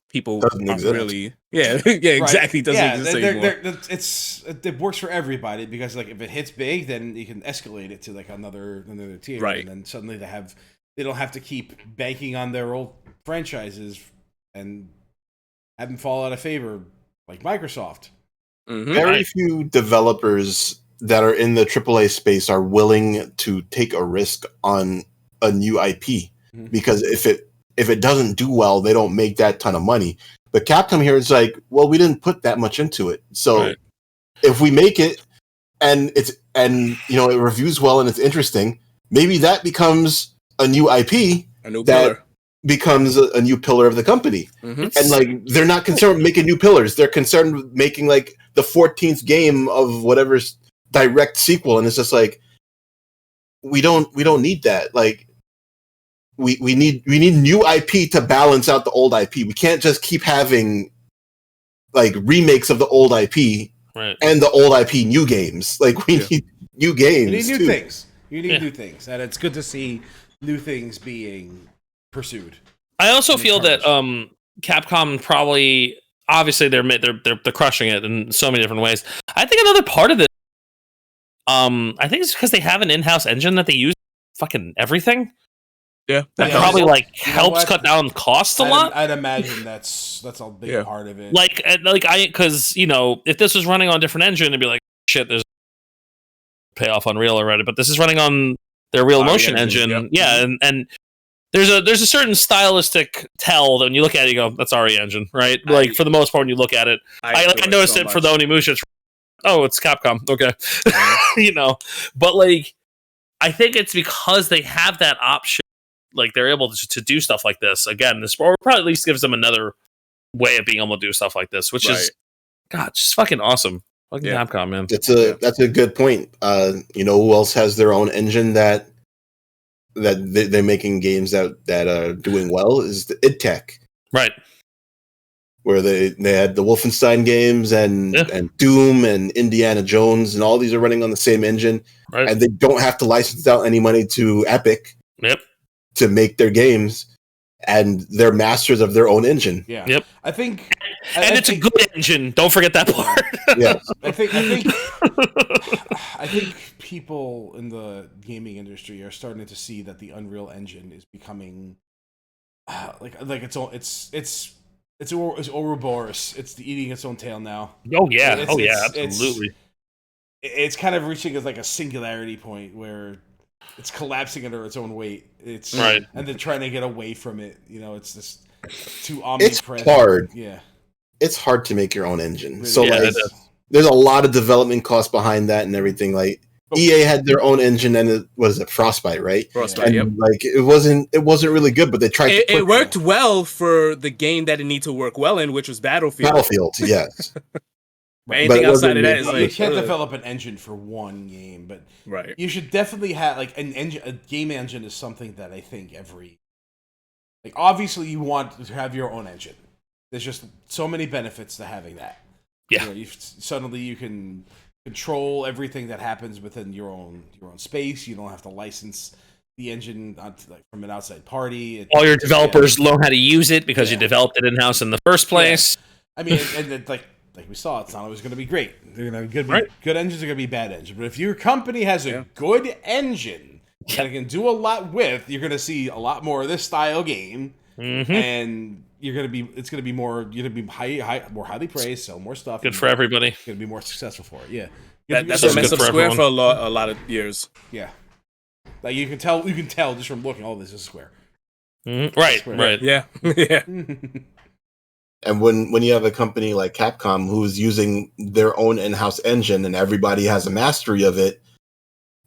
people aren't really exactly doesn't exist anymore. It works for everybody because like if it hits big, then you can escalate it to like another tier, right? And then suddenly they don't have to keep banking on their old franchises and have them fall out of favor like Microsoft. Very few developers that are in the AAA space are willing to take a risk on a new IP because if it doesn't do well, they don't make that ton of money. But Capcom here is like, well, we didn't put that much into it. So if we make it and it reviews well and it's interesting, maybe that becomes a new IP that becomes a new pillar of the company. And like they're not concerned with making new pillars. They're concerned with making like the 14th game of whatever's direct sequel. And it's just like we don't need that. Like we need new IP to balance out the old IP. We can't just keep having like remakes of the old IP and the old IP new games. Like we need new games. You need new things. You need new things, and it's good to see new things being pursued. I also feel that Capcom probably obviously they're crushing it in so many different ways. I think another part of it, I think it's because they have an in-house engine that they use fucking everything. Yeah, that probably like helps cut down costs a lot. I'd imagine that's a big part of it. Because if this was running on a different engine, it'd be like shit. There's payoff on Unreal already, but this is running on their Real Motion engine. Yeah, and there's a certain stylistic tell that when you look at it, you go, "That's RE engine," right? Like for the most part, when you look at it, I noticed it for the Onimusha. It's Capcom, okay, But like, I think it's because they have that option. Like they're able to do stuff like this again. This probably at least gives them another way of being able to do stuff like this, which is, God, just fucking awesome. Fucking Capcom, man. That's a good point. Who else has their own engine that they're making games that are doing well is the id Tech, right? Where they had the Wolfenstein games and Doom and Indiana Jones and all these are running on the same engine, and they don't have to license out any money to Epic. Yep. To make their games, and they're masters of their own engine. Yeah. Yep. I think, it's a good engine. Don't forget that part. Yeah. I think people in the gaming industry are starting to see that the Unreal Engine is becoming like it's Ouroboros. It's eating its own tail now. Oh yeah. Absolutely. It's kind of reaching as like a singularity point where it's collapsing under its own weight. It's and they're trying to get away from it. It's just too omnipresent. It's hard. Yeah, it's hard to make your own engine. Really? So there's a lot of development costs behind that and everything. Like EA had their own engine, and it was Frostbite, right? Frostbite. And like it wasn't really good, but they tried. It worked well for the game that it needed to work well in, which was Battlefield. Yes. Anything outside of that is like you can't develop an engine for one game, but you should definitely have like an engine. A game engine is something that I think obviously you want to have your own engine. There's just so many benefits to having that. Yeah, suddenly you can control everything that happens within your own space. You don't have to license the engine from an outside party. All your developers learn how to use it because you developed it in house in the first place. I mean, and like we saw, it's not always going to be great. They're going to be good engines are going to be bad engines. But if your company has a good engine that it can do a lot with, you're going to see a lot more of this style game, and it's going to be more. You're going to be more highly praised, sell more stuff. Good for everybody. Going to be more successful for it. Yeah, that's what messed up Square for a lot of years. Yeah, like you can tell just from looking. Oh, this is Square. Right. Yeah. Yeah. And when you have a company like Capcom who's using their own in-house engine and everybody has a mastery of it,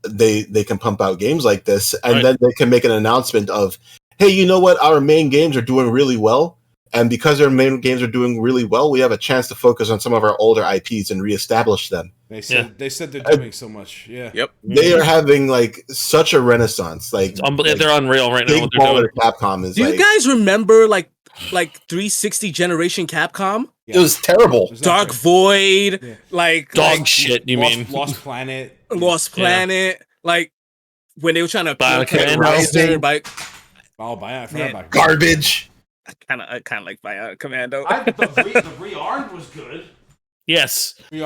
they can pump out games like this, and then they can make an announcement of, hey, you know what? Our main games are doing really well, and because our main games are doing really well, we have a chance to focus on some of our older IPs and reestablish them. They said they're doing so much. Yeah. Yep. They are having like such a renaissance. Like they're unreal right now. What they're doing. Capcom is. Do you guys remember like 360 generation Capcom? Yeah. It was terrible. It was Dark Void, like dog shit. Lost Planet, like when they were trying to Rising. by I forgot about garbage. I kind of like Bionic Commando. The Rearmed was good. Yes, I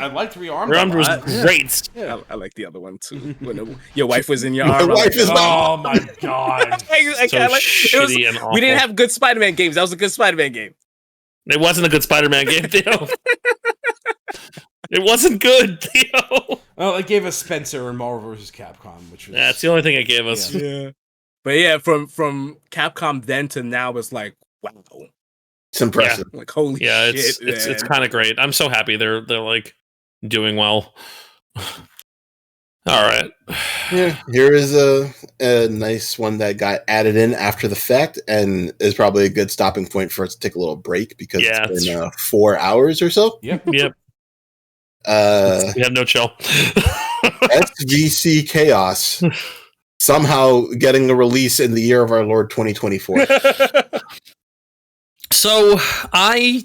liked Rearmed. Rearmed was great. Yeah. I like the other one too. When your wife was in your arm. Oh my god! We didn't have good Spider-Man games. That was a good Spider-Man game. It wasn't a good Spider-Man game, Theo. It wasn't good, Theo. Well, it gave us Spencer and Marvel vs. Capcom, which was that's the only thing it gave us. Yeah. But yeah, from Capcom then to now was like, wow. It's impressive. Yeah. Like holy shit. It's kind of great. I'm so happy they're like doing well. All right. Yeah, here is a nice one that got added in after the fact and is probably a good stopping point for us to take a little break because it's been 4 hours or so. Yep. We have no chill. SVC Chaos somehow getting a release in the year of our Lord 2024. So I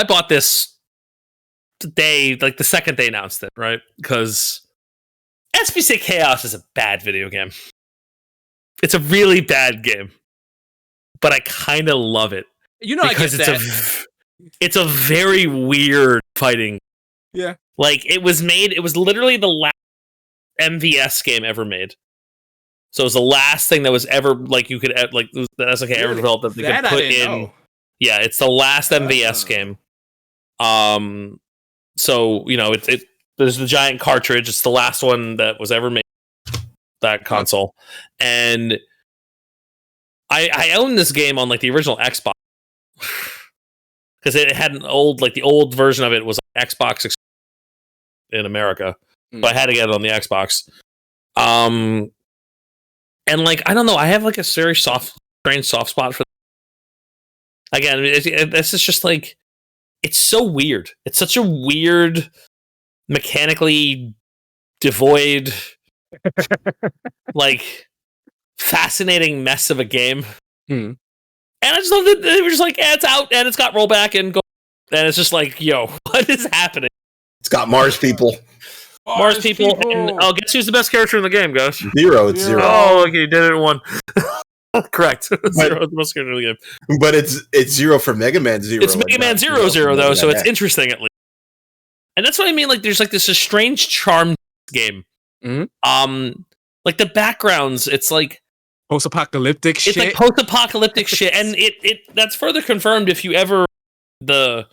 bought this day, like the second they announced it, right? Because SVC Chaos is a bad video game. It's a really bad game, but I kind of love it. Because it's a very weird fighting. Yeah, like it was literally the last MVS game ever made. So it was the last thing that was ever like you could like the SNK ever developed that they could put in. Know. Yeah, it's the last MVS game. So there's the giant cartridge. It's the last one that was ever made. That console, and I owned this game on like the original Xbox because it had an old the old version of it was Xbox in America, but I had to get it on the Xbox. And like I don't know, I have like a very strange soft spot for. Again, this is just like it's so weird. It's such a weird, mechanically devoid, like fascinating mess of a game. And I just love that they were just like, it's out and it's got rollback and go, and it's just like, yo, what is happening? It's got Mars people. Mars people. And guess who's the best character in the game, guys? Zero. It's Zero. Oh, okay, you did it in one. Correct. Zero is the most character in the game. But it's Zero for Mega Man Zero. It's Mega Man 0 though, so it's interesting at least. And that's what I mean. Like, there's like this strange charm game. Like the backgrounds, it's like post-apocalyptic shit. It's like post-apocalyptic shit, and it that's further confirmed if you ever the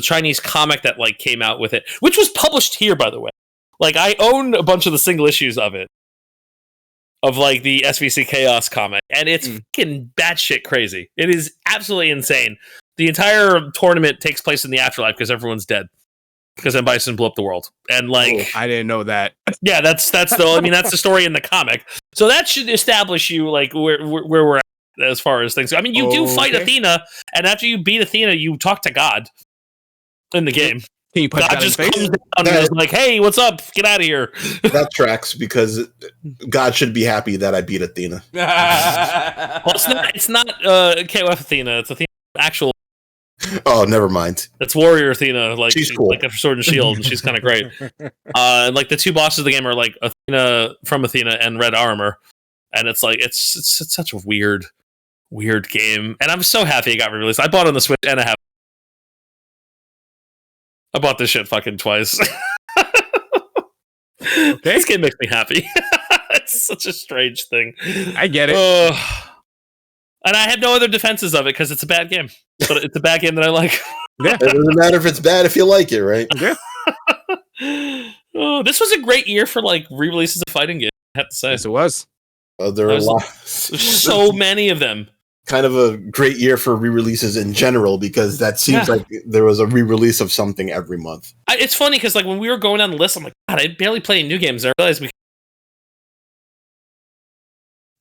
Chinese comic that like came out with it, which was published here, by the way. Like I own a bunch of the single issues of it, of like the SVC Chaos comic, and it's fucking batshit crazy. It is absolutely insane. The entire tournament takes place in the afterlife because everyone's dead. Because M. Bison blew up the world, and like I didn't know that. Yeah, that's the story in the comic. So that should establish you like where we're at as far as things. I mean, you do fight Athena, and after you beat Athena, you talk to God in the game. Can you punch God just comes down and is like, "Hey, what's up? Get out of here." That tracks because God should be happy that I beat Athena. Well, it's not KOF Athena. It's Athena actual. Oh, never mind. It's Warrior Athena, like she's cool. Like a sword and shield, and she's kind of great. And like the two bosses of the game are like Athena from Athena and Red Armor, and it's like it's such a weird game. And I'm so happy it got released. I bought it on the Switch, and I bought this shit fucking twice. Okay. This game makes me happy. It's such a strange thing. I get it. And I have no other defenses of it because it's a bad game. But it's a bad game that I like. Yeah. It doesn't matter if it's bad if you like it, right? Yeah. This was a great year for like re-releases of fighting games, I have to say. Yes, it was. There are there's so many of them. Kind of a great year for re-releases in general, because that seems like there was a re-release of something every month. It's funny because like when we were going down the list, I'm like, God, I barely play new games. I realized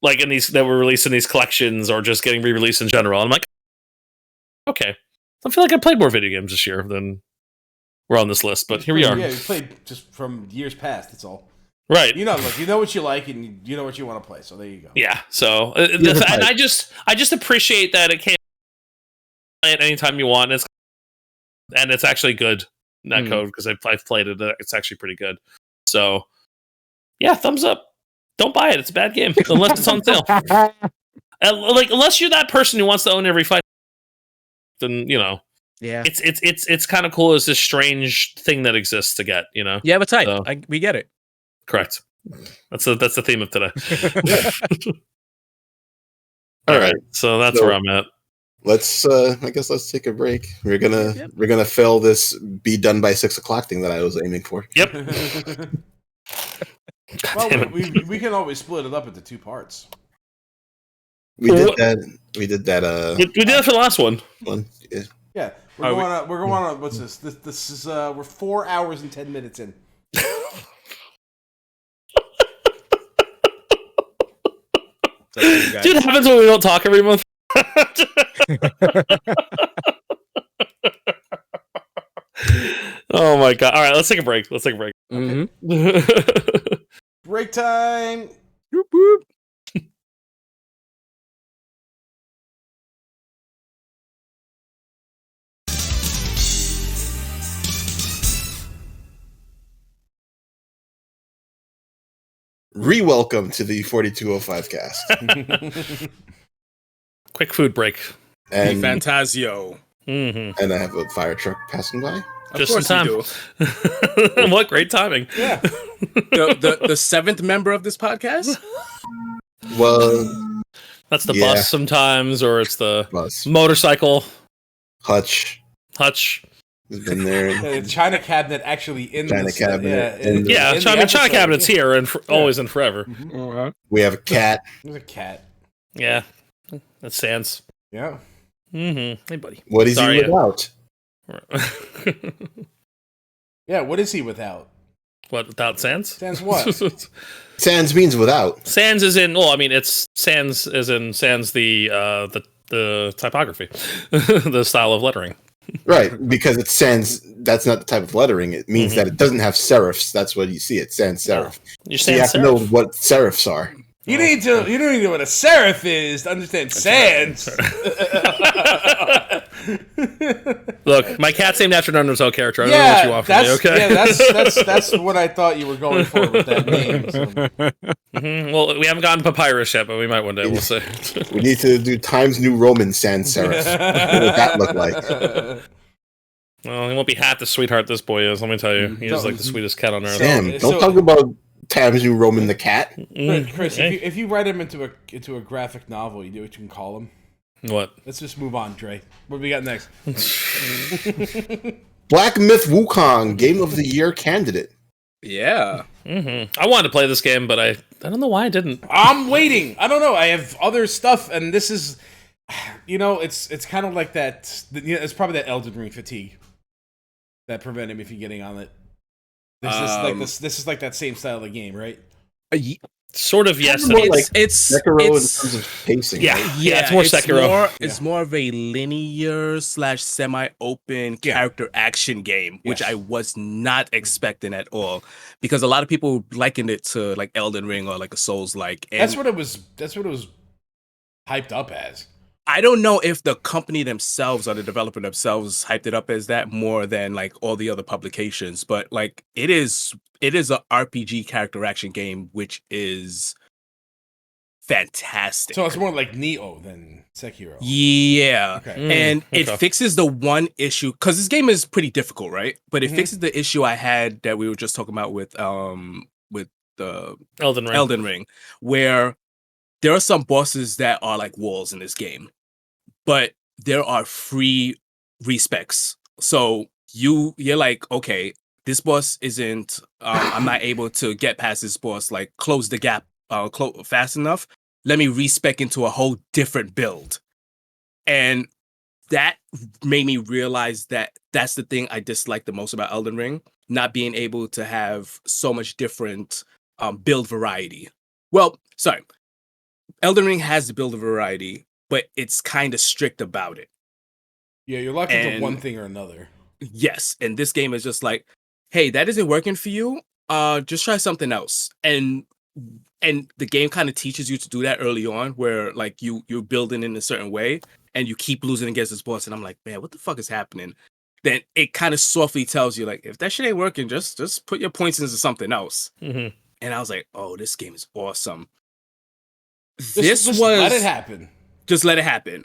like in these that were released in these collections or just getting re-released in general. I'm like, okay, I feel like I played more video games this year than we're on this list, but here we are. Yeah, we played just from years past. That's all. Right. You know, look, you know what you like and you know what you want to play. So there you go. Yeah. So and I just appreciate that it can't play it anytime you want. And it's actually good that code because I've played it. It's actually pretty good. So yeah, thumbs up. Don't buy it. It's a bad game unless it's on sale. Like unless you're that person who wants to own every fight, then you know. Yeah, it's kind of cool as this strange thing that exists to get. You know. Yeah, but tight. We get it. Correct. That's the theme of today. All right. So that's where I'm at. Let's I guess let's take a break. We're gonna fail this be done by 6 o'clock thing that I was aiming for. Yep. Well, we can always split it up into 2 parts. We did that. We did that. We did that for the last one. Yeah. We're going on. What's this? This is we're 4 hours and 10 minutes in. Dude, it happens when we don't talk every month. Oh my god! All right, let's take a break. Okay. Break time. Boop, boop. Re-welcome to the 4205 cast. Quick food break. And Fantasio. And I have a fire truck passing by. Just in time. What great timing. Yeah. The 7th member of this podcast? Well, that's the bus sometimes, or it's the bus. Motorcycle. Hutch. Has been there. The China cabinet actually in China this, cabinet. China cabinet's here and always and forever. Mm-hmm. We have a cat. There's a cat. Yeah. That's Sans. Yeah. Hey, buddy. What is he without? Yeah, what is he without? What, without Sans? Sans what? Sans means without. Sans is in, well, I mean, it's Sans as in Sans the typography, the style of lettering. Right, because it's sans. That's not the type of lettering. It means that it doesn't have serifs. That's what you see. It's sans serif. So you have to know what serifs are. You don't need to know what a serif is to understand sans. Look, my cat's named after an Undertale character. I don't know what you want from me. Okay. Yeah, that's what I thought you were going for with that name. So. Well, we haven't gotten Papyrus yet, but we might one day. We'll see. We need to do Times New Roman sans serif. What would that look like? Well, he won't be half the sweetheart this boy is. Let me tell you, he's like the sweetest cat on earth. Sam, don't talk about Times New Roman the cat. Chris, if you write him into a graphic novel, you know what you can call him? What? Let's just move on, Dre. What do we got next? Black Myth Wukong, Game of the Year candidate. Yeah. I wanted to play this game, but I don't know why I didn't. I'm waiting. I don't know. I have other stuff, and this is, it's kind of like that. It's probably that Elden Ring fatigue that prevented me from getting on it. This is like that same style of game, right? Sort of, yes. It's Sekiro in terms of pacing. Yeah, it's more Sekiro. It's more of a linear / semi-open character action game, which I was not expecting at all, because a lot of people likened it to like Elden Ring or like a Souls-like. That's what it was hyped up as. I don't know if the company themselves or the developer themselves hyped it up as that more than like all the other publications, but like it is a RPG character action game, which is fantastic. So it's more like Neo than Sekiro. Yeah. Okay. And it fixes the one issue, because this game is pretty difficult, right? But it fixes the issue I had that we were just talking about with the Elden Ring, where there are some bosses that are like walls in this game, but there are free respecs. So you're like, okay, this boss isn't, I'm not able to get past this boss, like close the gap fast enough, let me respec into a whole different build. And that made me realize that that's the thing I dislike the most about Elden Ring, not being able to have so much different build variety. Well, sorry. Elden Ring has the build variety, but it's kind of strict about it. Yeah, you're locked into one thing or another. Yes, and this game is just like, hey, that isn't working for you. Just try something else. And the game kind of teaches you to do that early on, where like you're building in a certain way, and you keep losing against this boss. And I'm like, man, what the fuck is happening? Then it kind of softly tells you, like, if that shit ain't working, just put your points into something else. Mm-hmm. And I was like, oh, this game is awesome. Just let it happen. Just let it happen.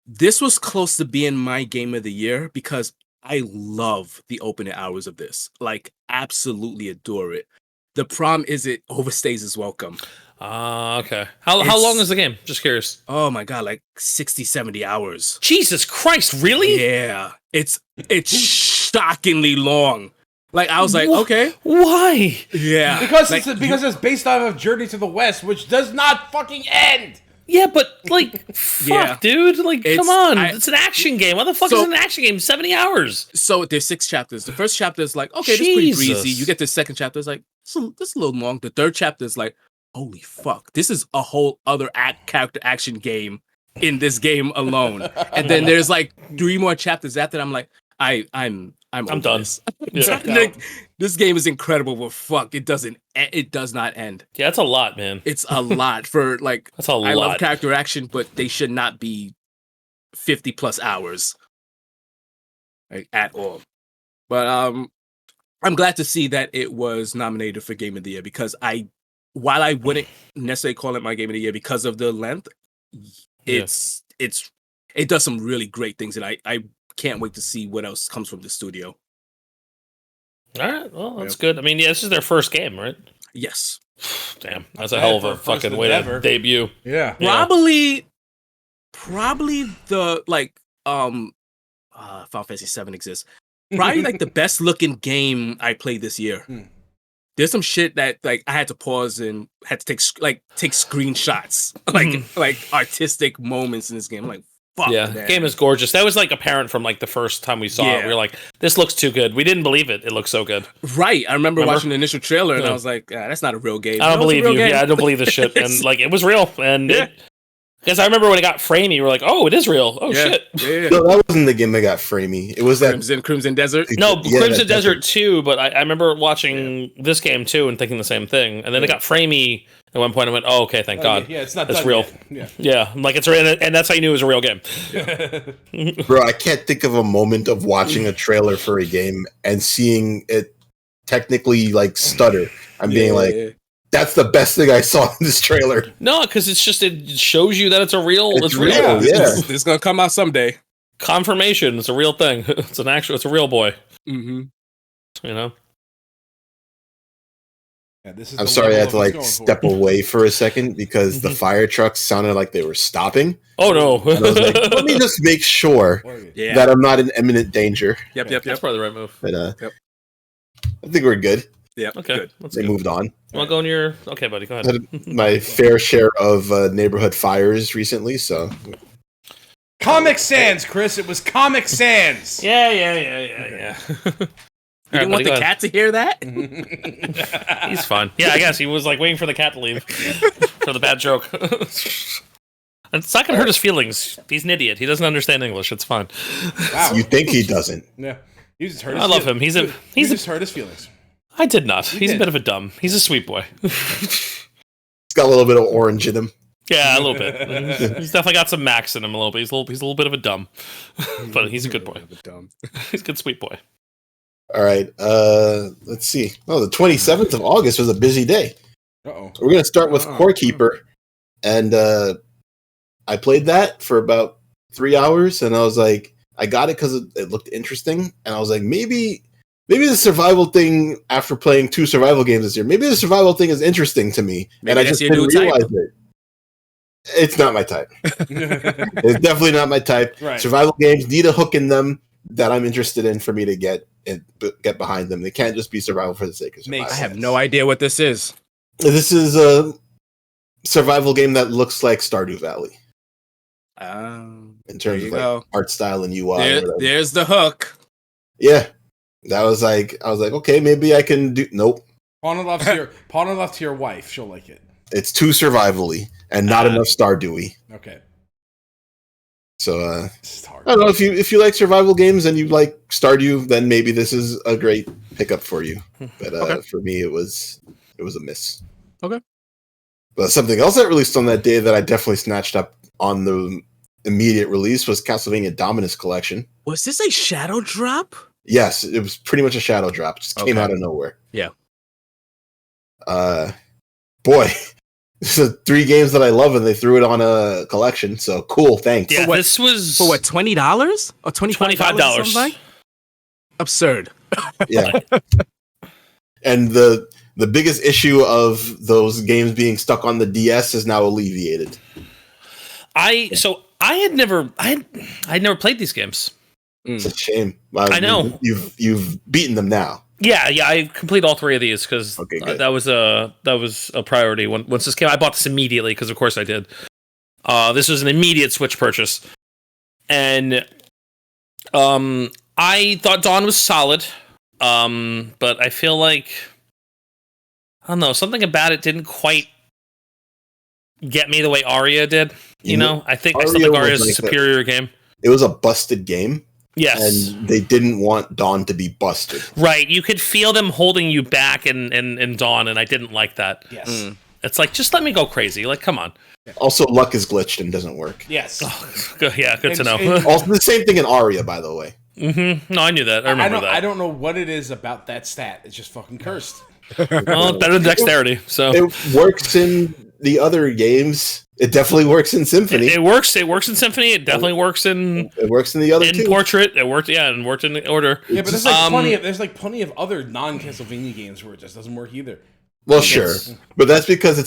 This was close to being my game of the year because I love the opening hours of this. Like, absolutely adore it. The problem is it overstays its welcome. Okay. How long is the game? Just curious. Oh my god, like 60, 70 hours. Jesus Christ, really? Yeah. It's shockingly long. Like, I was like, okay. Why? Yeah. Because it's based off of Journey to the West, which does not fucking end. Yeah, but like, fuck, dude. Like, come on. It's an action game. What the fuck is an action game? 70 hours. So there's 6 chapters. The first chapter is like, okay, this is pretty breezy. You get the second chapter, it's like, this is a little long. The third chapter is like, holy fuck, this is a whole other character action game in this game alone. And then there's like 3 more chapters after that. I'm like, I'm done. Yeah. Like, this game is incredible, but fuck, it does not end. Yeah, that's a lot, man. It's a lot for like. That's a lot. I love character action, but they should not be 50 plus hours, like, at all. But I'm glad to see that it was nominated for Game of the Year because while I wouldn't necessarily call it my Game of the Year because of the length, it does some really great things, and I can't wait to see what else comes from the studio. All right, well, that's good. I mean, yeah, this is their first game, right? Yes. Damn, that's a hell of a fucking way to debut. Yeah. Probably the like Final Fantasy VII exists. Probably like the best looking game I played this year. There's some shit that like I had to pause and had to take screenshots, like artistic moments in this game. I'm like, fuck, yeah, the game is gorgeous. That was like apparent from like the first time we saw it. We were like, this looks too good. We didn't believe it. It looks so good. Right. I remember watching the initial trailer and I was like, that's not a real game. I don't believe you. Yeah, I don't believe this shit. And like, it was real. And because I remember when it got framey, we were like, oh, it is real. Oh, shit. Yeah. No, that wasn't the game that got framey. It was Crimson Desert? No, Crimson Desert 2, but I remember watching this game too and thinking the same thing. And then it got framey at one point. I went, oh, okay, thank God. Yeah, it's not that's real. Yeah, like it's real. And that's how you knew it was a real game. Bro, I can't think of a moment of watching a trailer for a game and seeing it technically like stutter. I'm being like, that's the best thing I saw in this trailer. No, because it shows you that it's real. It's real. Yeah. It's gonna come out someday. Confirmation. It's a real thing. It's a real boy. Mm-hmm. You know. Yeah, I'm sorry, I had to like step away for a second because the fire trucks sounded like they were stopping. Oh no! And I was like, let me just make sure that I'm not in imminent danger. Yep. That's probably the right move. But I think we're good. Yeah. Okay. Good. They moved on. I'll go in your. Okay, buddy. Go ahead. Had my fair share of neighborhood fires recently, so. Comic Sans, Chris. It was Comic Sans. Yeah. You didn't want the cat to hear that? He's fine. Yeah, I guess he was like waiting for the cat to leave for the bad joke. It's not gonna hurt his feelings. He's an idiot. He doesn't understand English. It's fine. Wow. You think he doesn't? Yeah. He just hurt his I love him. He's just hurt his feelings. I did not. He's a bit of a dumb. He's a sweet boy. He's got a little bit of orange in him. Yeah, a little bit. He's definitely got some max in him a little bit. He's a little bit of a dumb, but he's a good boy. He's a good sweet boy. All right. Let's see. Oh, the 27th of August was a busy day. Uh-oh. So we're going to start with Core Keeper. And I played that for about 3 hours. And I was like, I got it because it looked interesting. And I was like, maybe the survival thing, after playing 2 survival games this year, maybe the survival thing is interesting to me. Maybe and I just didn't realize it. It's not my type. It's definitely not my type. Right. Survival games need a hook in them that I'm interested in for me to get behind them. They can't just be survival for the sake of survival. I have no idea what this is. This is a survival game that looks like Stardew Valley. In terms of like art style and UI. There's the hook. Yeah. I was like, okay, maybe I can do. Nope. Pawn it off to your wife. She'll like it. It's too survival-y and not enough Stardew-y. Okay. So I don't know, if you like survival games and you like Stardew, then maybe this is a great pickup for you. But for me, it was a miss. Okay. But something else that released on that day that I definitely snatched up on the immediate release was Castlevania Dominus Collection. Was this a shadow drop? Yes, it was pretty much a shadow drop. It just came out of nowhere. Yeah. Boy, this is 3 games that I love, and they threw it on a collection. So cool, thanks. Yeah, this was for what, $20 or $25? Absurd. Yeah. And the biggest issue of those games being stuck on the DS is now alleviated. I had never played these games. It's a shame. I know you've beaten them now. Yeah, I complete all 3 of these because that was a priority. Once this came, I bought this immediately because of course I did. This was an immediate Switch purchase, and I thought Dawn was solid, but I feel like I don't know, something about it didn't quite get me the way Aria did. You know, I still think Aria is a superior game. It was a busted game. Yes. And they didn't want Dawn to be busted. Right. You could feel them holding you back in Dawn, and I didn't like that. Yes. It's like, just let me go crazy. Like, come on. Also, luck is glitched and doesn't work. Yes. Yeah, good to know. Also, the same thing in Aria, by the way. Mm-hmm. No, I knew that. I remember that. I don't know what it is about that stat. It's just fucking cursed. Well, better than dexterity. So it works in the other games. It definitely works in Symphony. It works in Symphony. It definitely works in. It works in the other two. Portrait. It worked. Yeah, and worked in the Order. Yeah, but there's plenty of other non-Castlevania games where it just doesn't work either. Well, sure, but that's because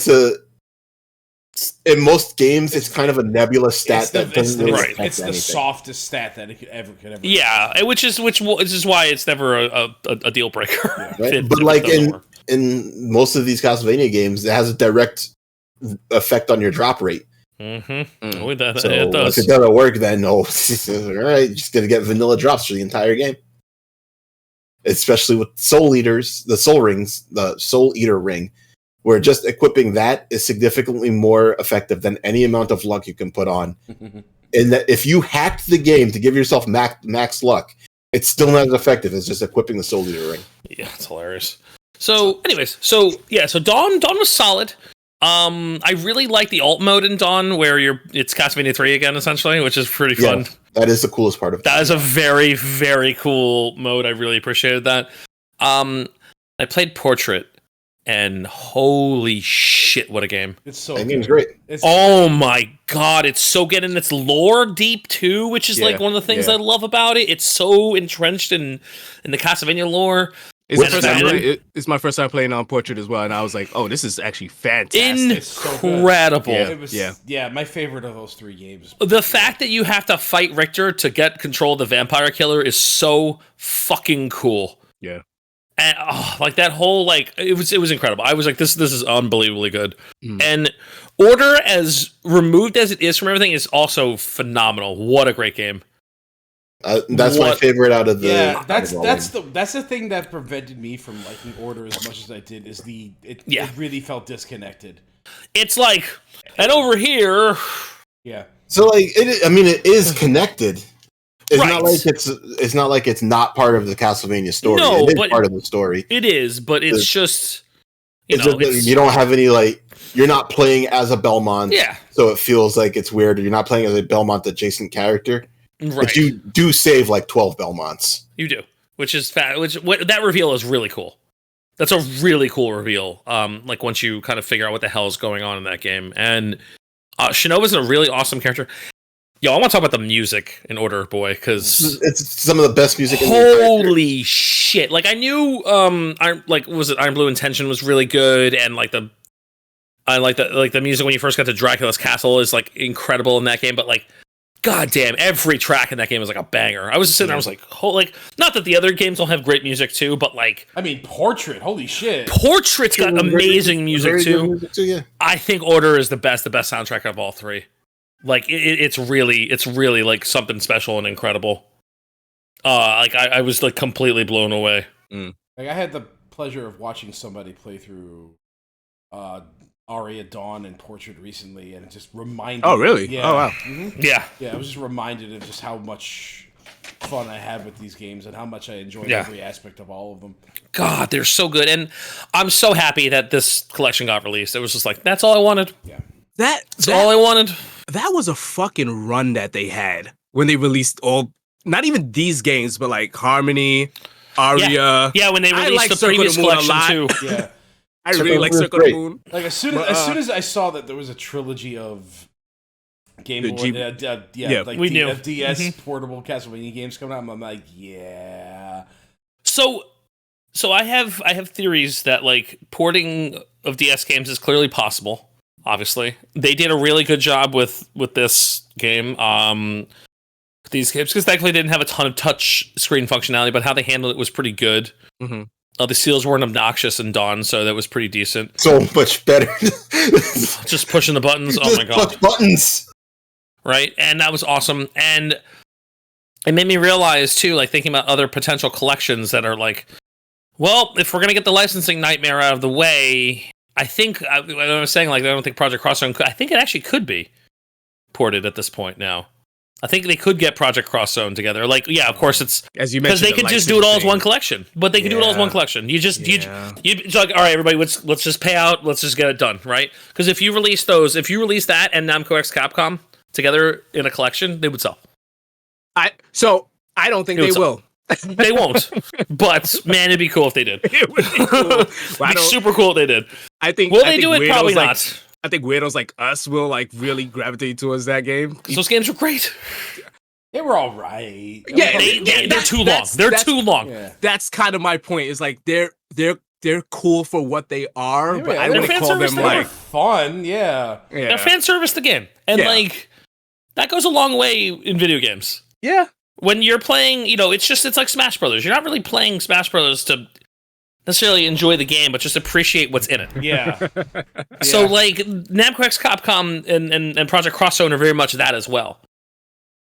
in most games it's kind of a nebulous stat that doesn't really affect It's the anything. Softest stat that it could ever. Yeah, which is why it's never a deal breaker. Yeah. Right? But like in most of these Castlevania games, it has a direct effect on your drop rate. Mm-hmm. So it does. if it doesn't work, then all right, just gonna get vanilla drops for the entire game. Especially with Soul Eaters, the Soul Rings, the Soul Eater ring, where just equipping that is significantly more effective than any amount of luck you can put on. And that if you hacked the game to give yourself max luck, it's still not as effective as just equipping the Soul Eater ring. Yeah, it's hilarious. So, anyways, so Dawn was solid. I really like the alt mode in Dawn, where it's Castlevania 3 again, essentially, which is pretty fun. Yeah, that is the coolest part of it. That is a very, very cool mode. I really appreciated that. I played Portrait, and holy shit, what a game! It's so that game's great. Oh my god, it's so good, and it's lore deep too, which is like one of the things I love about it. It's so entrenched in the Castlevania lore. It's my first time playing on Portrait as well, and I was like, "Oh, this is actually fantastic! Incredible!" My favorite of those 3 games. The fact that you have to fight Richter to get control of the vampire killer is so fucking cool. Yeah, and like that whole it was incredible. I was like, this is unbelievably good. And Order, as removed as it is from everything, is also phenomenal. What a great game! That's my favorite out of the. Yeah, that's the thing that prevented me from liking Order as much as I did. Is it really felt disconnected. It's like, and over here, yeah. So it is connected. It's not like it's not part of the Castlevania story. No, it is part of the story. It is, but it's just you don't have any you're not playing as a Belmont. Yeah. So it feels like it's weird. You're not playing as a Belmont adjacent character. Right. But you do save 12 Belmonts. You do, which is that reveal is really cool. That's a really cool reveal. Once you kind of figure out what the hell is going on in that game, and Shinobu's a really awesome character. Yo, I want to talk about the music in Order, boy, because it's some of the best music. Holy shit! I knew, was it Iron Blue Intention was really good, and the music when you first got to Dracula's Castle is incredible in that game, but God damn, every track in that game was like a banger. I was just sitting there, I was like, not that the other games don't have great music too, but like, I mean, Portrait, holy shit. Portrait's got amazing music too. Yeah. I think Order is the best soundtrack of all three. Like, it's really like something special and incredible. Like I was like completely blown away. Like I had the pleasure of watching somebody play through Aria Dawn and Portrait recently, and it just reminded. Oh, really? Yeah. Oh, wow. Mm-hmm. Yeah. I was just reminded of just how much fun I had with these games and how much I enjoyed every aspect of all of them. God, they're so good, and I'm so happy that this collection got released. It was just like, that's all I wanted. Yeah, that's all I wanted. That was a fucking run that they had when they released not even these games, but like Harmony, Aria. Yeah, when they released the previous collection too. Yeah. I really like Circle of the Moon. Like as soon as I saw that there was a trilogy of Game Boy, we knew DS portable Castlevania games coming out, I'm like, yeah. So I have theories that like porting of DS games is clearly possible. Obviously, they did a really good job with this game. These games, because thankfully they didn't have a ton of touch screen functionality, but how they handled it was pretty good. Mm-hmm. The seals weren't obnoxious in Dawn, so that was pretty decent. So much better. Just pushing the buttons. Oh my god, push buttons. Right, and that was awesome. And it made me realize too, like thinking about other potential collections that are like, well, if we're gonna get the licensing nightmare out of the way, I think I was saying like I don't think Project Crosszone I think it actually could be ported at this point now. I think they could get Project Crosszone together. Like, yeah, of course it's as you mentioned, because they could just do it all as one collection. But they could do it all as one collection. You it's like, all right, everybody, let's just pay out. Let's just get it done, right? Because if you release that and Namco X Capcom together in a collection, they would sell. I don't think they will. They won't. But man, it'd be cool if they did. It would be cool. It'd be super cool if they did. I think. Will they do it? Probably not. I think weirdos like us will like really gravitate towards that game. Those games were great. They were all right. Yeah, they're too long. They're too long. Yeah. That's kind of my point. Is like they're cool for what they are, but I don't want to call them like fun. Yeah, they're fan service the game, and like that goes a long way in video games. Yeah, when you're playing, it's like Smash Brothers. You're not really playing Smash Brothers to necessarily enjoy the game, but just appreciate what's in it. Yeah. So like Namco X Capcom and Project Crosszone are very much that as well.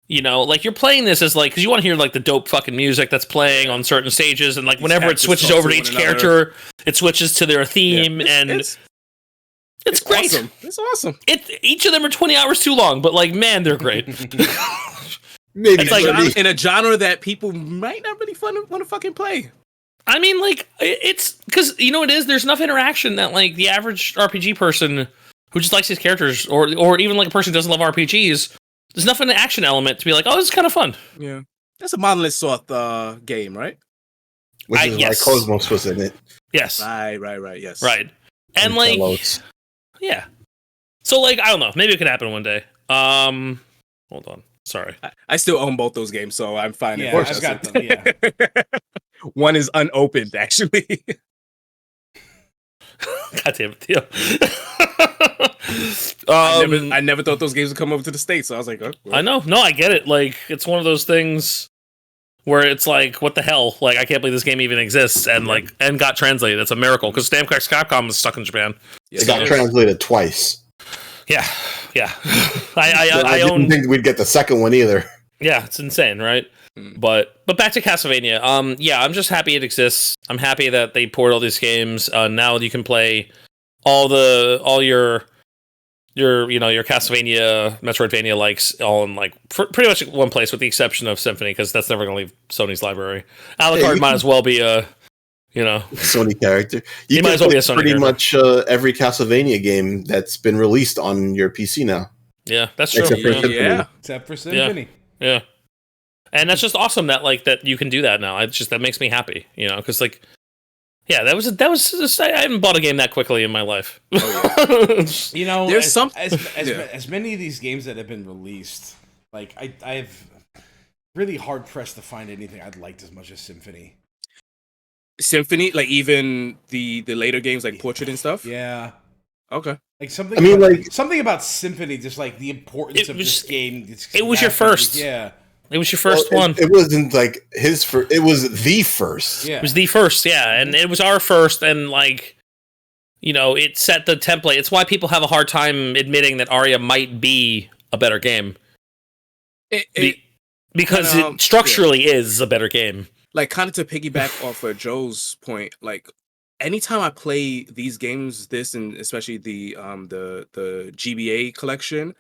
Like you're playing this as like, because you want to hear like the dope fucking music that's playing on certain stages, and like whenever it switches over to each character, it switches to their theme, and it's great. Awesome. It's awesome. Each of them are 20 hours too long, but like, man, they're great. Maybe it's like in a genre that people might not really want to fucking play. I mean, like, it's because it is. There's enough interaction that like the average RPG person who just likes these characters, or even like a person who doesn't love RPGs, there's enough in an action element to be like, oh, this is kind of fun. Yeah, that's a Monolith Soft game, right? Which is why Cosmos was in it. Yes. Right. Yes. Right. And like, yeah. So like, I don't know. Maybe it could happen one day. Hold on. Sorry. I still own both those games, so I'm fine. Yeah, I've got them. Yeah. One is unopened, actually. God damn it, Theo. I never thought those games would come over to the States, so I was like, oh, well. I know. No, I get it. Like, it's one of those things where it's like, what the hell? Like, I can't believe this game even exists and got translated. It's a miracle because Namco X Capcom is stuck in Japan. It got translated twice. Yeah. I didn't think we'd get the second one either. Yeah, it's insane, right? But back to Castlevania. I'm just happy it exists. I'm happy that they poured all these games. Now you can play all your Castlevania, Metroidvania likes all in like pretty much one place, with the exception of Symphony, because that's never going to leave Sony's library. Alucard might as well be a Sony character. You might as well be a Sony pretty character. much every Castlevania game that's been released on your PC now. Yeah, that's true. Except for Symphony. Yeah. And that's just awesome that you can do that now. That makes me happy, because like, yeah, that was I haven't bought a game that quickly in my life. Oh, yeah. There's as many of these games that have been released, like I've really hard pressed to find anything I'd liked as much as Symphony. Symphony, like even the later games like Portrait and stuff. Yeah. Okay. Like something. I mean, like something about Symphony, just like the importance of this game. It was your first. Yeah. It was your first one. It wasn't like his first. It was the first. Yeah. It was the first. Yeah, and it was our first, and like, you know, it set the template. It's why people have a hard time admitting that Aria might be a better game. Because it structurally is a better game. Like, kind of to piggyback off of Joe's point, like, anytime I play these games, and especially the GBA collection,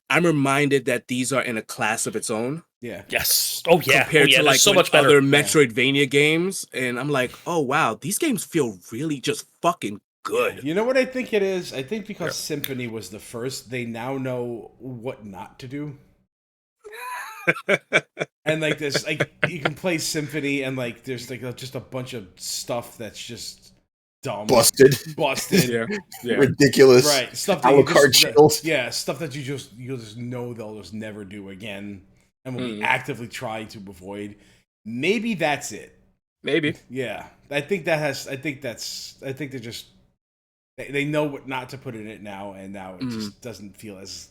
I'm reminded that these are in a class of its own. Yeah. Yes. Oh yeah. Compared to like so much better other Metroidvania games, and I'm like, oh wow, these games feel really just fucking good. You know what I think it is? I think because Symphony was the first, they now know what not to do. And like this, like you can play Symphony, and like there's like just a bunch of stuff that's just dumb, busted, ridiculous, right? Stuff that stuff that you'll just know they'll just never do again, and will be actively trying to avoid. Maybe that's it. Maybe, yeah. I think they're just they know what not to put in it now, and now it just doesn't feel as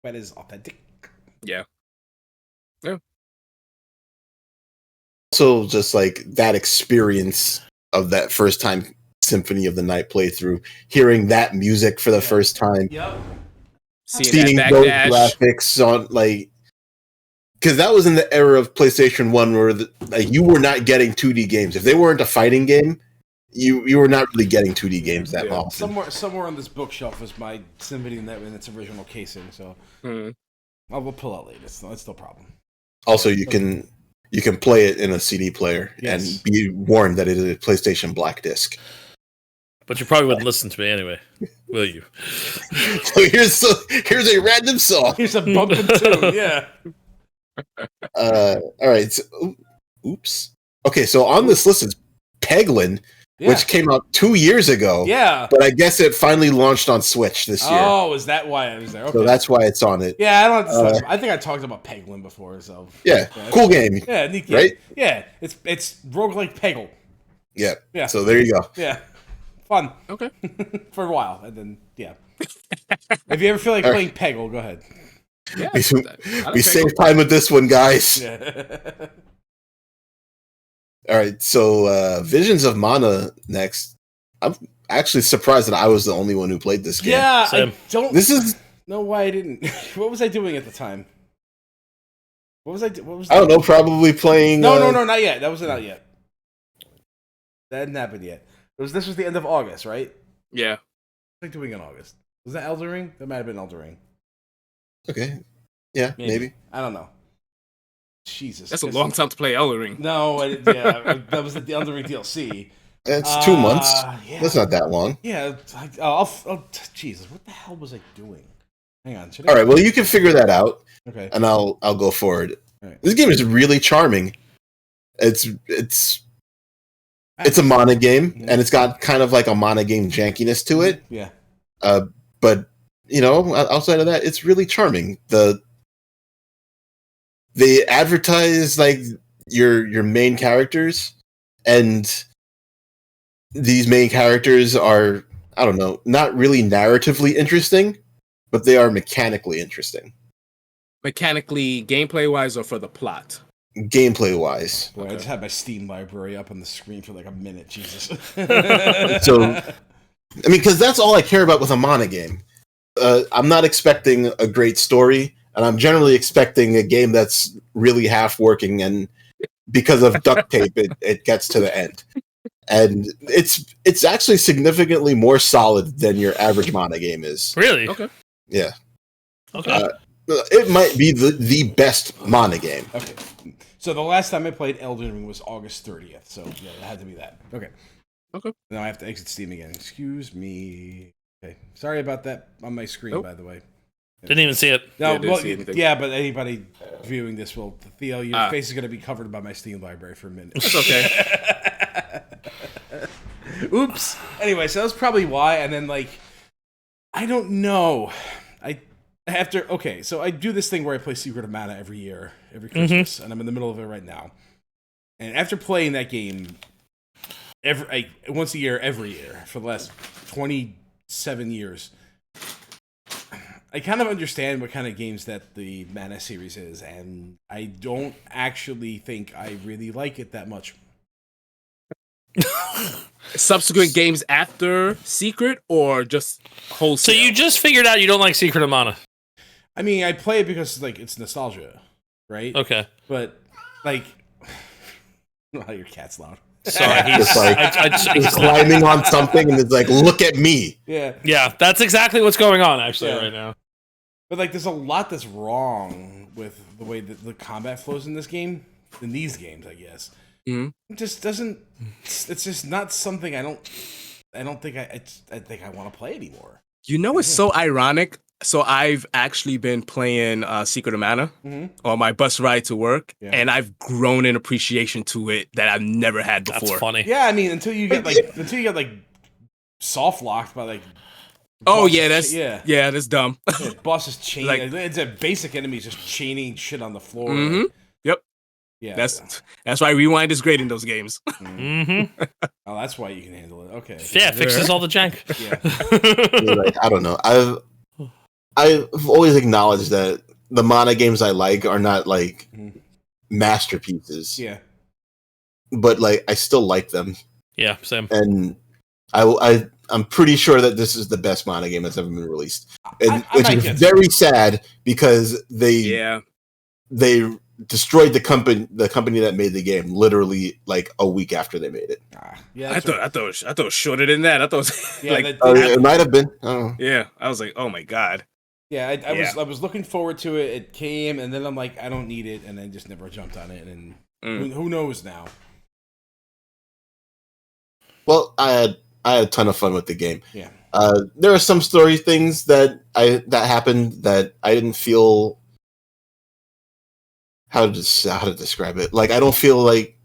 quite as authentic. Yeah. Also, just like that experience of that first time Symphony of the Night playthrough, hearing that music for the first time, seeing those graphics on, like, because that was in the era of PlayStation 1 where you were not getting 2D games. If they weren't a fighting game, you were not really getting 2D games that often. Somewhere on this bookshelf is my Symphony in its original casing, so we'll pull out later. It's no problem. Also, you can play it in a CD player and be warned that it is a PlayStation Black Disc. But you probably wouldn't listen to me anyway, will you? So here's a random song. Here's a bumping tune, yeah. All right. So, oops. Okay, so on this list is Peglin, which came out 2 years ago. Yeah. But I guess it finally launched on Switch this year. Oh, is that why I was there? Okay. So that's why it's on it. Yeah, I don't have to I think I talked about Peglin before, so. Yeah, cool game. Yeah, neat game. Right? Yeah, it's roguelike Peggle. Yeah. Yeah. So there you go. Yeah. Fun. Okay. For a while, and then, yeah. If you ever feel like playing Peggle, go ahead. Yeah, we save time with this one, guys. Yeah. All right, so Visions of Mana next. I'm actually surprised that I was the only one who played this game. Yeah, I don't know why I didn't. What was I doing at the time? I don't know, probably playing... No, not yet. That wasn't out yet. That hadn't happened yet. This was the end of August, right? Yeah. What was I doing in August? Was that Elden Ring? That might have been Elden Ring. Okay. Yeah, maybe. I don't know. Jesus. That's a long time to play Elden Ring. No, that was the Elden Ring DLC. It's 2 months. Yeah. That's not that long. Yeah. Jesus, what the hell was I doing? Hang on. All right, well, you can figure that out. Okay. And I'll go forward. Right. This game is really charming. It's a Mana game, and it's got kind of like a Mana game jankiness to it. Yeah. But outside of that, it's really charming. They advertise like your main characters, and these main characters are, I don't know, not really narratively interesting, but they are mechanically interesting. Mechanically, gameplay-wise, or for the plot? Gameplay-wise. Boy, I just had my Steam library up on the screen for like a minute, Jesus. So, I mean, because that's all I care about with a Mana game. I'm not expecting a great story, and I'm generally expecting a game that's really half-working, and because of duct tape, it gets to the end. And it's actually significantly more solid than your average Mana game is. Really? Okay. Yeah. Okay. It might be the best Mana game. Okay. So the last time I played Elden Ring was August 30th, so yeah, it had to be that. Okay. Now I have to exit Steam again. Excuse me. Okay. Sorry about that on my screen, by the way. Didn't even see it. No, but anybody viewing this will... Theo, your face is going to be covered by my Steam library for a minute. It's okay. Oops. Anyway, so that's probably why, and then, like... I don't know. So I do this thing where I play Secret of Mana every year, every Christmas, and I'm in the middle of it right now. And after playing that game once a year, every year, for the last 20 7 years. I kind of understand what kind of games that the Mana series is, and I don't actually think I really like it that much. Subsequent games after Secret, or just wholesale? So you just figured out you don't like Secret of Mana? I mean, I play it because like it's nostalgia, right? Okay, but like, oh, your cat's loud. Sorry, he's he's climbing on something and it's like, look at me. Yeah, that's exactly what's going on actually right now. But like, there's a lot that's wrong with the way that the combat flows in this game, in these games, I guess. It just doesn't. It's just not something I don't think I think I want to play anymore. You know, it's so ironic. So I've actually been playing Secret of Mana on my bus ride to work, and I've grown in appreciation to it that I've never had before. That's funny. Yeah, I mean, until you get soft locked by like. Oh yeah, that's dumb. Yeah, boss is chaining. Like, it's a basic enemy just chaining shit on the floor. Yep. Yeah, that's why Rewind is great in those games. Oh, that's why you can handle it. Okay. Yeah, fixes all the jank. Yeah. Like, I don't know. I've always acknowledged that the Mana games I like are not like masterpieces. Yeah. But like I still like them. Yeah, same. And I'm pretty sure that this is the best Mana game that's ever been released. Which is very sad because they destroyed the company that made the game literally like a week after they made it. I thought it was shorter than that. I thought it was it might have been. I don't know. Yeah, I was like, oh my god. Yeah, I was looking forward to it. It came, and then I'm like, I don't need it, and then just never jumped on it. And who knows now? Well, I had a ton of fun with the game. Yeah. There are some story things that happened that I didn't feel. How to describe it? Like, I don't feel like.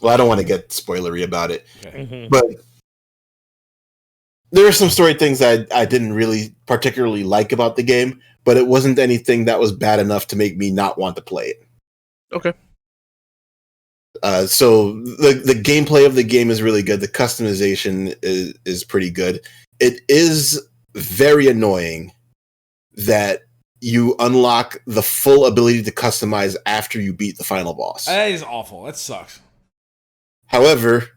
Well, I don't want to get spoilery about it, but there are some story things that I didn't really particularly like about the game, but it wasn't anything that was bad enough to make me not want to play it. Okay. So the gameplay of the game is really good. The customization is pretty good. It is very annoying that you unlock the full ability to customize after you beat the final boss. That is awful. That sucks. However,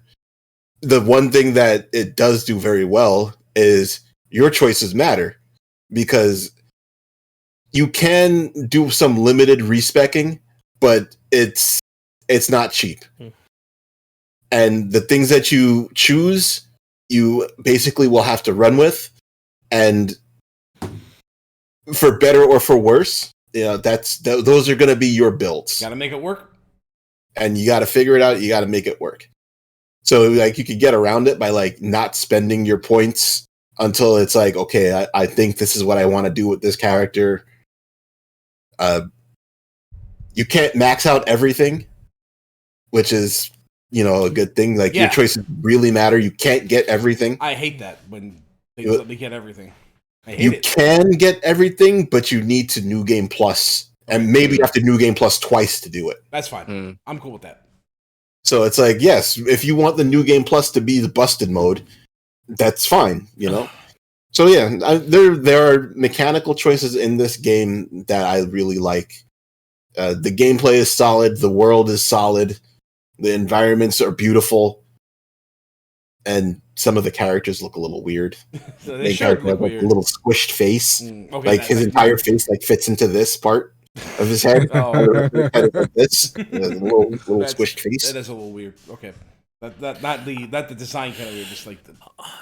the one thing that it does do very well is your choices matter, because you can do some limited respecking, but it's not cheap. And the things that you choose, you basically will have to run with, and for better or for worse, those are going to be your builds. Got to make it work. And you got to figure it out. You got to make it work. So like you could get around it by like not spending your points until it's like, okay, I think this is what I want to do with this character. You can't max out everything, which is, a good thing. Like your choices really matter. You can't get everything. I hate that when they let me get everything. You can get everything, but you need to New Game Plus, and maybe you have to New Game Plus twice to do it. That's fine. I'm cool with that. So it's like, yes, if you want the New Game Plus to be the busted mode, that's fine, So yeah, there are mechanical choices in this game that I really like. The gameplay is solid, the world is solid, the environments are beautiful, and some of the characters look a little weird. So they have like a little squished face, his entire face like fits into this part of his head. Like this, a little squished face. That is a little weird. Okay, not the design kind of weird, just like the.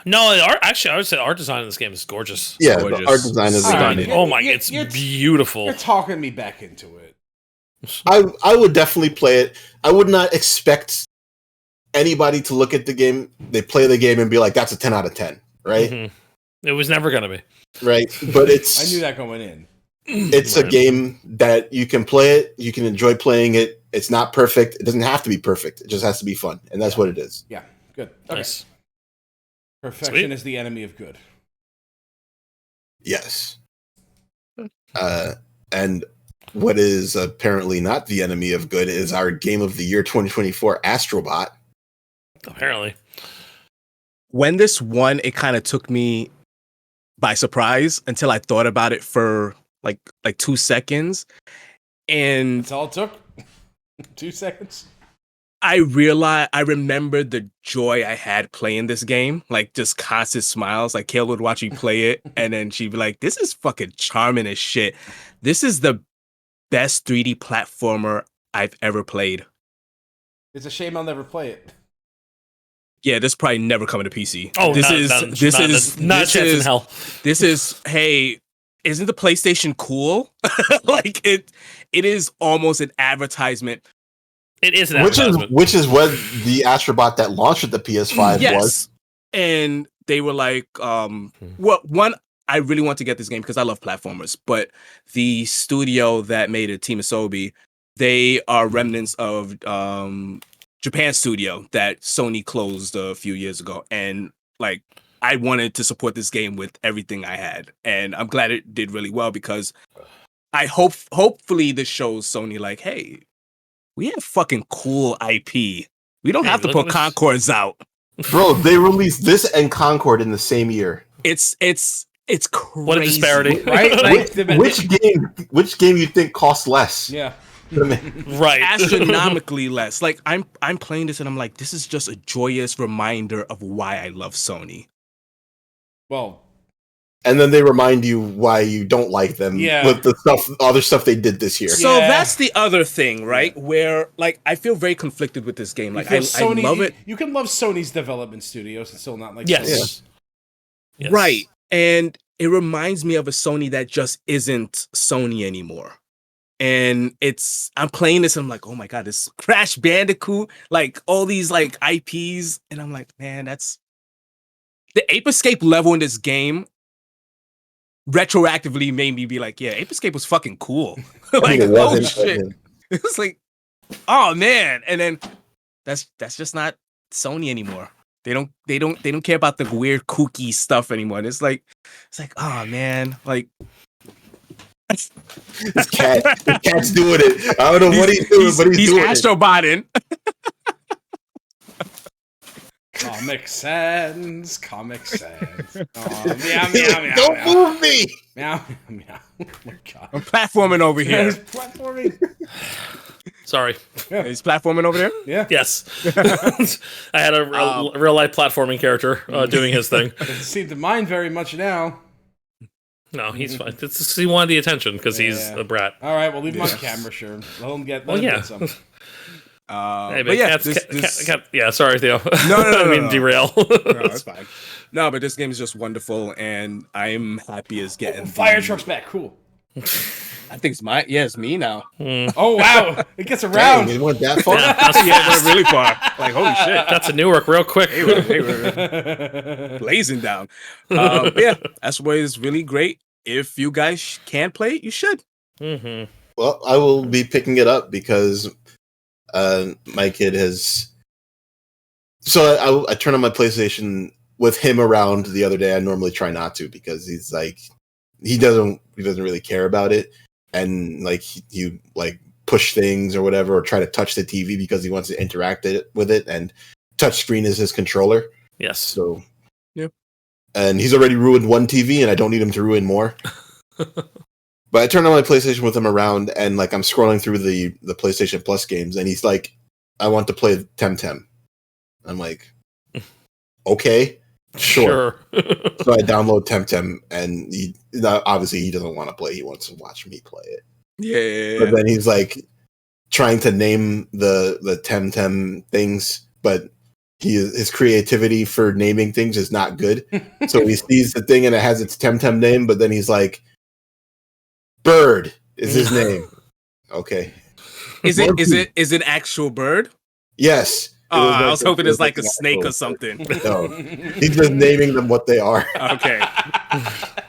No, actually, I would say art design in this game is gorgeous. Yeah, gorgeous. The art design is stunning. Oh my, it's beautiful. You're talking me back into it. I would definitely play it. I would not expect anybody to look at the game, they play the game and be like, that's a 10 out of 10, right? It was never going to be. Right, but it's... I knew that going in. It's a game that you can play it, you can enjoy playing it. It's not perfect. It doesn't have to be perfect. It just has to be fun, and that's what it is. Yeah, good. Okay. Nice. Perfection is the enemy of good. Yes. And what is apparently not the enemy of good is our Game of the Year 2024 Astro Bot. Apparently. when this won, it kind of took me by surprise until I thought about it for like 2 seconds. And that's all it took. 2 seconds. I remembered the joy I had playing this game, like just constant smiles. Like Kayla would watch me play it, and then she'd be like, "This is fucking charming as shit. This is the best 3D platformer I've ever played." It's a shame I'll never play it. Yeah, this probably never coming to PC. Oh, this is not a chance in hell. This is, hey, isn't the PlayStation cool? Like it is almost an advertisement. It is an advertisement. Which is what the Astro Bot that launched at the PS5 was. And they were like, one, I really want to get this game because I love platformers, but the studio that made it, Team Asobi, they are remnants of Japan studio that Sony closed a few years ago. And like, I wanted to support this game with everything I had. And I'm glad it did really well because I hopefully this shows Sony like, hey, we have fucking cool IP. We don't have to put Concords out. Bro, they released this and Concord in the same year. It's crazy. What a disparity. Right? Like, which game you think costs less? Yeah. Right. Astronomically less. Like I'm playing this and I'm like, this is just a joyous reminder of why I love Sony. Well, and then they remind you why you don't like them with the other stuff they did this year. So that's the other thing, right? Where like I feel very conflicted with this game. Like I love it. You can love Sony's development studios and still not like Sony. Yes. Right. And it reminds me of a Sony that just isn't Sony anymore. And I'm playing this and I'm like, oh my God, this Crash Bandicoot, like all these like IPs. And I'm like, man, that's the Ape Escape level in this game retroactively made me be like, yeah, Ape Escape was fucking cool. Like, oh shit. It was like, oh man. And then that's just not Sony anymore. They don't care about the weird kooky stuff anymore. And it's like, oh man, like this cat's doing it. I don't know what he's doing, but he's doing Astro Botting. Comic Sans. Oh, meow, meow, meow. Don't move me. Meow, meow. Oh my God. I'm platforming over here. He's platforming. Sorry. Yeah. He's platforming over there? Yeah. Yes. I had a real life platforming character doing his thing. Doesn't seem to mind very much now. No, he's fine. He wanted the attention because he's a brat. All right, we'll leave him on camera, sure. Let him get some. But yeah, sorry, Theo. No, I mean, derail. No, it's fine. No, but this game is just wonderful, and I'm happy as getting. Fire truck's back, cool. I think it's me now. Oh wow, it gets around. Dang, it went that far. It went really far. Like holy shit, that's a Newark real quick. We're blazing down. Yeah, that's why it's really great. If you guys can play it, you should. Mm-hmm. Well, I will be picking it up because my kid has. So I turned on my PlayStation with him around the other day. I normally try not to because he's like he doesn't really care about it, and like he like push things or whatever, or try to touch the TV because he wants to interact with it. And touchscreen is his controller. Yes. So yeah, and he's already ruined one TV, and I don't need him to ruin more. But I turned on my PlayStation with him around, and like I'm scrolling through the PlayStation Plus games, and he's like, "I want to play Temtem." I'm like, "Okay, sure." So I download Temtem, and obviously he doesn't want to play. He wants to watch me play it. Yeah. But then he's like trying to name the Temtem things, but his creativity for naming things is not good. So he sees the thing and it has its Temtem name, but then he's like, Bird is his name. Okay. Is it actual bird? Yes. I was hoping it's like a snake or something. No. He's just naming them what they are. Okay.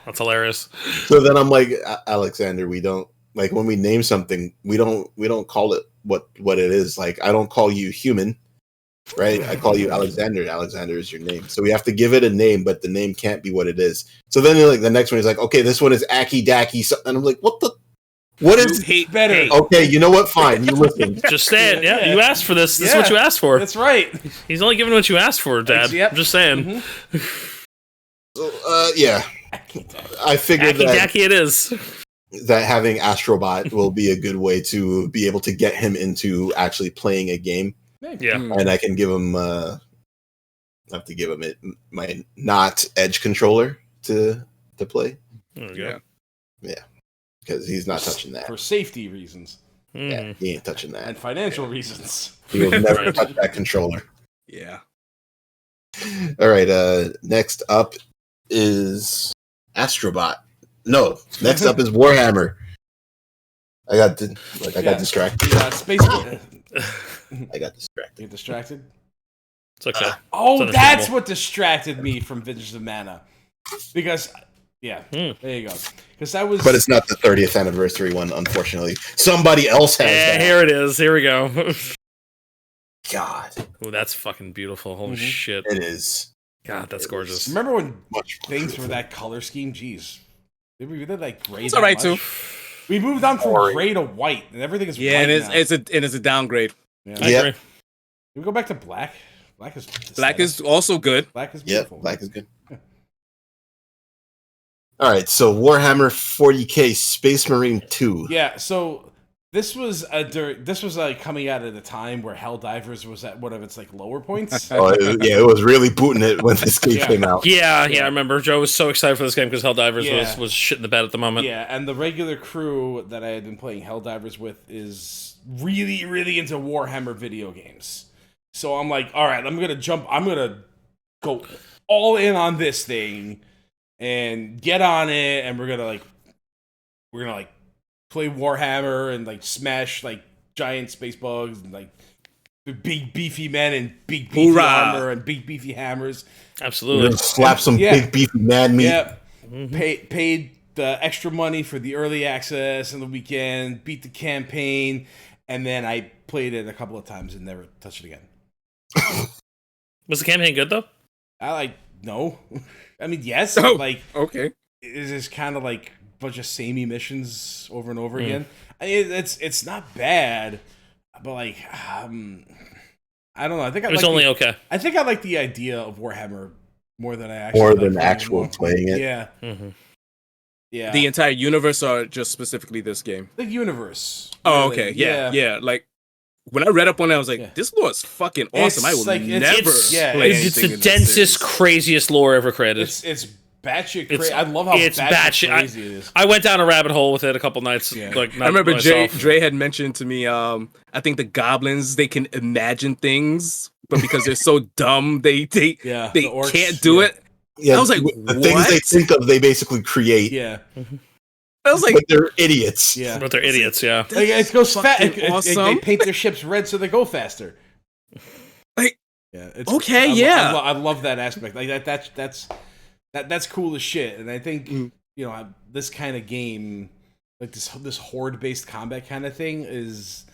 That's hilarious. So then I'm like, Alexander, we don't like when we name something, we don't call it what it is. Like I don't call you human, right? I call you Alexander. Alexander is your name. So we have to give it a name, but the name can't be what it is. So then like the next one is like, okay, this one is Aki Daki. And I'm like, what What is better? Okay, you know what? Fine, you listen. Just saying. Yeah, you asked for this. This is what you asked for. That's right. He's only giving what you asked for, Dad. Yep. I'm just saying. Mm-hmm. So, yeah. I figured Dacky it is. That having Astro Bot will be a good way to be able to get him into actually playing a game. Yeah. And I can give him I have to give him my not Edge controller to play. There we go. Yeah. Because he's not touching that. For safety reasons. Yeah, he ain't touching that. And financial reasons. He will never touch that controller. Yeah. All right, next up is Astro Bot. No, next up is Warhammer. I got distracted. Space. I got distracted. You're distracted? It's okay. That's what distracted me from Vintage of Mana. Because, there you go. Because I was. But it's not the 30th anniversary one, unfortunately. Somebody else has that. Here it is. Here we go. God. Oh, that's fucking beautiful. Holy shit. It is. God, that's gorgeous. Remember when things were that color scheme? Jeez. We did like gray. It's all right, too. We moved on from gray to white, and everything is white and now. it's a downgrade. Yeah. I agree. Can we go back to black? Black is also good. Black is beautiful. Yep, black is good. All right, so Warhammer 40K Space Marine 2. Yeah, so this was coming out at a time where Helldivers was at one of its like lower points. It was really booting it when this game came out. Yeah, I remember. Joe was so excited for this game because Helldivers was shit in the bed at the moment. Yeah, and the regular crew that I had been playing Helldivers with is really, really into Warhammer video games. So I'm like, all right, I'm gonna go all in on this thing and get on it, and we're gonna play Warhammer and like smash like giant space bugs and like big beefy men and big beefy armor and big beefy hammers. Absolutely. Slap some big beefy man meat. Yeah. Paid the extra money for the early access and the weekend, beat the campaign, and then I played it a couple of times and never touched it again. Was the campaign good though? No. I mean, yes. Okay. It's just kind of like a bunch of samey missions over and over again. I mean, it's not bad, but like, I don't know. I think it was only okay. I think I like the idea of Warhammer more than I actually playing it. Yeah. Mm-hmm. Yeah. The entire universe, or just specifically this game? The universe. Oh, okay. Yeah. Like, when I read up on it, I was like, this lore is fucking awesome. I will never play it's the densest, craziest lore ever created. It's batshit crazy. I love how batshit crazy it is. I went down a rabbit hole with it a couple nights. Yeah. Like, I remember Dre had mentioned to me, I think the goblins, they can imagine things, but because they're so dumb, they the orcs, can't do it. Yeah, I was like, the things they think of, they basically create. Yeah. I was like, but they're idiots. Yeah. But they're idiots, yeah. Like, it goes fast. Awesome. They paint their ships red so they go faster. Like, yeah. I love that aspect. Like that's cool as shit. And I think this kind of game, like this horde based combat kind of thing, is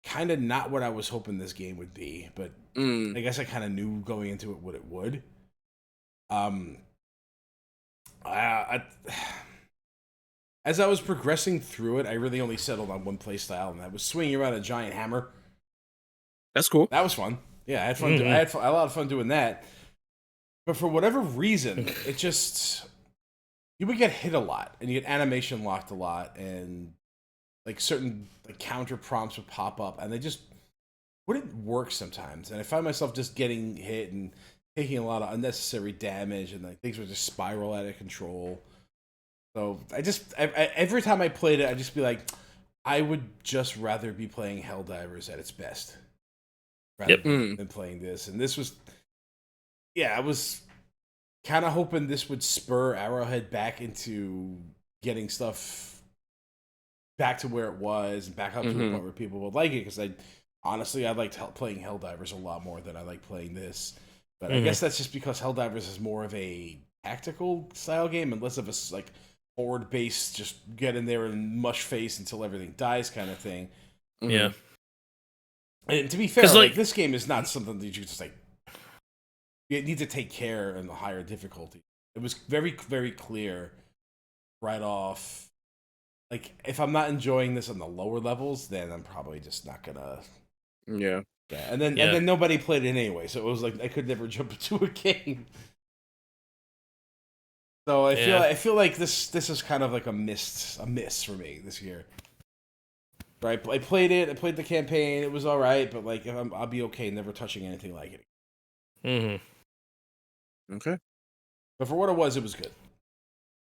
kind of not what I was hoping this game would be. But I guess I kind of knew going into it what it would. As I was progressing through it, I really only settled on one play style, and that was swinging around a giant hammer. That's cool. That was fun. Yeah, I had fun. I had a lot of fun doing that. But for whatever reason, it just you would get hit a lot, and you get animation locked a lot, and like certain counter prompts would pop up, and they just wouldn't work sometimes. And I find myself just getting hit and taking a lot of unnecessary damage, and like things would just spiral out of control. So every time I played it, I'd just be like, I would just rather be playing Helldivers at its best rather than playing this. And this was, I was kind of hoping this would spur Arrowhead back into getting stuff back to where it was and back up to the point where people would like it. Because I liked playing Helldivers a lot more than I like playing this. But I guess that's just because Helldivers is more of a tactical style game and less of a forward base, just get in there and mush face until everything dies kind of thing. Yeah. And to be fair, this game is not something that you just you need to take care in the higher difficulty. It was very, very clear right off like if I'm not enjoying this on the lower levels, then I'm probably just not gonna. Yeah. And then nobody played it anyway, so it was like I could never jump into a game. So I feel like this is kind of like a miss for me this year. Right, I played it. I played the campaign. It was all right, but like I'll be okay never touching anything like it. Mm-hmm. Okay. But for what it was good.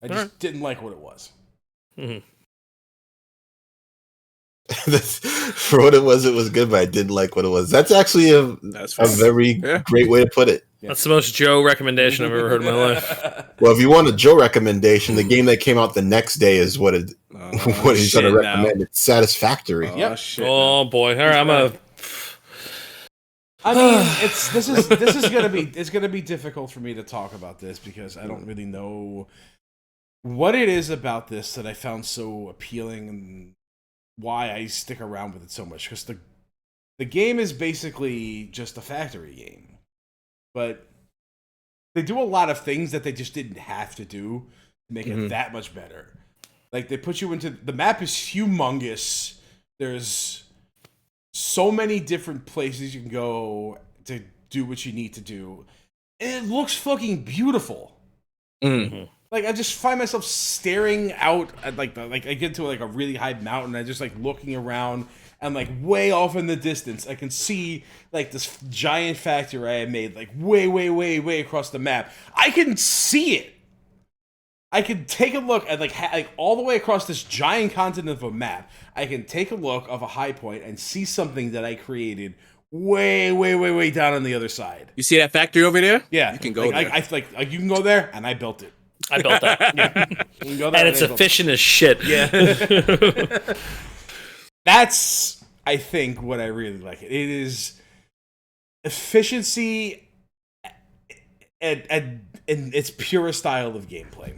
I just didn't like what it was. Mm-hmm. For what it was good, but I didn't like what it was. That's actually a very great way to put it. Yeah. That's the most Joe recommendation I've ever heard in my life. Well, if you want a Joe recommendation, the game that came out the next day is what he's going to recommend. Now. It's Satisfactory. Oh boy! All right, I mean, this is gonna be difficult for me to talk about this because I don't really know what it is about this that I found so appealing and why I stick around with it so much. Because the game is basically just a factory game, but they do a lot of things that they just didn't have to do to make it that much better. Like they put you into the map is humongous. There's so many different places you can go to do what you need to do. And it looks fucking beautiful. Mm-hmm. Like I just find myself staring out at like I get to like a really high mountain. I just like looking around and like way off in the distance, I can see like this giant factory I made like way across the map. I can see it. I can take a look at like all the way across this giant continent of a map. I can take a look of a high point and see something that I created way down on the other side. You see that factory over there? Yeah, you can go there. You can go there, and I built it. I built that. Yeah, you can go there and it's efficient as shit. Yeah, that's I think what I really like. It is efficiency and its purest style of gameplay.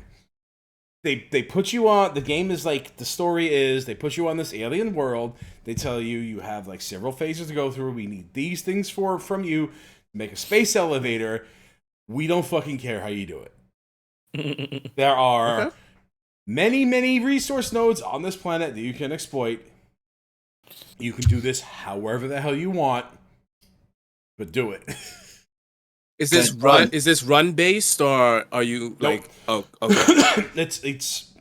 They put you on, the game is like, the story is, they put you on this alien world, they tell you have like several phases to go through, we need these things from you, make a space elevator, we don't fucking care how you do it. There are many resource nodes on this planet that you can exploit. You can do this however the hell you want, but do it. Is this run based or are you like it's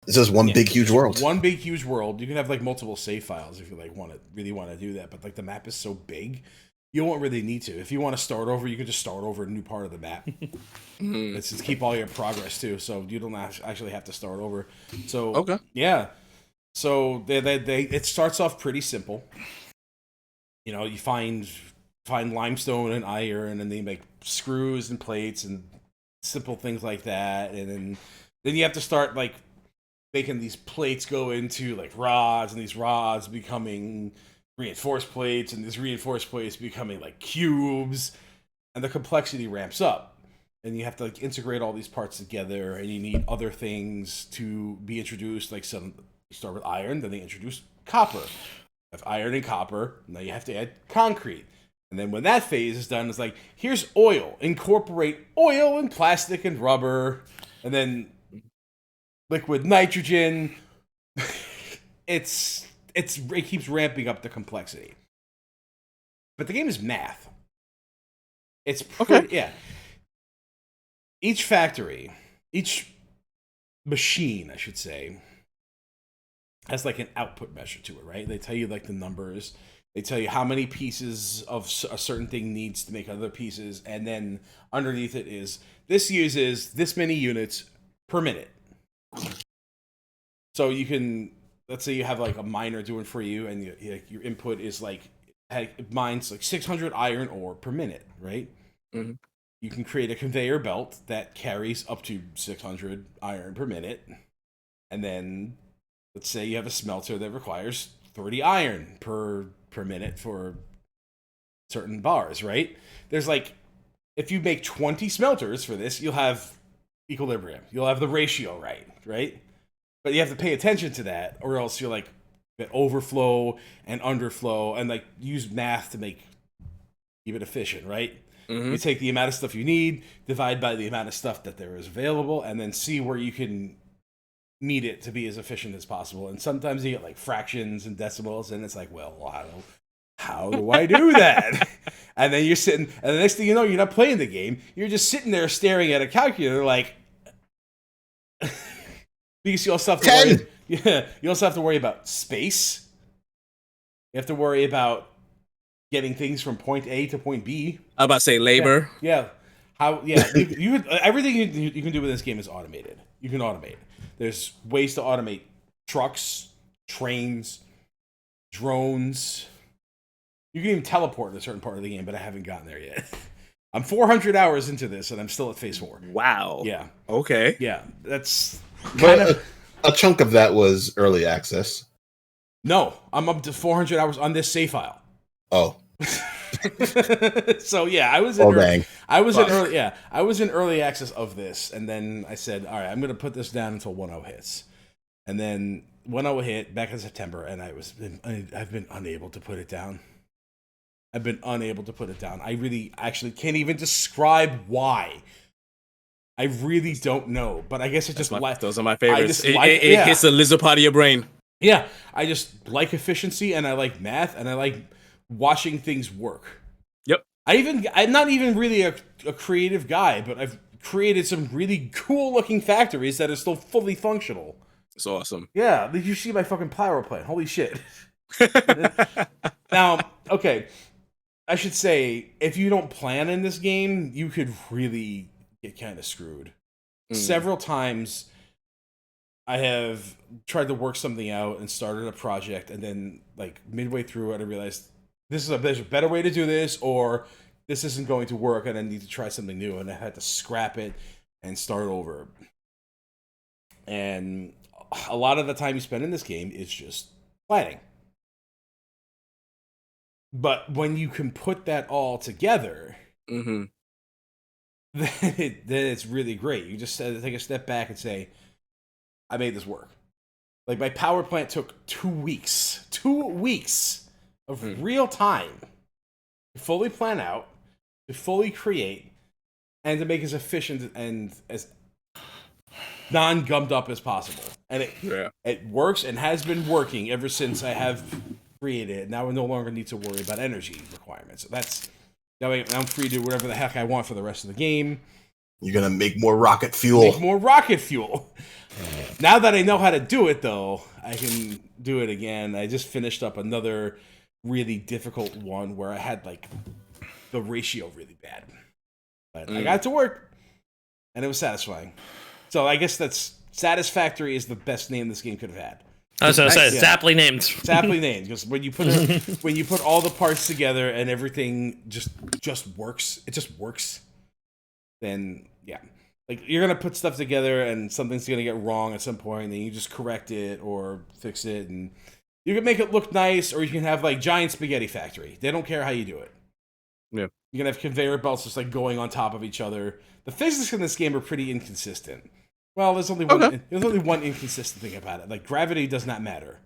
just one big huge world. One big huge world. You can have like multiple save files if you like really want to do that, but like the map is so big, you won't really need to. If you want to start over, you can just start over a new part of the map. It's to keep all your progress too, so you don't actually have to start over. So yeah. So they it starts off pretty simple. You know, you find limestone and iron, and they make screws and plates and simple things like that, and then you have to start like making these plates go into like rods, and these rods becoming reinforced plates, and these reinforced plates becoming like cubes, and the complexity ramps up, and you have to like integrate all these parts together, and you need other things to be introduced. Like you start with iron, then they introduce copper. If iron and copper, now you have to add concrete. And then when that phase is done, it's like, here's oil. Incorporate oil and plastic and rubber. And then liquid nitrogen. It keeps ramping up the complexity. But the game is math. It's yeah. Each factory, each machine, I should say, has like an output measure to it, right? They tell you like the numbers. They tell you how many pieces of a certain thing needs to make other pieces, and then underneath it is, this uses this many units per minute. So you can, let's say you have like a miner doing for you, and your input is like, it mines like 600 iron ore per minute, right? Mm-hmm. You can create a conveyor belt that carries up to 600 iron per minute, and then let's say you have a smelter that requires 30 iron per minute for certain bars, right? There's like, if you make 20 smelters for this, you'll have equilibrium. You'll have the ratio right? But you have to pay attention to that, or else you'll like get overflow and underflow, and like use math to make keep it efficient, right? Mm-hmm. You take the amount of stuff you need, divide by the amount of stuff that there is available, and then see where you can need it to be as efficient as possible. And sometimes you get like fractions and decimals, and it's like, well, how do I do that? And then you're sitting, and the next thing you know, you're not playing the game. You're just sitting there staring at a calculator, like, because you also have to worry. Yeah, you also have to worry about space. You have to worry about getting things from point A to point B. I'm about to say labor. Yeah. You everything you can do with this game is automated. You can automate. There's ways to automate trucks, trains, drones. You can even teleport in a certain part of the game, but I haven't gotten there yet. I'm 400 hours into this, and I'm still at phase 4. Wow. Yeah. Okay. Yeah, that's kind of... A chunk of that was early access. No, I'm up to 400 hours on this save file. Oh. So yeah, I was in early access of this, and then I said, all right, I'm going to put this down until 1.0 hits. And then 1.0 hit back in September, and I've been unable to put it down. I really actually can't even describe why. I really don't know, but I guess it just those are my favorites. It hits the lizard part of your brain. Yeah, I just like efficiency, and I like math, and I like watching things work. Yep. I'm not even really a creative guy, but I've created some really cool looking factories that are still fully functional. It's awesome. Yeah, did you see my fucking Palworld plant? Holy shit. Now, okay, I should say, if you don't plan in this game, you could really get kind of screwed. Several times I have tried to work something out and started a project, and then like midway through it, I realized there's a better way to do this, or this isn't going to work, and I need to try something new, and I had to scrap it and start over. And a lot of the time you spend in this game is just planning. But when you can put that all together, then it's really great. You just take a step back and say, I made this work. Like, my power plant took 2 weeks. 2 weeks of real time to fully plan out, to fully create, and to make as efficient and as non-gummed up as possible. And it works and has been working ever since I have created it. Now I no longer need to worry about energy requirements. So that's, now I'm free to do whatever the heck I want for the rest of the game. You're going to make more rocket fuel. Now that I know how to do it, though, I can do it again. I just finished up another really difficult one where I had, like, the ratio really bad. But I got it to work, and it was satisfying. So I guess that's Satisfactory is the best name this game could have had. I was going to say, Saply named. Saply named, because when you put all the parts together and everything just works, it just works, then, yeah. Like, you're going to put stuff together and something's going to get wrong at some point, and then you just correct it or fix it, and you can make it look nice, or you can have, like, giant spaghetti factory. They don't care how you do it. Yeah. You can have conveyor belts just, like, going on top of each other. The physics in this game are pretty inconsistent. Well, there's only one inconsistent thing about it. Like, gravity does not matter.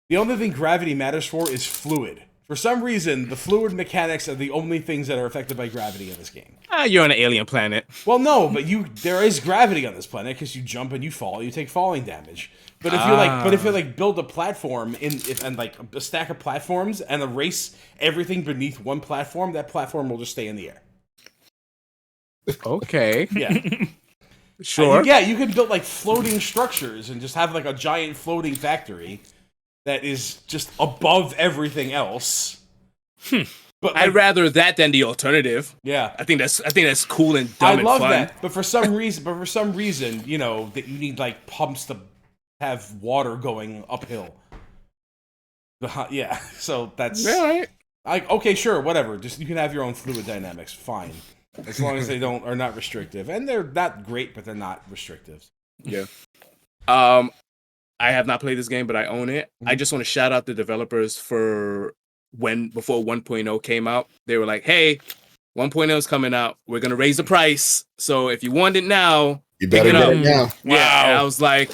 The only thing gravity matters for is fluid. For some reason, the fluid mechanics are the only things that are affected by gravity in this game. You're on an alien planet. Well, no, but there is gravity on this planet because you jump and you fall, you take falling damage. But if you build a platform and like a stack of platforms and erase everything beneath one platform, that platform will just stay in the air. Okay. Yeah. Sure. You can build like floating structures and just have like a giant floating factory that is just above everything else. But I'd rather that than the alternative. Yeah, I think that's cool and dumb and fun. I love that, but for some reason, you know, that you need like pumps to have water going uphill. Yeah, so that's right. Okay, sure, whatever. Just you can have your own fluid dynamics, fine, as long as they are not restrictive, and they're not great, but they're not restrictive. Yeah. I have not played this game, but I own it. I just want to shout out the developers for before 1.0 came out. They were like, hey, 1.0 is coming out. We're going to raise the price. So if you want it now, you better get it now. Wow. Yeah, and I was like,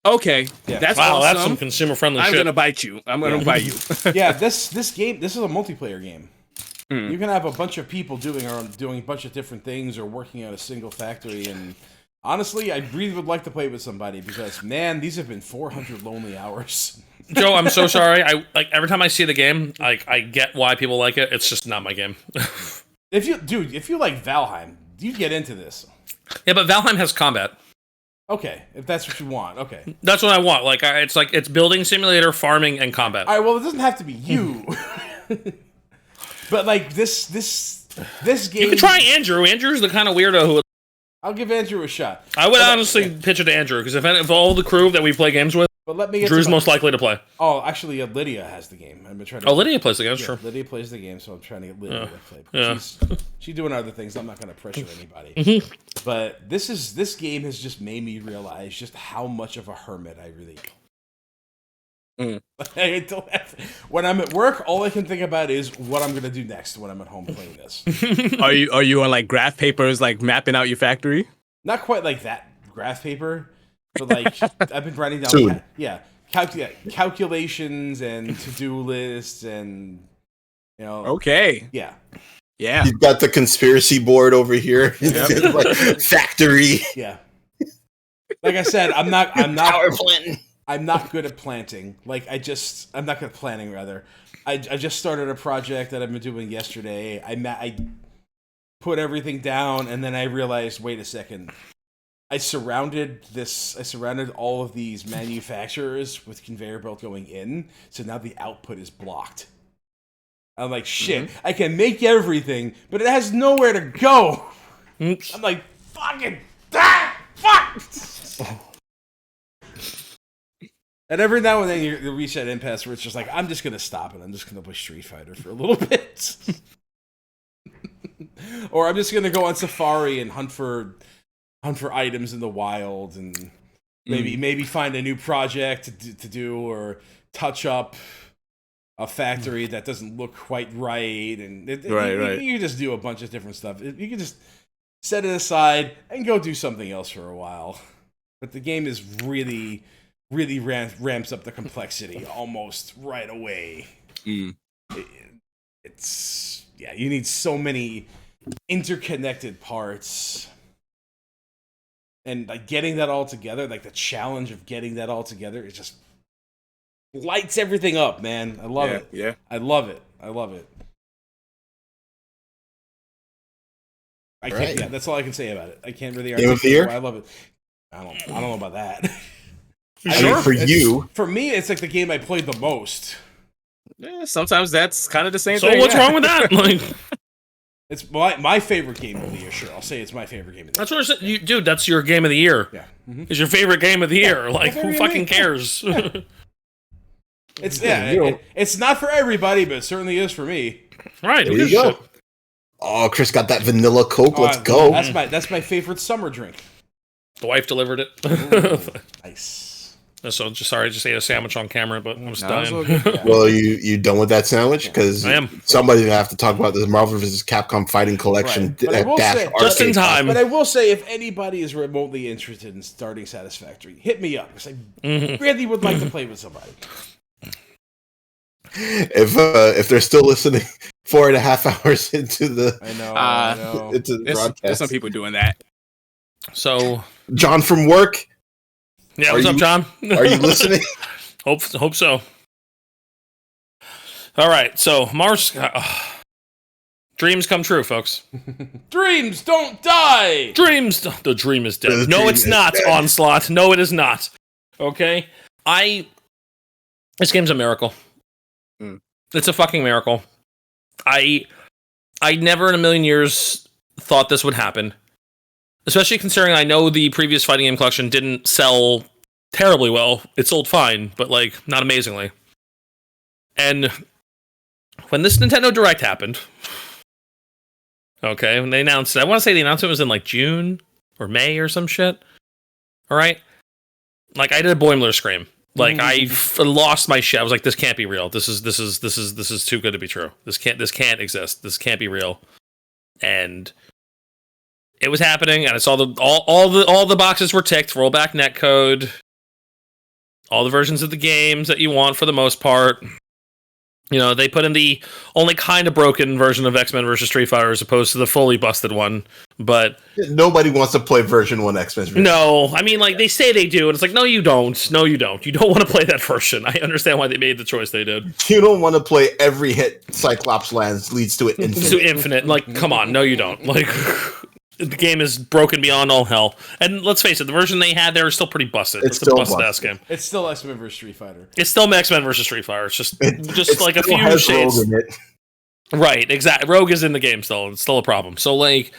okay, that's awesome. That's some consumer-friendly shit. I'm going to bite you. I'm going to bite you. Yeah, this game, this is a multiplayer game. You can have a bunch of people doing a bunch of different things or working at a single factory, and Honestly, I really would like to play with somebody because, man, these have been 400 lonely hours. Joe, I'm so sorry. I like every time I see the game, I get why people like it. It's just not my game. If you like Valheim, you get into this. Yeah, but Valheim has combat. Okay, if that's what you want, okay. That's what I want. It's building simulator, farming, and combat. All right, well, it doesn't have to be you. But like this game, you can try Andrew. Andrew's the kind of weirdo who. I'll give Andrew a shot. I would honestly pitch it to Andrew because if all the crew that we play games with, but let me get Drew's most likely to play. Oh, actually, Lydia has the game. I'm trying to. Oh, Lydia plays the game. Sure. Lydia plays the game, so I'm trying to get Lydia to play. Yeah. She's doing other things. I'm not going to pressure anybody. But this game has just made me realize just how much of a hermit I really am. I don't when I'm at work, all I can think about is what I'm going to do next when I'm at home playing this. Are you on like graph papers, like mapping out your factory? Not quite like that graph paper. But like I've been writing down, calculations and to-do lists, and Okay. Yeah. You've got the conspiracy board over here. Yep. Like, factory. Yeah. Like I said, I'm not power planting. I'm not good at planting. I'm not good at planning. Rather, I just started a project that I've been doing yesterday. I put everything down, and then I realized, wait a second. I surrounded all of these manufacturers with conveyor belt going in, so now the output is blocked. I'm like, shit, I can make everything, but it has nowhere to go. Oops. I'm like, fucking fuck! And every now and then you reach that impasse where it's just like, I'm just going to stop it. I'm just going to play Street Fighter for a little bit. Or I'm just going to go on Safari and hunt for items in the wild, and maybe find a new project to do, or touch up a factory that doesn't look quite right, and you just do a bunch of different stuff. You can just set it aside and go do something else for a while. But the game is really ramps up the complexity almost right away. It's you need so many interconnected parts. And like getting that all together, like the challenge of getting that all together, it just lights everything up, man. I love it. Yeah. I love it. I can't. Yeah, that's all I can say about it. I can't really articulate why I love it. I don't know about that. For me, it's like the game I played the most. Yeah, sometimes that's kind of the same thing. So what's wrong with that? It's my favorite game of the year. Sure, I'll say it's my favorite game of the year. That's what I said. Dude, that's your game of the year. Yeah. It's your favorite game of the year. Like, who fucking cares? Yeah. It's not for everybody, but it certainly is for me. Right. There you go. Oh, Chris got that vanilla Coke. Let's go. That's my favorite summer drink. The wife delivered it. Ooh, nice. So just ate a sandwich on camera, but I'm just dying. Well, you done with that sandwich? Because I am. Somebody's gonna have to talk about this Marvel vs. Capcom Fighting Collection. Right. Just in time. But I will say, if anybody is remotely interested in starting Satisfactory, hit me up, because I really would like to play with somebody. If they're still listening 4.5 hours into the I know. into the broadcast, there's some people doing that. So John from work. Yeah, what's up, John? Are you listening? Hope so. All right, so Mars. Dreams come true, folks. Dreams don't die. The dream is dead. No, it's not. Dead. Onslaught. No, it is not. Okay, this game's a miracle. It's a fucking miracle. I never in a million years thought this would happen. Especially considering I know the previous fighting game collection didn't sell terribly well. It sold fine, but like not amazingly. And when this Nintendo Direct happened, okay, when they announced it, I want to say the announcement was in like June or May or some shit. All right, like I did a Boimler scream. Like I lost my shit. I was like, this can't be real. This is too good to be true. This can't exist. This can't be real. And it was happening, and I saw all the boxes were ticked. Rollback netcode, all the versions of the games that you want for the most part. You know, they put in the only kind of broken version of X-Men versus Street Fighter as opposed to the fully busted one. But nobody wants to play version 1 X-Men. No, I mean, like, they say they do, and it's like, no, you don't. No, you don't. You don't want to play that version. I understand why they made the choice they did. You don't want to play every hit Cyclops lands leads to it infinite. To infinite. Like, come on. No, you don't. Like, the game is broken beyond all hell. And let's face it, the version they had there is still pretty busted. It's still a busted-ass game. It's still X-Men vs. Street Fighter. It's still X-Men versus Street Fighter. It's just like a few shades. Rogue in it. Right, exactly. Rogue is in the game still. It's still a problem. So, like,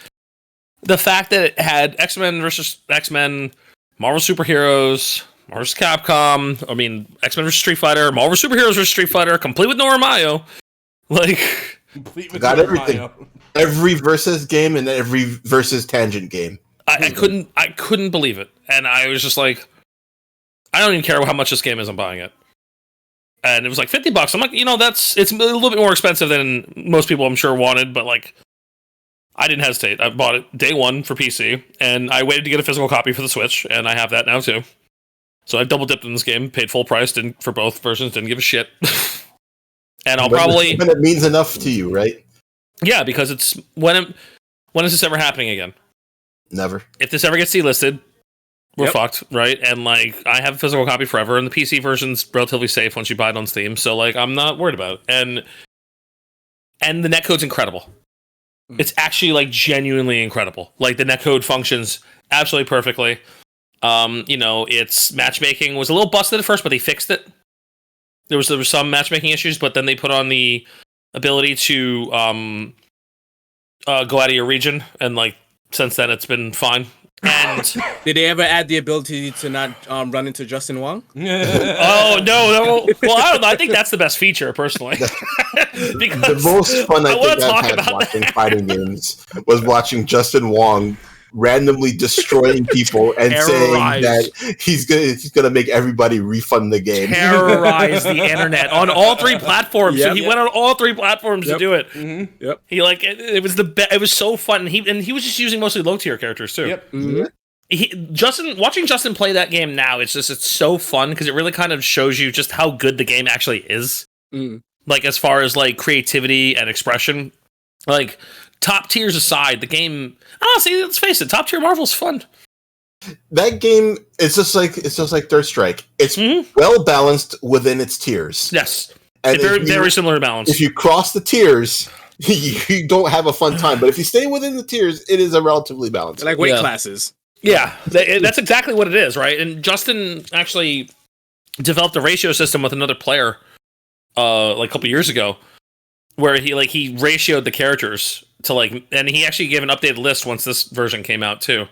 the fact that it had X-Men versus X-Men, Marvel Superheroes, Marvel vs. Capcom, I mean, X-Men versus Street Fighter, Marvel Superheroes versus Street Fighter, complete with Nora Mayo. Like, complete with got Nora everything. Mayo. Every versus game and every versus tangent game. I couldn't believe it. And I was just like, I don't even care how much this game is, I'm buying it. And it was like $50. I'm like, you know, it's a little bit more expensive than most people I'm sure wanted, but like, I didn't hesitate. I bought it day one for PC, and I waited to get a physical copy for the Switch, and I have that now too. So I double dipped in this game, paid full price for both versions, didn't give a shit. And I'll probably... When it means enough to you, right? Yeah, because it's... When is this ever happening again? Never. If this ever gets delisted, we're fucked, right? And, like, I have a physical copy forever, and the PC version's relatively safe once you buy it on Steam, so, like, I'm not worried about it. And the netcode's incredible. It's actually, like, genuinely incredible. Like, the netcode functions absolutely perfectly. You know, its matchmaking was a little busted at first, but they fixed it. There was some matchmaking issues, but then they put on the ability to go out of your region, and, like, since then it's been fine. And did they ever add the ability to not run into Justin Wong? Oh no! Well, I don't know. I think that's the best feature, personally. The most fun I think I've had watching fighting games was watching Justin Wong randomly destroying people and saying that he's gonna make everybody refund the game. Terrorize the internet on all three platforms. Yep, so he went on all three platforms to do it. Mm-hmm. Yep. He like it was it was so fun. And he was just using mostly low tier characters too. Yep. Mm-hmm. Watching Justin play that game now, it's so fun because it really kind of shows you just how good the game actually is. Like as far as like creativity and expression, like top tiers aside, the game. Honestly, let's face it, top tier Marvel's fun. That game is just like Third Strike. It's well balanced within its tiers. Yes, and very similar balance. If you cross the tiers, you don't have a fun time. But if you stay within the tiers, it is a relatively balanced. Like weight classes. Yeah, that's exactly what it is, right? And Justin actually developed a ratio system with another player, like a couple years ago, where he ratioed the characters to like, and he actually gave an updated list once this version came out too.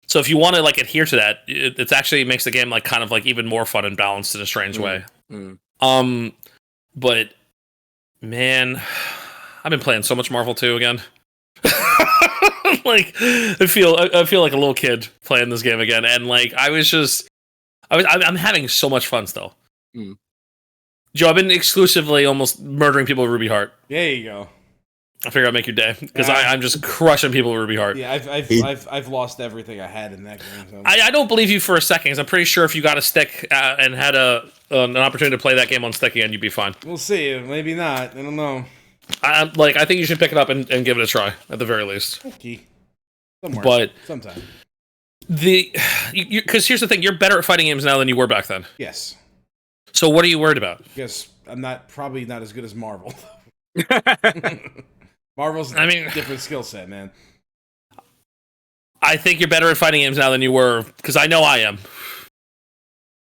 So if you want to like adhere to that, it actually makes the game like kind of like even more fun and balanced in a strange way. But man, I've been playing so much Marvel 2 again. Like I feel like a little kid playing this game again, and like I'm having so much fun still. Joe, I've been exclusively almost murdering people with Ruby Heart. There you go. I figure I'd make your day because I'm just crushing people with Ruby Heart. Yeah, I've lost everything I had in that game. So. I don't believe you for a second, because I'm pretty sure if you got a stick and had an opportunity to play that game on stick again, you'd be fine. We'll see. Maybe not. I don't know. I think you should pick it up and give it a try at the very least. Okay. Somewhere. But sometime. Because here's the thing, you're better at fighting games now than you were back then. Yes. So what are you worried about? Yes, I'm probably not as good as Marvel. Marvel's different skill set, man. I think you're better at fighting games now than you were, because I know I am.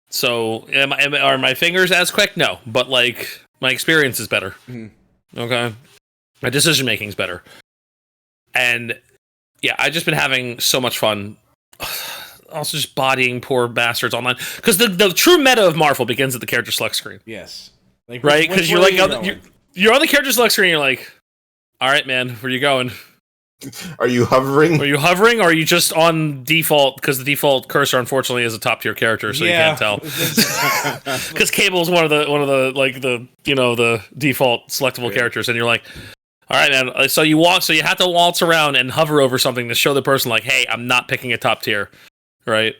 So, are my fingers as quick? No, but like my experience is better. Okay, my decision making is better, and yeah, I've just been having so much fun. Also, just bodying poor bastards online, because the true meta of Marvel begins at the character select screen. Yes, like, right? Because you're like you're on the character select screen. You're like, all right, man, where are you going? Are you hovering? Or are you just on default? Because the default cursor, unfortunately, is a top tier character, so you can't tell. Because Cable is one of the like the default selectable characters, and you're like, all right, man. So you have to waltz around and hover over something to show the person like, hey, I'm not picking a top tier, right?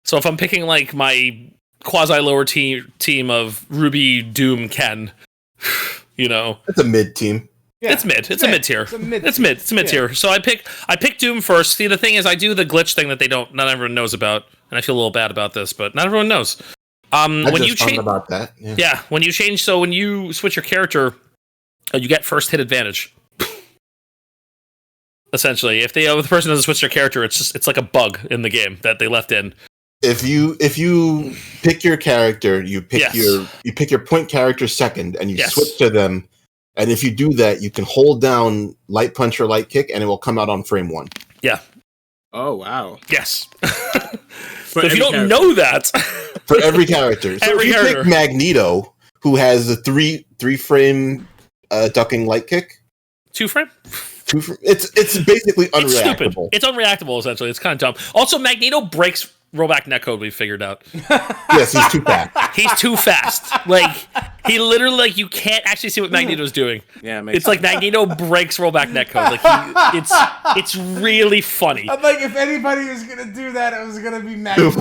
So if I'm picking like my quasi lower team of Ruby, Doom, Ken. You know, it's a mid team. Yeah, it's mid. It's a mid tier. It's mid tier. So I pick Doom first. See, the thing is, I do the glitch thing that not everyone knows about, and I feel a little bad about this, but not everyone knows. When you change about that, when you change, so when you switch your character, you get first hit advantage. Essentially, if the person doesn't switch their character, it's like a bug in the game that they left in. If you pick your character, you pick your point character second, and you switch to them. And if you do that, you can hold down light punch or light kick, and it will come out on frame 1. Yeah. Oh wow. Yes. So if you don't know that, for every character, so if you pick Magneto, who has a three frame ducking light kick, 2 frame. It's basically unreactable. It's stupid. It's unreactable essentially. It's kind of dumb. Also, Magneto breaks rollback netcode. We figured out. Yes, he's too fast. He's too fast. Like he literally you can't actually see what Magneto's doing. Yeah, it's like Magneto breaks rollback netcode. Like it's really funny. I'm like, if anybody was gonna do that, it was gonna be Magneto.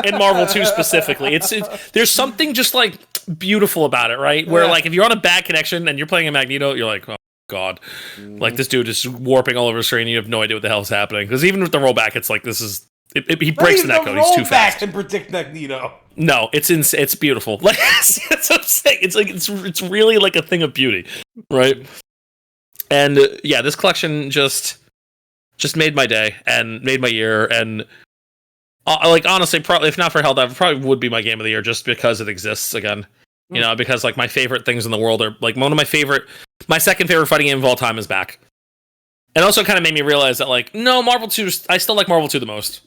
In Marvel 2 specifically. It's there's something just like beautiful about it, right? Where like if you're on a bad connection and you're playing a Magneto, you're like, oh God, like this dude is warping all over the screen. And you have no idea what the hell is happening because even with the rollback, it's like this is he breaks the netcode. He's too fast. And predict Magneto. No, it's beautiful. Like that's what I'm saying. It's like it's really like a thing of beauty, right? And this collection just made my day and made my year. And like honestly, probably if not for Helldivers, it probably would be my game of the year just because it exists again. You know, because like my favorite things in the world are like my second favorite fighting game of all time is back. And also kind of made me realize that like, no, Marvel 2, I still like Marvel 2 the most.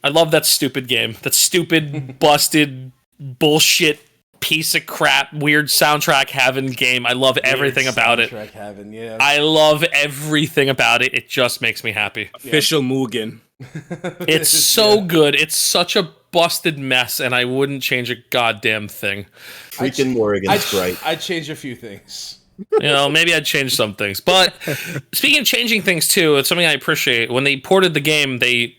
I love that stupid game. That stupid, busted, bullshit, piece of crap, weird soundtrack having game. I love everything about it. Yeah. I love everything about it. It just makes me happy. Official Mugen. It's so good. It's such a busted mess, and I wouldn't change a goddamn thing. Freaking Morrigan's right. I'd change a few things. You know, maybe I'd change some things. But speaking of changing things too, it's something I appreciate. When they ported the game, the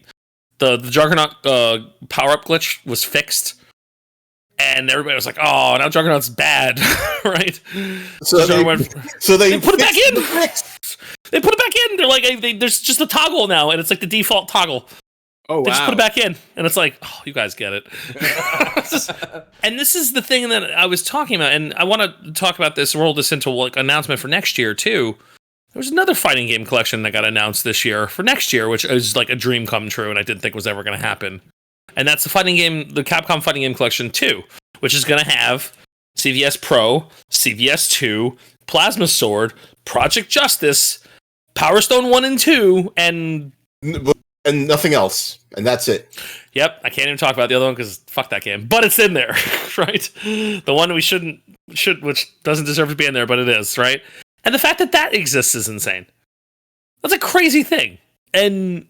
Juggernaut power-up glitch was fixed. And everybody was like, oh, now Juggernaut's bad, right? So they put it back in. They put it back in. They're like, there's just a toggle now, and it's like the default toggle. Oh, wow. They just put it back in, and it's like, oh, you guys get it. And this is the thing that I was talking about, and I want to talk about this, roll this into like announcement for next year too. There was another fighting game collection that got announced this year for next year, which is like a dream come true, and I didn't think was ever going to happen. And that's the Capcom Fighting Game Collection 2, which is going to have CVS Pro, CVS 2, Plasma Sword, Project Justice, Power Stone 1 and 2, and nothing else. And that's it. Yep, I can't even talk about the other one because fuck that game. But it's in there, right? The one we which doesn't deserve to be in there, but it is, right? And the fact that exists is insane. That's a crazy thing. And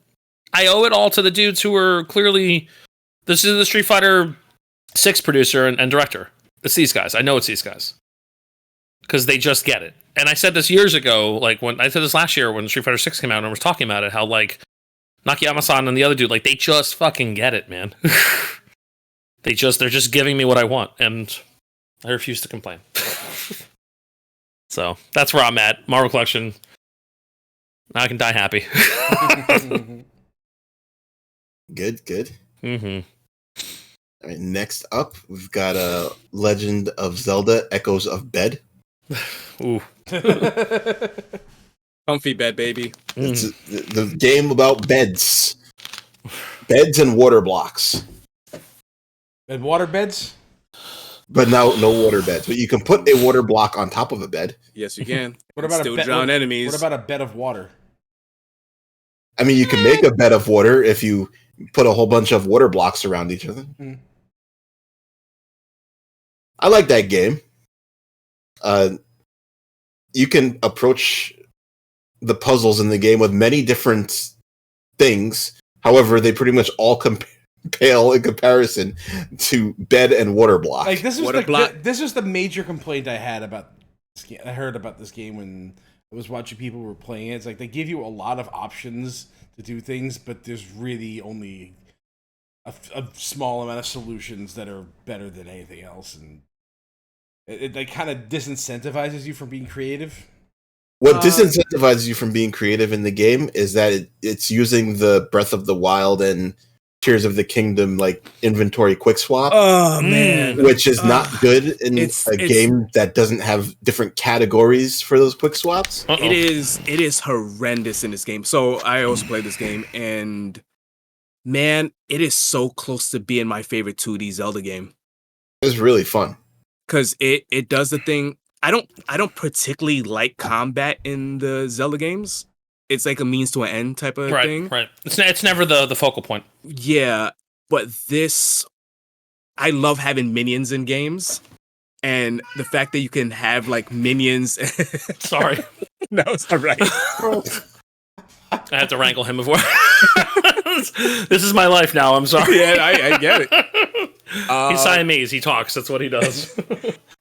I owe it all to the dudes who are clearly... This is the Street Fighter 6 producer and director. It's these guys. I know it's these guys. Because they just get it. And I said this years ago, like when I said this last year when Street Fighter 6 came out and I was talking about it, how like Nakayama-san and the other dude, like they just fucking get it, man. They're just giving me what I want, and I refuse to complain. So that's where I'm at. Marvel Collection. Now I can die happy. Good. Mm-hmm. All right, next up, we've got Legend of Zelda: Echoes of Bed. Ooh. Comfy bed, baby. It's the game about beds. Beds and water blocks. And water beds? But now no water beds. But you can put a water block on top of a bed. Yes, you can. What about still drown enemies? What about a bed of water? I mean, you can make a bed of water if you put a whole bunch of water blocks around each other. Mm. I like that game. You can approach the puzzles in the game with many different things. However, they pretty much all pale in comparison to bed and water block. Like this is the major complaint I had about this game. I heard about this game when I was watching people were playing it. It's like they give you a lot of options to do things, but there's really only a small amount of solutions that are better than anything else. And It like kind of disincentivizes you from being creative. What disincentivizes you from being creative in the game is that it's using the Breath of the Wild and Tears of the Kingdom like inventory quick swap. Oh man, which is not good in a game that doesn't have different categories for those quick swaps. It is horrendous in this game. So I also played this game, and man, it is so close to being my favorite 2D Zelda game. It's really fun because it does the thing. I don't particularly like combat in the Zelda games. It's like a means to an end type of thing. Right. It's never the focal point. Yeah, but this, I love having minions in games, and the fact that you can have like minions. Sorry, no, it's all right. I had to wrangle him before. This is my life now. I'm sorry. Yeah, I get it. He's Siamese. He talks. That's what he does.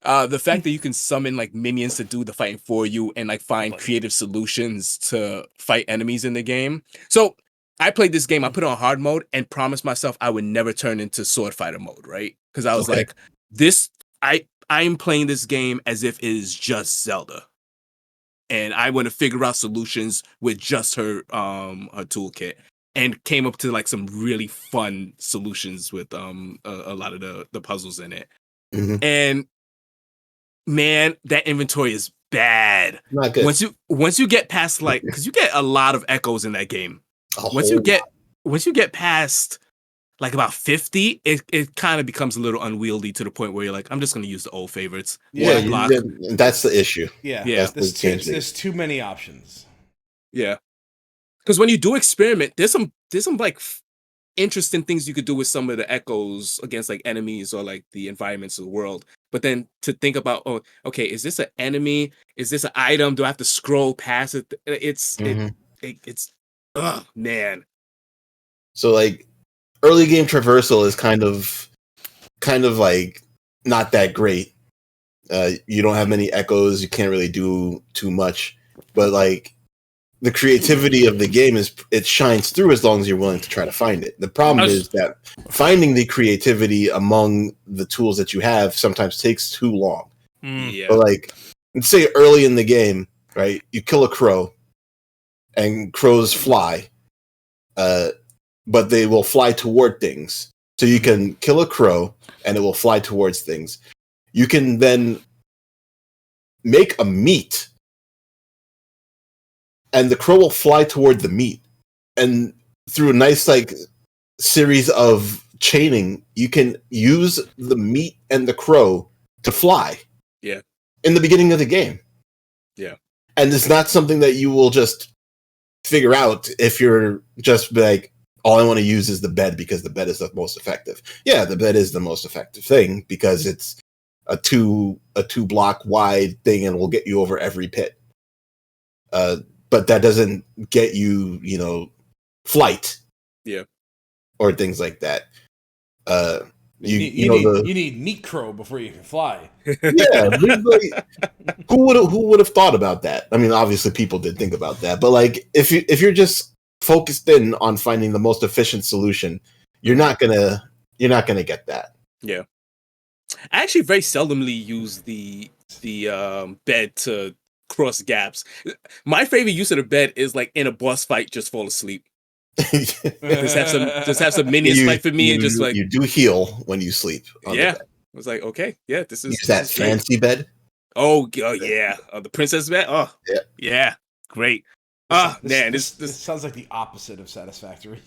The fact that you can summon like minions to do the fighting for you and like find creative solutions to fight enemies in the game. So I played this game. I put it on hard mode and promised myself I would never turn into sword fighter mode, right? Because I was like, this. I'm playing this game as if it is just Zelda, and I want to figure out solutions with just her toolkit. And came up to like some really fun solutions with a lot of the puzzles in it. Mm-hmm. And man, that inventory is bad. Not good. Once you get past like, because you get a lot of echoes in that game. Once you get past like about 50, it kind of becomes a little unwieldy to the point where you're like, I'm just going to use the old favorites. Yeah, that's the issue. Yeah. There's too many options. Yeah. Because when you do experiment, there's some like interesting things you could do with some of the echoes against like enemies or like the environments of the world. But then to think about, oh, okay, is this an enemy? Is this an item? Do I have to scroll past it? It's oh man. So like early game traversal is kind of like not that great. You don't have many echoes. You can't really do too much, but like. The creativity of the game it shines through as long as you're willing to try to find it. The problem is that finding the creativity among the tools that you have sometimes takes too long. Yeah. But like, let's say early in the game, right? You kill a crow, and crows fly, but they will fly toward things. So you can kill a crow, and it will fly towards things. You can then make a meat. And the crow will fly toward the meat. And through a nice like series of chaining, you can use the meat and the crow to fly. Yeah. In the beginning of the game. Yeah. And it's not something that you will just figure out if you're just like, all I want to use is the bed because the bed is the most effective. Yeah, the bed is the most effective thing because it's a two block wide thing and will get you over every pit. But that doesn't get you, flight. Yeah. Or things like that. You need meat crow before you can fly. Yeah. Like, who would have thought about that? I mean, obviously people did think about that, but like if you're just focused in on finding the most efficient solution, you're not gonna get that. Yeah. I actually very seldomly use the bed to cross gaps. My favorite use of the bed is like in a boss fight, just fall asleep. just have some minions fight for me and just like you do heal when you sleep. Yeah, I was like, okay, yeah, this is that fancy bed. Oh yeah, the princess bed. Oh yeah, great. Man, this sounds like the opposite of satisfactory.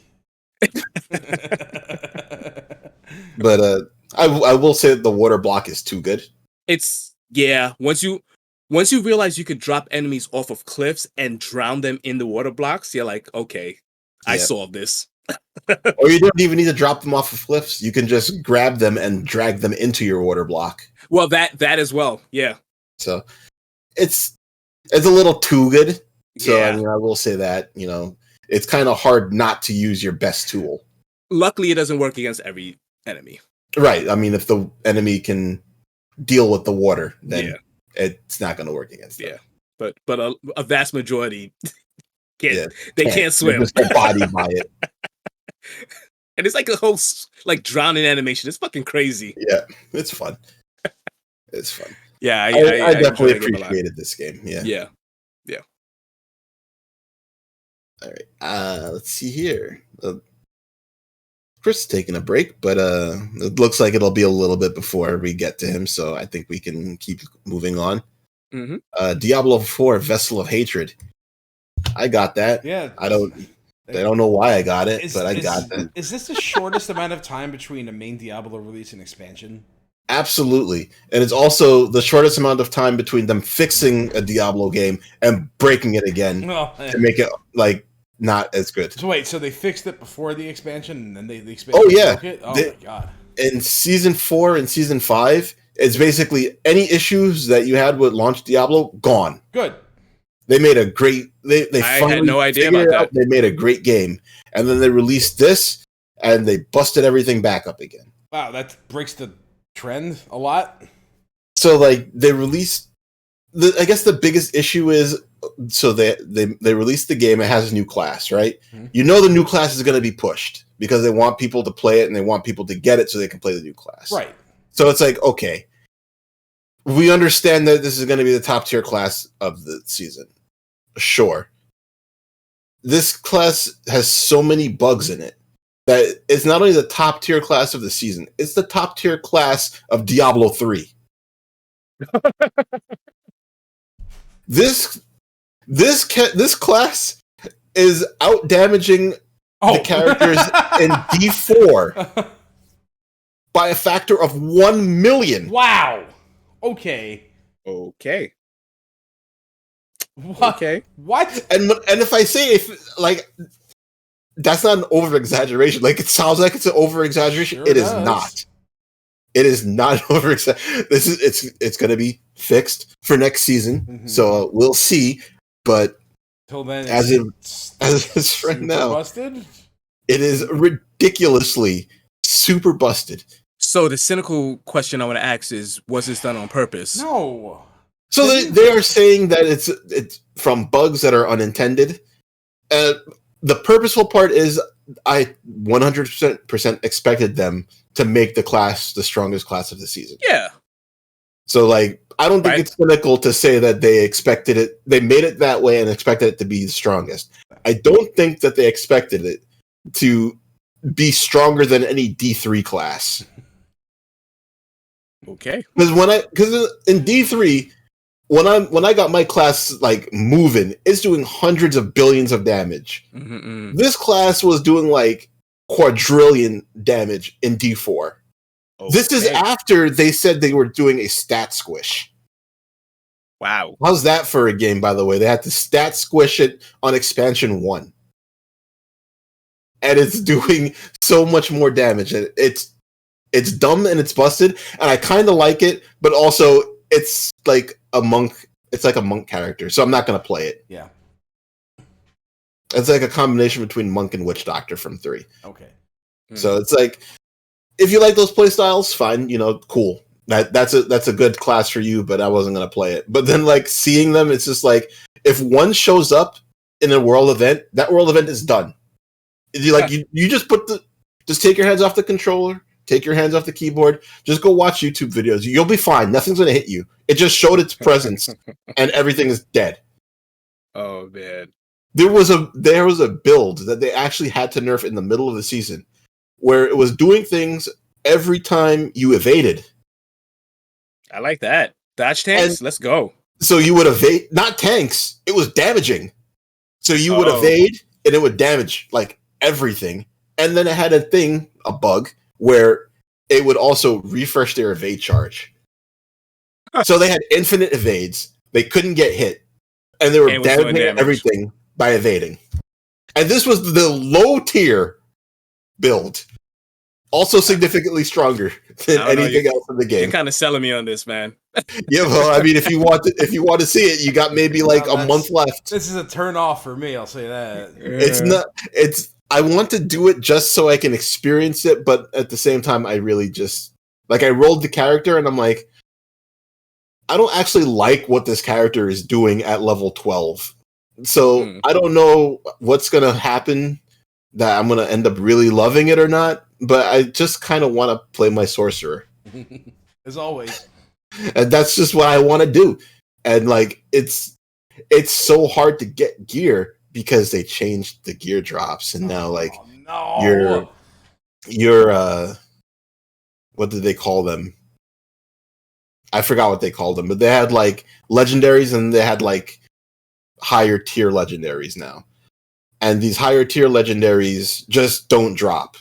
But I will say that the water block is too good. It's once you realize you could drop enemies off of cliffs and drown them in the water blocks, you're like, okay, I solved this. Or you don't even need to drop them off of cliffs. You can just grab them and drag them into your water block. Well, that as well, yeah. So it's a little too good. So yeah. I mean, I will say that, it's kind of hard not to use your best tool. Luckily, it doesn't work against every enemy. Right. I mean, if the enemy can deal with the water, then it's not going to work against them. Yeah. But a vast majority can't swim. Just get bodied by it. And it's like a whole like drowning animation. It's fucking crazy. Yeah, it's fun. It's fun. Yeah, I definitely appreciated this game. Yeah. All right. Let's see here. Chris is taking a break, but it looks like it'll be a little bit before we get to him, so I think we can keep moving on. Mm-hmm. Diablo 4: Vessel of Hatred. I got that. Yeah. I don't know why I got it, but I got that. Is this the shortest amount of time between a main Diablo release and expansion? Absolutely. And it's also the shortest amount of time between them fixing a Diablo game and breaking it again to make it like not as good. So wait, so they fixed it before the expansion and then the expansion broke it? Oh my god. In Season 4 and Season 5, it's basically any issues that you had with launch Diablo, gone. Good. They made a great I had no idea about that. They made a great game. And then they released this and they busted everything back up again. Wow, that breaks the trend a lot. So like they released I guess the biggest issue is so they released the game, it has a new class, right? Mm-hmm. You know the new class is going to be pushed because they want people to play it and they want people to get it so they can play the new class. Right. So it's like, okay, we understand that this is going to be the top tier class of the season. Sure. This class has so many bugs in it that it's not only the top tier class of the season, it's the top tier class of Diablo 3. This class is out damaging the characters in D4 by a factor of 1 million. Wow. Okay. What? Okay. What? And if I say that's not an over exaggeration. Like it sounds like it's an over exaggeration. Sure it is not. It is not over exaggeration. It's going to be fixed for next season. Mm-hmm. So we'll see. But till then, as it's right now, busted. It is ridiculously super busted. So the cynical question I want to ask is: was this done on purpose? No. So they are saying that it's from bugs that are unintended. The purposeful part is I 100% expected them to make the class the strongest class of the season. Yeah. So like I don't think it's cynical to say that they expected it. They made it that way and expected it to be the strongest. I don't think that they expected it to be stronger than any D3 class. Okay. Because in D3, when I got my class like moving, it's doing hundreds of billions of damage. Mm-hmm. This class was doing like quadrillion damage in D4. Okay. This is after they said they were doing a stat squish. Wow. How's that for a game, by the way? They had to stat squish it on expansion 1. And it's doing so much more damage. It's dumb and it's busted, and I kind of like it, but also it's like a monk. It's like a monk character, so I'm not going to play it. Yeah. It's like a combination between monk and witch doctor from 3. Okay. So it's like, if you like those play styles, fine, cool. That's a good class for you, but I wasn't going to play it. But then like seeing them, it's just like, if one shows up in a world event, that world event is done. You just just take your hands off the controller, take your hands off the keyboard, just go watch YouTube videos. You'll be fine. Nothing's going to hit you. It just showed its presence and everything is dead. Oh man. There was a build that they actually had to nerf in the middle of the season where it was doing things every time you evaded. I like that. Dodge tanks, let's go. So you would evade, not tanks, it was damaging. So you would evade and it would damage like everything. And then it had a bug where it would also refresh their evade charge. So they had infinite evades. They couldn't get hit. And they were damaging everything by evading. And this was the low tier build. Also significantly stronger than anything else in the game. You're kind of selling me on this, man. Yeah, well, I mean, if you want to see it, you got maybe like a month left. This is a turn off for me. I'll say that. It's not. I want to do it just so I can experience it, but at the same time, I really just I rolled the character and I'm like, I don't actually like what this character is doing at level 12. So I don't know what's gonna happen, that I'm gonna end up really loving it or not. But I just kind of want to play my sorcerer. As always. And that's just what I want to do. And like it's so hard to get gear because they changed the gear drops, and now like your what did they call them? I forgot what they called them, but they had like legendaries and they had like higher tier legendaries now. And these higher tier legendaries just don't drop,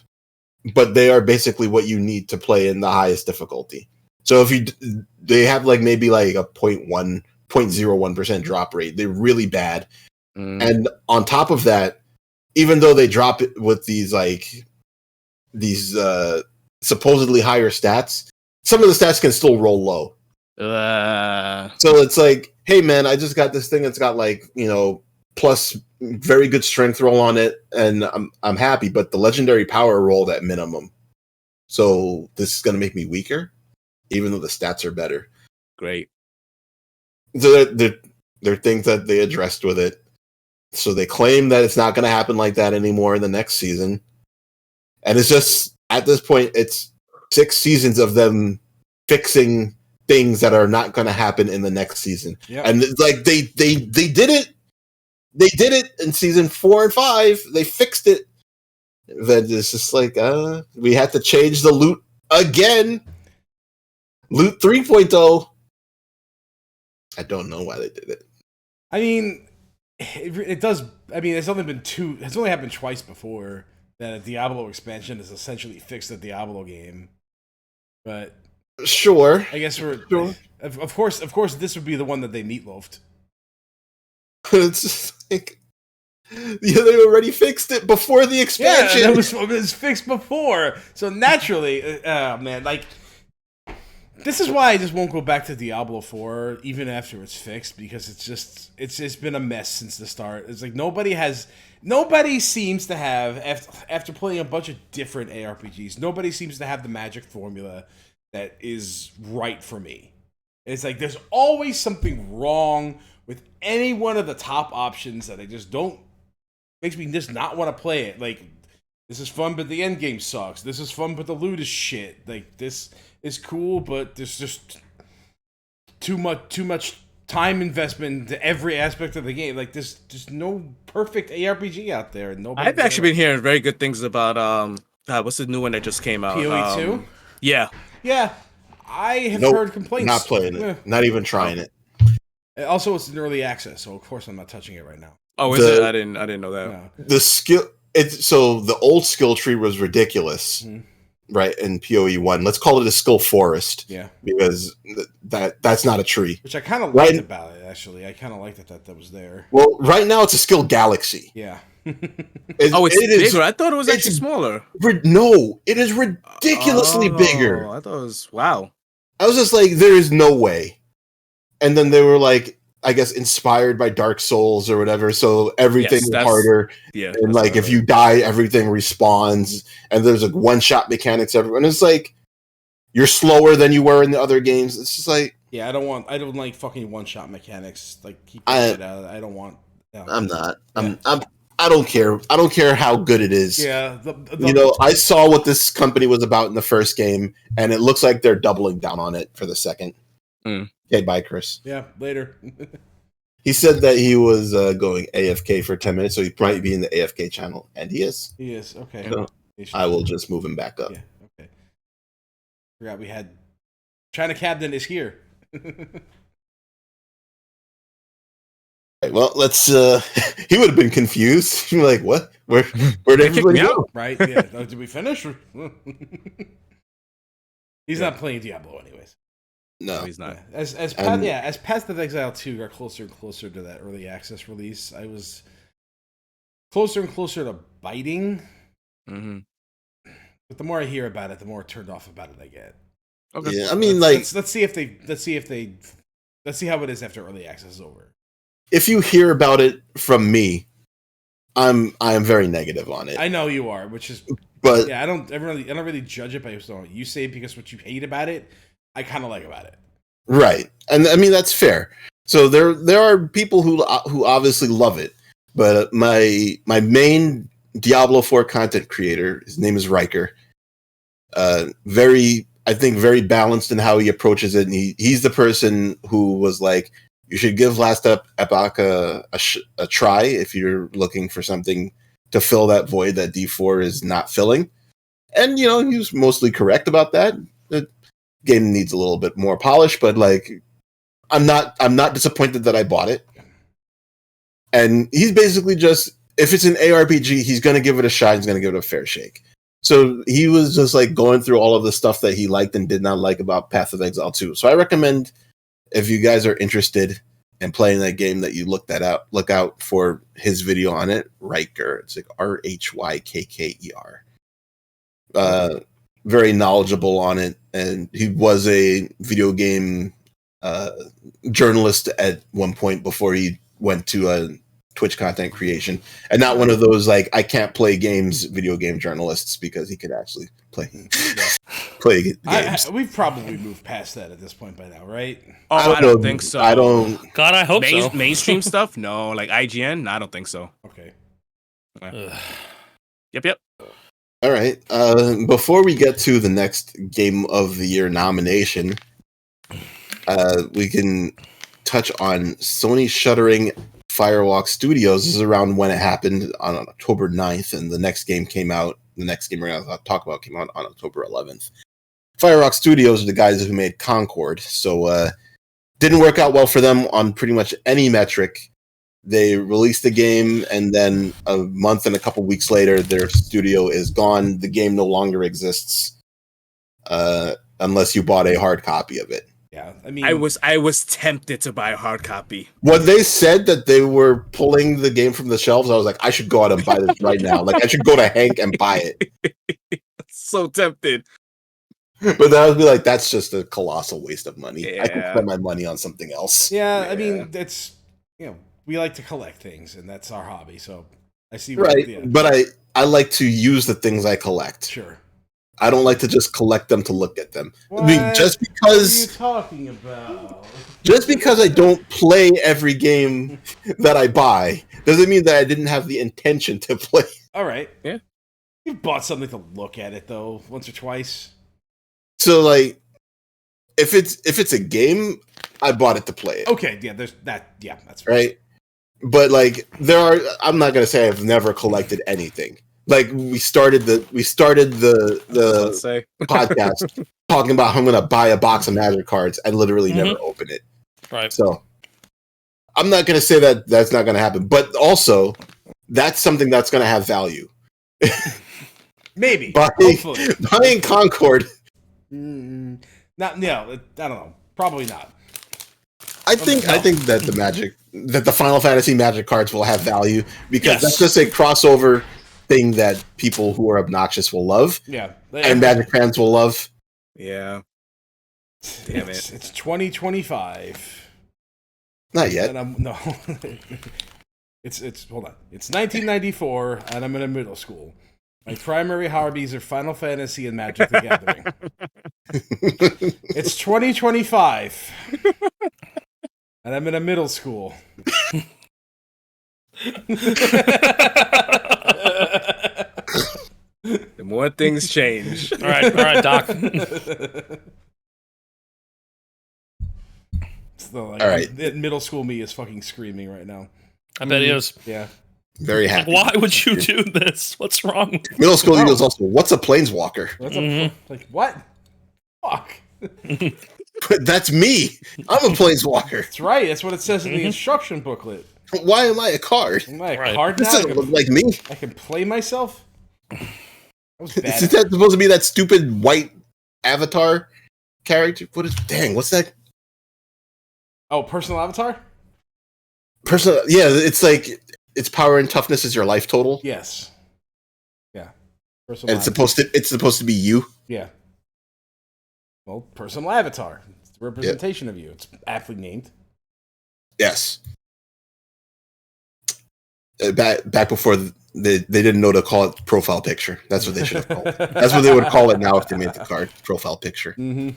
but they are basically what you need to play in the highest difficulty. So if they have like maybe like a 0.01% drop rate, they're really bad. And on top of that, even though they drop it with these supposedly higher stats, some of the stats can still roll low. So it's like, hey man, I just got this thing that's got like, plus very good strength roll on it, and I'm happy, but the legendary power rolled at minimum. So this is gonna make me weaker, even though the stats are better. Great. So there are things that they addressed with it. So they claim that it's not gonna happen like that anymore in the next season. And it's just, at this point, it's 6 seasons of them fixing things that are not going to happen in the next season. Yep. And it's like they did it. They did it in season 4 and 5. They fixed it. Then it's just like we had to change the loot again. Loot 3.0. I don't know why they did it. I mean, it does. I mean, it's only happened twice before that a Diablo expansion has essentially fixed the Diablo game. But sure, I guess of course this would be the one that they meatloafed. It's just like, they already fixed it before the expansion. Yeah, it was fixed before. So naturally, man, like, this is why I just won't go back to Diablo 4 even after it's fixed, because it's just been a mess since the start. It's like nobody seems to have, after playing a bunch of different ARPGs, nobody seems to have the magic formula that is right for me. It's like there's always something wrong with any one of the top options that I just don't, makes me just not want to play it. Like, this is fun, but the end game sucks. This is fun, but the loot is shit. Like, this is cool, but there's just too much time investment into every aspect of the game. Like, there's just no perfect ARPG out there. I've actually been hearing very good things about what's the new one that just came out? PoE 2? Yeah. Yeah. I have heard complaints. Not playing it. Not even trying it. Also, it's in early access, so of course I'm not touching it right now. Oh, is it? I didn't know that. No. The skill. So the old skill tree was ridiculous, right? In PoE 1, let's call it a skill forest. Yeah, because that's not a tree. Which I kind of liked about it. Actually, I kind of liked that was there. Well, right now it's a skill galaxy. Yeah. It's bigger. I thought it was actually smaller. No, it is ridiculously bigger. I thought it was wow. I was just like, there is no way. And then they were like, I guess, inspired by Dark Souls or whatever, so everything is harder. Yeah, and like if you die, everything respawns, and there's like one-shot mechanics everywhere. And it's like you're slower than you were in the other games. It's just like, yeah, I don't like fucking one-shot mechanics. Like, keep it out. I don't want. No. I'm not. I don't care. I don't care how good it is. Yeah, I saw what this company was about in the first game, and it looks like they're doubling down on it for the second. Okay, bye, Chris. Yeah, later. He said that he was going AFK for 10 minutes, so he might be in the AFK channel, and he is. He is, okay. So I will just move him back up. Yeah, okay. Forgot we had China Captain is here. Well, let's. He would have been confused. Like, what? Where did everybody go? Right? Yeah. Did we finish? He's not playing Diablo, anyways. No, he's not. As Path of Exile 2 got closer and closer to that early access release, I was closer and closer to biting. Mm-hmm. But the more I hear about it, the more turned off about it I get. Okay. Yeah, I mean, let's see how it is after early access is over. If you hear about it from me, I am very negative on it. I know you are, which is, but yeah, I don't really judge it by what you say, because what you hate about it, I kind of like about it. Right, and I mean that's fair. So there are people who obviously love it, but my main Diablo 4 content creator, his name is Riker. Very I think very balanced in how he approaches it. And he's the person who was like, you should give Last Epoch a try if you're looking for something to fill that void that D4 is not filling. And, he was mostly correct about that. The game needs a little bit more polish, but like, I'm not disappointed that I bought it. And he's basically just, if it's an ARPG, he's going to give it a shot. He's going to give it a fair shake. So he was just like going through all of the stuff that he liked and did not like about Path of Exile 2. So I recommend, if you guys are interested in playing that game, that you look out for his video on it. Riker. It's like Rhykker. Very knowledgeable on it. And he was a video game journalist at one point before he went to Twitch content creation, and not one of those like I can't play games video game journalists, because he could actually play games. We've probably moved past that at this point by now, right? Oh, I don't think so. I don't. God, I hope so. Mainstream stuff? No, like IGN? No, I don't think so. Okay. Yep. All right. Before we get to the next Game of the Year nomination, we can touch on Sony shuttering Firewalk Studios. This is around when it happened, on October 9th, and the next game came out. The next game we're going to talk about came out on October 11th. Firewalk Studios are the guys who made Concord, so didn't work out well for them on pretty much any metric. They released the game, and then a month and a couple weeks later, their studio is gone. The game no longer exists, unless you bought a hard copy of it. Yeah, I mean, I was tempted to buy a hard copy. When they said that they were pulling the game from the shelves, I was like, I should go out and buy this right now. Like, I should go to Hank and buy it. So tempted. But that would be like, that's just a colossal waste of money. Yeah. I could spend my money on something else. Yeah, I mean, it's, we like to collect things, and that's our hobby. So I see. Right, but I like to use the things I collect. Sure. I don't like to just collect them to look at them. What? I mean, just because. What are you talking about? Just because I don't play every game that I buy doesn't mean that I didn't have the intention to play. All right. Yeah. You've bought something to look at it though, once or twice. So like, if it's a game, I bought it to play it. Okay. Yeah. There's that. Yeah. That's right. But like, I'm not gonna say I've never collected anything. Like we started the podcast talking about how I'm going to buy a box of Magic cards and literally never open it. Right. So I'm not going to say that that's not going to happen, but also that's something that's going to have value. Maybe buying Concord. I don't know. Probably not. I think that the Final Fantasy Magic cards will have value, because that's just a crossover thing that people who are obnoxious will love. Yeah. And Magic fans will love. Yeah. Damn it. It's 2025. Not yet. No. It's hold on. It's 1994 and I'm in a middle school. My primary hobbies are Final Fantasy and Magic the Gathering. It's 2025. And I'm in a middle school. The more things change. All right, Doc. So, like, all right. Middle school me is fucking screaming right now. I bet he is. Yeah. Very happy. Like, why would you do this? What's wrong? Middle school is also, what's a planeswalker? Like, what? Fuck. That's me. I'm a planeswalker. That's right. That's what it says in the instruction booklet. Why am I a card? Am I a card This now? doesn't look like me. I can play myself? That was bad. Isn't that supposed to be that stupid white avatar character? What's that? Oh, personal avatar? Yeah, it's like its power and toughness is your life total. Yes. Yeah. Personal And it's supposed to be you. Yeah. Well, personal avatar. It's the representation of you. It's aptly named. Yes. Back before they didn't know to call it profile picture. That's what they should have called it. That's what they would call it now if they made the card profile picture. Mm-hmm.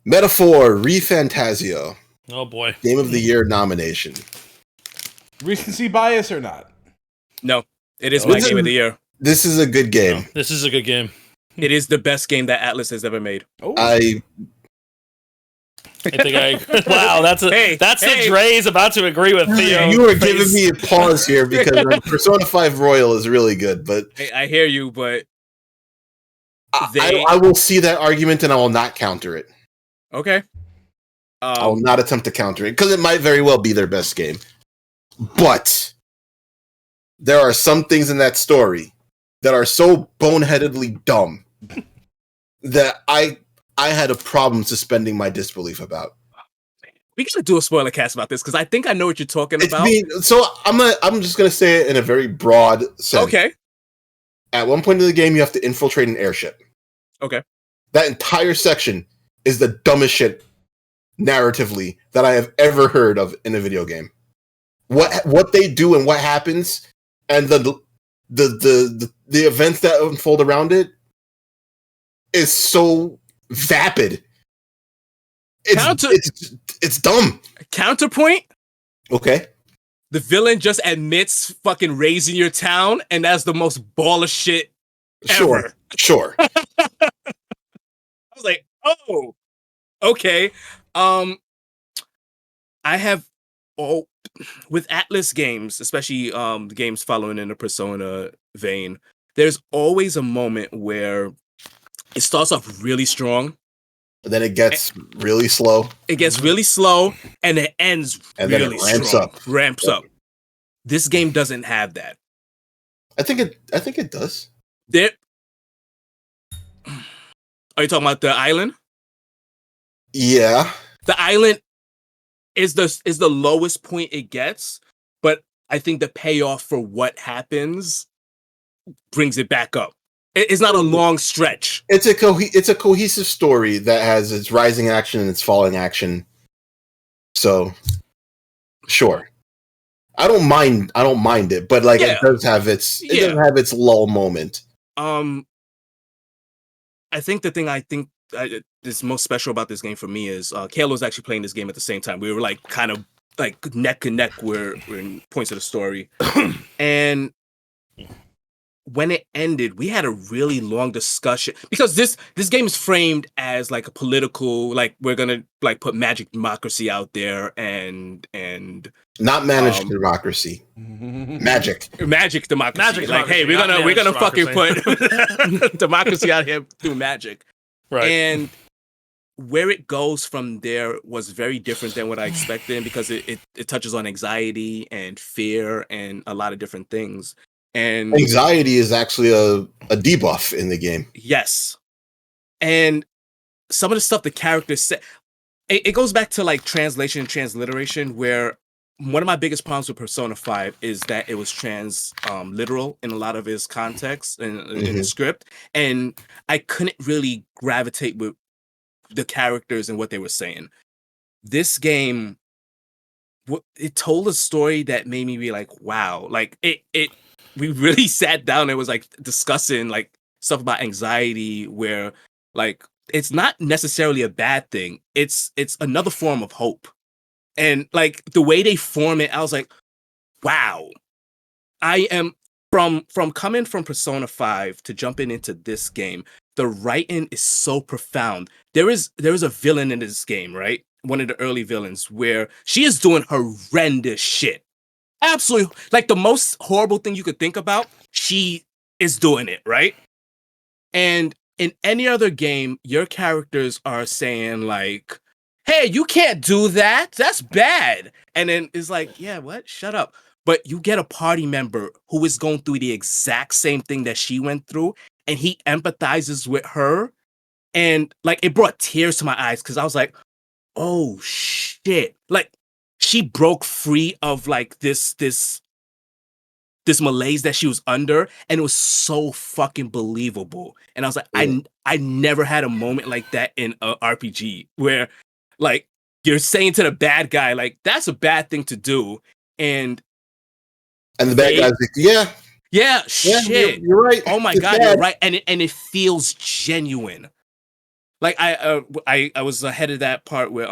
Metaphor ReFantazio. Oh boy. Game of the Year nomination. Recency bias or not? No, it is my game of the year. This is a good game. No, this is a good game. It is the best game that Atlas has ever made. Oh. I think wow, that's Dre's about to agree with Theo. You were giving me a pause here because Persona 5 Royal is really good, but I hear you, but I will see that argument and I will not counter it. Okay. I will not attempt to counter it because it might very well be their best game. But there are some things in that story that are so boneheadedly dumb that I had a problem suspending my disbelief about. We gotta do a spoiler cast about this because I think I know what you're talking about. So I'm just gonna say it in a very broad sense. Okay. At one point in the game, you have to infiltrate an airship. Okay. That entire section is the dumbest shit narratively that I have ever heard of in a video game. What they do and what happens and the events that unfold around it is so vapid. It's dumb. Counterpoint. Okay. The villain just admits fucking raising your town, and that's the most baller shit ever. Sure. I was like, oh, okay. I have with Atlas games, especially the games following in the Persona vein, there's always a moment where it starts off really strong. And then it gets really slow. It gets really slow, and it ends and really then it ramps strong. up. Ramps up. This game doesn't have that. I think it does. Are you talking about the island? Yeah. The island is the lowest point it gets, but I think the payoff for what happens brings it back up. It's not a long stretch. It's a cohesive story that has its rising action and its falling action. So, sure, I don't mind it, but like it does have its lull moment. I think the thing is most special about this game for me is Kayla was actually playing this game at the same time. We were like kind of like neck and neck. We're in points of the story, and when it ended, we had a really long discussion because this game is framed as like a political, like we're gonna like put magic democracy out there and not managed democracy, magic democracy. Like, hey, we're gonna fucking put democracy out here through magic, right? And where it goes from there was very different than what I expected because it touches on anxiety and fear and a lot of different things. And anxiety is actually a debuff in the game. Yes. And some of the stuff the characters say, it goes back to like translation and transliteration, where one of my biggest problems with Persona 5 is that it was literal in a lot of its context and in the script. And I couldn't really gravitate with the characters and what they were saying. This game, it told a story that made me be like, wow, like we really sat down and was like discussing like stuff about anxiety where like it's not necessarily a bad thing. It's another form of hope. And like the way they form it, I was like, wow. I am from coming from Persona 5 to jumping into this game, the writing is so profound. There is a villain in this game, right? One of the early villains where she is doing horrendous shit. Absolutely, like the most horrible thing you could think about, she is doing it, right? And in any other game, your characters are saying like, hey, you can't do that. That's bad. And then it's like, yeah, what? Shut up. But you get a party member who is going through the exact same thing that she went through, and he empathizes with her. And like, it brought tears to my eyes because I was like, oh shit. Like, she broke free of like this malaise that she was under, and it was so fucking believable. And I was like, I never had a moment like that in a RPG where like you're saying to the bad guy, like, that's a bad thing to do. And the bad guy's like, yeah, shit. You're right. Oh my God, you're right. And it feels genuine. Like I was ahead of that part where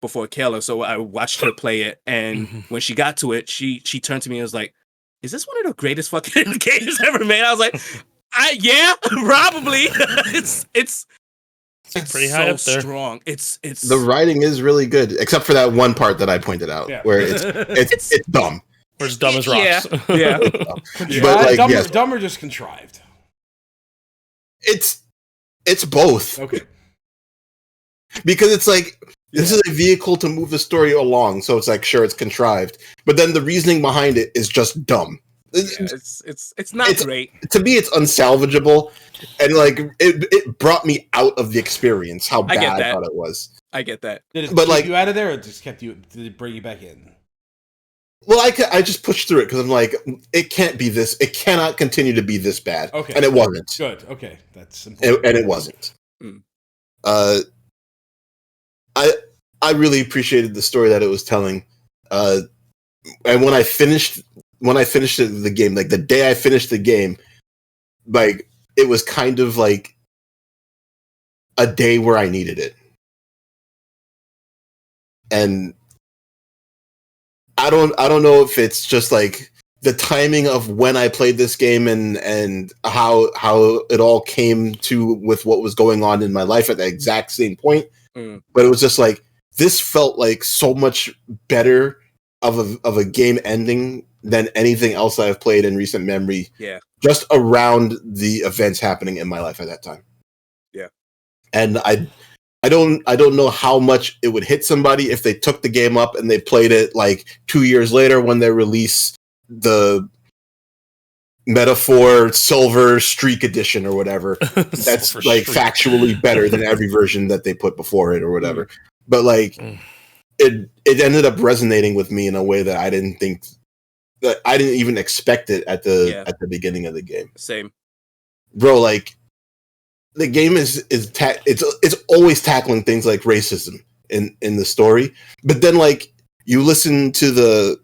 before Kayla, so I watched her play it, and when she got to it, she turned to me and was like, "Is this one of the greatest fucking games ever made?" I was like, Yeah, probably. it's pretty high up there. Strong. It's the writing is really good, except for that one part that I pointed out, where it's dumb. Or it's dumb as rocks. Yeah. But like, dumb or just contrived. It's both. Okay. Because it's like this is a vehicle to move the story along, so it's like sure it's contrived, but then the reasoning behind it is just dumb. It's not great. To me, it's unsalvageable, and like it brought me out of the experience. How bad I thought it was. I get that. Did it keep you out of there, or did it bring you back in? Well, I just pushed through it because I'm like, it can't be this. It cannot continue to be this bad. Okay, and it wasn't. Good. Okay, that's important. And it wasn't. I really appreciated the story that it was telling. And when I finished the game, like the day I finished the game, like it was kind of like a day where I needed it. And I don't know if it's just like the timing of when I played this game and how it all came to with what was going on in my life at the exact same point. But it was just like this felt like so much better of a game ending than anything else I've played in recent memory. Yeah. Just around the events happening in my life at that time. Yeah. And I don't know how much it would hit somebody if they took the game up and they played it like 2 years later when they release the Metaphor Silver Streak Edition or whatever. That's like factually better than every version that they put before it or whatever. But like it ended up resonating with me in a way that I didn't even expect it at the beginning of the game. Same. Bro, like the game it's always tackling things like racism in the story, but then like you listen to the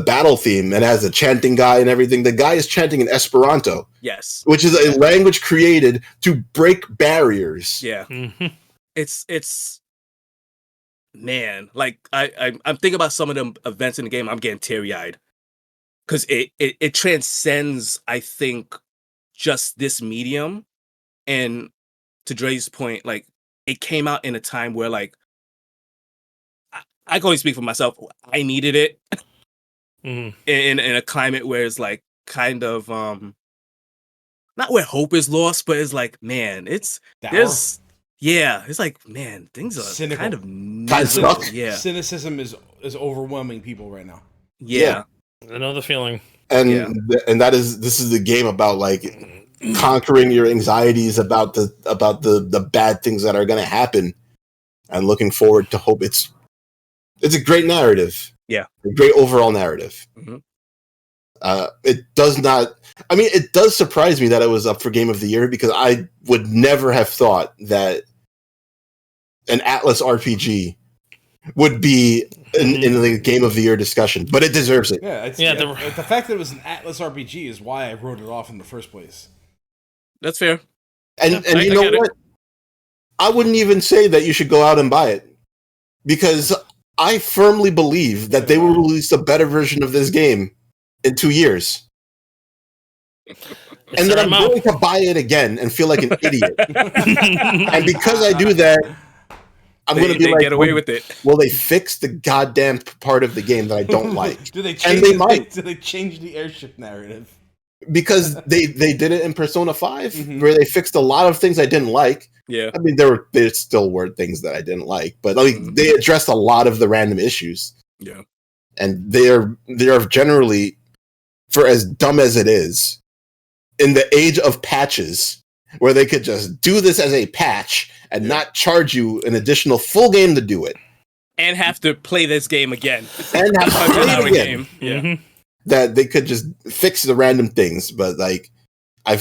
battle theme and has a chanting guy and everything. The guy is chanting in Esperanto, yes, which is a language created to break barriers. Yeah, it's man, like I'm thinking about some of them events in the game. I'm getting teary eyed because it transcends, I think, just this medium. And to Dre's point, like it came out in a time where like I can only speak for myself. I needed it in a climate where it's like kind of not where hope is lost, but it's like, man, it's it's like, man, things are cynical. Kind of miserable. Yeah, cynicism is overwhelming people right now. Yeah. I know the feeling. And this is the game about like conquering your anxieties about the bad things that are going to happen and looking forward to hope. It's a great narrative. Yeah, a great overall narrative. It does surprise me that it was up for Game of the Year because I would never have thought that an Atlas RPG would be in the Game of the Year discussion, but it deserves it. The fact that it was an Atlas RPG is why I wrote it off in the first place. That's fair. And you know what? I wouldn't even say that you should go out and buy it because I firmly believe that they will release a better version of this game in 2 years. And then I'm going to buy it again and feel like an idiot. And because I do that, I'm going to be like, get away with it. Will they fix the goddamn part of the game that I don't like? Do they change the airship narrative? Because they did it in Persona 5, where they fixed a lot of things I didn't like. Yeah, I mean there still were things that I didn't like, but like they addressed a lot of the random issues. Yeah, and they are generally, for as dumb as it is, in the age of patches, where they could just do this as a patch and not charge you an additional full game to do it, and have to play this game again, and have to play it again. Yeah. That they could just fix the random things, but like I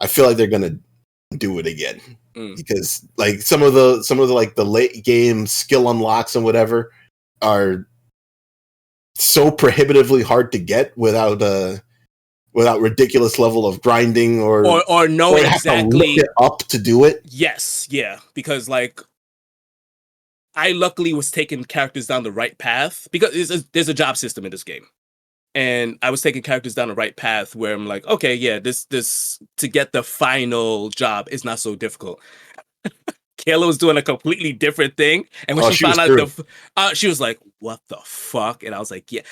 feel like they're gonna do it again because like some of the like the late game skill unlocks and whatever are so prohibitively hard to get without ridiculous level of grinding or know exactly it up to do it. Yes, yeah, because like I luckily was taking characters down the right path because there's a job system in this game. and I was taking characters down the right path where I'm like, okay, yeah, this to get the final job is not so difficult. Kayla was doing a completely different thing, and when she found out she was like, "What the fuck?" And I was like, "Yeah,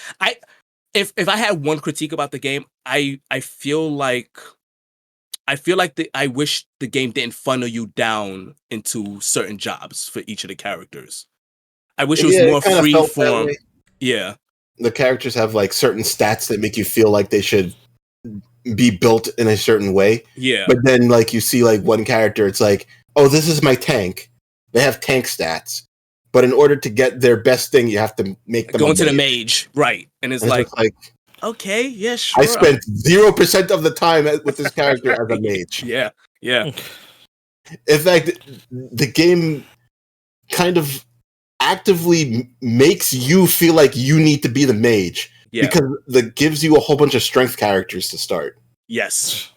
if I had one critique about the game, I feel like I wish the game didn't funnel you down into certain jobs for each of the characters. I wish it was more free form. Yeah, the characters have like certain stats that make you feel like they should be built in a certain way. Yeah, but then like you see like one character, it's like, oh, this is my tank. They have tank stats, but in order to get their best thing, you have to make them go into the mage, right? And it's like, okay, yeah, sure. I spent 0% of the time with this character as a mage. Yeah. In fact, the game kind of actively makes you feel like you need to be the mage because it gives you a whole bunch of strength characters to start. Yes.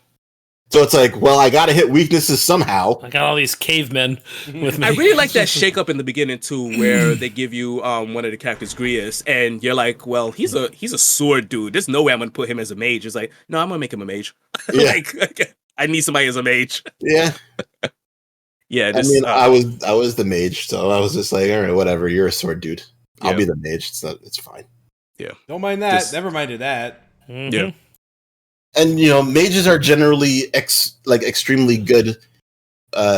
So it's like, well, I gotta hit weaknesses somehow. I got all these cavemen with me. I really like that shake up in the beginning too, where they give you one of the characters, Grius, and you're like, well, he's a sword dude. There's no way I'm gonna put him as a mage. It's like, no, I'm gonna make him a mage. Yeah. Like, I need somebody as a mage. Yeah. Yeah. I mean, I was the mage, so I was just like, all right, whatever. You're a sword dude. I'll be the mage. It's fine. Yeah. Don't mind that. Never minded that. Mm-hmm. Yeah. And mages are generally extremely good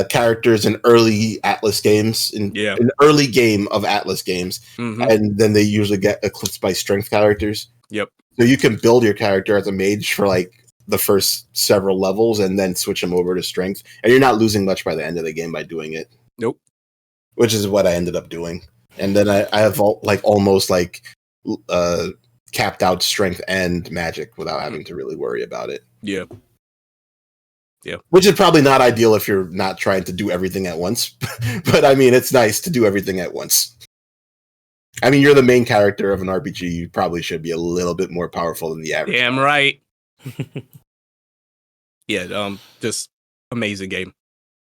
characters in early Atlas games, in early game of Atlas games, and then they usually get eclipsed by strength characters. Yep. So you can build your character as a mage for like the first several levels, and then switch them over to strength, and you're not losing much by the end of the game by doing it. Nope. Which is what I ended up doing, and then I have almost capped out strength and magic without having to really worry about it. Yeah. Which is probably not ideal if you're not trying to do everything at once. But I mean, it's nice to do everything at once. I mean, you're the main character of an RPG. You probably should be a little bit more powerful than the average. Damn right. Yeah. Just amazing game.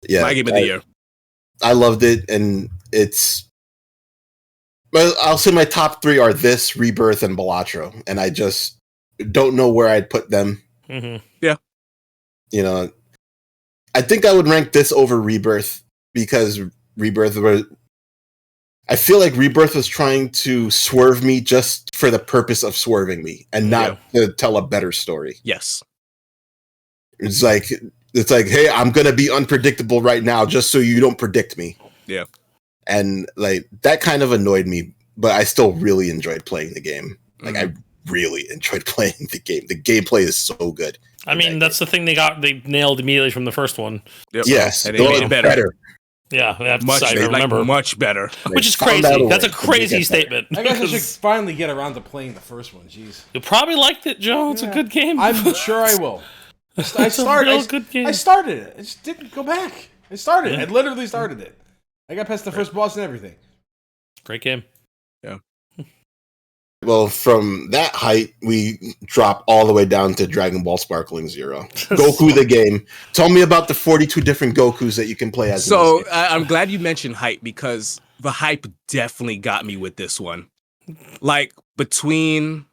Yeah. My game of the year. I loved it, and it's. Well, I'll say my top 3 are this, Rebirth, and Balatro, and I just don't know where I'd put them. Mm-hmm. Yeah. I think I would rank this over Rebirth because I feel like Rebirth was trying to swerve me just for the purpose of swerving me and not to tell a better story. Yes. It's like, hey, I'm going to be unpredictable right now just so you don't predict me. Yeah. And like that kind of annoyed me, but I still really enjoyed playing the game. Like I really enjoyed playing the game. The gameplay is so good. I mean, that's the thing they nailed immediately from the first one. Yep. Yes, and they made it better. Yeah, that's much, I remember. Much better. Which is crazy. That's a crazy statement. I guess I should finally get around to playing the first one. Jeez. You probably liked it, Joe. It's a good game. I'm sure I will. I started. Good game. I started it. I just didn't go back. I started it. I literally started it. I got past the first boss and everything. Great game. Yeah. Well, from that height, we drop all the way down to Dragon Ball Sparkling Zero. Goku the game. Tell me about the 42 different Gokus that you can play as. So I'm glad you mentioned hype because the hype definitely got me with this one. Like between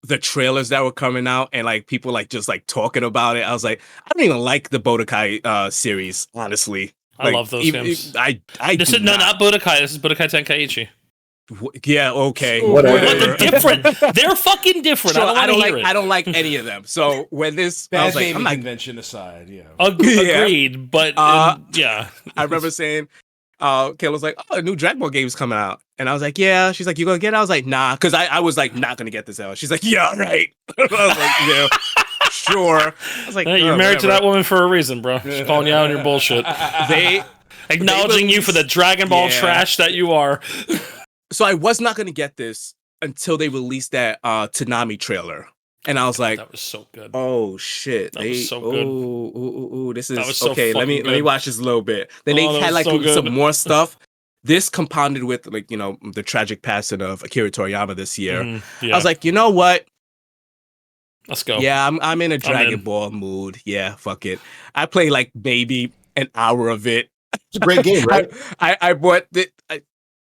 the trailers that were coming out and like people like just like talking about it, I was like, I don't even like the Budokai series, honestly. I love those games. This is not Budokai. This is Budokai Tenkaichi. Yeah, okay. Whatever. But they're different. They're fucking different. Sure, I don't like any of them. So when this bad I was like, naming convention aside, yeah. Agreed, but yeah. I remember saying Kayla's like, oh, a new Dragon Ball game's coming out. And I was like, yeah. She's like, you gonna get it? I was like, nah, because I was like not gonna get this out. She's like, yeah, right. I was like, yeah. Sure. I was like, hey, you're married to that woman for a reason, bro. She's calling you out on your bullshit. Acknowledging you for the Dragon Ball trash that you are. So I was not going to get this until they released that Toonami trailer. And I was like, that was so good. Oh shit. That was so good. Ooh, this is so okay. Let me watch this a little bit. Then they had like some more stuff. This compounded with like, the tragic passing of Akira Toriyama this year. I was like, you know what? Let's go. Yeah, I'm in a Dragon Ball mood. Yeah, fuck it. I play like maybe an hour of it. It's a great game, right? I bought it.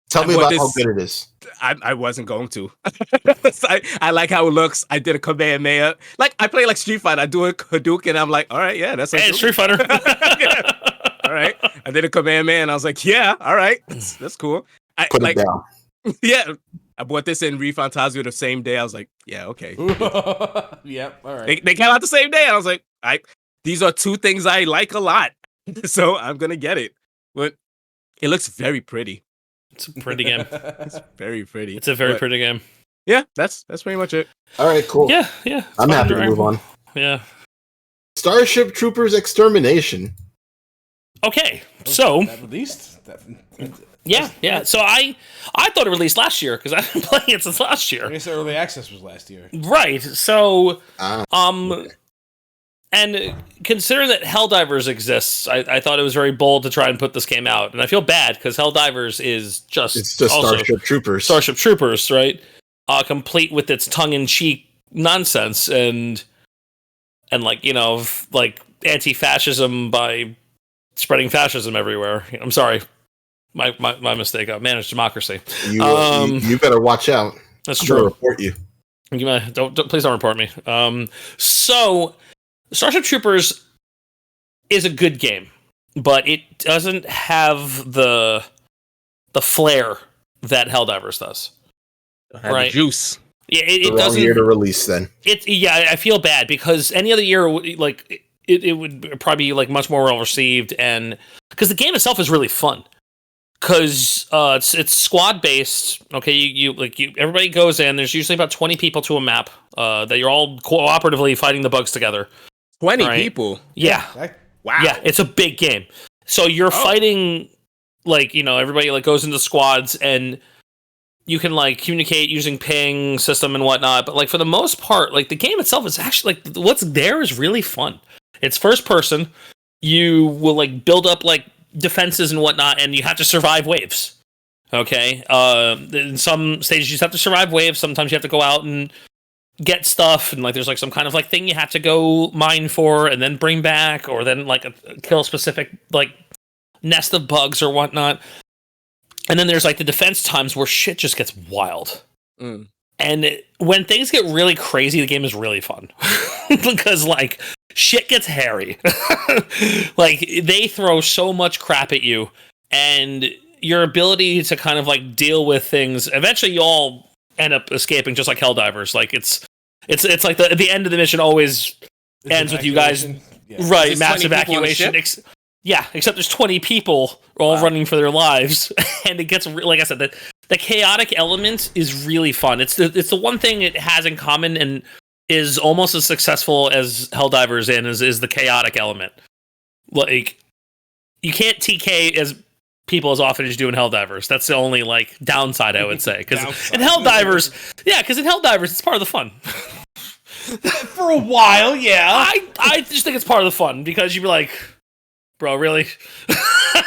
Tell me about how good it is. I wasn't going to. I like how it looks. I did a Kamehameha. Like I play like Street Fighter. I do a Hadouken. And I'm like, all right, yeah, that's hey, Street Fighter. Yeah. All right. I did a Kamehameha, and I was like, yeah, all right, that's cool. Put it down. Yeah, I bought this in Refantasio the same day. I was like, yeah, okay. Yep, all right. They came out the same day, and I was like, these are two things I like a lot, so I'm gonna get it. But it looks very pretty. It's a pretty game. It's very pretty. It's a very pretty game. Yeah, that's pretty much it. All right, cool. Yeah. I'm happy to move on. Yeah. Starship Troopers Extermination. Okay, so that released. Yeah. So I thought it released last year because I've been playing it since last year. I guess early access was last year. Right. So and considering that Helldivers exists, I thought it was very bold to try and put this game out, and I feel bad because Helldivers is just Starship Troopers. Starship Troopers, right? Complete with its tongue-in-cheek nonsense and like like anti-fascism by spreading fascism everywhere. I'm sorry, my mistake. Managed democracy. You better watch out. That's true. Report you. Please don't report me. So Starship Troopers is a good game, but it doesn't have the flair that Helldivers does. Right? The juice. Yeah, it doesn't. Year to release then. I feel bad because any other year, like it would probably be like much more well received, and because the game itself is really fun. Because it's squad based. Okay, you everybody goes in. There's usually about 20 people to a map. That you're all cooperatively fighting the bugs together. 20 people. Yeah. Wow. Yeah, it's a big game. So you're fighting, like everybody like goes into squads, and you can like communicate using ping system and whatnot. But like for the most part, like the game itself is actually like what's there is really fun. It's first person. You will like build up like defenses and whatnot, and you have to survive waves. Okay. In some stages you just have to survive waves. Sometimes you have to go out and get stuff, and like there's like some kind of like thing you have to go mine for and then bring back, or then like kill a specific like nest of bugs or whatnot. And then there's like the defense times where shit just gets wild. And when things get really crazy, the game is really fun because like shit gets hairy. Like they throw so much crap at you, and your ability to kind of like deal with things, eventually you all end up escaping just like Helldivers. Like it's like the end of the mission always ends with you guys right, mass evacuation. Except there's 20 people all running for their lives, and it gets like I said, the chaotic element is really fun. It's the one thing it has in common and is almost as successful as Helldivers is the chaotic element. Like you can't TK as people as often as you do in Helldivers. That's the only like downside I would say. Because in Helldivers, it's part of the fun. For a while, yeah. I just think it's part of the fun because you'd be like, bro, really?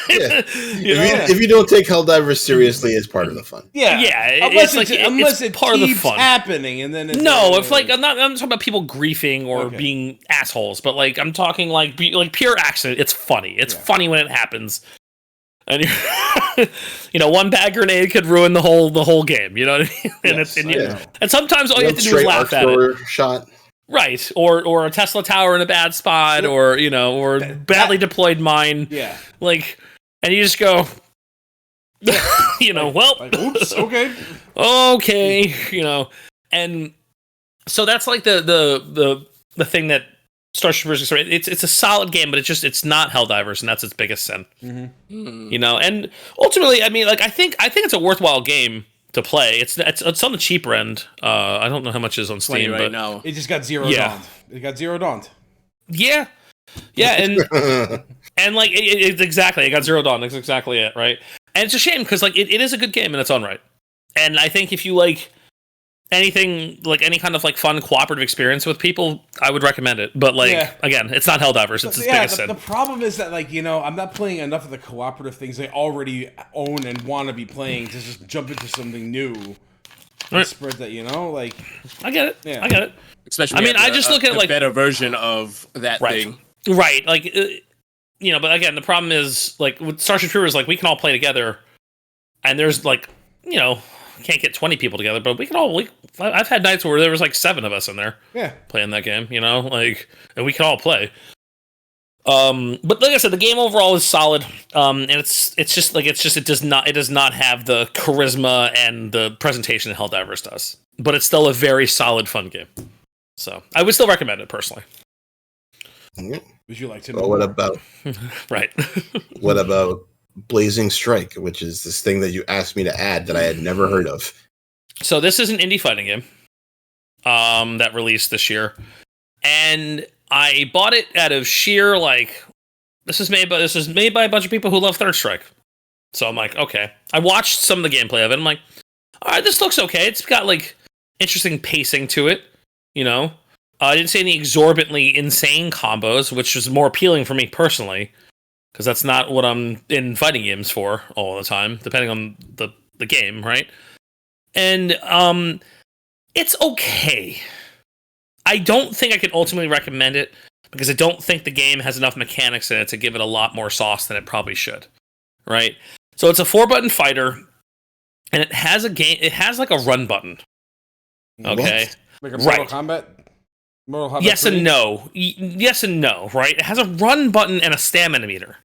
If you don't take Helldivers seriously, it's part of the fun. Yeah. Unless it's it part keeps of the fun happening, and then it's I'm talking about people griefing or being assholes, but like I'm talking like pure accident. It's funny. It's funny when it happens. And one bad grenade could ruin the whole game. You know what I mean? And sometimes all you have to do is laugh at it. Shot. Right, or a Tesla tower in a bad spot, or badly deployed mine. Yeah, like, and you just go, well, like, oops, okay, and so that's like the thing that Starship Troopers. It's a solid game, but it's not Helldivers, and that's its biggest sin. Mm-hmm. And ultimately, I mean, like I think it's a worthwhile game to play. It's on the cheaper end. I don't know how much it is on Steam right but now. It just got zeroed. It got zeroed on. Yeah, and and like it's exactly, it got zeroed on. That's exactly it, right? And it's a shame because like it is a good game in its own right. And I think if you like anything, like any kind of like fun cooperative experience with people, I would recommend it. But like again, it's not Helldivers. It's its biggest sin. The problem is that like I'm not playing enough of the cooperative things I already own and want to be playing to just jump into something new. And spread that like I get it. Yeah. I get it. Especially, I just look at like better version of that thing. Right, like but again, the problem is like with Starship Troopers, like we can all play together. and there's like, can't get 20 people together, but we can all. I've had nights where there was like 7 of us in there, playing that game. And we can all play. But like I said, the game overall is solid. And it does not have the charisma and the presentation that Helldivers does. But it's still a very solid, fun game. So I would still recommend it personally. Would you like to know? Well, what about right? What about Blazing Strike, which is this thing that you asked me to add that I had never heard of? So this is an indie fighting game that released this year, and I bought it out of sheer this is made by a bunch of people who love Third Strike. So I'm like, okay. I watched some of the gameplay of it. I'm like, all right, this looks okay. It's got interesting pacing to it. I didn't see any exorbitantly insane combos, which was more appealing for me personally, because that's not what I'm in fighting games for all the time, depending on the game, right? And it's okay. I don't think I could ultimately recommend it, because I don't think the game has enough mechanics in it to give it a lot more sauce than it probably should, right? So it's a 4-button fighter, and it has a run button. Okay. Like a Mortal Kombat? Mortal Kombat yes 3? and no. Yes and no, right? It has a run button and a stamina meter.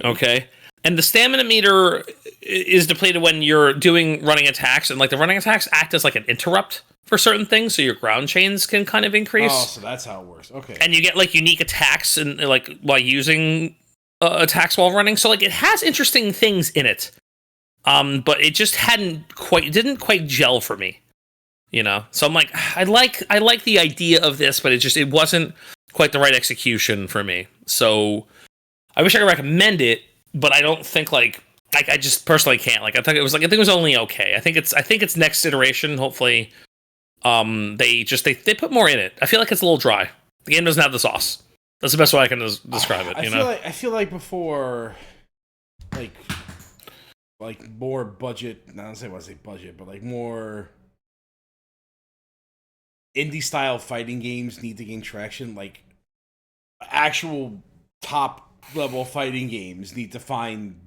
Okay? And the stamina meter is depleted when you're doing running attacks, and the running attacks act as an interrupt for certain things, so your ground chains can kind of increase. Oh, so that's how it works. Okay. And you get unique attacks and while using attacks while running. So it has interesting things in it. But it just didn't quite gel for me. So I'm like, I like the idea of this, but it wasn't quite the right execution for me. So I wish I could recommend it, but I don't think I just personally can't. I think it was only okay. I think it's next iteration. Hopefully, they put more in it. I feel like it's a little dry. The game doesn't have the sauce. That's the best way I can describe it. I feel like before, more budget. I don't say budget, but more indie style fighting games need to gain traction. Actual top level fighting games need to find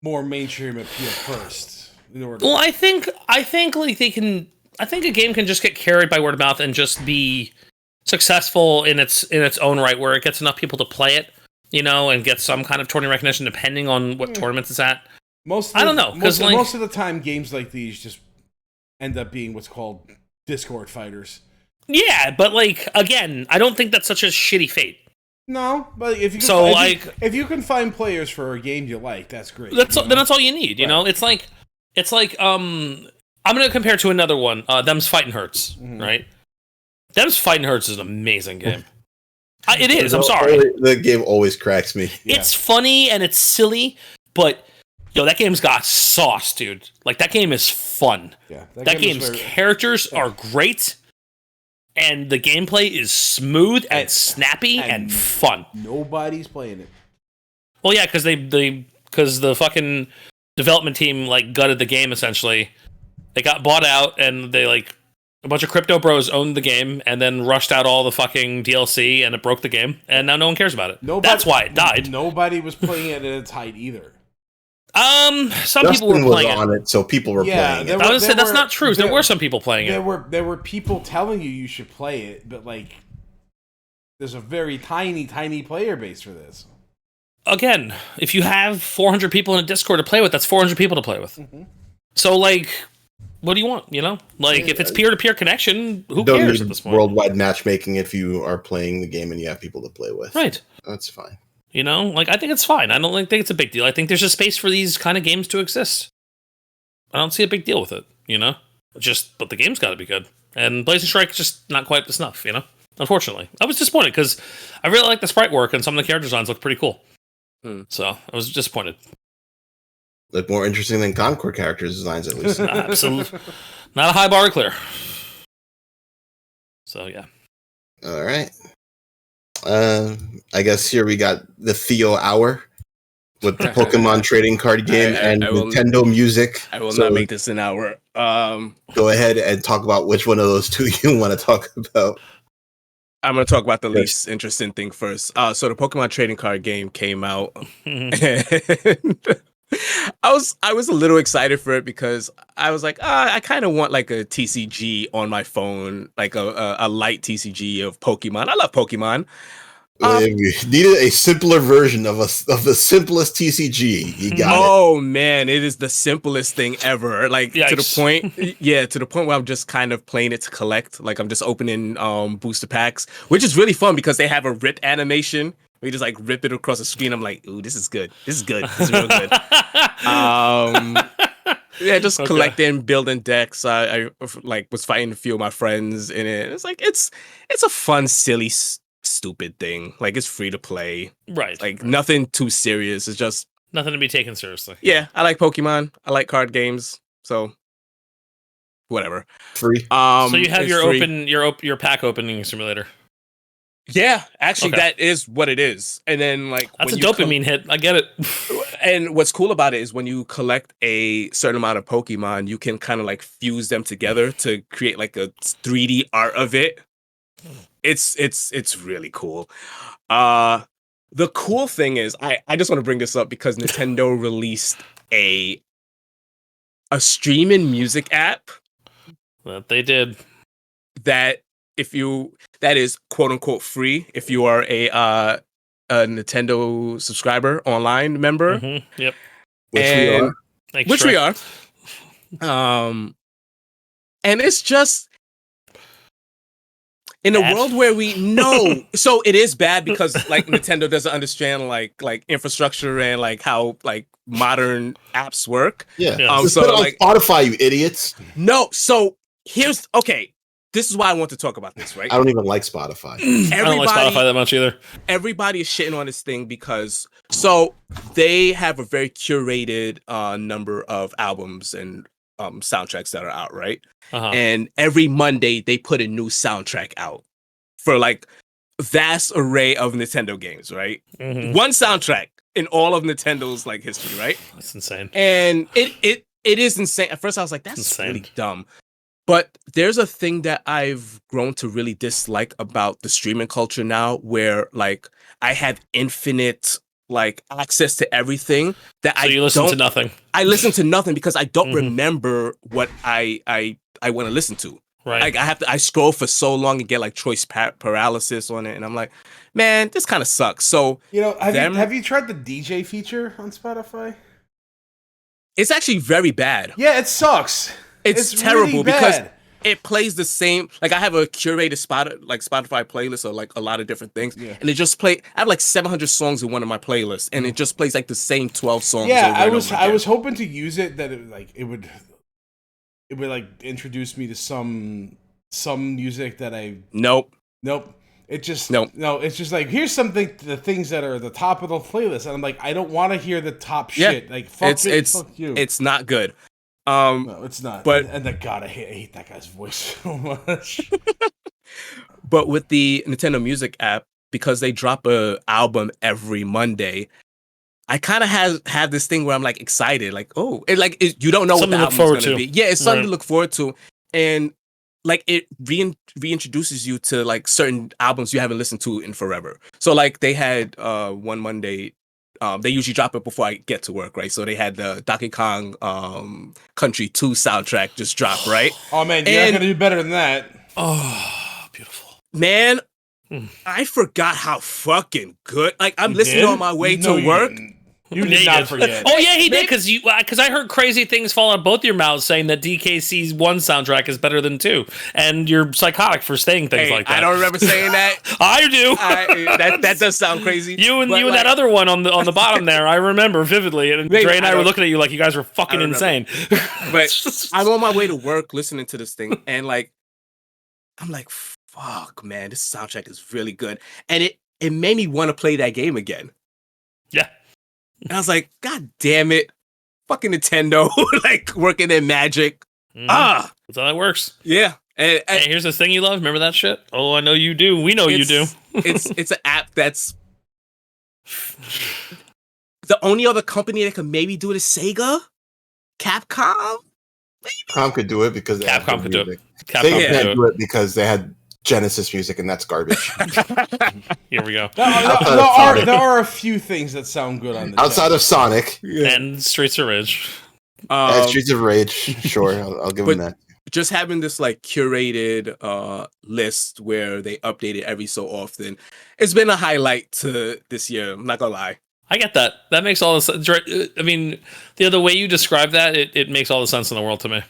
more mainstream appeal first. Well, I think they can. I think a game can just get carried by word of mouth and just be successful in its own right, where it gets enough people to play it, and get some kind of tournament recognition depending on what tournaments it's at. I don't know, because most of the time games like these just end up being what's called Discord fighters. Yeah, but again, I don't think that's such a shitty fate. No, but if you can find players for a game you like, that's great. Then that's all you need. It's like I'm gonna compare to another one. Them's Fightin' Hurts, right? Them's Fightin' Hurts is an amazing game. It is. I'm sorry. The game always cracks me. It's funny and it's silly, but that game's got sauce, dude. That game is fun. Yeah, that game's characters are great, and the gameplay is smooth and snappy and fun. Nobody's playing it. Well, yeah, because the fucking development team gutted the game essentially. They got bought out, and they a bunch of crypto bros owned the game, and then rushed out all the fucking DLC, and it broke the game, and now no one cares about it. That's why it died. Nobody was playing it at its height either. Some people were playing on it, so people were playing it. I was say that's not true. There were some people playing it. There were people telling you should play it, but there's a very tiny player base for this. Again, if you have 400 people in a Discord to play with, that's 400 people to play with. Mm-hmm. So what do you want? If it's peer-to-peer connection, who cares at this point? Worldwide matchmaking if you are playing the game and you have people to play with. Right. That's fine. I think it's fine. I don't think it's a big deal. I think there's a space for these kind of games to exist. I don't see a big deal with it, but the game's got to be good. And Blazing Strike just not quite the snuff, unfortunately. I was disappointed because I really like the sprite work and some of the character designs look pretty cool. So I was disappointed. Look more interesting than Concord character designs, at least. Absolutely. Not a high bar to clear. So, yeah. All right. I guess here we got the Theo Hour with the Pokemon trading card game and Nintendo music. I will not make this an hour. Go ahead and talk about which one of those two you want to talk about. I'm going to talk about the least interesting thing first. So the Pokemon trading card game came out. And I was a little excited for it because I was like, I kind of want like a TCG on my phone, like a light TCG of Pokemon. I love Pokemon. You needed a simpler version of the simplest TCG. You got it. Oh man, it is the simplest thing ever. Like Yikes. to the point where I'm just kind of playing it to collect. Like I'm just opening booster packs, which is really fun because they have a rip animation. We just like rip it across the screen. I'm like, ooh, this is good. This is good. This is real good. Yeah, just collecting, building decks. I like was fighting a few of my friends in it. It's like it's a fun, silly, stupid thing. Like it's free to play. Right. Like nothing too serious. It's just nothing to be taken seriously. Yeah, I like Pokemon. I like card games. So whatever. Free. So you have your pack opening simulator. Yeah, actually, that is what it is. And then, like, that's a dopamine hit. I get it. And what's cool about it is when you collect a certain amount of Pokemon, you can kind of like fuse them together to create like a 3D art of it. It's really cool. The cool thing is, I just want to bring this up because Nintendo released a streaming music app. That they did. That is quote unquote free if you are a Nintendo subscriber online member. Mm-hmm. Yep. Which we are. And it's just in a world where we know, so it is bad because like Nintendo doesn't understand like infrastructure and like how like modern apps work. Yeah. So put it on like Spotify, you idiots. No. So here's This is why I want to talk about this, right? I don't even like Spotify. I don't like Spotify that much either. Everybody is shitting on this thing because they have a very curated number of albums and soundtracks that are out, right? And every Monday they put a new soundtrack out for like vast array of Nintendo games, right? Mm-hmm. One soundtrack in all of Nintendo's like history, right? That's insane. And it is insane. At first I was like, that's insane. Really dumb. But there's a thing that I've grown to really dislike about the streaming culture now where like I have infinite like access to everything that you listen to nothing. I listen to nothing because I don't remember what I want to listen to. Right. Like I scroll for so long and get like choice paralysis on it and I'm like, man, this kind of sucks. So have you tried the DJ feature on Spotify? It's actually very bad. Yeah, it sucks. It's terrible really because it plays the same. Like I have a curated Spotify playlist of like a lot of different things, and it just play. I have like 700 songs in one of my playlists, and it just plays like the same 12 songs. Yeah, I was hoping to use it that it would like introduce me to some music that I nope. It just no. It's just like here's the things that are the top of the playlist, and I'm like I don't want to hear the top shit. Like fuck you. It's not good. No, it's not. But I hate that guy's voice so much. But with the Nintendo Music app, because they drop a album every Monday, I kind of have this thing where I'm like excited, like you don't know something what the album's gonna be. Yeah, it's something to look forward to, and like it reintroduces you to like certain albums you haven't listened to in forever. So like they had one Monday. They usually drop it before I get to work, right? So they had the Donkey Kong Country 2 soundtrack just drop, right? Oh man, you're not gonna do better than that. Oh, beautiful. Man, I forgot how fucking good. Like I'm listening on my way to work. You did not forget. Oh yeah, he did because I heard crazy things fall out both your mouths saying that DKC's 1 soundtrack is better than 2, and you're psychotic for saying things like that. I don't remember saying that. I do. That does sound crazy. You and that other one on the bottom there, I remember vividly. And Dre and I were looking at you like you guys were fucking insane. But I'm on my way to work listening to this thing, and like I'm like, fuck, man, this soundtrack is really good, and it made me want to play that game again. Yeah. And I was like, God damn it. Fucking Nintendo, like working their magic. That's how that works. Yeah. And here's the thing you love. Remember that shit? Oh, I know you do. We know you do. It's an app that's the only other company that could maybe do it is Sega? Capcom? Capcom could do it because they Capcom could do it. Sega can't do it because they had Genesis music, and that's garbage. Here we go. There are a few things that sound good on the outside of Sonic and Streets of Rage. Streets of Rage, sure, I'll give them that. Just having this like curated list where they update it every so often, it's been a highlight to this year. I'm not gonna lie. I get that. That makes all the sense. I mean, the way you describe that, it makes all the sense in the world to me.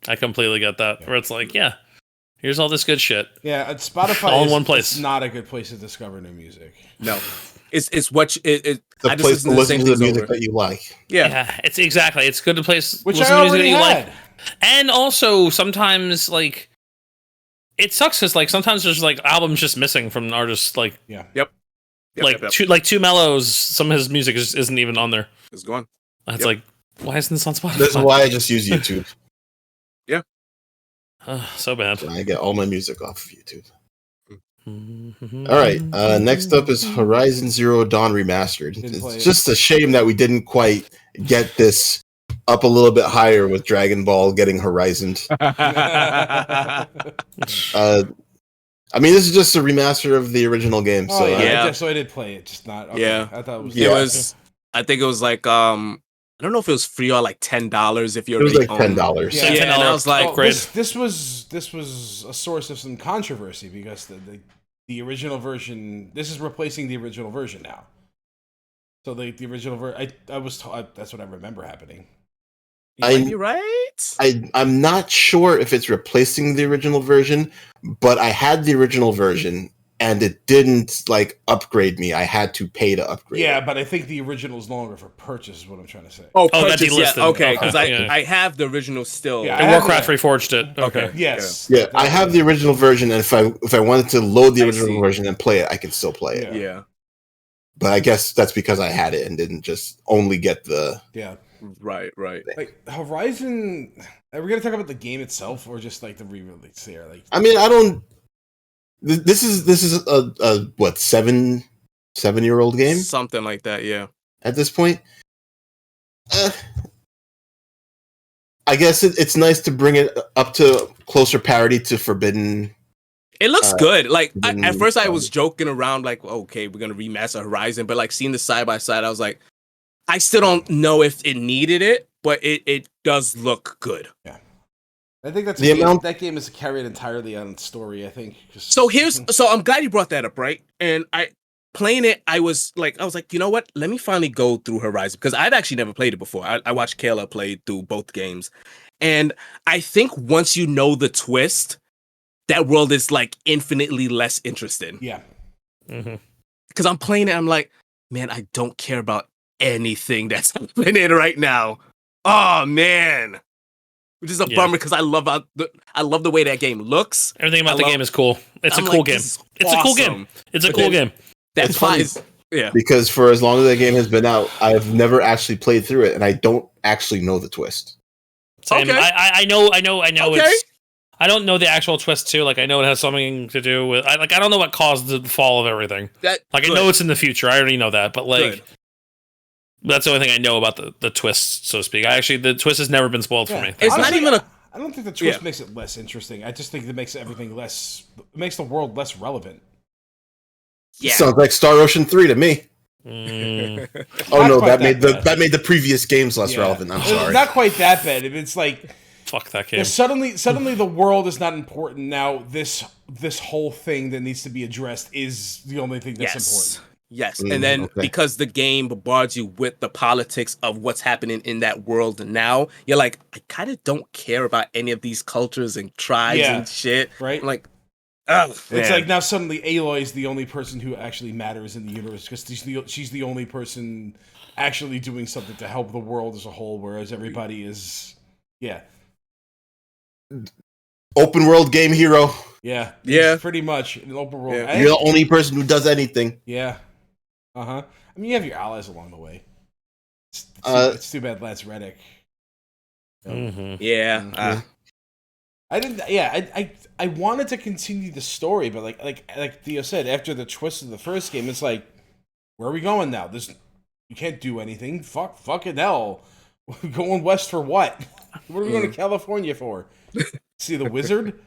I completely get that. Where it's like, yeah, here's all this good shit. Yeah, Spotify all in one place. It's not a good place to discover new music. No, it's what the place to listen to the music that you like. Yeah, it's exactly. It's good to place which listen I to music that you had. like. And also sometimes like it sucks because like sometimes there's like albums just missing from artists like Two Mellows. Some of his music isn't even on there. It's gone. That's like, why isn't this on Spotify? That's why I just use YouTube. Yeah. So bad. I get all my music off of YouTube. All right. Next up is Horizon Zero Dawn Remastered. It's just a shame that we didn't quite get this up a little bit higher with Dragon Ball getting Horizoned. I mean, this is just a remaster of the original game. Oh, so so I did play it, just not. Okay. Yeah, I thought it was. I think it was like I don't know if it was free or like $10 if you're. It was like $10. Yeah, and I was like, this was a source of some controversy because the original version. This is replacing the original version now. So the original version. I was taught that's what I remember happening. You're right. I'm not sure if it's replacing the original version, but I had the original version and it didn't like upgrade me. I had to pay to upgrade. Yeah, but I think the original is no longer for purchase. Is what I'm trying to say. Oh, purchase. Yeah, okay, because I have the original still. Yeah, and Warcraft reforged it. Okay. Yes. Yeah, I have the original version, and if I wanted to load the original version and play it, I can still play it. Yeah. But I guess that's because I had it and didn't just only get the. Yeah. Right. Like Horizon, are we gonna talk about the game itself or just like the re-release here? Like, I mean, I don't. This is a what 7-year-old game, something like that. Yeah. At this point, I guess it's nice to bring it up to closer parity to Forbidden. It looks good. Like at first, I was joking around, like, okay, we're gonna remaster Horizon, but like seeing the side by side, I was like, I still don't know if it needed it, but it does look good. Yeah, I think that's that game is carried entirely on story. I think. So I'm glad you brought that up, right? And playing it, I was like, you know what? Let me finally go through Horizon because I'd actually never played it before. I watched Kayla play through both games, and I think once you know the twist, that world is like infinitely less interesting. Yeah. Because I'm playing it, I'm like, man, I don't care about anything that's happening right now. Oh man, which is a bummer because I love the way that game looks. Everything about the game is cool. It's a cool game. It's a cool game. It's a cool game. That's fine. Yeah. Because for as long as that game has been out, I've never actually played through it, and I don't actually know the twist. Same. Okay. I know. Okay. I don't know the actual twist too. Like I know it has something to do with. I don't know what caused the fall of everything. I know it's in the future. I already know that, but like. That's the only thing I know about the twist, so to speak. The twist has never been spoiled for me. It's not even I don't think the twist makes it less interesting. I just think it makes everything less. It makes the world less relevant. Yeah. Sounds like Star Ocean 3 to me. Oh no, that made the previous games less relevant. I'm sorry. Not quite that bad. It's like fuck that game. Suddenly the world is not important now. This whole thing that needs to be addressed is the only thing that's important. Yes, and then because the game bombards you with the politics of what's happening in that world now, you're like, I kind of don't care about any of these cultures and tribes and shit. Right? I'm like, oh, it's like now suddenly Aloy is the only person who actually matters in the universe because she's the only person actually doing something to help the world as a whole, whereas everybody is, open world game hero. Yeah, pretty much an open world. Yeah. You're the only person who does anything. Yeah. I mean, you have your allies along the way. It's too bad Lance Reddick. Yeah. I didn't. Yeah, I wanted to continue the story, but like Theo said, after the twist of the first game, it's like, where are we going now? You can't do anything. Fucking hell. We're going west for what? What are we going to California for? See the wizard?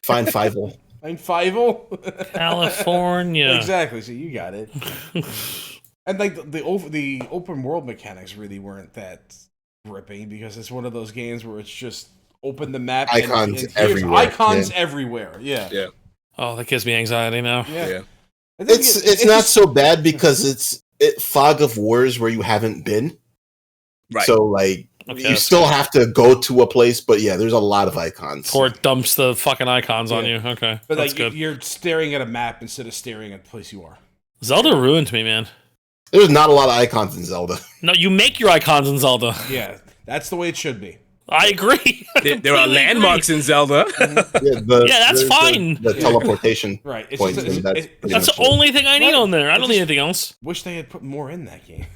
Find Fievel. I'm Fievel. California. Exactly. So you got it. And like the open world mechanics really weren't that gripping because it's one of those games where it's just open the map icons and everywhere. Icons everywhere. Yeah. Yeah. Oh, that gives me anxiety now. Yeah. It's not so bad because it's Fog of Wars where you haven't been. Right. So like you still have to go to a place, but yeah, there's a lot of icons. Or it dumps the fucking icons on you. Okay. But that's like good. you're staring at a map instead of staring at the place you are. Zelda ruined me, man. There's not a lot of icons in Zelda. No, you make your icons in Zelda. Yeah, that's the way it should be. I agree. There are landmarks in Zelda. That's fine. The teleportation right. points. That's the only thing I need on there. I don't need anything else. Wish they had put more in that game.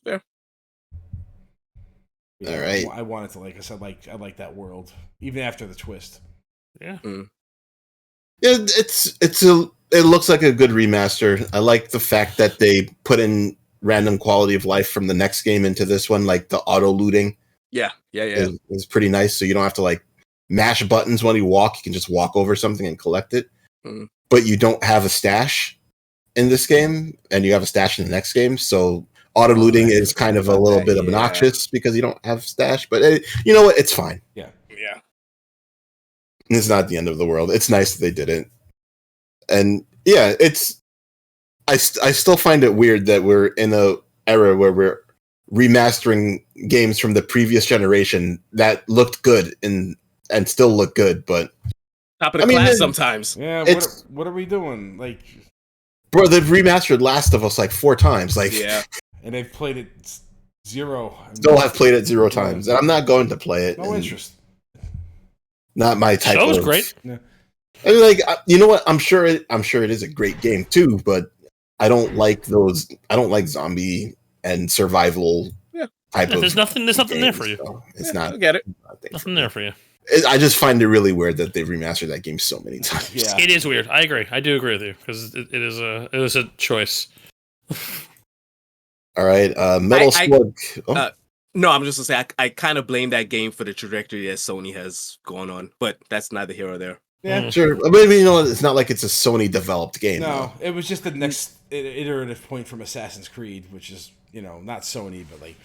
Fair. Yeah, all right. I wanted to I like that world even after the twist. Yeah. Yeah, it looks like a good remaster. I like the fact that they put in random quality of life from the next game into this one, like the auto looting. Yeah. Is pretty nice. So you don't have to like mash buttons when you walk. You can just walk over something and collect it. But you don't have a stash in this game, and you have a stash in the next game. So auto looting is kind of a little bit obnoxious because you don't have stash. But you know what? It's fine. Yeah. It's not the end of the world. It's nice that they did it. And yeah, I still find it weird that we're in a era where we're remastering games from the previous generation that looked good and still look good, but top of the class sometimes. Yeah, what are we doing? Like, bro, they've remastered Last of Us like 4 times. Like, yeah, and they've played it 0. Still have played it 0 times, and I'm not going to play it. No interest. Not my type. That was great. Yeah. I mean, like, you know what? I'm sure it is a great game too, but I don't like those. I don't like zombie and survival type of. There's nothing games, there for you. So it's not. I get it. Nothing there for you. I just find it really weird that they've remastered that game so many times. Yeah, it is weird. I agree. I do agree with you because it is a choice. All right, Metal Slug. No, I'm just gonna say I kind of blame that game for the trajectory that Sony has gone on, but that's neither here or there. Yeah, sure. But you know, it's not like it's a Sony developed game. No, it was just the next iterative point from Assassin's Creed, which is not Sony, but like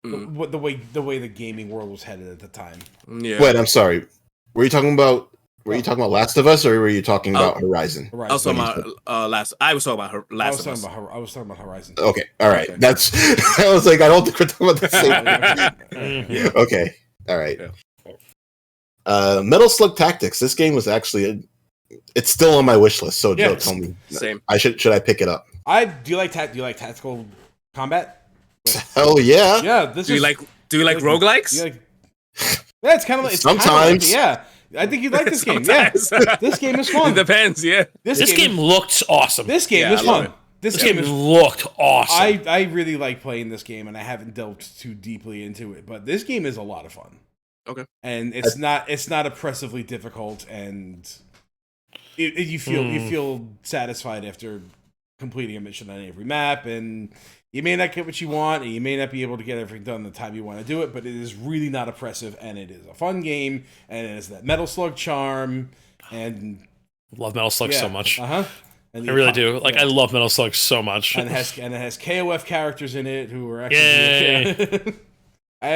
the way the gaming world was headed at the time. Yeah. Wait, I'm sorry. Were you talking about Last of Us, or were you talking about Horizon? I was talking about Last. I was talking about Last of Us. I was talking about Horizon. Okay, all right. Okay. That's. I was like, I don't think we're talking about the same. Okay, all right. Yeah. Metal Slug Tactics. This game was actually. It's still on my wish list. So Joe, tell me. Same. Should I pick it up? Do you like tactical combat? Hell yeah. Yeah. Do you like roguelikes? Yeah, it's kind of like sometimes. Yeah. I think you'd like this game. Yeah, this game is fun. It depends. Yeah, this game looked awesome. This game is fun. This game looked awesome. I really like playing this game, and I haven't delved too deeply into it, but this game is a lot of fun. Okay, and it's not oppressively difficult, and you feel satisfied after completing a mission on every map, and you may not get what you want, and you may not be able to get everything done the time you want to do it, but it is really not oppressive, and it is a fun game, and it has that Metal Slug charm, and love Metal Slug so much. I really do. Like, I love Metal Slug so much. And it has KOF characters in it who are actually. Yay! I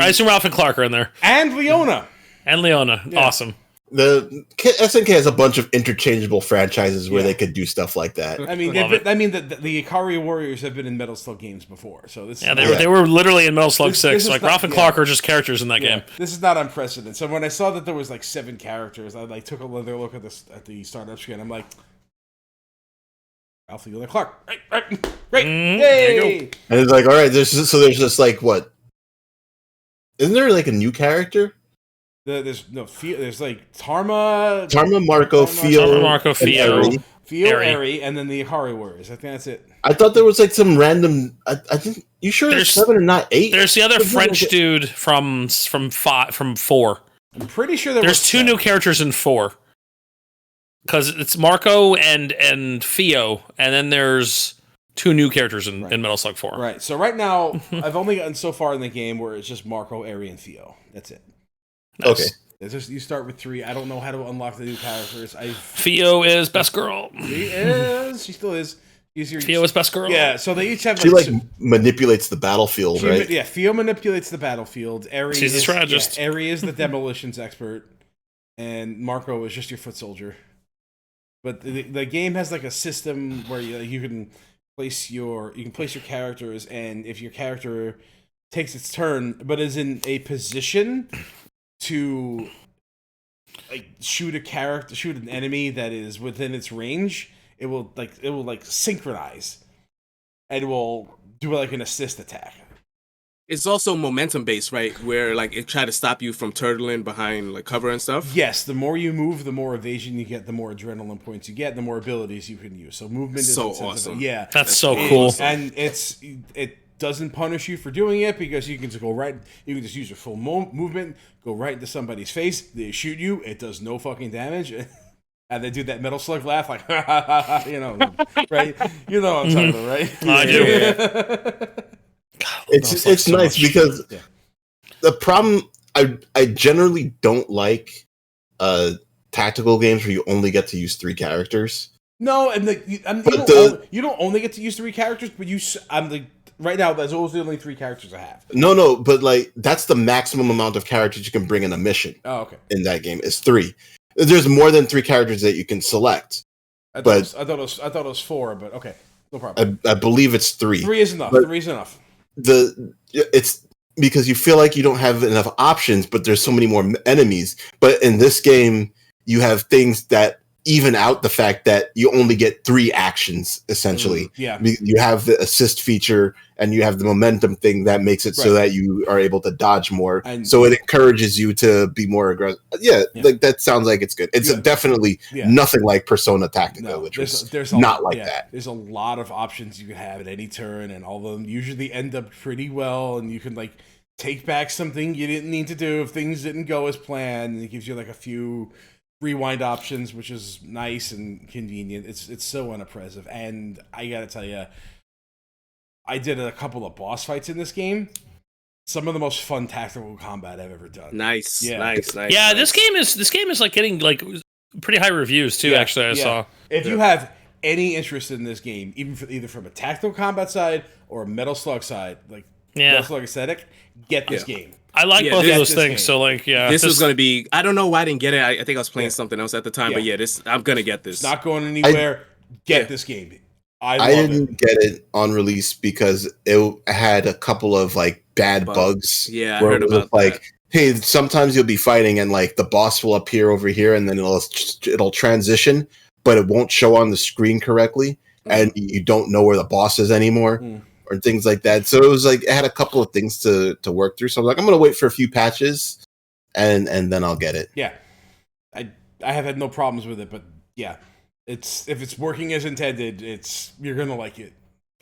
assume Ralph and Clark are in there. And Leona. Yeah. Awesome. The SNK has a bunch of interchangeable franchises where they could do stuff like that. I mean, the Ikari Warriors have been in Metal Slug games before, so this. Yeah, they were literally in Metal Slug 6. Like, Ralph and Clark are just characters in that game. This is not unprecedented. So when I saw that there was like 7 characters, I took another look at the startup screen. I'm like, Ralph, Leona, Clark, great, yay! And it's like, all right, there's just like what? Isn't there like a new character? There's like Tarma, Marco, Fio, Eri, and then the Ikari Warriors. I think that's it. I thought there was like some random. I think you sure there's 7 and not 8. There's the other French dude from 4. I'm pretty sure there's 2 new characters in 4. Because it's Marco and Fio, and then there's 2 new characters in Metal Slug 4. Right. So right now, I've only gotten so far in the game where it's just Marco, Eri, and Fio. That's it. Nice. Okay. It's just you start with 3. I don't know how to unlock the new characters. Theo is best girl. She is. She still is. Theo is best girl. Yeah, so they each have. She manipulates the battlefield, right? Yeah, Theo manipulates the battlefield. She's a strategist. Yeah, Eri is the demolitions expert, and Marco is just your foot soldier. But the game has like a system where you can place your characters, and if your character takes its turn but is in a position to like shoot an enemy that is within its range, it will synchronize, and it will do like an assist attack. It's also momentum based, right? Where like it try to stop you from turtling behind like cover and stuff. Yes, the more you move, the more evasion you get, the more adrenaline points you get, the more abilities you can use. So movement is so awesome. Yeah, that's so cool. And it doesn't punish you for doing it because you can just go right. You can just use your full movement, go right into somebody's face. They shoot you. It does no fucking damage. And they do that Metal Slug laugh, like, ha, ha, ha, ha, right? You know what I'm talking about, right? I do. It's nice because the problem, I generally don't like tactical games where you only get to use 3 characters. No, and you don't only get to use 3 characters, but right now that's always the only 3 characters I have. No, but like that's the maximum amount of characters you can bring in a mission. Oh, okay. In that game is 3. There's more than 3 characters that you can select. I thought it was 4, but okay, no problem. I believe it's 3. 3 is enough. 3 is enough. It's because you feel like you don't have enough options, but there's so many more enemies. But in this game, you have things that even out the fact that you only get 3 actions essentially. Yeah, you have the assist feature and you have the momentum thing that makes it so that you are able to dodge more. So it encourages you to be more aggressive. Yeah, like that sounds like it's good. It's definitely nothing like Persona Tactica, which is not like that. There's a lot of options you can have at any turn, and all of them usually end up pretty well. And you can like take back something you didn't need to do if things didn't go as planned. And it gives you like a few rewind options, which is nice and convenient. It's so unoppressive, and I gotta tell you, I did a couple of boss fights in this game. Some of the most fun tactical combat I've ever done. Nice. Yeah, This game is like getting like pretty high reviews too. Actually, I saw. If you have any interest in this game, either from a tactical combat side or a Metal Slug side, like Metal Slug aesthetic, get this game. I like both of those things. Game. So like, this is going to be. I don't know why I didn't get it. I think I was playing something else at the time, but I'm going to get this. It's not going anywhere. Get this game. I didn't get it on release because it had a couple of like bad bugs. Yeah, I heard about like, hey, sometimes you'll be fighting and like the boss will appear over here and then it'll transition, but it won't show on the screen correctly, and you don't know where the boss is anymore. Or things like that. So it was like it had a couple of things to work through. So I'm like, I'm gonna wait for a few patches and then I'll get it. Yeah. I have had no problems with it, but yeah. If it's working as intended, you're gonna like it.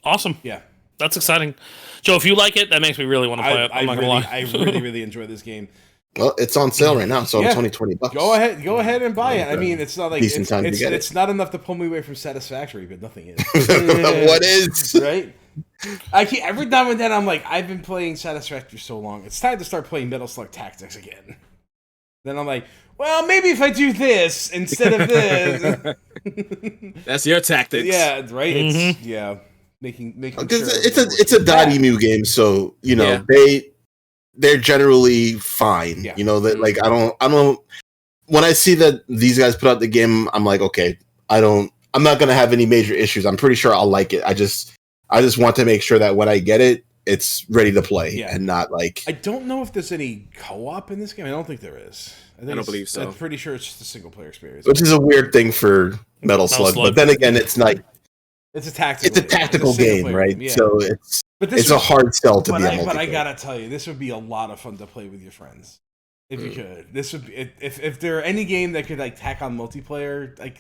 Awesome. Yeah. That's exciting. Joe, if you like it, that makes me really want to play it. I'm not gonna lie. I really, really enjoy this game. Well, it's on sale right now, so it's only $20. Go ahead and buy it. I mean, it's not like it's not enough to pull me away from Satisfactory, but nothing is. What is? Right? Every now and then I'm like, I've been playing Satisfactory so long, it's time to start playing Metal Slug Tactics again. Then I'm like, well, maybe if I do this instead of this. That's your tactics. Yeah, right. It's making because it's a Dotemu game, so you know they're generally fine. Yeah. You know that like I don't when I see that these guys put out the game, I'm like, okay, I'm not gonna have any major issues. I'm pretty sure I'll like it. I just want to make sure that when I get it, it's ready to play and not like. I don't know if there's any co-op in this game. I don't think there is. I don't believe so. I'm pretty sure it's just a single player experience. Which is a weird thing for Metal Slug. But then again, it's like it's a tactical game, right? Yeah. So it's a hard sell to be a multiplayer. But I gotta tell you, this would be a lot of fun to play with your friends if you could. This would be if there are any game that could like tack on multiplayer, like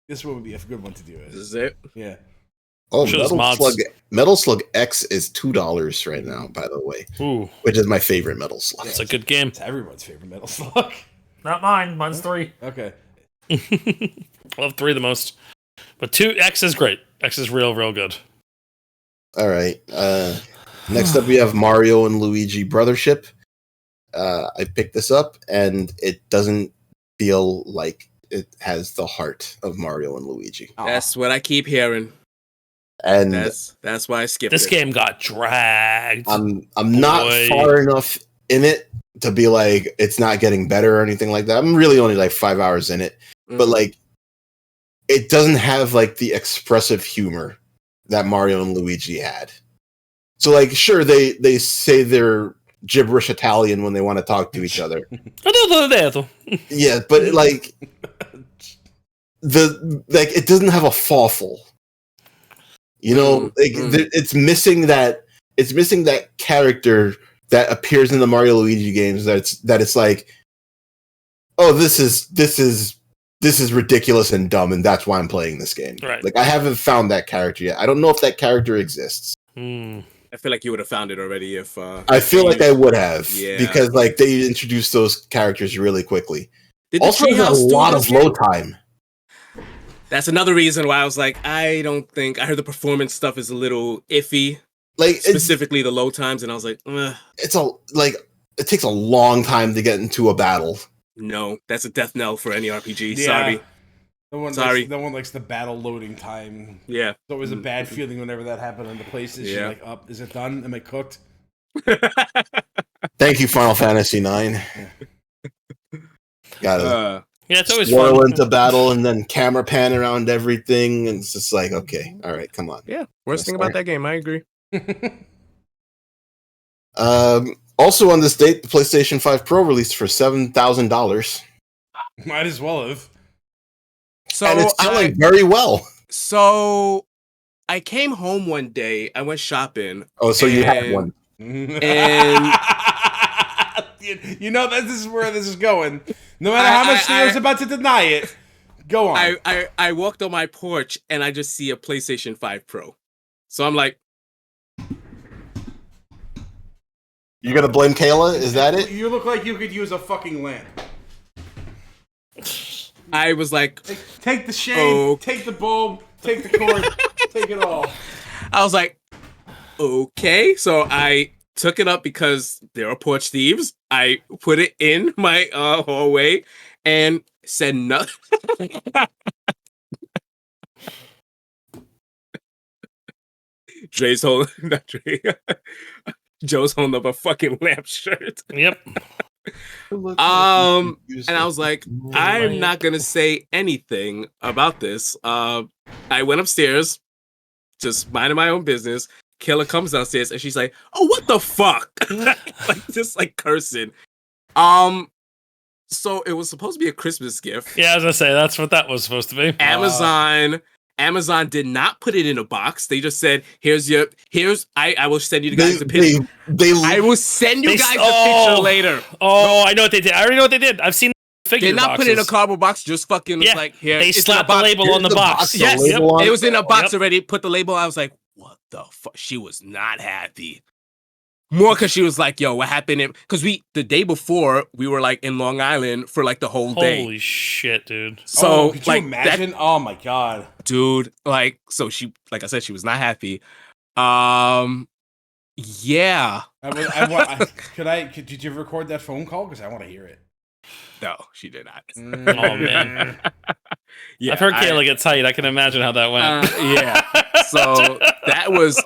this one would be a good one to do it. This is it. Yeah. Oh, Metal Slug X is $2 right now, by the way. Ooh. Which is my favorite Metal Slug. It's a good game. It's everyone's favorite Metal Slug. Not mine. Mine's 3. Okay. I love 3 the most. But 2X is great. X is real good. All right. Next up, we have Mario and Luigi Brothership. I picked this up, and it doesn't feel like it has the heart of Mario and Luigi. That's what I keep hearing. And that's why I skipped this game got dragged. I'm not far enough in it to be like it's not getting better or anything like that. I'm really only like 5 hours in it, but like it doesn't have like the expressive humor that Mario and Luigi had. So like, sure, they say they're gibberish Italian when they want to talk to each other. Yeah, but like it doesn't have a fawful. You know, it's missing that character that appears in the Mario Luigi games. That it's like, oh, this is ridiculous and dumb, and that's why I'm playing this game. Right. Like I haven't found that character yet. I don't know if that character exists. I feel like you would have found it already if. I feel like I would have, because like they introduced those characters really quickly. Also, there's a lot of load time. That's another reason why I was like, I heard the performance stuff is a little iffy. Like specifically the load times, and I was like, ugh. It takes a long time to get into a battle. No, that's a death knell for any RPG. Yeah. Sorry. No one likes the battle loading time. Yeah. It's always a bad feeling whenever that happened on the PlayStation. Yeah. Like, is it done? Am I cooked? Thank you, Final Fantasy IX. Gotta it's always swirl fun. into battle and then camera pan around everything, and it's just like, okay, all right, come on. Yeah, worst thing about that game, I agree. Also on this date, the PlayStation 5 Pro released for $7,000. Might as well have. So and it's selling very well. So I came home one day. I went shopping. Oh, so you had one. And you know that this is where this is going. No matter how much Theo's about to deny it, go on. I walked on my porch and I just see a PlayStation 5 Pro. So I'm like, you're gonna blame Kayla? Is that it? You look like you could use a fucking lamp. I was like, take the shade, take the bulb, take the cord, take it all. I was like, okay. So I took it up because there are porch thieves. I put it in my hallway and said nothing. Joe's holding up a fucking lamp shirt. Yep. And I was like, I'm not gonna say anything about this. I went upstairs, just minding my own business. Kayla comes downstairs and she's like, "Oh, what the fuck?" like just like cursing. So it was supposed to be a Christmas gift. Yeah, I was gonna say that's what that was supposed to be. Amazon did not put it in a box. They just said, I will send you guys the picture. I will send you guys the picture later. Oh, I know what they did. I already know what they did. I've seen the figure They not put it in a cardboard box, just fucking like here. They slapped the label on the box. Yes, it was in a box already. Put the label. I was like, what the fuck? She was not happy. More because she was like, yo, what happened? Because the day before, we were like in Long Island for like the whole day. Holy shit, dude. So, could you imagine? Oh my God. Dude, like, so she, like I said, she was not happy. Yeah. Did you record that phone call? Because I want to hear it. No, she did not. Oh, man. Yeah, I've heard Kayla get tight. I can imagine how that went. Yeah. So that was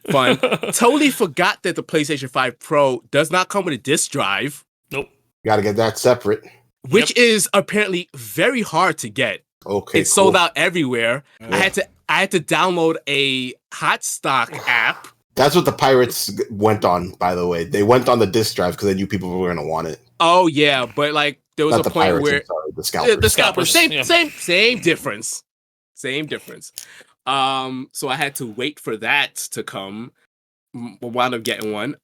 fun. Totally forgot that the PlayStation 5 Pro does not come with a disc drive. Nope. Got to get that separate. Which is apparently very hard to get. Okay. It's sold out everywhere. Yeah. I had to download a hot stock app. That's what the pirates went on, by the way. They went on the disc drive because they knew people were going to want it. Oh yeah, but like there was a point pirates, where the scalpers. The scalpers. Same difference. Same difference. So I had to wait for that to come. Wound up getting one.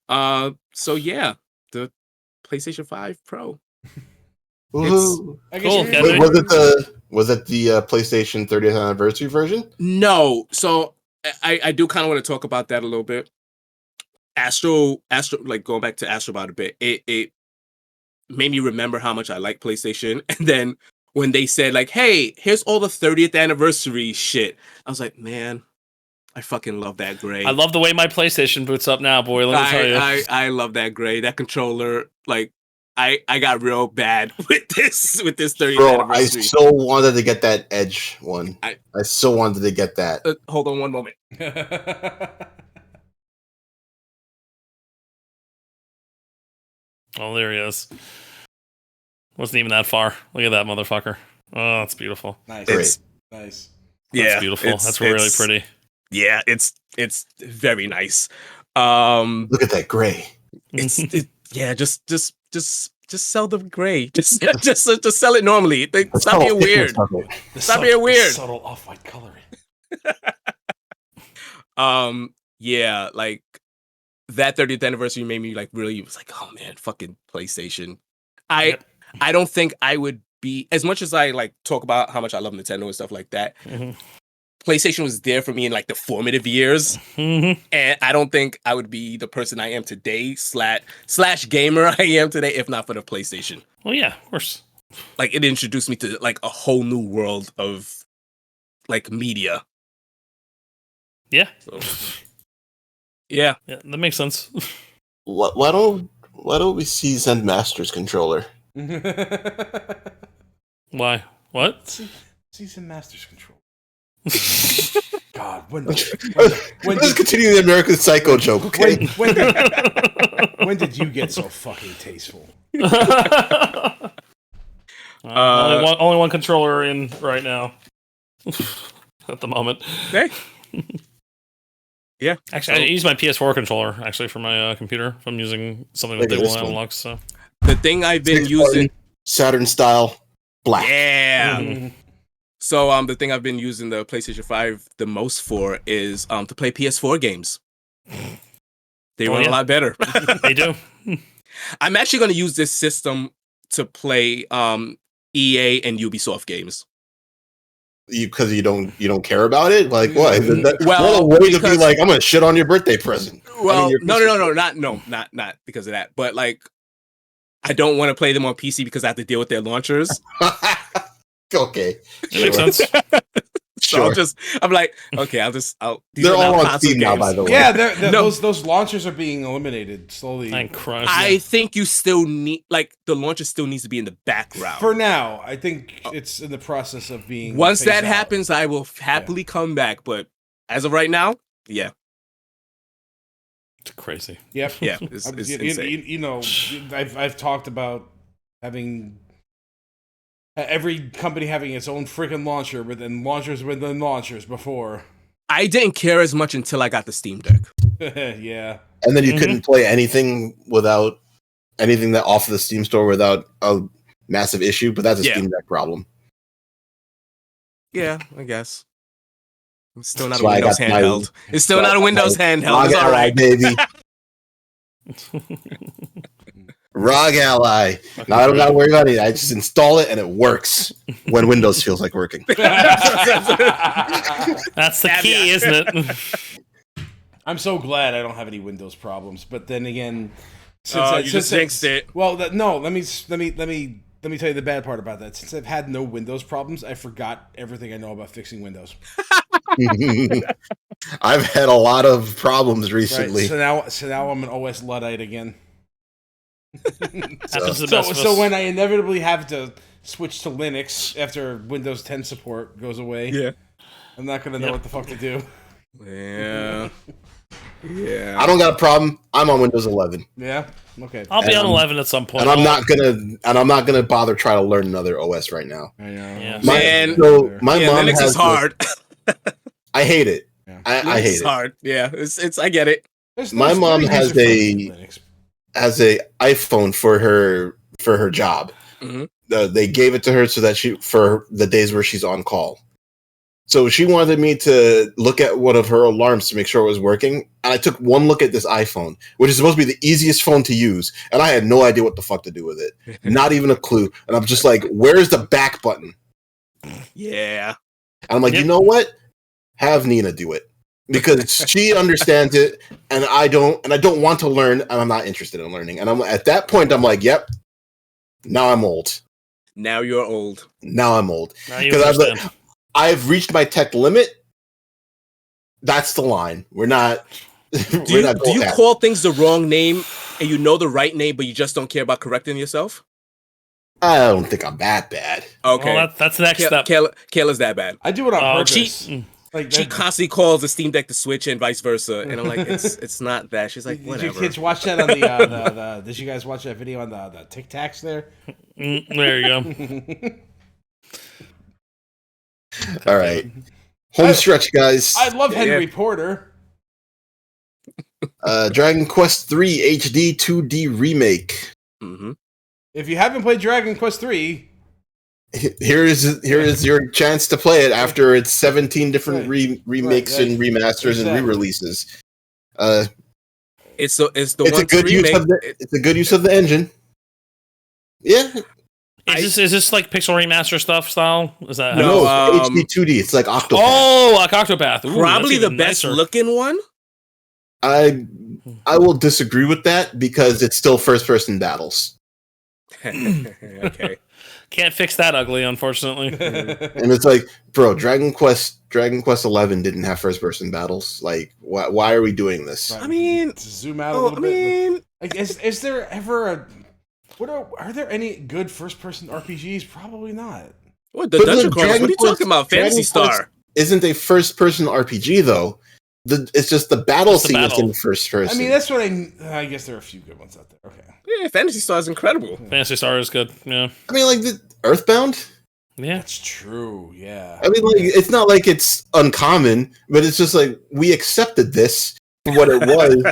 So yeah, the PlayStation 5 Pro. Cool. Was it the PlayStation 30th anniversary version? No. So I do kind of want to talk about that a little bit. Astro, like going back to Astro Bot a bit, it made me remember how much I like PlayStation. And then when they said like, "Hey, here's all the 30th anniversary shit," I was like, man, I fucking love that gray. I love the way my PlayStation boots up now, boy. Let me tell you. I love that gray. That controller, like, I got real bad with this 30th anniversary. I so wanted to get that Edge one. I so wanted to get that. Hold on one moment. Oh, there he is. Wasn't even that far. Look at that motherfucker. Oh, that's beautiful. Nice. Nice. Yeah, that's beautiful. That's really pretty. Yeah, it's very nice. Look at that gray. Just sell the gray. Just sell it normally. Stop being weird. Stop being weird. Subtle off-white coloring. Yeah, like that 30th anniversary made me like really was like, oh man, fucking PlayStation. I don't think I would be, as much as I like talk about how much I love Nintendo and stuff like that. Mm-hmm. PlayStation was there for me in like the formative years, and I don't think I would be the person I am today slash gamer I am today if not for the PlayStation. Well, yeah, of course. Like it introduced me to like a whole new world of like media. Yeah. So, yeah, that makes sense. Why don't we see Zen Master's controller? Why? What? Season Master's controller. God, when let's continue the American Psycho joke, okay? When did you get so fucking tasteful? Only one controller in right now. At the moment. Hey. Yeah. Actually, I use my PS4 controller actually for my computer if I'm using something with dual analogs. So the thing I've been using, Saturn style, black. Yeah. Mm-hmm. So the thing I've been using the PlayStation 5 the most for is to play PS4 games. They run a lot better. They do. I'm actually going to use this system to play EA and Ubisoft games. Because you don't care about it? Like what? Well, what a way to be like, I'm gonna shit on your birthday present. Well, no, not because of that. But like, I don't want to play them on PC because I have to deal with their launchers. Okay, that makes sense. So I'm like, okay, they're all on Steam now, by the way. Yeah, those launchers are being eliminated slowly. I think you still need, like, the launcher still needs to be in the background. For now, I think it's in the process of being. Once that happens, I will happily come back. But as of right now, yeah. It's crazy. Yep. Yeah, it's insane. You know, I've talked about having every company having its own freaking launcher within launchers within launchers before. I didn't care as much until I got the Steam Deck. Yeah. And then you couldn't play anything that off the Steam store without a massive issue, but that's a Steam Deck problem. Yeah, I guess. It's still not a Windows handheld. It's still not a Windows handheld. It's all right, baby. ROG Ally. Now I don't gotta worry about it. I just install it and it works when Windows feels like working. That's the key, isn't it? I'm so glad I don't have any Windows problems. But then again, you just jinxed it. Well, let me tell you the bad part about that. Since I've had no Windows problems, I forgot everything I know about fixing Windows. I've had a lot of problems recently. Right, so now I'm an OS Luddite again. So when I inevitably have to switch to Linux after Windows 10 support goes away, I'm not going to know what the fuck to do. Yeah. Yeah. I don't got a problem. I'm on Windows 11. Yeah. Okay. I'll be on 11 at some point. And I'm not gonna bother trying to learn another OS right now. I know. Yeah. My mom Linux is hard. I hate it. Yeah. I hate it. Hard. Yeah. It's I get it. My mom has a iPhone for her job. Mm-hmm. They gave it to her so that for the days where she's on call. So she wanted me to look at one of her alarms to make sure it was working. And I took one look at this iPhone, which is supposed to be the easiest phone to use. And I had no idea what the fuck to do with it. Not even a clue. And I'm just like, where's the back button? Yeah. And I'm like, you know what? Have Nina do it. Because she understands it and I don't want to learn and I'm not interested in learning. And at that point, I'm like, yep, now I'm old. Now you're old. Now I'm old. Now you understand. I've reached my tech limit, That's the line. We're not. Do you call things the wrong name and you know the right name, but you just don't care about correcting yourself? I don't think I'm that bad. Okay, well, that's the next step. Kayla's that bad. I do it on purpose. She constantly calls the Steam Deck the Switch and vice versa, and I'm like, it's not that. She's like, whatever. Did you kids watch that on the did you guys watch that video on the Tic Tacs there? There you go. All right, home stretch, guys. I love Henry Porter. Dragon Quest III HD 2D remake. Mm-hmm. If you haven't played Dragon Quest III, here is your chance to play it after its 17 different remakes and remasters and re-releases. It's a good use of the engine. Yeah. Is this like pixel remaster stuff style? Is that no? HD 2D. It's like Octopath. Oh, like Octopath. Ooh, probably the best looking one. I will disagree with that because it's still first person battles. Okay. Can't fix that ugly, unfortunately. And it's like, bro, Dragon Quest 11 didn't have first person battles. Like, why are we doing this? I mean, to zoom out a little bit. Like, is there ever are there any good first person RPGs? Probably not. What the Dungeon Crawlers? What are you talking about? Phantasy Star isn't a first person RPG though. It's just the battle scene is in first person. I mean, that's what I guess there are a few good ones out there. Okay. Yeah, Phantasy Star is incredible. Phantasy Star is good. Yeah. I mean, like the Earthbound. Yeah, that's true. Yeah. I mean, like it's not like it's uncommon, but it's just like we accepted this for what it was,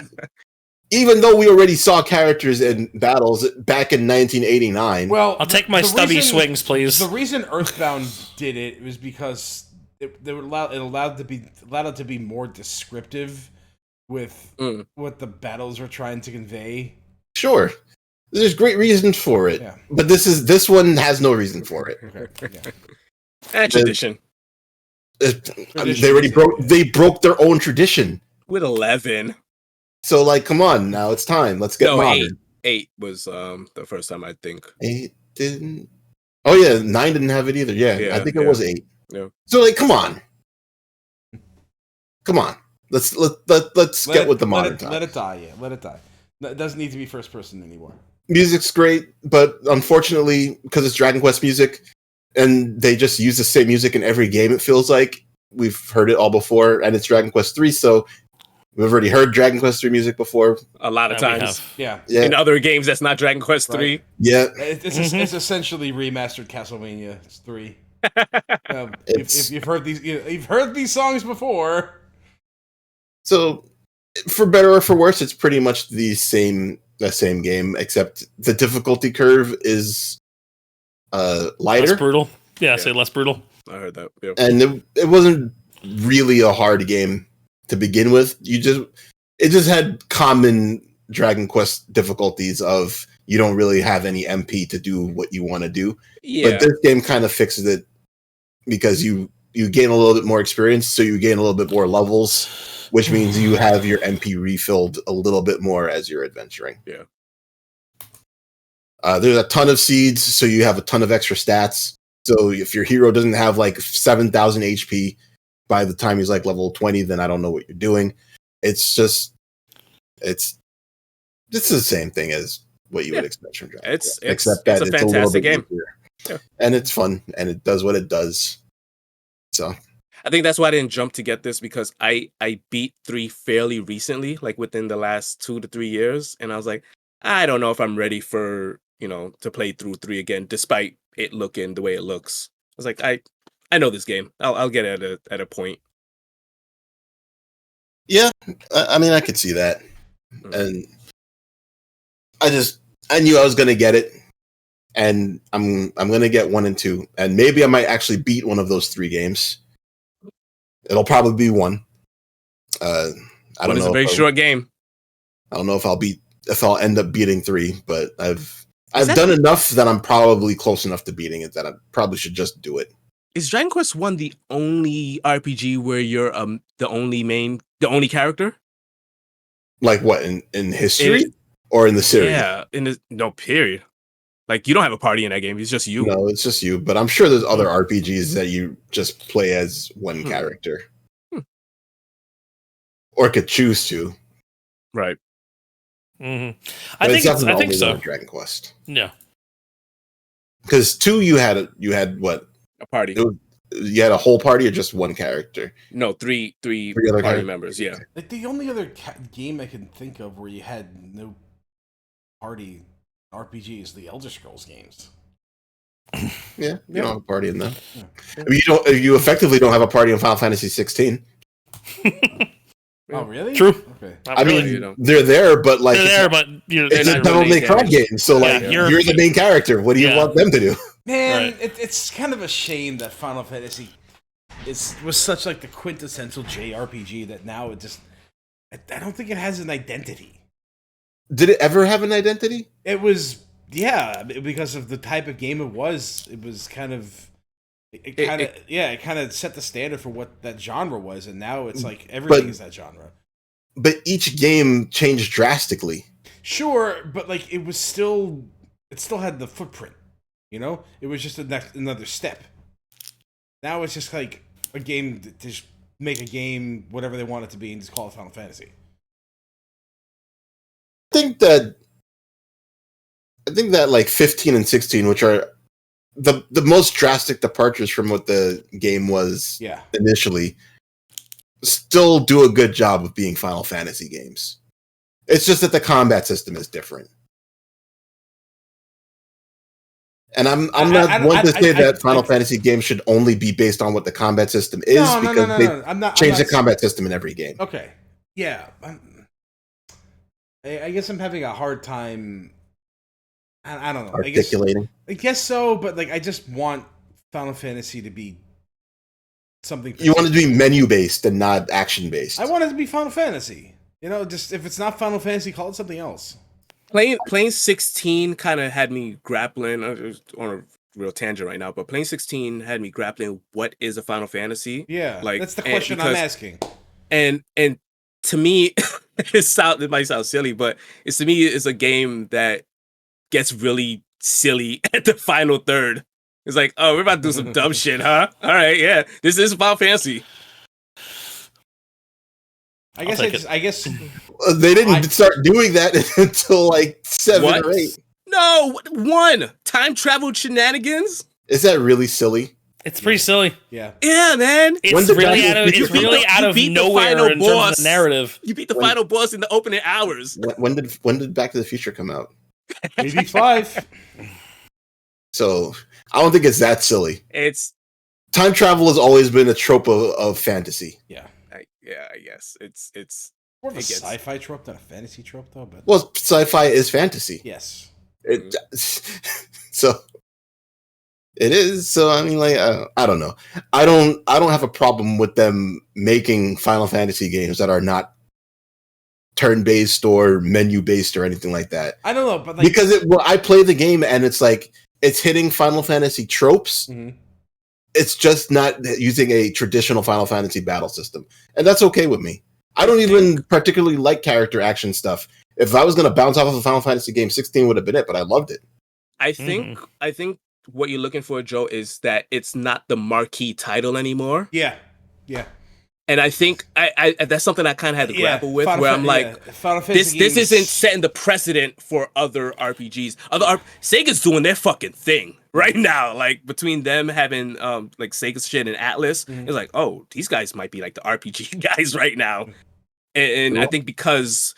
even though we already saw characters in battles back in 1989. Well, I'll take my stubby swings, please. The reason Earthbound did it was because it allowed it to be more descriptive with what the battles are trying to convey. Sure, there's great reasons for it, but this one has no reason for it. Okay. Tradition. They broke their own tradition with 11. So like, come on, now it's time. Let's get modern. 8 was the first time I think. 8 didn't. Oh yeah, 9 didn't have it either. Yeah, I think it was 8. Yeah. So like, come on. Let's get with the modern time. Let it die. Yeah, let it die. It doesn't need to be first person anymore. Music's great, but unfortunately, because it's Dragon Quest music, and they just use the same music in every game, it feels like we've heard it all before, and it's Dragon Quest 3, so we've already heard Dragon Quest 3 music before. A lot of times. Yeah. In other games that's not Dragon Quest 3. Right. Yeah. It's essentially remastered Castlevania. It's 3. If you've heard these songs before. So, for better or for worse, it's pretty much the same game, except the difficulty curve is lighter. Less brutal. Yeah, say less brutal. I heard that. Yeah. And it wasn't really a hard game to begin with. It just had common Dragon Quest difficulties of you don't really have any MP to do what you want to do. Yeah. But this game kind of fixes it because you gain a little bit more experience, so you gain a little bit more levels, which means you have your MP refilled a little bit more as you're adventuring. Yeah. There's a ton of seeds, so you have a ton of extra stats. So if your hero doesn't have like 7,000 HP by the time he's like level 20, then I don't know what you're doing. It's the same thing as what you would expect from Dragon Quest. Except that it's a fantastic game. Yeah. And it's fun, and it does what it does. So I think that's why I didn't jump to get this, because I beat 3 fairly recently, like within the last 2 to 3 years, and I was like, I don't know if I'm ready for, to play through 3 again, despite it looking the way it looks. I was like, I know this game. I'll get it at a point. Yeah, I mean, I could see that, and I knew I was gonna get it, and I'm gonna get 1 and 2, and maybe I might actually beat one of those 3 games. It'll probably be 1. I don't know. It's a very short game. I don't know if I'll end up beating 3, but I've done enough that I'm probably close enough to beating it that I probably should just do it. Is Dragon Quest 1 the only RPG where you're the only character? Like what, in history or in the series? Yeah, no, period. Like, you don't have a party in that game. It's just you. No, it's just you. But I'm sure there's other RPGs that you just play as one character. or could choose to. Right. Mm-hmm. I think so. Dragon Quest. Yeah. Because 2, you had what? A party. You had a whole party or just one character? No, three other party members. Yeah. Like the only other game I can think of where you had no party RPG is the Elder Scrolls games. Yeah, you don't have a party in them. Yeah. I mean, you effectively don't have a party in Final Fantasy 16. Oh, really? True. Okay. I mean, they're there, but like it's a Devil May Cry game. So like, you're the main character. What do you want them to do? Man, it's kind of a shame that Final Fantasy was such like the quintessential JRPG that now it just I don't think it has an identity. Did it ever have an identity? It was because of the type of game it was. It was kind of it kind of set the standard for what that genre was, and now it's like everything is that genre. But each game changed drastically. Sure, but like it still had the footprint. You know, it was just another step. Now it's just like a game to just make a game whatever they want it to be and just call it Final Fantasy. I think that like 15 and 16, which are the most drastic departures from what the game was initially, still do a good job of being Final Fantasy games. It's just that the combat system is different. And I'm not one to say that Final Fantasy games should only be based on what the combat system is, because they change the combat system in every game. Okay. Yeah. I guess I'm having a hard time. I don't know. Articulating. I guess so, but like I just want Final Fantasy to be something. You want it to be menu based and not action based. I want it to be Final Fantasy. You know, just if it's not Final Fantasy, call it something else. Playing 16 kind of had me grappling on a real tangent right now, but playing 16 had me grappling. What is a Final Fantasy? Yeah, like that's the question I'm asking. And to me, it might sound silly, but to me it's a game that gets really silly at the final third. It's like, oh, we're about to do some dumb shit, huh? All right, yeah, this is Final Fantasy. I guess they didn't start doing that until like 7 or 8. No, 1 time travel shenanigans. Is that really silly? It's pretty silly. Yeah, man. It's really out of nowhere in terms of the narrative. You beat the final boss in the opening hours. When did Back to the Future come out? Maybe 5. So I don't think it's that silly. It's time travel has always been a trope of fantasy. Yeah. I guess it's more of a sci-fi trope than a fantasy trope, though. But well, sci-fi is fantasy. Yes. So it is. So I mean, like, I don't know. I don't have a problem with them making Final Fantasy games that are not turn-based or menu-based or anything like that. I don't know, but like, because I play the game and it's like it's hitting Final Fantasy tropes. Mm-hmm. It's just not using a traditional Final Fantasy battle system. And that's okay with me. I don't even particularly like character action stuff. If I was going to bounce off of a Final Fantasy game, 16 would have been it, but I loved it. I think what you're looking for, Joe, is that it's not the marquee title anymore. Yeah. And I think I that's something I kind of had to grapple with, where I'm like, this isn't setting the precedent for other RPGs. Sega's doing their fucking thing right now. Like, between them having like Sega's shit and Atlas, it's like, oh, these guys might be like the RPG guys right now. And cool. I think because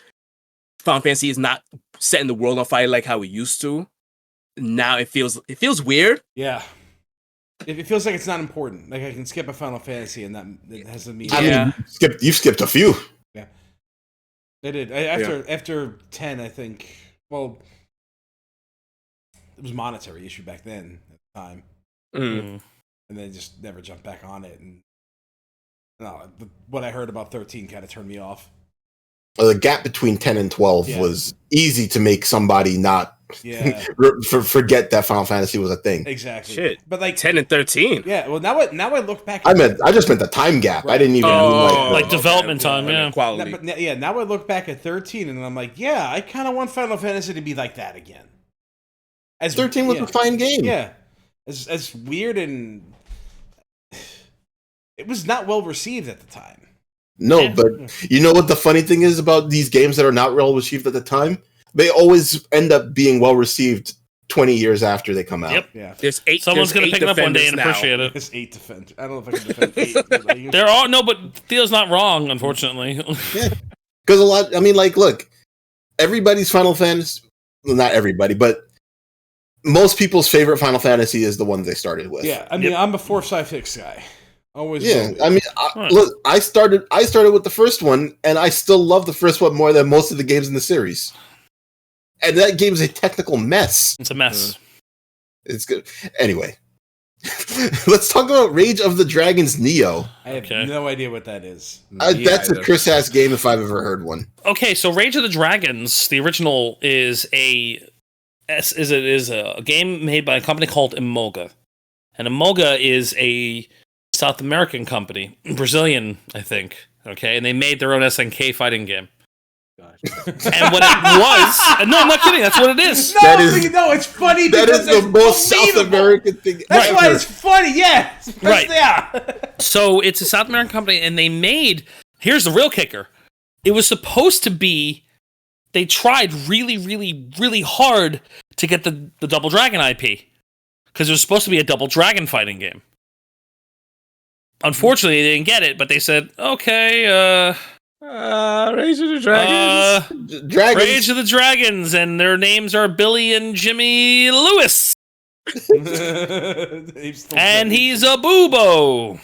Final Fantasy is not setting the world on fire like how we used to, now it feels weird. Yeah. It feels like it's not important. Like I can skip a Final Fantasy and that it has a meaning. I mean, you skipped a few. Yeah, I did. After 10, I think. Well, it was a monetary issue back then at the time, and then just never jumped back on it. And what I heard about 13 kind of turned me off. Well, the gap between 10 and 12 was easy to make somebody not forget that Final Fantasy was a thing. Exactly. Shit. But like 10 and 13. Yeah. Well, now I look back. I just meant the time gap. Right. I didn't even mean like development time. Yeah. Quality. Now I look back at 13 and I'm like, yeah, I kind of want Final Fantasy to be like that again. 13 was a fine game. Yeah. As weird and it was not well received at the time. No, but you know what the funny thing is about these games that are not well received at the time? They always end up being well received 20 years after they come out. Yep. Yeah. There's 8. Someone's going to pick it up one day and appreciate it. There's 8 defend. I don't know if I can defend 8. There are no, but Theo's not wrong, unfortunately. Yeah. Because a lot, I mean, like, look, everybody's Final Fantasy, well, not everybody, but most people's favorite Final Fantasy is the one they started with. Yeah, I mean, I'm a 4-5-6 guy. Always. Yeah, I mean, look, I started with the first one, and I still love the first one more than most of the games in the series. And that game's a technical mess. It's a mess. It's good. Anyway, let's talk about Rage of the Dragons Neo. I have no idea what that is. That's a Chris-ass game if I've ever heard one. Okay, so Rage of the Dragons, the original, is a game made by a company called Imoga. And Imoga is a South American company, Brazilian, I think. Okay, and they made their own SNK fighting game. And what it was, no, I'm not kidding. That's what it is. No, it's funny. That is the most South American thing. That's why it's funny. Yeah, right. Yeah. So it's a South American company, and they made. Here's the real kicker. It was supposed to be. They tried really, really, really hard to get the Double Dragon IP because it was supposed to be a Double Dragon fighting game. Unfortunately, they didn't get it, but they said, "Okay, Rage of the Dragons. Rage of the Dragons, and their names are Billy and Jimmy Lewis. And he's a boobo.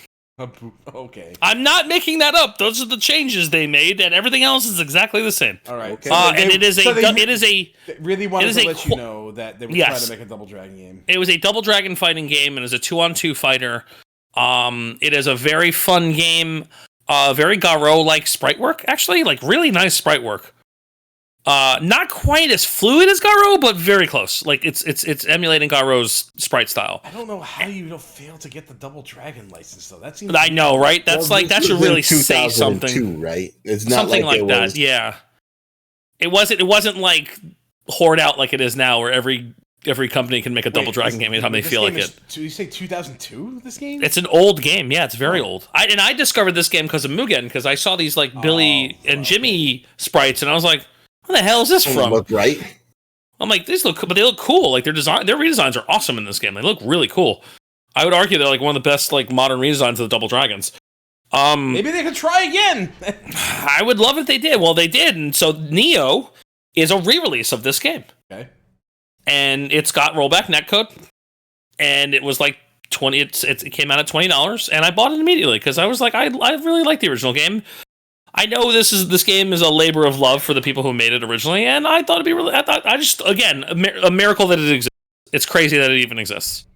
Okay. I'm not making that up. Those are the changes they made, and everything else is exactly the same. All right. Okay. And they really wanted to let you know that they were trying to make a Double Dragon game. It was a Double Dragon fighting game, and it was a 2-on-2 fighter. It is a very fun game. Very Garo-like sprite work, actually. Like, really nice sprite work. Not quite as fluid as Garo, but very close. Like, it's emulating Garo's sprite style. I don't know how you don't fail to get the Double Dragon license, though. That seems. I know, right? That's that should really say something. Right? It's not something like that. was. Yeah. It wasn't like hoard out like it is now, where every company can make a Double Dragon game anytime they feel like it. So you say 2002? This game? It's an old game. Yeah, it's very old. I discovered this game because of Mugen, because I saw these like Billy and Jimmy sprites, and I was like, "What the hell is this from?" Look right. I'm like, these look, but they look cool. Like their redesigns are awesome in this game. They look really cool. I would argue they're like one of the best like modern redesigns of the Double Dragons. Maybe they could try again. I would love if they did. Well, they did, and so Neo is a re-release of this game. Okay. And it's got rollback netcode, and it was like $20. It came out at $20, and I bought it immediately because I was like, I really like the original game. I know this game is a labor of love for the people who made it originally, and I thought it'd be really. I just again a miracle that it exists. It's crazy that it even exists.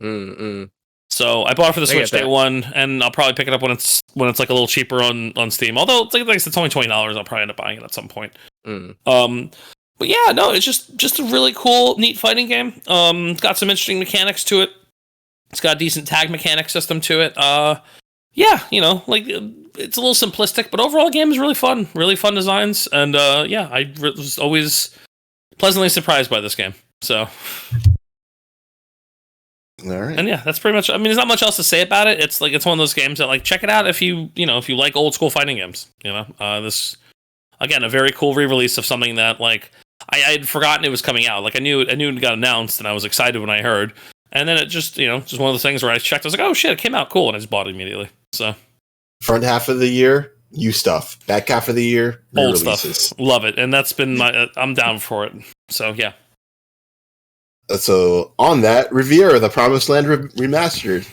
So I bought it for the Switch Day One, and I'll probably pick it up when it's like a little cheaper on Steam. Although it's it's only $20, I'll probably end up buying it at some point. But yeah, no, it's just a really cool, neat fighting game. It's got some interesting mechanics to it. It's got a decent tag mechanic system to it. Yeah, like it's a little simplistic, but overall, the game is really fun designs, and yeah, I was always pleasantly surprised by this game. So, all right, and yeah, that's pretty much. I mean, there's not much else to say about it. It's one of those games that like check it out if you like old school fighting games. This again a very cool re-release of something that like. I had forgotten it was coming out. Like I knew it got announced, and I was excited when I heard. And then it just one of those things where I checked. I was like, "Oh shit, it came out cool," and I just bought it immediately. So, front half of the year, new stuff. Back half of the year, old stuff. Love it, and that's been my. I'm down for it. So yeah. So on that, Riviera, the Promised Land remastered.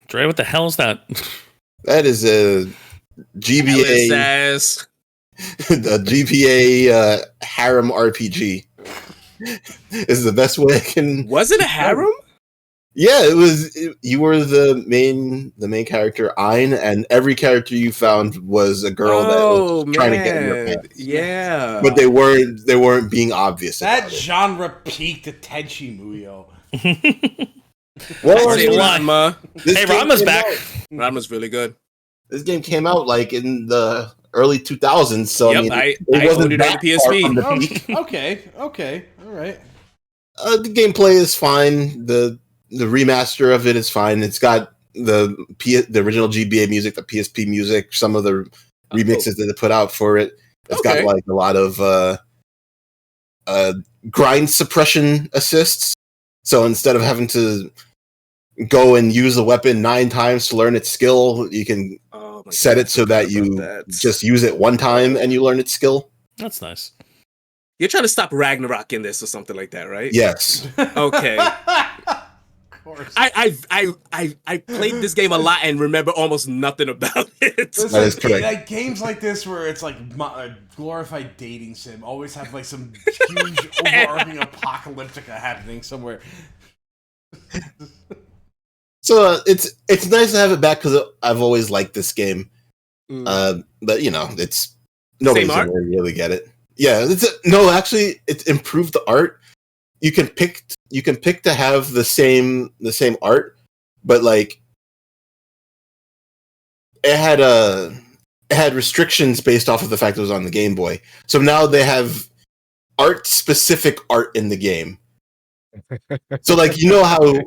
Dre, what the hell is that? That is a GBA. The GPA harem RPG is the best way I can. Was it a harem? Yeah, it was. You were the main character, Ein, and every character you found was a girl that was trying to get in your pants. Yeah, but they weren't being obvious. That genre peaked at Tenchi Muyo. Well, Ranma. Hey, Ranma's back. Ranma's really good. This game came out like in the early 2000s, so yep, I owned it on the PSP. Okay, all right. The gameplay is fine. The remaster of it is fine. It's got the original GBA music, the PSP music, some of the remixes that they put out for it. It's got like a lot of grind suppression assists. So instead of having to go and use a weapon 9 times to learn its skill, you can set it so that you just use it 1 time and you learn its skill. That's nice. You're trying to stop Ragnarok in this or something like that, right? Yes. Okay. Of course. I played this game a lot and remember almost nothing about it. That is correct. Like games like this where it's like a glorified dating sim always have like some huge overarching apocalyptica happening somewhere. So it's nice to have it back because I've always liked this game, but it's nobody's gonna really get it. Yeah, actually, it's improved the art. You can pick to have the same art, but like it had restrictions based off of the fact it was on the Game Boy. So now they have specific art in the game. So like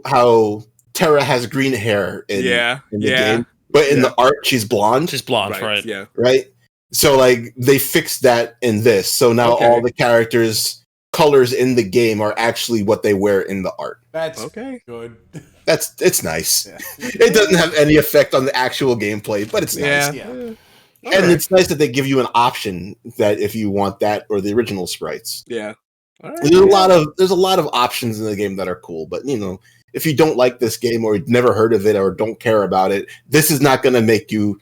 how Terra has green hair in the game, but in the art she's blonde. She's blonde, right? Yeah. Right? So like they fixed that in this. So now all the characters' colors in the game are actually what they wear in the art. That's good. It's nice. Yeah. It doesn't have any effect on the actual gameplay, but it's nice. Yeah. And it's nice that they give you an option that if you want that or the original sprites. Yeah. Right, there's a lot of options in the game that are cool, but if you don't like this game or you've never heard of it or don't care about it, this is not going to make you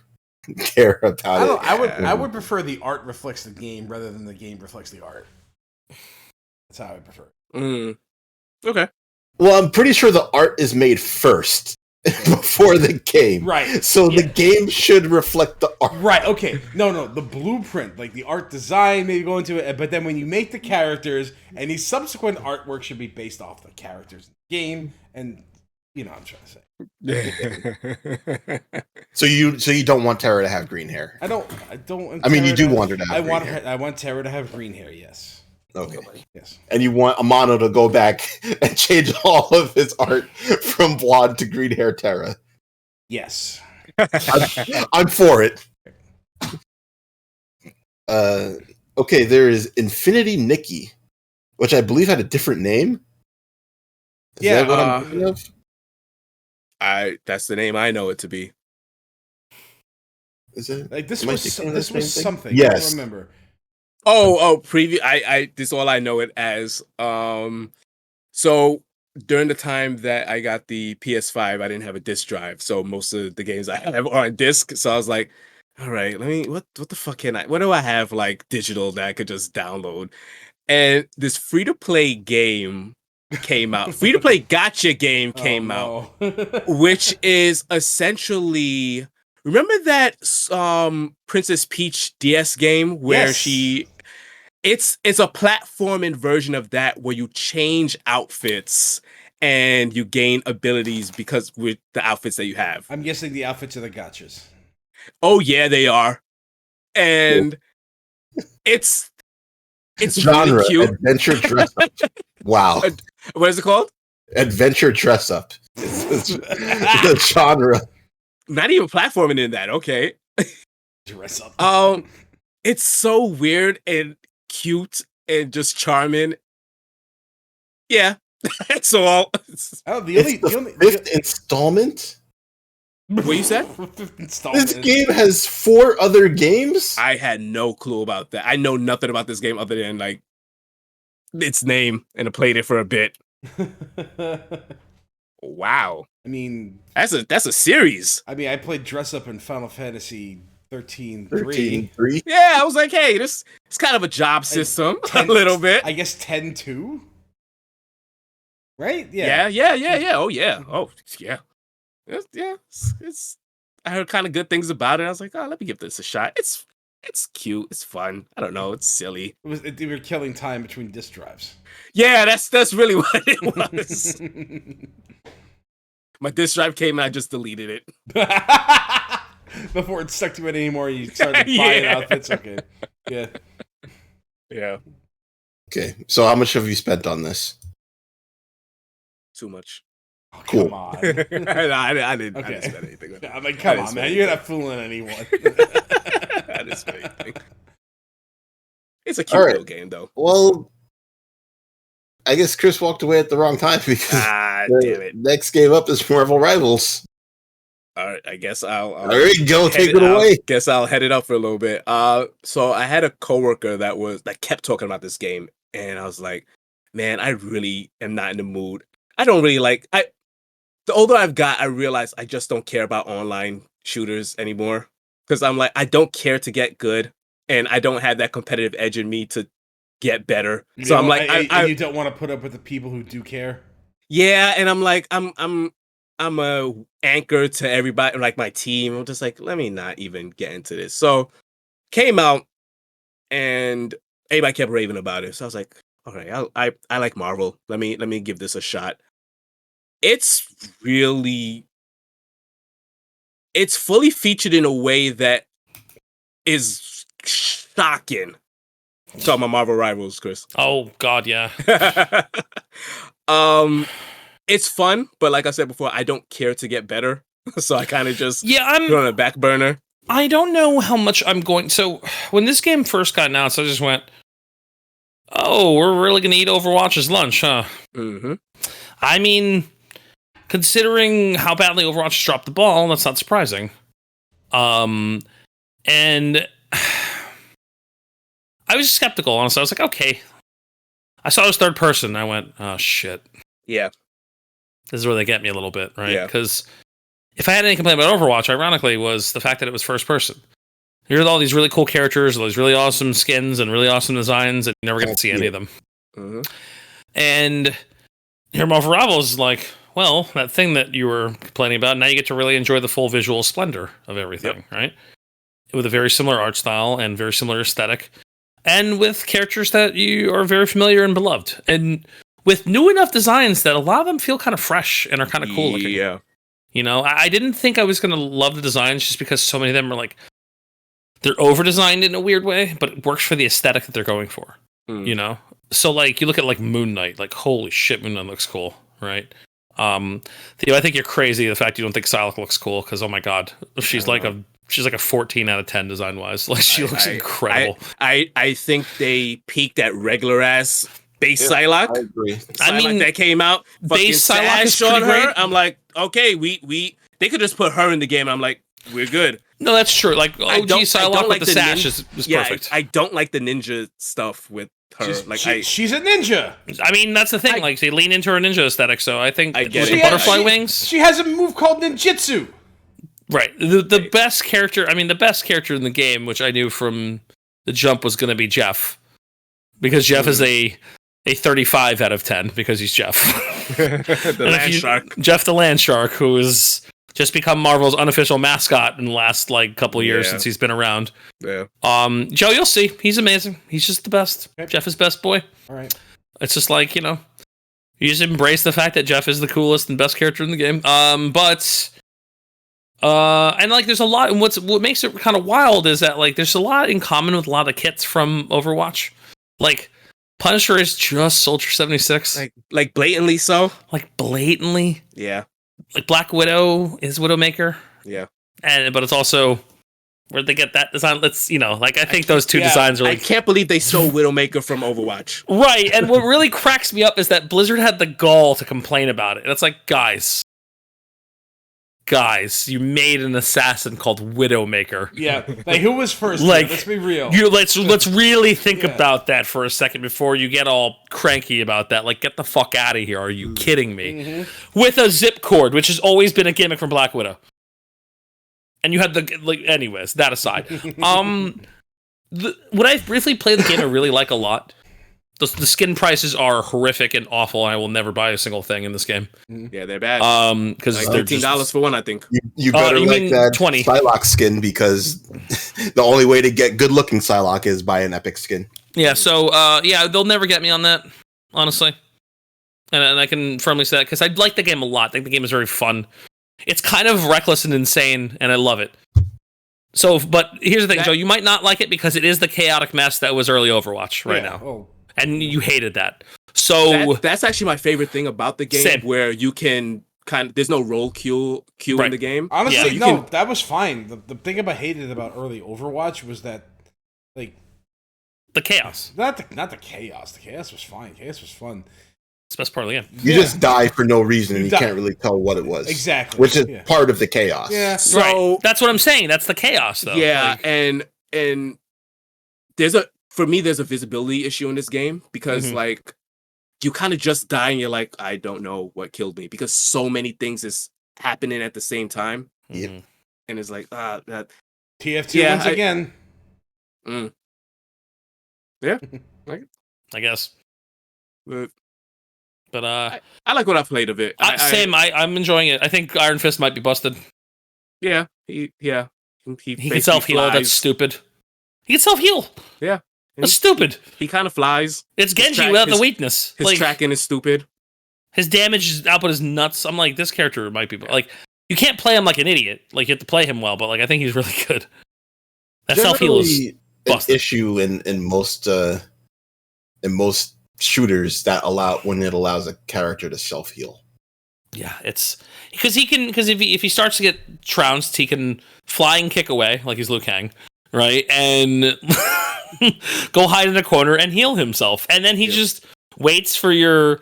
care about it. I would prefer the art reflects the game rather than the game reflects the art. That's how I would prefer. Okay. Well, I'm pretty sure the art is made first before the game. Right. So the game should reflect the art. Right, okay. No, the blueprint, like the art design, maybe go into it, but then when you make the characters, any subsequent artwork should be based off the characters in the game, and you know what I'm trying to say. So you don't want Terra to have green hair? I don't. I mean, you do want her to have green hair. I want Terra to have green hair. Yes. Okay. Yes. And you want Amano to go back and change all of his art from blonde to green hair Terra? Yes. I'm for it. Okay, there is Infinity Nikki, which I believe had a different name. Is that what I'm thinking of? That's the name I know it to be. Is it? Like this was something. Yes. I don't remember. Preview. This is all I know it as. So during the time that I got the PS5, I didn't have a disc drive, so most of the games I have are on disc. So I was like, all right, what the fuck what do I have like digital that I could just download? And this free to play game came out. Free to play gacha game came out, which is essentially. Remember that Princess Peach DS game where it's a platforming version of that where you change outfits and you gain abilities because with the outfits that you have. I'm guessing the outfits are the gachas. Oh yeah, they are. And it's genre really cute. Adventure dress up. Wow. What is it called? Adventure dress up. It's the genre. Not even platforming in that. Okay. Dress up. It's so weird and cute and just charming. Yeah, that's all. The fifth installment. What you said? This game has 4 other games. I had no clue about that. I know nothing about this game other than like its name, and I played it for a bit. Wow. I mean, that's a series. I mean, I played dress up in Final Fantasy 13-3. Yeah, I was like, hey, it's kind of a job system, a little bit. I guess 10-2. Right? Yeah. Oh yeah. Oh yeah. It's I heard kind of good things about it. I was like, oh, let me give this a shot. It's cute. It's fun. I don't know. It's silly. They were killing time between disk drives. Yeah, that's really what it was. My disk drive came and I just deleted it. Before it stuck to it anymore, you started buying outfits. Okay. Yeah. Yeah. Okay. So how much have you spent on this? Too much. Cool. Come on. I didn't spend anything. I mean, come on, man. You're not fooling anyone. I didn't spend anything. It's a cute little game, though. Well, I guess Chris walked away at the wrong time because damn it. Next game up is Marvel Rivals. All right, I guess I'll there you go, take it away. Guess I'll head it up for a little bit. So I had a coworker that kept talking about this game, and I was like, man, I really am not in the mood. I don't really like. The older I've got, I realize I just don't care about online shooters anymore because I'm like, I don't care to get good, and I don't have that competitive edge in me to get better. So I'm like, you don't want to put up with the people who do care. Yeah, and I'm like, I'm a anchor to everybody, like my team. I'm just like, let me not even get into this. So came out, and everybody kept raving about it. So I was like, all right, I like Marvel. Let me give this a shot. It's fully featured in a way that is shocking. Talking about Marvel Rivals, Chris. Oh God, yeah. It's fun, but like I said before, I don't care to get better, so I kind of just I'm put on a back burner. I don't know how much I'm going. So when this game first got announced, I just went, "Oh, we're really going to eat Overwatch's lunch, huh?" Mm-hmm. I mean, considering how badly Overwatch dropped the ball, that's not surprising. And I was skeptical, honestly. I was like, okay. I saw it was third person. I went, oh, shit. Yeah. This is where they get me a little bit, right? Yeah. Because if I had any complaint about Overwatch, ironically, was the fact that it was first person. You're all these really cool characters, all these really awesome skins and really awesome designs, and you never get to see any of them. Mm-hmm. And here Marvel Rivals is like, well, that thing that you were complaining about, now you get to really enjoy the full visual splendor of everything, right? With a very similar art style and very similar aesthetic, and with characters that you are very familiar and beloved, and with new enough designs that a lot of them feel kind of fresh and are kind of cool looking. Yeah. You know, I didn't think I was going to love the designs just because so many of them are like, they're over-designed in a weird way, but it works for the aesthetic that they're going for, you know? So, like, you look at, like, Moon Knight, like, holy shit, Moon Knight looks cool, right? Theo, I think you're crazy the fact you don't think Psylocke looks cool, because, oh my god, she's like a 14 out of 10 design-wise. Like, she looks incredible. I think they peaked at regular-ass base Psylocke. I agree. Psylocke that came out, base Psylocke is on pretty her. great. I'm like, okay, they could just put her in the game. I'm like, we're good. No, that's true. Like, OG Psylocke with the sash is perfect. I don't like the ninja stuff with her. She's a ninja. I mean, that's the thing. Like, they lean into her ninja aesthetic, so I think I get with the butterfly wings. She has a move called ninjutsu. Right. The best character, the best character in the game, which I knew from the jump was going to be Jeff. Because Jeff is a 35 out of 10, because he's Jeff. The land shark. Jeff the land shark, who has just become Marvel's unofficial mascot in the last, like, couple of years since he's been around. Yeah. Joe, you'll see. He's amazing. He's just the best. Okay. Jeff is best boy. All right. It's just like, you just embrace the fact that Jeff is the coolest and best character in the game. And like, there's a lot, and what makes it kind of wild is that, like, there's a lot in common with a lot of kits from Overwatch. Like, Punisher is just Soldier 76. Like blatantly so? Like, blatantly. Yeah. Like, Black Widow is Widowmaker. Yeah. But it's also, where'd they get that design? I think those two designs are like... I can't believe they stole Widowmaker from Overwatch. Right, and what really cracks me up is that Blizzard had the gall to complain about it. And it's like, guys, you made an assassin called Widowmaker. Yeah, like, who was first? Like, let's be real. Let's really think about that for a second before you get all cranky about that. Like, get the fuck out of here! Are you kidding me? Mm-hmm. With a zip cord, which has always been a gimmick from Black Widow, and you had anyways. That aside, when I briefly play the game, I really like a lot. The skin prices are horrific and awful, and I will never buy a single thing in this game. Yeah, they're bad. Because like $13 for one, I think. You better like that 20. Psylocke skin, because the only way to get good-looking Psylocke is buy an epic skin. Yeah, so they'll never get me on that, honestly. And I can firmly say that because I like the game a lot. I think the game is very fun. It's kind of reckless and insane, and I love it. So, but here's the thing, Joe. You might not like it because it is the chaotic mess that was early Overwatch now. Oh. And you hated that. So that's actually my favorite thing about the game, where you can there's no role queue in the game. Honestly, that was fine. The thing I hated about early Overwatch was that, like, the chaos. Not the chaos. The chaos was fine. Chaos was fun. It's the best part of the game. You just die for no reason, and you can't really tell what it was. Exactly. Which is part of the chaos. Yeah. So that's what I'm saying. That's the chaos, though. Yeah, and there's a visibility issue in this game because like you kind of just die and you're like, I don't know what killed me because so many things is happening at the same time. Yep. And it's like that TF2 once again. Yeah, I guess. But I like what I played of it. I'm enjoying it. I think Iron Fist might be busted. Yeah, he can self-heal. That's stupid. He can self-heal. Yeah. That's stupid. He kind of flies. It's Genji without the weakness. His tracking is stupid. His damage output is nuts. I'm like, this character might be like, you can't play him like an idiot. Like, you have to play him well, but like, I think he's really good. That self-heal is busted. An issue in most shooters that allows a character to self-heal. Yeah, it's because if he starts to get trounced, he can fly and kick away like he's Liu Kang, right? And go hide in a corner and heal himself. And then he just waits for your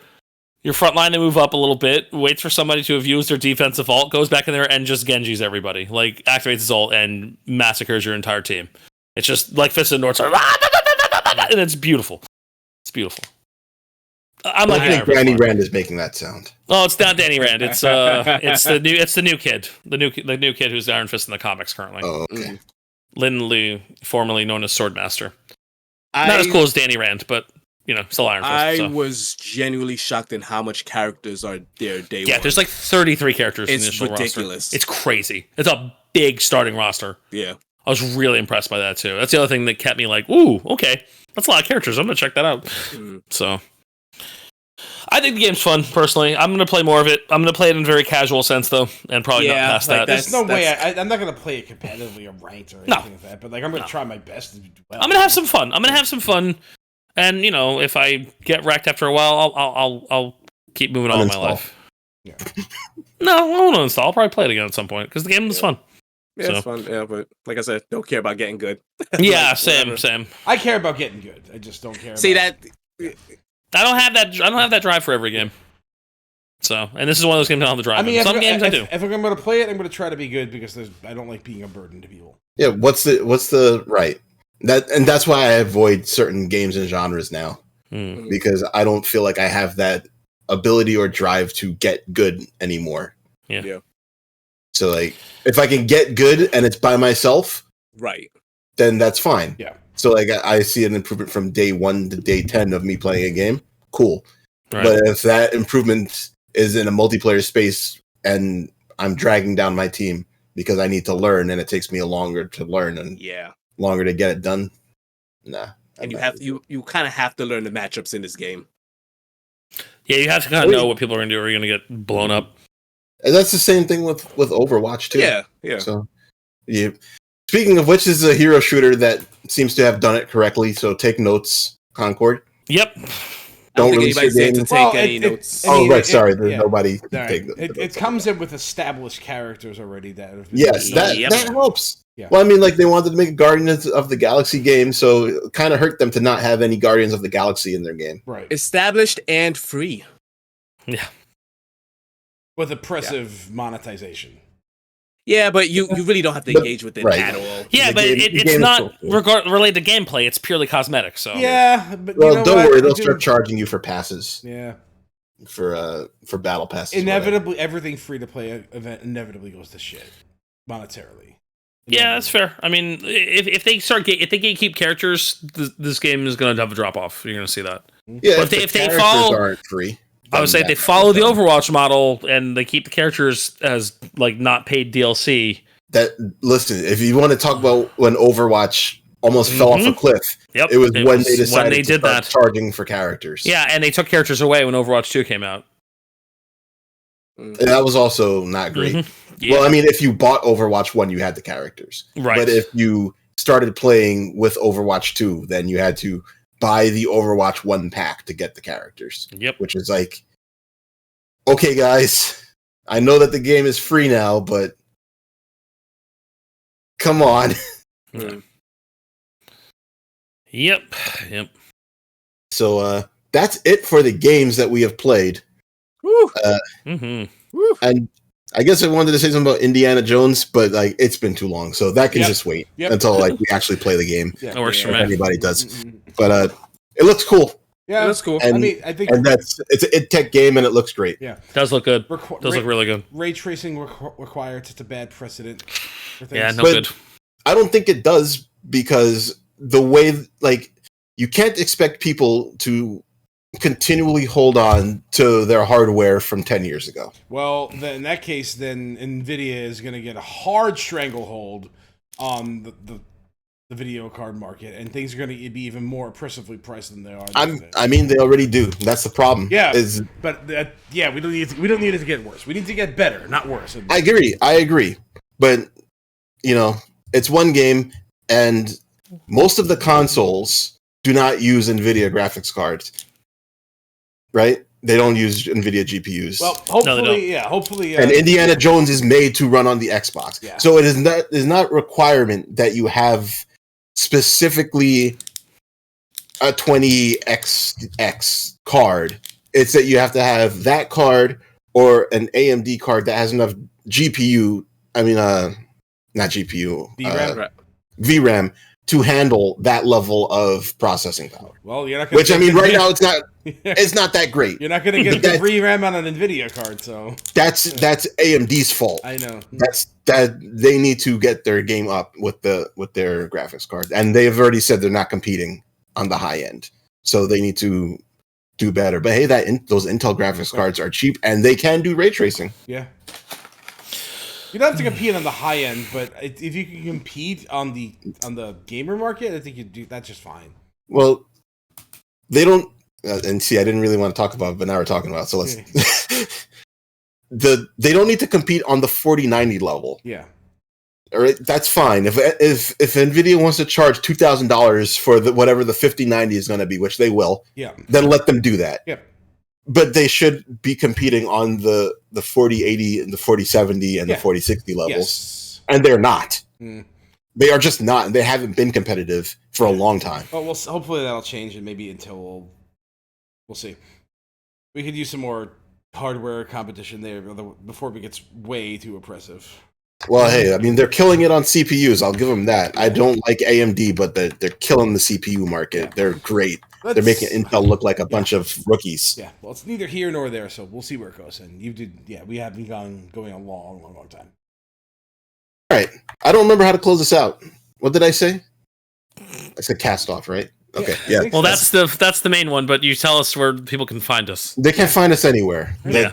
front line to move up a little bit, waits for somebody to have used their defensive ult, goes back in there and just Genjis everybody. Like, activates his ult and massacres your entire team. It's just like Fist of the North Star. And it's beautiful. It's beautiful. I think Danny Rand is making that sound. Oh, it's not Danny Rand. It's the new kid. The new kid who's Iron Fist in the comics currently. Oh, okay. Lin Lu, formerly known as Swordmaster. Not as cool as Danny Rand, but still Iron Fist. I was genuinely shocked in how much characters are there day one. Yeah, there's like 33 characters in the initial ridiculous. Roster. It's crazy. It's a big starting roster. Yeah. I was really impressed by that too. That's the other thing that kept me like, ooh, okay. That's a lot of characters. I'm gonna check that out. So I think the game's fun, personally. I'm gonna play more of it. I'm gonna play it in a very casual sense though, and probably not past that. There's no way I'm not gonna play it competitively or ranked or anything like that, but like I'm gonna try my best to do well. I'm gonna have some fun. And if I get wrecked after a while, I'll keep moving on in my life. Yeah. No, I won't uninstall. I'll probably play it again at some point because the game was fun. Yeah, it's fun. Yeah, but like I said, don't care about getting good. Yeah, same. I care about getting good. I just don't care. I don't have that drive for every game. So, and this is one of those games I don't have the drive. I mean, some games I do. If I'm going to play it, I'm going to try to be good because I don't like being a burden to people. Yeah, what's the right? That's why I avoid certain games and genres now because I don't feel like I have that ability or drive to get good anymore. Yeah. So like, if I can get good and it's by myself, right, then that's fine. Yeah. So like, I see an improvement from day 1 to day 10 of me playing a game. Cool. Right. But if that improvement is in a multiplayer space and I'm dragging down my team because I need to learn and it takes me longer to learn and longer to get it done, nah. And you kind of have to learn the matchups in this game. Yeah, you have to kind of know what people are going to do or you're going to get blown up. And that's the same thing with Overwatch too. Yeah. So, speaking of which, this is a hero shooter that seems to have done it correctly. So take notes, Concord. Yep. Don't release your game to take any notes. Sorry. There's nobody to take notes. It comes in with established characters already that have been that helps. Yeah. Well, I mean, like they wanted to make a Guardians of the Galaxy game, so it kind of hurt them to not have any Guardians of the Galaxy in their game. Right. Established and free. Yeah. With oppressive monetization. Yeah, but you really don't have to engage with it at all. Yeah, but it's not related to gameplay. It's purely cosmetic. So yeah, but don't worry, they'll start charging you for passes. Yeah, for battle passes. Inevitably, everything free to play event inevitably goes to shit monetarily. Yeah, that's fair. I mean, if they gatekeep characters, this game is going to have a drop off. You're going to see that. Yeah, but if they follow, aren't free. I would say if they follow the Overwatch model and they keep the characters as like not paid DLC. Listen, if you want to talk about when Overwatch almost fell off a cliff, it was when they decided to start charging for characters. Yeah, and they took characters away when Overwatch 2 came out. And that was also not great. Mm-hmm. Yeah. Well, I mean, if you bought Overwatch 1, you had the characters. Right. But if you started playing with Overwatch 2, then you had to buy the Overwatch 1 pack to get the characters. Yep. Which is like, okay, guys, I know that the game is free now, but come on. Yep. So that's it for the games that we have played. Woo. And I guess I wanted to say something about Indiana Jones, but like it's been too long, so that can just wait until like we actually play the game. That works for if me. anybody does. But it looks cool. Yeah, that's cool. And, I think it's an id Tech game, and it looks great. Yeah, does look good. Does look really good. Ray tracing required. It's a bad precedent for things. Yeah, no good. I don't think it does because the way like you can't expect people to continually hold on to their hardware from 10 years ago. Well, then in that case, then NVIDIA is going to get a hard stranglehold on the video card market, and things are going to be even more oppressively priced than they are. I mean, they already do. That's the problem. Yeah, but we don't need it to get worse. We need to get better, not worse. I agree. But you know, it's one game, and most of the consoles do not use NVIDIA graphics cards. Right? They don't use NVIDIA GPUs. Well, hopefully. And Indiana Jones is made to run on the Xbox. Yeah. So it is not requirement that you have specifically a 20XX card. It's that you have to have that card or an AMD card that has enough GPU. I mean, not GPU. VRAM to handle that level of processing power. Well, you're not going to. Which I mean, right now it's not. It's not that great. You're not going to get the VRAM on an NVIDIA card, so that's AMD's fault. I know. That they need to get their game up with their graphics card, and they've already said they're not competing on the high end, so they need to do better. But hey, those Intel graphics cards are cheap, and they can do ray tracing. Yeah. You don't have to compete on the high end, but if you can compete on the gamer market, I think you do. That's just fine. Well, they don't. And see, I didn't really want to talk about it, but now we're talking about it, so let's. They don't need to compete on the 4090 level. Yeah. All right, that's fine. If NVIDIA wants to charge $2,000 for whatever the 5090 is going to be, which they will, then let them do that. Yep. But they should be competing on the 4080 and the 4070 and the 4060 levels, and they're not. They are just not, and they haven't been competitive for a long time. Well, hopefully that'll change, and maybe until we'll see. We could use some more hardware competition there before it gets way too oppressive. Well, hey, I mean, they're killing it on CPUs. I'll give them that. I don't like AMD, but they're killing the CPU market. Yeah. They're great. They're making Intel look like a bunch of rookies. Yeah, well, it's neither here nor there, so we'll see where it goes. And we have been going a long time. All right. I don't remember how to close this out. What did I say? I said cast off, right? Okay, yeah. Well, that's the main one, but you tell us where people can find us. They can't find us anywhere. Yeah.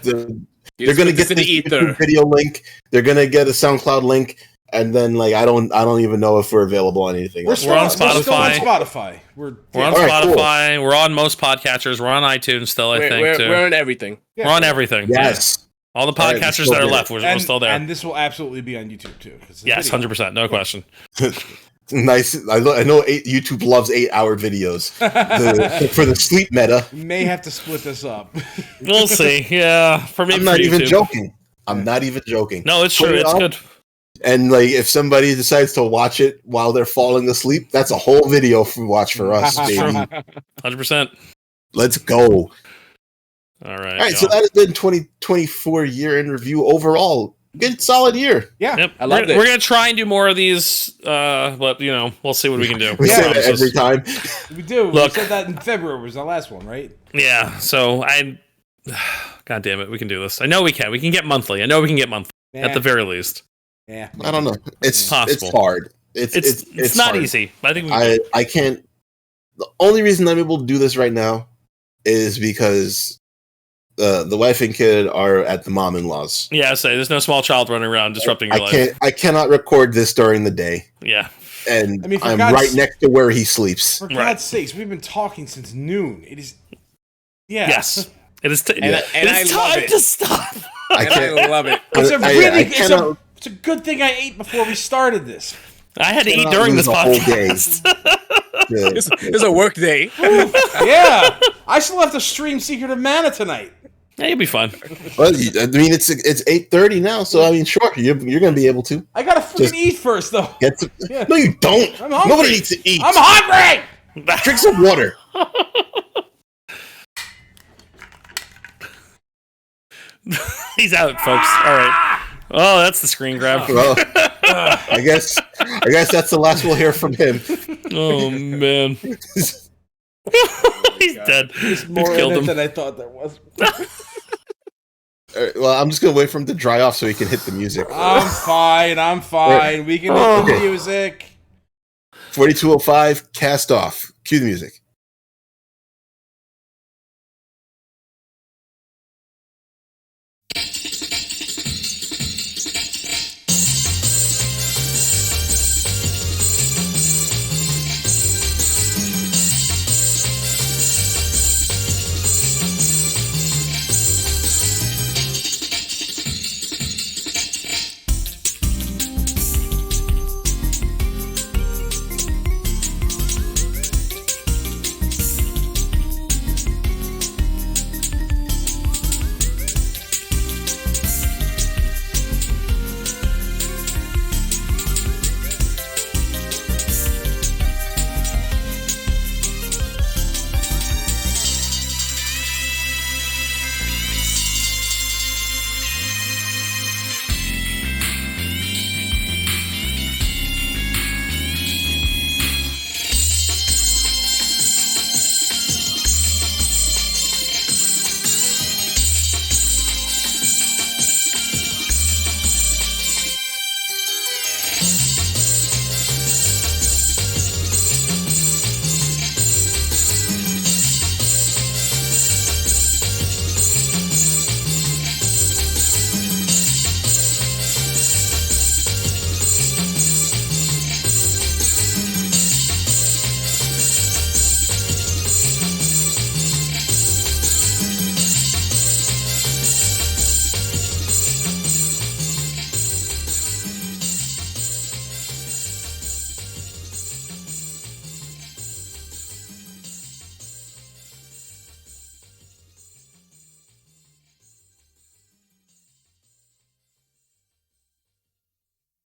They're going to get the YouTube video link. They're going to get a SoundCloud link, and then like I don't even know if we're available on anything. We're on Spotify. We're still on Spotify. We're on Spotify. Cool. We're on most podcatchers. We're on iTunes still. I think we're on everything. Yeah. We're on everything. Yes. Yeah. All the podcatchers that are left, we're still there. And this will absolutely be on YouTube too. Yes, 100%, no question. Nice. I know YouTube loves 8-hour videos for the sleep meta. We may have to split this up. We'll see. Yeah, I'm not even joking. I'm not even joking. No, it's true. It's good. And like, if somebody decides to watch it while they're falling asleep, that's a whole video watch for us, baby. 100%. Let's go. All right. All right. So that has been 2024 year in review overall. Good solid year. Yeah. Yep. I love it. We're going to try and do more of these, but we'll see what we can do. We say that every time. We do. Look, we said that in February was our last one, right? Yeah. So God damn it, we can do this. I know we can. We can get monthly. I know we can get monthly at the very least. Yeah. I don't know. It's possible. It's hard. It's not hard. easy. I think I can't. The only reason I'm able to do this right now is because the wife and kid are at the mom-in-law's. Yeah, there's no small child running around disrupting your life. I cannot record this during the day. Yeah. And I'm right next to where he sleeps. For God's sakes, we've been talking since noon. It is. Yeah. Yes. It is. And it's time to stop. I love it. It's a good thing I ate before we started this. I had to eat during this podcast. It's a work day. Yeah. I still have to stream Secret of Mana tonight. Yeah, you'll be fine. Well, I mean, it's 8:30 now, so I mean, sure, you're going to be able to. I gotta freaking eat first, though. No, you don't. I'm hungry. Nobody needs to eat. I'm hungry. Drink some water. He's out, folks. All right. Oh, that's the screen grab. Well, I guess that's the last we'll hear from him. Oh man. He's dead. There's more in it than I thought there was. Well, I'm just gonna wait for him to dry off so he can hit the music. I'm fine. We can hit the music. 4205, cast off. Cue the music.